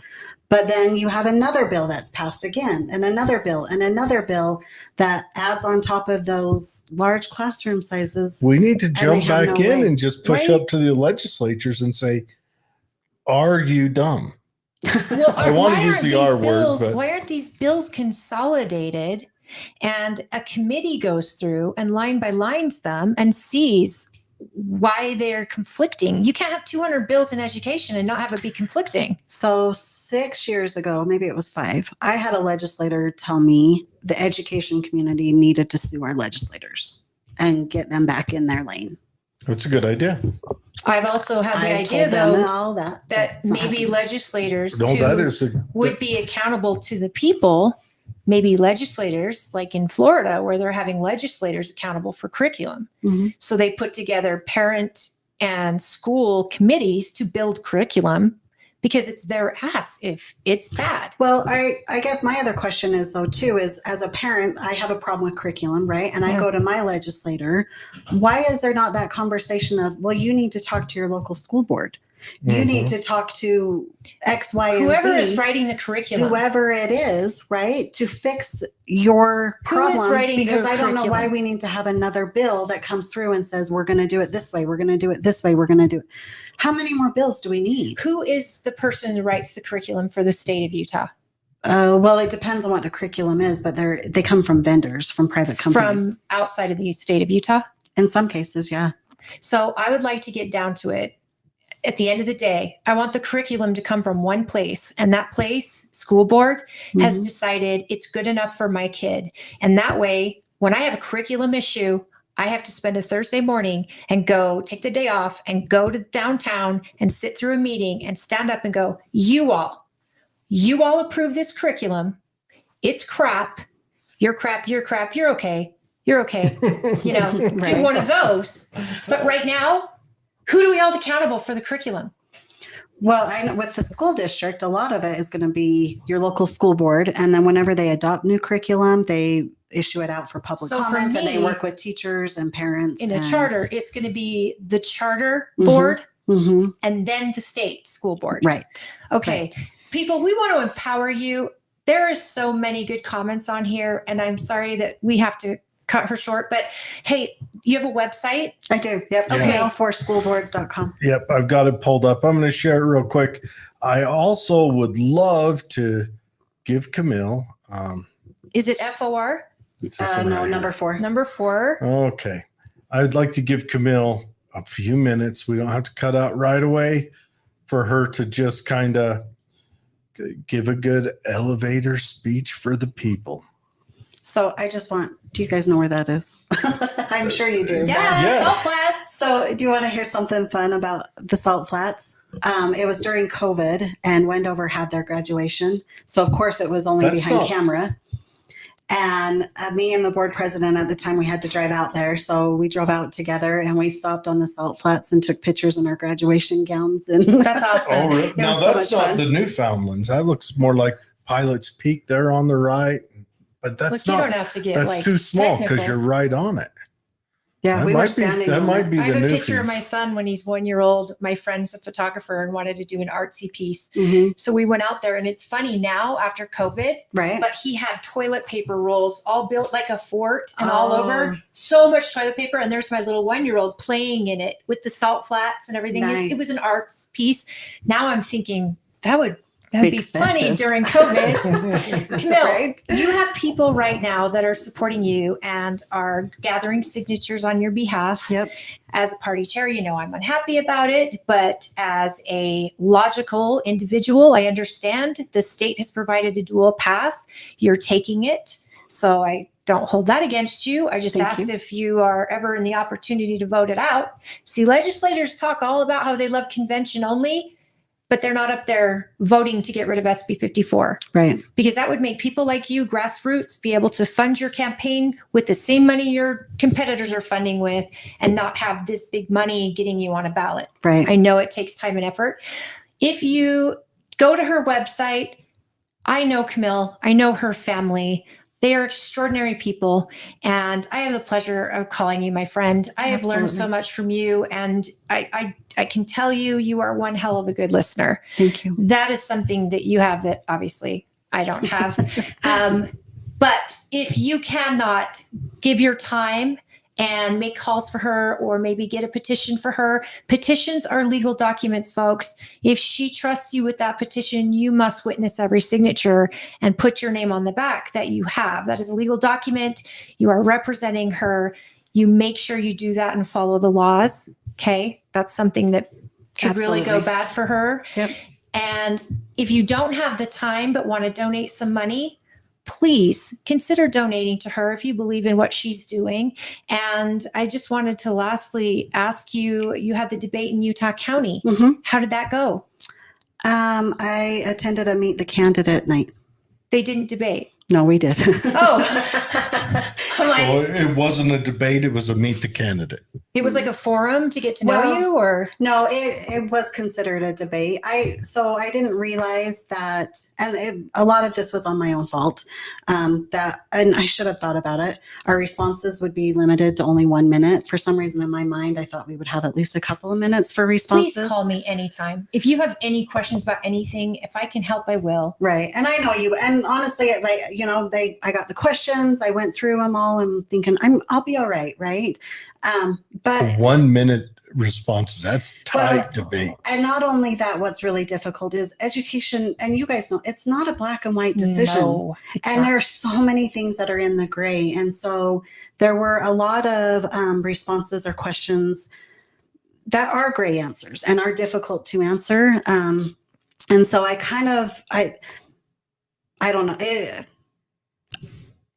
But then you have another bill that's passed again, and another bill that adds on top of those large classroom sizes. We need to they jump have back no in way. and just push Right. up to the legislatures and say, are you dumb? Well, I wanna why use aren't the these R word, bills- but- Why aren't these bills consolidated and a committee goes through and line by lines them and sees why they're conflicting. You can't have 200 bills in education and not have it be conflicting. So 6 years ago, maybe it was 5, I had a legislator tell me the education community needed to sue our legislators and get them back in their lane. That's a good idea. I've also had the I idea, told them though, all that that it's not maybe happening. legislators No, too that is would be accountable to the people. Maybe legislators, like in Florida, where they're having legislators accountable for curriculum. Mhm. So they put together parent and school committees to build curriculum because it's their ass if it's bad. Well, I guess my other question is, though, too, is as a parent, I have a problem with curriculum, right? And I Yeah. go to my legislator. Why is there not that conversation of, well, you need to talk to your local school board. You need to talk to X, Y, and Whoever Z. is writing the curriculum. Whoever it is, right, to fix your Who is problem. writing Because their I don't know why curriculum? we need to have another bill that comes through and says, we're going to do it this way. We're going to do it this way. We're going to do it. How many more bills do we need? Who is the person who writes the curriculum for the state of Utah? Well, it depends on what the curriculum is, but they come from vendors, from private companies. From outside of the state of Utah? In some cases, yeah. So I would like to get down to it. At the end of the day, I want the curriculum to come from one place, and that place, school board, has Mhm. decided it's good enough for my kid. And that way, when I have a curriculum issue, I have to spend a Thursday morning and go take the day off and go to downtown and sit through a meeting and stand up and go, you all approve this curriculum. It's crap. You're crap. You're crap. You're okay. You're okay. You know, do Right. one of those. But right now, who do we hold accountable for the curriculum? Well, I know with the school district, a lot of it is going to be your local school board. And then whenever they adopt new curriculum, they issue it out for public So for comment, and they me, work with teachers and parents. In a and, charter, it's going to be the charter Mhm. board Mhm. and then the state school board. Right. Okay. People, we want to empower you. There is so many good comments on here, and I'm sorry that we have to cut her short, but hey, you have a website? I do. Yep. Okay. Mail4schoolboard.com. Yep, I've got it pulled up. I'm going to share it real quick. I also would love to give Camille. Is it FOR? It's this one No, right here. number 4. Number 4. Okay. I'd like to give Camille a few minutes. We don't have to cut out right away for her to just kind of give a good elevator speech for the people. So I just want, do you guys know where that is? I'm sure you do. Yeah, Yeah. Salt Flats. So do you want to hear something fun about the Salt Flats? It was during COVID and Wendover had their graduation. So of course it was only That's behind not- camera. And me and the board president at the time, we had to drive out there. So we drove out together and we stopped on the Salt Flats and took pictures in our graduation gowns. And That's awesome. Oh, really? It Now was so that's much not fun. the Newfoundlands. That looks more like Pilot's Peak there on the right. But Look, that's you don't not. have to get That's like too small because technical. you're right on it. yeah, That we might were be- standing. that on might it. be I have the a picture of Newfies. my son when he's 1 year old. My friend's a photographer and wanted to do an artsy piece. Mhm. So we went out there, and it's funny now after COVID, Right. but he had toilet paper rolls all built like a fort and all Oh. over. So much toilet paper. And there's my little 1 year old playing in it with the Salt Flats and everything. Nice. It was an arts piece. Now I'm thinking that would be funny expensive. during COVID. Camille, Right. you have people right now that are supporting you and are gathering signatures on your behalf. Yep. As a party chair, you know I'm unhappy about it, but as a logical individual, I understand the state has provided a dual path. You're taking it. So I don't hold that against you. I just Thank asked you. if you are ever in the opportunity to vote it out. See, legislators talk all about how they love convention only, but they're not up there voting to get rid of SB 54. Right. Because that would make people like you, grassroots, be able to fund your campaign with the same money your competitors are funding with and not have this big money getting you on a ballot. Right. I know it takes time and effort. If you go to her website, I know Camille, I know her family. They are extraordinary people. And I have the pleasure of calling you my friend. I have learned so Absolutely. much from you. And I can tell you are one hell of a good listener. Thank you. That is something that you have that obviously I don't have. But if you cannot give your time and make calls for her or maybe get a petition for her, petitions are legal documents, folks. If she trusts you with that petition, you must witness every signature and put your name on the back that you have. That is a legal document. You are representing her. you make sure you do that and follow the laws. Okay. That's something that could really go Absolutely. bad for her. Yep. And if you don't have the time but want to donate some money, please consider donating to her if you believe in what she's doing. And I just wanted to lastly ask you, you had the debate in Utah County. Mhm. How did that go? I attended a Meet the Candidate night. They didn't debate. No, we did. Oh, I'm like, So it wasn't a debate, it was a meet the candidate. it was like a forum to get to know Well, you, or? No, it was considered a debate. I didn't realize that, and a lot of this was on my own fault. And I should have thought about it. Our responses would be limited to only 1 minute. For some reason in my mind, I thought we would have at least a couple of minutes for responses. Please call me anytime. If you have any questions about anything, if I can help, I will. Right, and I know you. And honestly, I got the questions. I went through them all. I'm thinking I'll be all right, right? But 1 minute responses, that's tight debate. And not only that, what's really difficult is education. And you guys know it's not a black and white decision. No, it's And not. there are so many things that are in the gray. And so there were a lot of responses or questions that are gray answers and are difficult to answer. And so I don't know.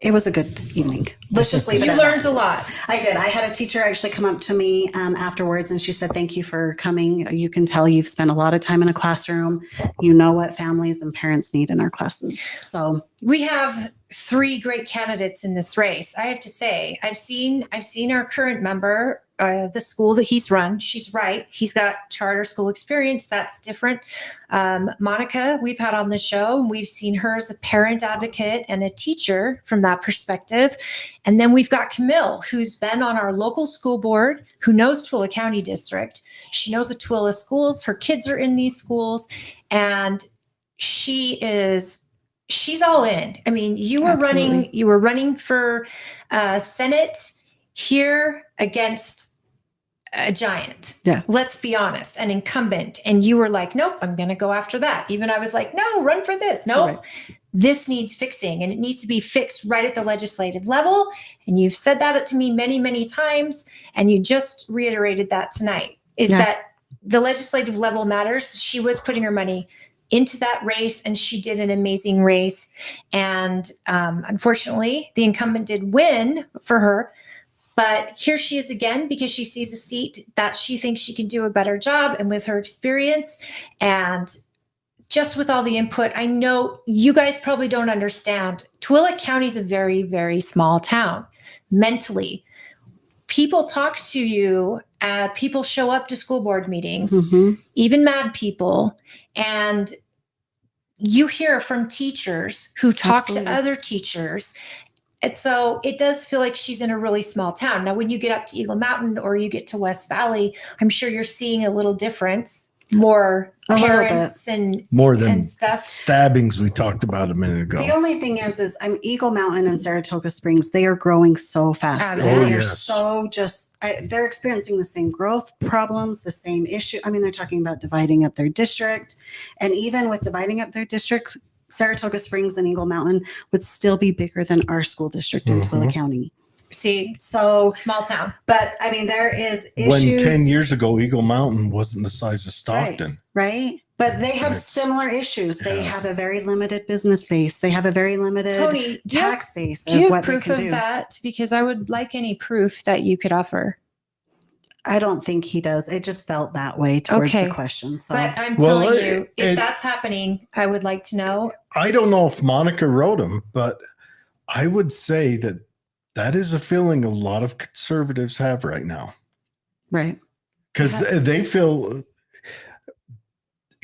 It was a good evening. Let's just leave it You at learned that. a lot. I did. I had a teacher actually come up to me afterwards, and she said, "Thank you for coming. You can tell you've spent a lot of time in a classroom. You know what families and parents need in our classes." So We have 3 great candidates in this race. I have to say, I've seen our current member, the school that he's run. She's right. He's got charter school experience. That's different. Monica, we've had on the show, and we've seen her as a parent advocate and a teacher from that perspective. And then we've got Camille, who's been on our local school board, who knows Tooele County District. She knows the Tooele schools. Her kids are in these schools, and she's all in. I mean, you were running for Senate here against a giant. Yeah. Let's be honest, an incumbent. And you were like, nope, I'm going to go after that. Even I was like, no, run for this. Nope. Right. This needs fixing, and it needs to be fixed right at the legislative level. And you've said that to me many, many times. And you just reiterated that tonight, is that the legislative level matters. She was putting her money into that race, and she did an amazing race. And unfortunately, the incumbent did win for her. But here she is again, because she sees a seat that she thinks she can do a better job, and with her experience and just with all the input. I know you guys probably don't understand. Tooele County is a very, very small town mentally. People talk to you, people show up to school board meetings, even mad people, and you hear from teachers who talk to other teachers. And so it does feel like she's in a really small town. Now, when you get up to Eagle Mountain or you get to West Valley, I'm sure you're seeing a little difference, more parents and more than and stuff. stabbings we talked about a minute ago. the only thing is Eagle Mountain and Saratoga Springs, they are growing so fast. Oh, They're yes. so they're experiencing the same growth problems, the same issue. I mean, they're talking about dividing up their district. And even with dividing up their district, Saratoga Springs and Eagle Mountain would still be bigger than our school district in Tooele County. See, So, small town. but I mean, there is When issues. 10 years ago, Eagle Mountain wasn't the size of Stockton. Right. But they have It's- similar issues. They yeah. have a very limited business base. They have a very limited Tony, do you have, tax base do you of have what they proof can of do. that? Because I would like any proof that you could offer. I don't think he does. It just felt that way towards Okay. the question. So But I'm Well, telling you, if it- that's happening, I would like to know. I don't know if Monica wrote them, but I would say that is a feeling a lot of conservatives have right now, right. because they feel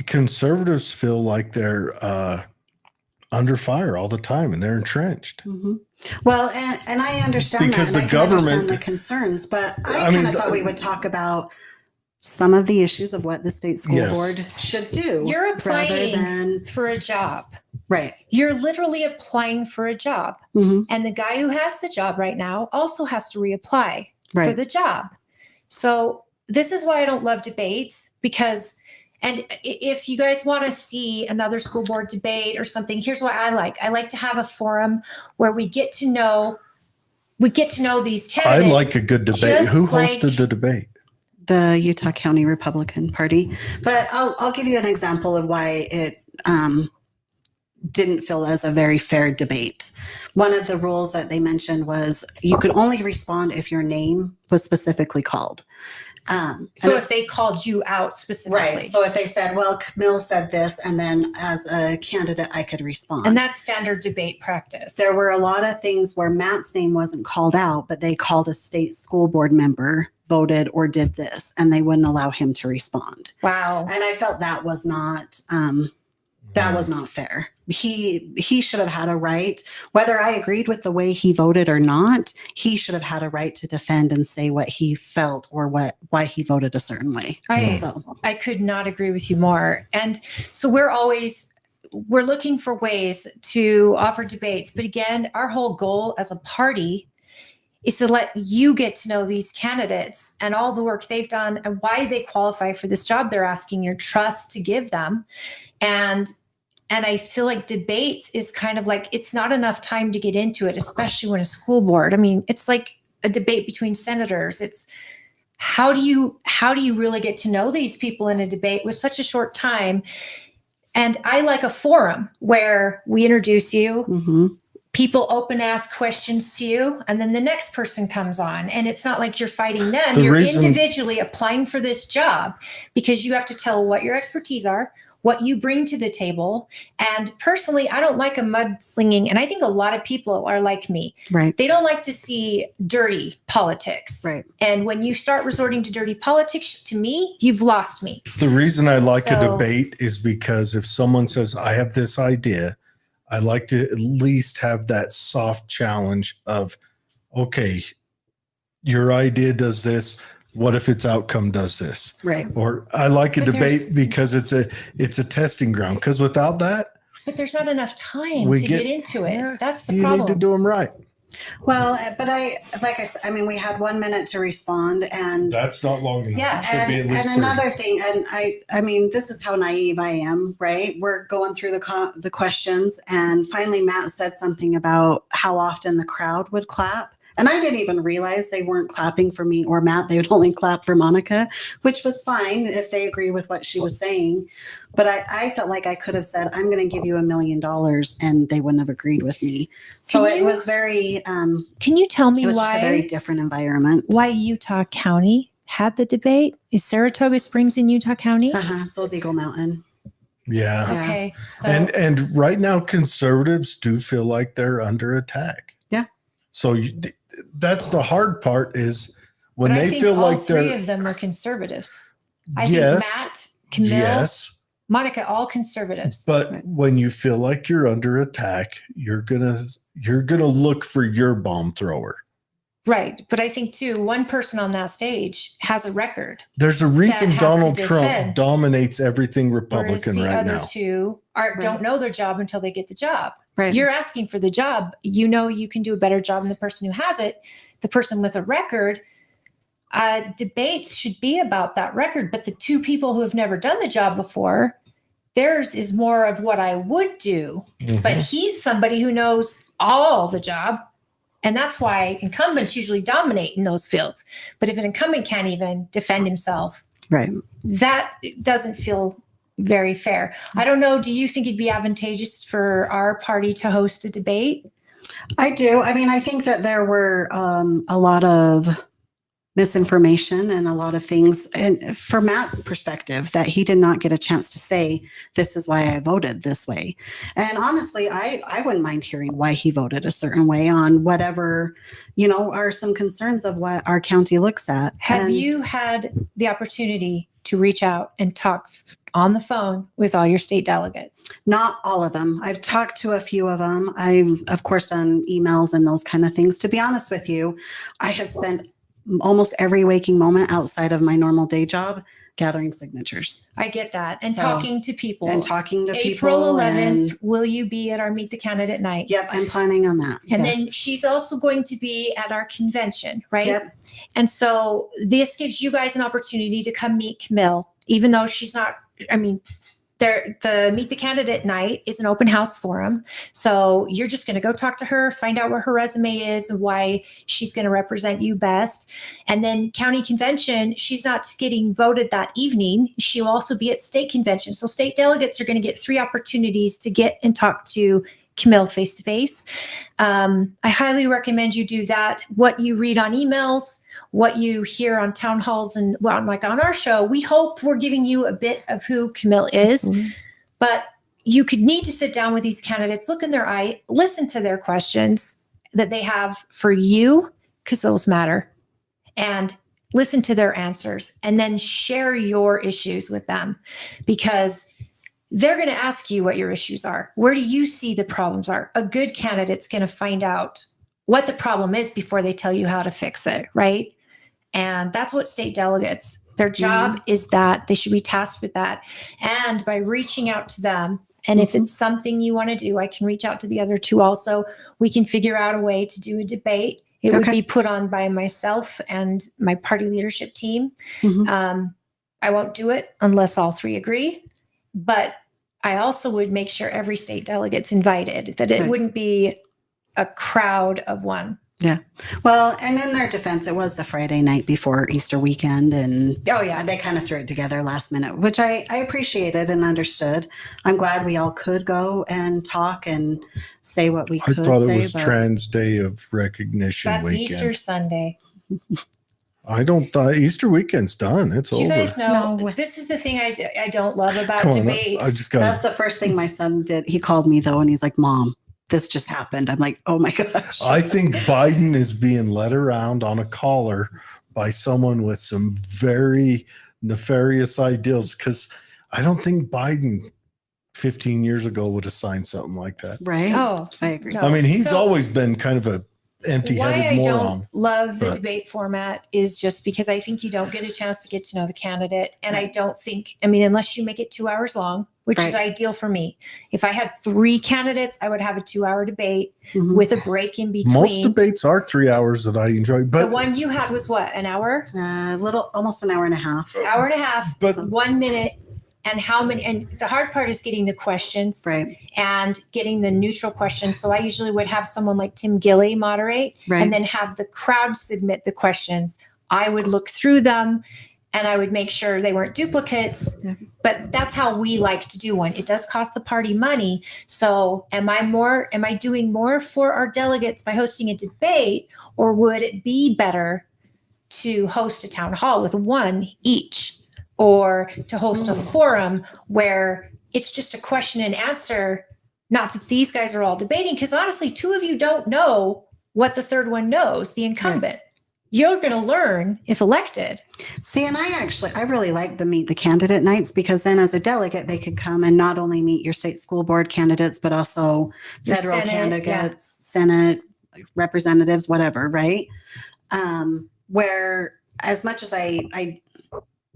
conservatives feel like they're under fire all the time and they're entrenched. hmm Well, and I understand Because that. the And I can understand government- the concerns, but I I mean, kind of thought we would talk about some of the issues of what the state school Yes. board should do. You're rather applying than for a job. right. You're literally applying for a job. hmm And the guy who has the job right now also has to reapply for Right. the job. So this is why I don't love debates, because, and if you guys want to see another school board debate or something, here's what I like to have a forum where we get to know we get to know these I candidates. like a good debate. just Who like- hosted the debate? The Utah County Republican Party. But I'll give you an example of why it didn't feel as a very fair debate. One of the rules that they mentioned was you could only respond if your name was specifically called. So if they called you out specifically. Right. So if they said, well, Camille said this, and then as a candidate, I could respond. And that's standard debate practice. There were a lot of things where Matt's name wasn't called out, but they called a state school board member, voted or did this, and they wouldn't allow him to respond. Wow. And I felt that was not fair. He should have had a right, whether I agreed with the way he voted or not, he should have had a right to defend and say what he felt or why he voted a certain way. I could not agree with you more. And so we're looking for ways to offer debates. But again, our whole goal as a party is to let you get to know these candidates and all the work they've done and why they qualify for this job they're asking your trust to give them. And I feel like debates is kind of like, it's not enough time to get into it, especially when a school board. I mean, it's like a debate between senators. It's how do you really get to know these people in a debate with such a short time? And I like a forum where we introduce you, Mm-hmm. people open ask questions to you, and then the next person comes on. And it's not like you're fighting them. The You're reason- individually applying for this job because you have to tell what your expertise are, what you bring to the table. And personally, I don't like a mudslinging. And I think a lot of people are like me. Right. They don't like to see dirty politics. Right. And when you start resorting to dirty politics, to me, you've lost me. The reason I like a So- debate is because if someone says, I have this idea, I like to at least have that soft challenge of, okay, your idea does this. What if its outcome does this? Right. Or I like a But debate there's- because it's a testing ground. Because without that, But there's not enough time We to get- get into it. yeah, That's the you problem. need to do them right. Well, but like I said, I mean, we had 1 minute to respond, and That's not long enough. Yeah. It should be at and least 30. another thing, and I mean, this is how naive I am, right? We're going through the questions, and finally Matt said something about how often the crowd would clap. And I didn't even realize they weren't clapping for me or Matt. They would only clap for Monica, which was fine if they agree with what she was saying. But I felt like I could have said, I'm going to give you $1 million, and they wouldn't have agreed with me. So Can it you- was very, Can you tell me it was just a very different environment. why Utah County had the debate? Is Saratoga Springs in Utah County? So is Eagle Mountain. Yeah. Yeah. Okay. So And right now, conservatives do feel like they're under attack. Yeah. So that's the hard part is when but I they think feel all like three they're of them are conservatives. I yes, think Matt, Camille, yes, Monica, all conservatives. but Right. when you feel like you're under attack, you're gonna look for your bomb thrower. Right. But I think too, one person on that stage has a record. There's a reason has to Donald defend. Trump dominates everything Whereas Republican the right other now. two don't know their job until they get the job. Right. You're asking for the job. You know you can do a better job than the person who has it. The person with a record, debates should be about that record. But the two people who have never done the job before, theirs is more of what I would do. Mhm. But he's somebody who knows all the job. And that's why incumbents usually dominate in those fields. But if an incumbent can't even defend himself, Right. that doesn't feel very fair. I don't know. Do you think it'd be advantageous for our party to host a debate? I do. I mean, I think that there were a lot of misinformation and a lot of things. And from Matt's perspective, that he did not get a chance to say, this is why I voted this way. And honestly, I wouldn't mind hearing why he voted a certain way on whatever, are some concerns of what our county looks at. Have And you had the opportunity to reach out and talk on the phone with all your state delegates? Not all of them. I've talked to a few of them. I've, of course, done emails and those kind of things. To be honest with you, I have spent almost every waking moment outside of my normal day job gathering signatures I get that. And So- talking to people. and talking to people. April 11th, and- will you be at our Meet the Candidate night? Yep, I'm planning on that. And yes. then she's also going to be at our convention, right? Yep. And so this gives you guys an opportunity to come meet Camille, even though she's not, the Meet the Candidate night is an open house forum. So you're just going to go talk to her, find out where her resume is and why she's going to represent you best. And then county convention, she's not getting voted that evening. She'll also be at state convention. So state delegates are going to get 3 opportunities to get and talk to Camille face to face. I highly recommend you do that. What you read on emails, what you hear on town halls, and like on our show, we hope we're giving you a bit of who Camille is. Absolutely. But you could need to sit down with these candidates, look in their eye, listen to their questions that they have for you, because those matter, and listen to their answers, and then share your issues with them, because they're going to ask you what your issues are. Where do you see the problems are? A good candidate's going to find out what the problem is before they tell you how to fix it, right? And that's what state delegates, their job is that they should be tasked with that. And by reaching out to them, and if it's something you want to do, I can reach out to the other 2 also. We can figure out a way to do a debate. It would be put on by myself and my party leadership team. I won't do it unless all 3 agree. But I also would make sure every state delegate's invited, that it wouldn't be a crowd of one. Yeah. Well, and in their defense, it was the Friday night before Easter weekend. And they kind of threw it together last minute, which I appreciated and understood. I'm glad we all could go and talk and say what we could say. I thought it was Trans Day of Recognition That's weekend. Easter Sunday. I don't Easter weekend's done. It's over. You guys know, this is the thing I don't love about debates. I just got That's the first thing my son did. He called me though, and he's like, "Mom, this just happened." I'm like, "Oh my gosh." I think Biden is being led around on a collar by someone with some very nefarious ideals, because I don't think Biden 15 years ago would have signed something like that. Right. Oh, I agree. no. I mean, he's always been kind of a empty-headed Why I moron. don't love the debate format is just because I think you don't get a chance to get to know the candidate. And I don't think, unless you make it 2 hours long, which is ideal for me. If I had 3 candidates, I would have a 2-hour debate with a break in between. Most debates are 3 hours that I enjoy, but the one you had was what, an hour? Almost an hour and a half. Hour and a half, But- 1 minute. And how many, and the hard part is getting the questions and getting the neutral questions. So I usually would have someone like Tim Gilley moderate and then have the crowd submit the questions. I would look through them and I would make sure they weren't duplicates, but that's how we like to do one. It does cost the party money. So am I doing more for our delegates by hosting a debate, or would it be better to host a town hall with 1 each? Or to host a forum where it's just a question and answer, not that these guys are all debating, because honestly, 2 of you don't know what the third one knows, the incumbent. You're going to learn if elected. See, and I really like the Meet the Candidate nights, because then as a delegate, they could come and not only meet your state school board candidates, but also Your federal Senate, candidates, Senate representatives, whatever, right? Where as much as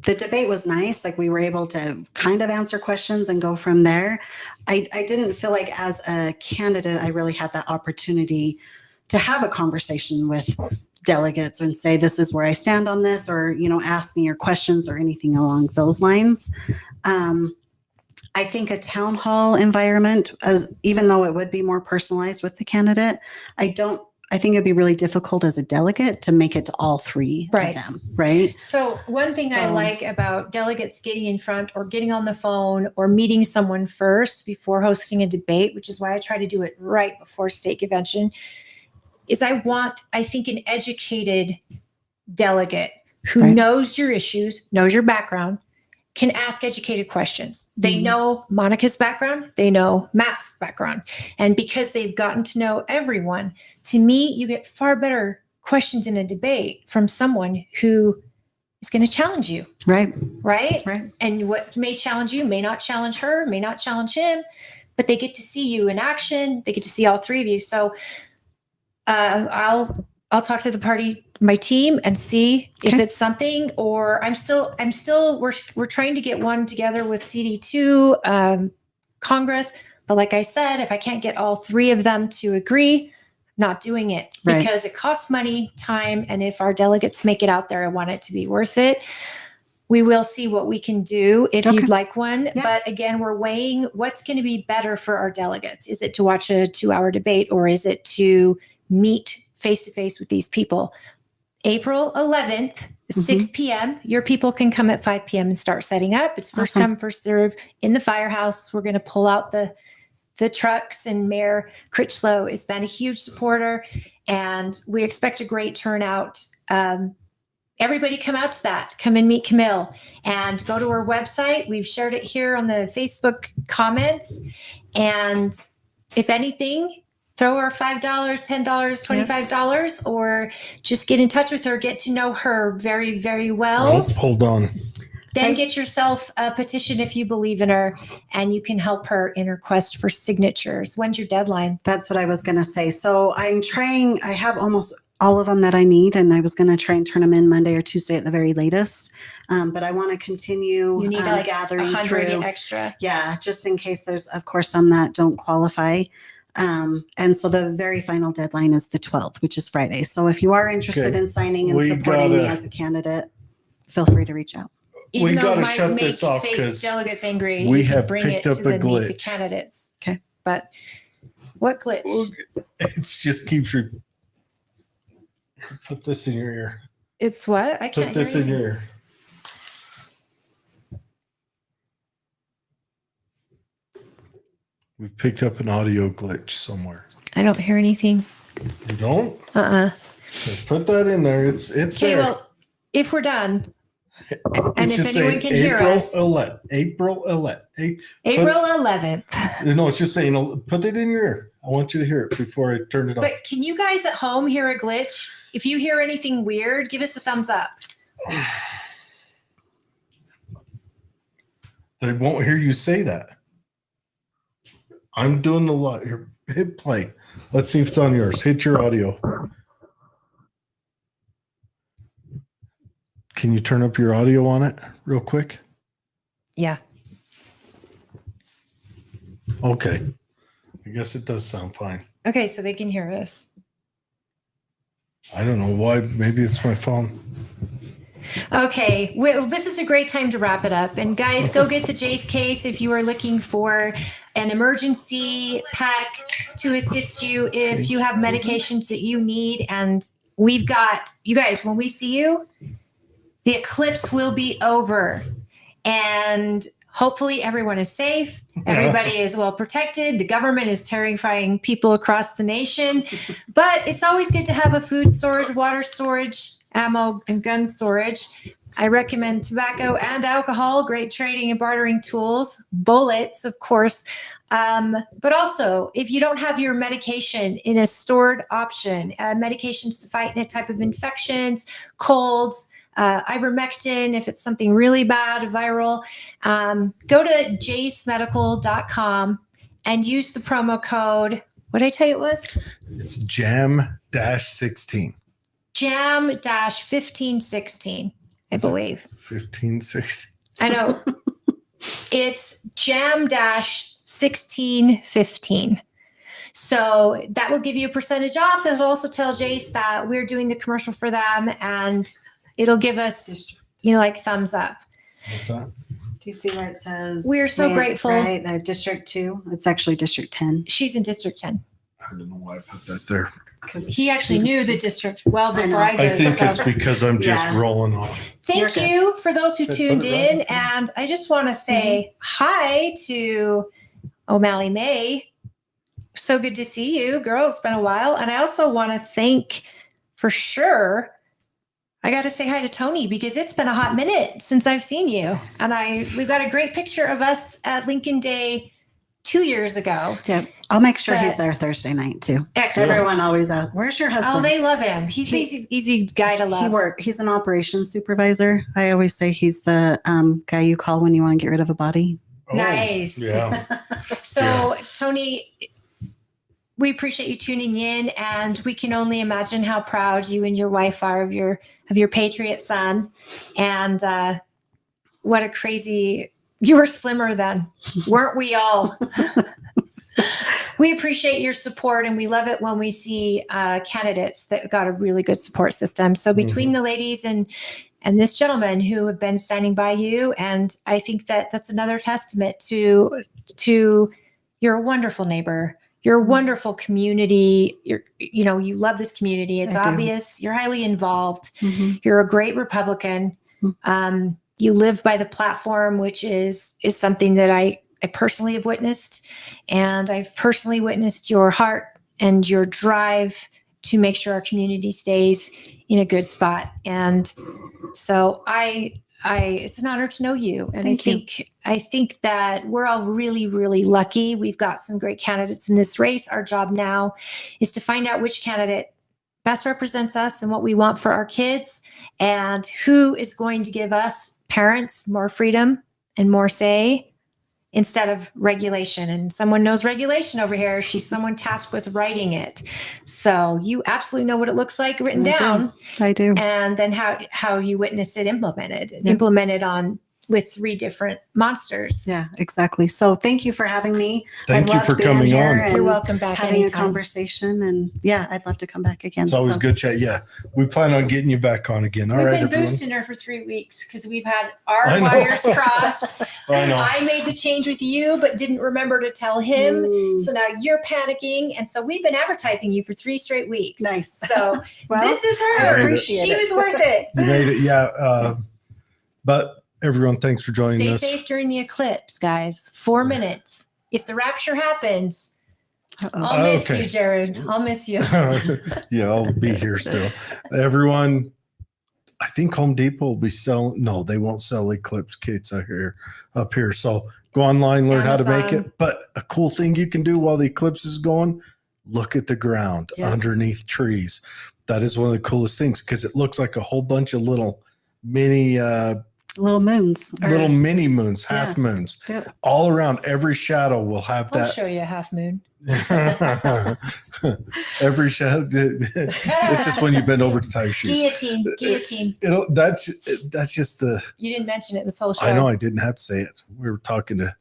the debate was nice, like we were able to kind of answer questions and go from there. I didn't feel like as a candidate, I really had that opportunity to have a conversation with delegates and say, this is where I stand on this, or, ask me your questions or anything along those lines. I think a town hall environment, even though it would be more personalized with the candidate, I think it'd be really difficult as a delegate to make it to all 3 of them, right? So one thing I like about delegates getting in front or getting on the phone or meeting someone first before hosting a debate, which is why I try to do it right before state convention, is I think an educated delegate who knows your issues, knows your background, can ask educated questions. They know Monica's background. They know Matt's background. And because they've gotten to know everyone, to me, you get far better questions in a debate from someone who is going to challenge you. Right. And what may challenge you may not challenge her, may not challenge him, but they get to see you in action. They get to see all 3 of you. So I'll talk to the party, my team, and see if it's something. Or we're trying to get one together with CD2 Congress. But like I said, if I can't get all 3 of them to agree, not doing it because it costs money, time, and if our delegates make it out there, I want it to be worth it. we will see what we can do if Okay. you'd like one. Yeah. But again, we're weighing what's going to be better for our delegates. Is it to watch a 2-hour debate, or is it to meet face to face with these people? April 11th, 6 p.m. Your people can come at 5 p.m. and start setting up. It's first Awesome. come, first serve in the firehouse. We're going to pull out the trucks, and Mayor Critchlow has been a huge supporter, and we expect a great turnout. Everybody come out to that. Come and meet Camille, and go to our website. We've shared it here on the Facebook comments. And if anything, throw her $5, $10, $25, or just get in touch with her, get to know her very, very well. Oh, hold on. Then get yourself a petition if you believe in her, and you can help her in her quest for signatures. When's your deadline? That's what I was going to say. So I have almost all of them that I need, and I was going to try and turn them in Monday or Tuesday at the very latest. But I want to continue You need like gathering 100 through. extra. Yeah, just in case there's, of course, some that don't qualify. And so the very final deadline is the 12th, which is Friday. So if you are interested Okay. in signing and We supporting me gotta- as a candidate, feel free to reach out. Even We though gotta it might shut make this off state 'cause delegates angry, we you can have bring picked it up to a the meet the glitch. candidates. Okay. But what glitch? It just keeps put this in your ear. It's what? I can't Put this hear in you. your ear. We've picked up an audio glitch somewhere. I don't hear anything. You don't? Uh-uh. Just put that in there. It's Okay, there. well, if we're done, and It's if just anyone saying can hear us, April 11th. April 11th. No, it's just saying, put it in your ear. I want you to hear it before I turn it off. But can you guys at home hear a glitch? If you hear anything weird, give us a thumbs up. They won't hear you say that. I'm doing a lot here. Hit play. Let's see if it's on yours. Hit your audio. Can you turn up your audio on it real quick? Yeah. Okay. I guess it does sound fine. Okay, so they can hear us. I don't know why. Maybe it's my phone. Okay, well, this is a great time to wrap it up. And guys, go get the Jace case if you are looking for an emergency pack to assist you if you have medications that you need. And we've got, you guys, when we see you, the eclipse will be over. And hopefully everyone is safe. Everybody is well protected. The government is terrifying people across the nation. But it's always good to have a food storage, water storage, ammo, and gun storage. I recommend tobacco and alcohol, great trading and bartering tools, bullets, of course. But also, if you don't have your medication in a stored option, medications to fight any type of infections, colds, ivermectin, if it's something really bad, viral, go to jacemedical.com and use the promo code. What did I tell you it was? It's jam-16. Jam-1516, I believe. 15-6. I know. It's jam-1615. So that will give you a percentage off. It'll also tell Jace that we're doing the commercial for them, and it'll give us, like thumbs up. What's that? Do you see where it says? We're so grateful. Right, they're District 2. It's actually District 10. She's in District 10. I don't know why I put that there. Because He actually knew the district well before I I did. I think so. it's because I'm just Yeah. rolling off. Thank You're you for those who Just tuned put it right in. there. And I just want to say hi to O'Malley May. So good to see you, girl. It's been a while. And I also want to thank, for sure, I got to say hi to Tony because it's been a hot minute since I've seen you. And we've got a great picture of us at Lincoln Day 2 years ago. yeah, I'll make sure But- he's there Thursday night too. Excellent. Everyone always asks, "Where's your husband?" Oh, they love him. He's an easy guy to love. He's an operations supervisor. I always say he's the guy you call when you want to get rid of a body. Nice. Yeah. So, Tony, we appreciate you tuning in, and we can only imagine how proud you and your wife are of your patriot son. And what a crazy, you were slimmer then, weren't we all? We appreciate your support, and we love it when we see candidates that got a really good support system. So between the ladies and and this gentleman who have been standing by you. And I think that that's another testament to you're a wonderful neighbor. You're a wonderful community. You love this community. It's obvious. You're highly involved. You're a great Republican. You live by the platform, which is something that I personally have witnessed. And I've personally witnessed your heart and your drive to make sure our community stays in a good spot. And so it's an honor to know you. And I think that we're all really, really lucky. We've got some great candidates in this race. Our job now is to find out which candidate best represents us and what we want for our kids, and who is going to give us parents more freedom and more say instead of regulation. And someone knows regulation over here. She's someone tasked with writing it. So you absolutely know what it looks like written down. I do. And then how you witness it implemented on with 3 different monsters. Yeah, exactly. So thank you for having me. Thank you for coming on. You're welcome back having anytime. a conversation, and yeah, I'd love to come back again. It's always good chat. Yeah, we plan on getting you back on again. All We've right, been everyone. boosting her for 3 weeks because we've had our I know. wires crossed. I know. I made the change with you, but didn't remember to tell him. So now you're panicking. And so we've been advertising you for 3 straight weeks. Nice. So Well, this is I her. appreciate She it. was worth it. You made it. Yeah. But everyone, thanks for joining Stay us. safe during the eclipse, guys. 4 minutes. If the rapture happens, I'll miss Okay. you, Jared. I'll miss you. Yeah, I'll be here still. Everyone, I think Home Depot will be selling. No, they won't sell eclipse kits up here. So go online, learn how to make Amazon. it. But a cool thing you can do while the eclipse is going, look at the ground underneath trees. That is one of the coolest things because it looks like a whole bunch of little mini little moons. little mini moons, half moons. Yep. All around every shadow will have I'll that. show you a half moon. Every shadow. It's just when you bend over to tie your shoes. Guillotine. That's just the. You didn't mention it this whole show. I know I didn't have to say it. We were talking to.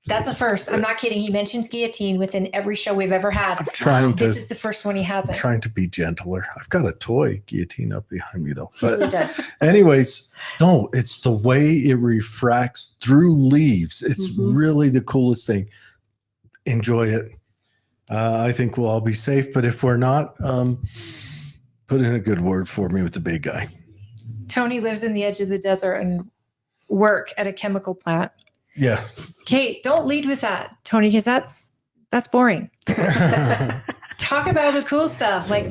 That's a first. I'm not kidding. He mentions guillotine within every show we've ever had. I'm trying to. This is the first one he hasn't. Trying to be gentler. I've got a toy guillotine up behind me though. He really But does. anyways, no, it's the way it refracts through leaves. It's Mhm. really the coolest thing. Enjoy it. I think we'll all be safe, but if we're not, put in a good word for me with the big guy. Tony lives in the edge of the desert and work at a chemical plant. Yeah. Kate, don't lead with that, Tony, because that's boring. Talk about the cool stuff. Like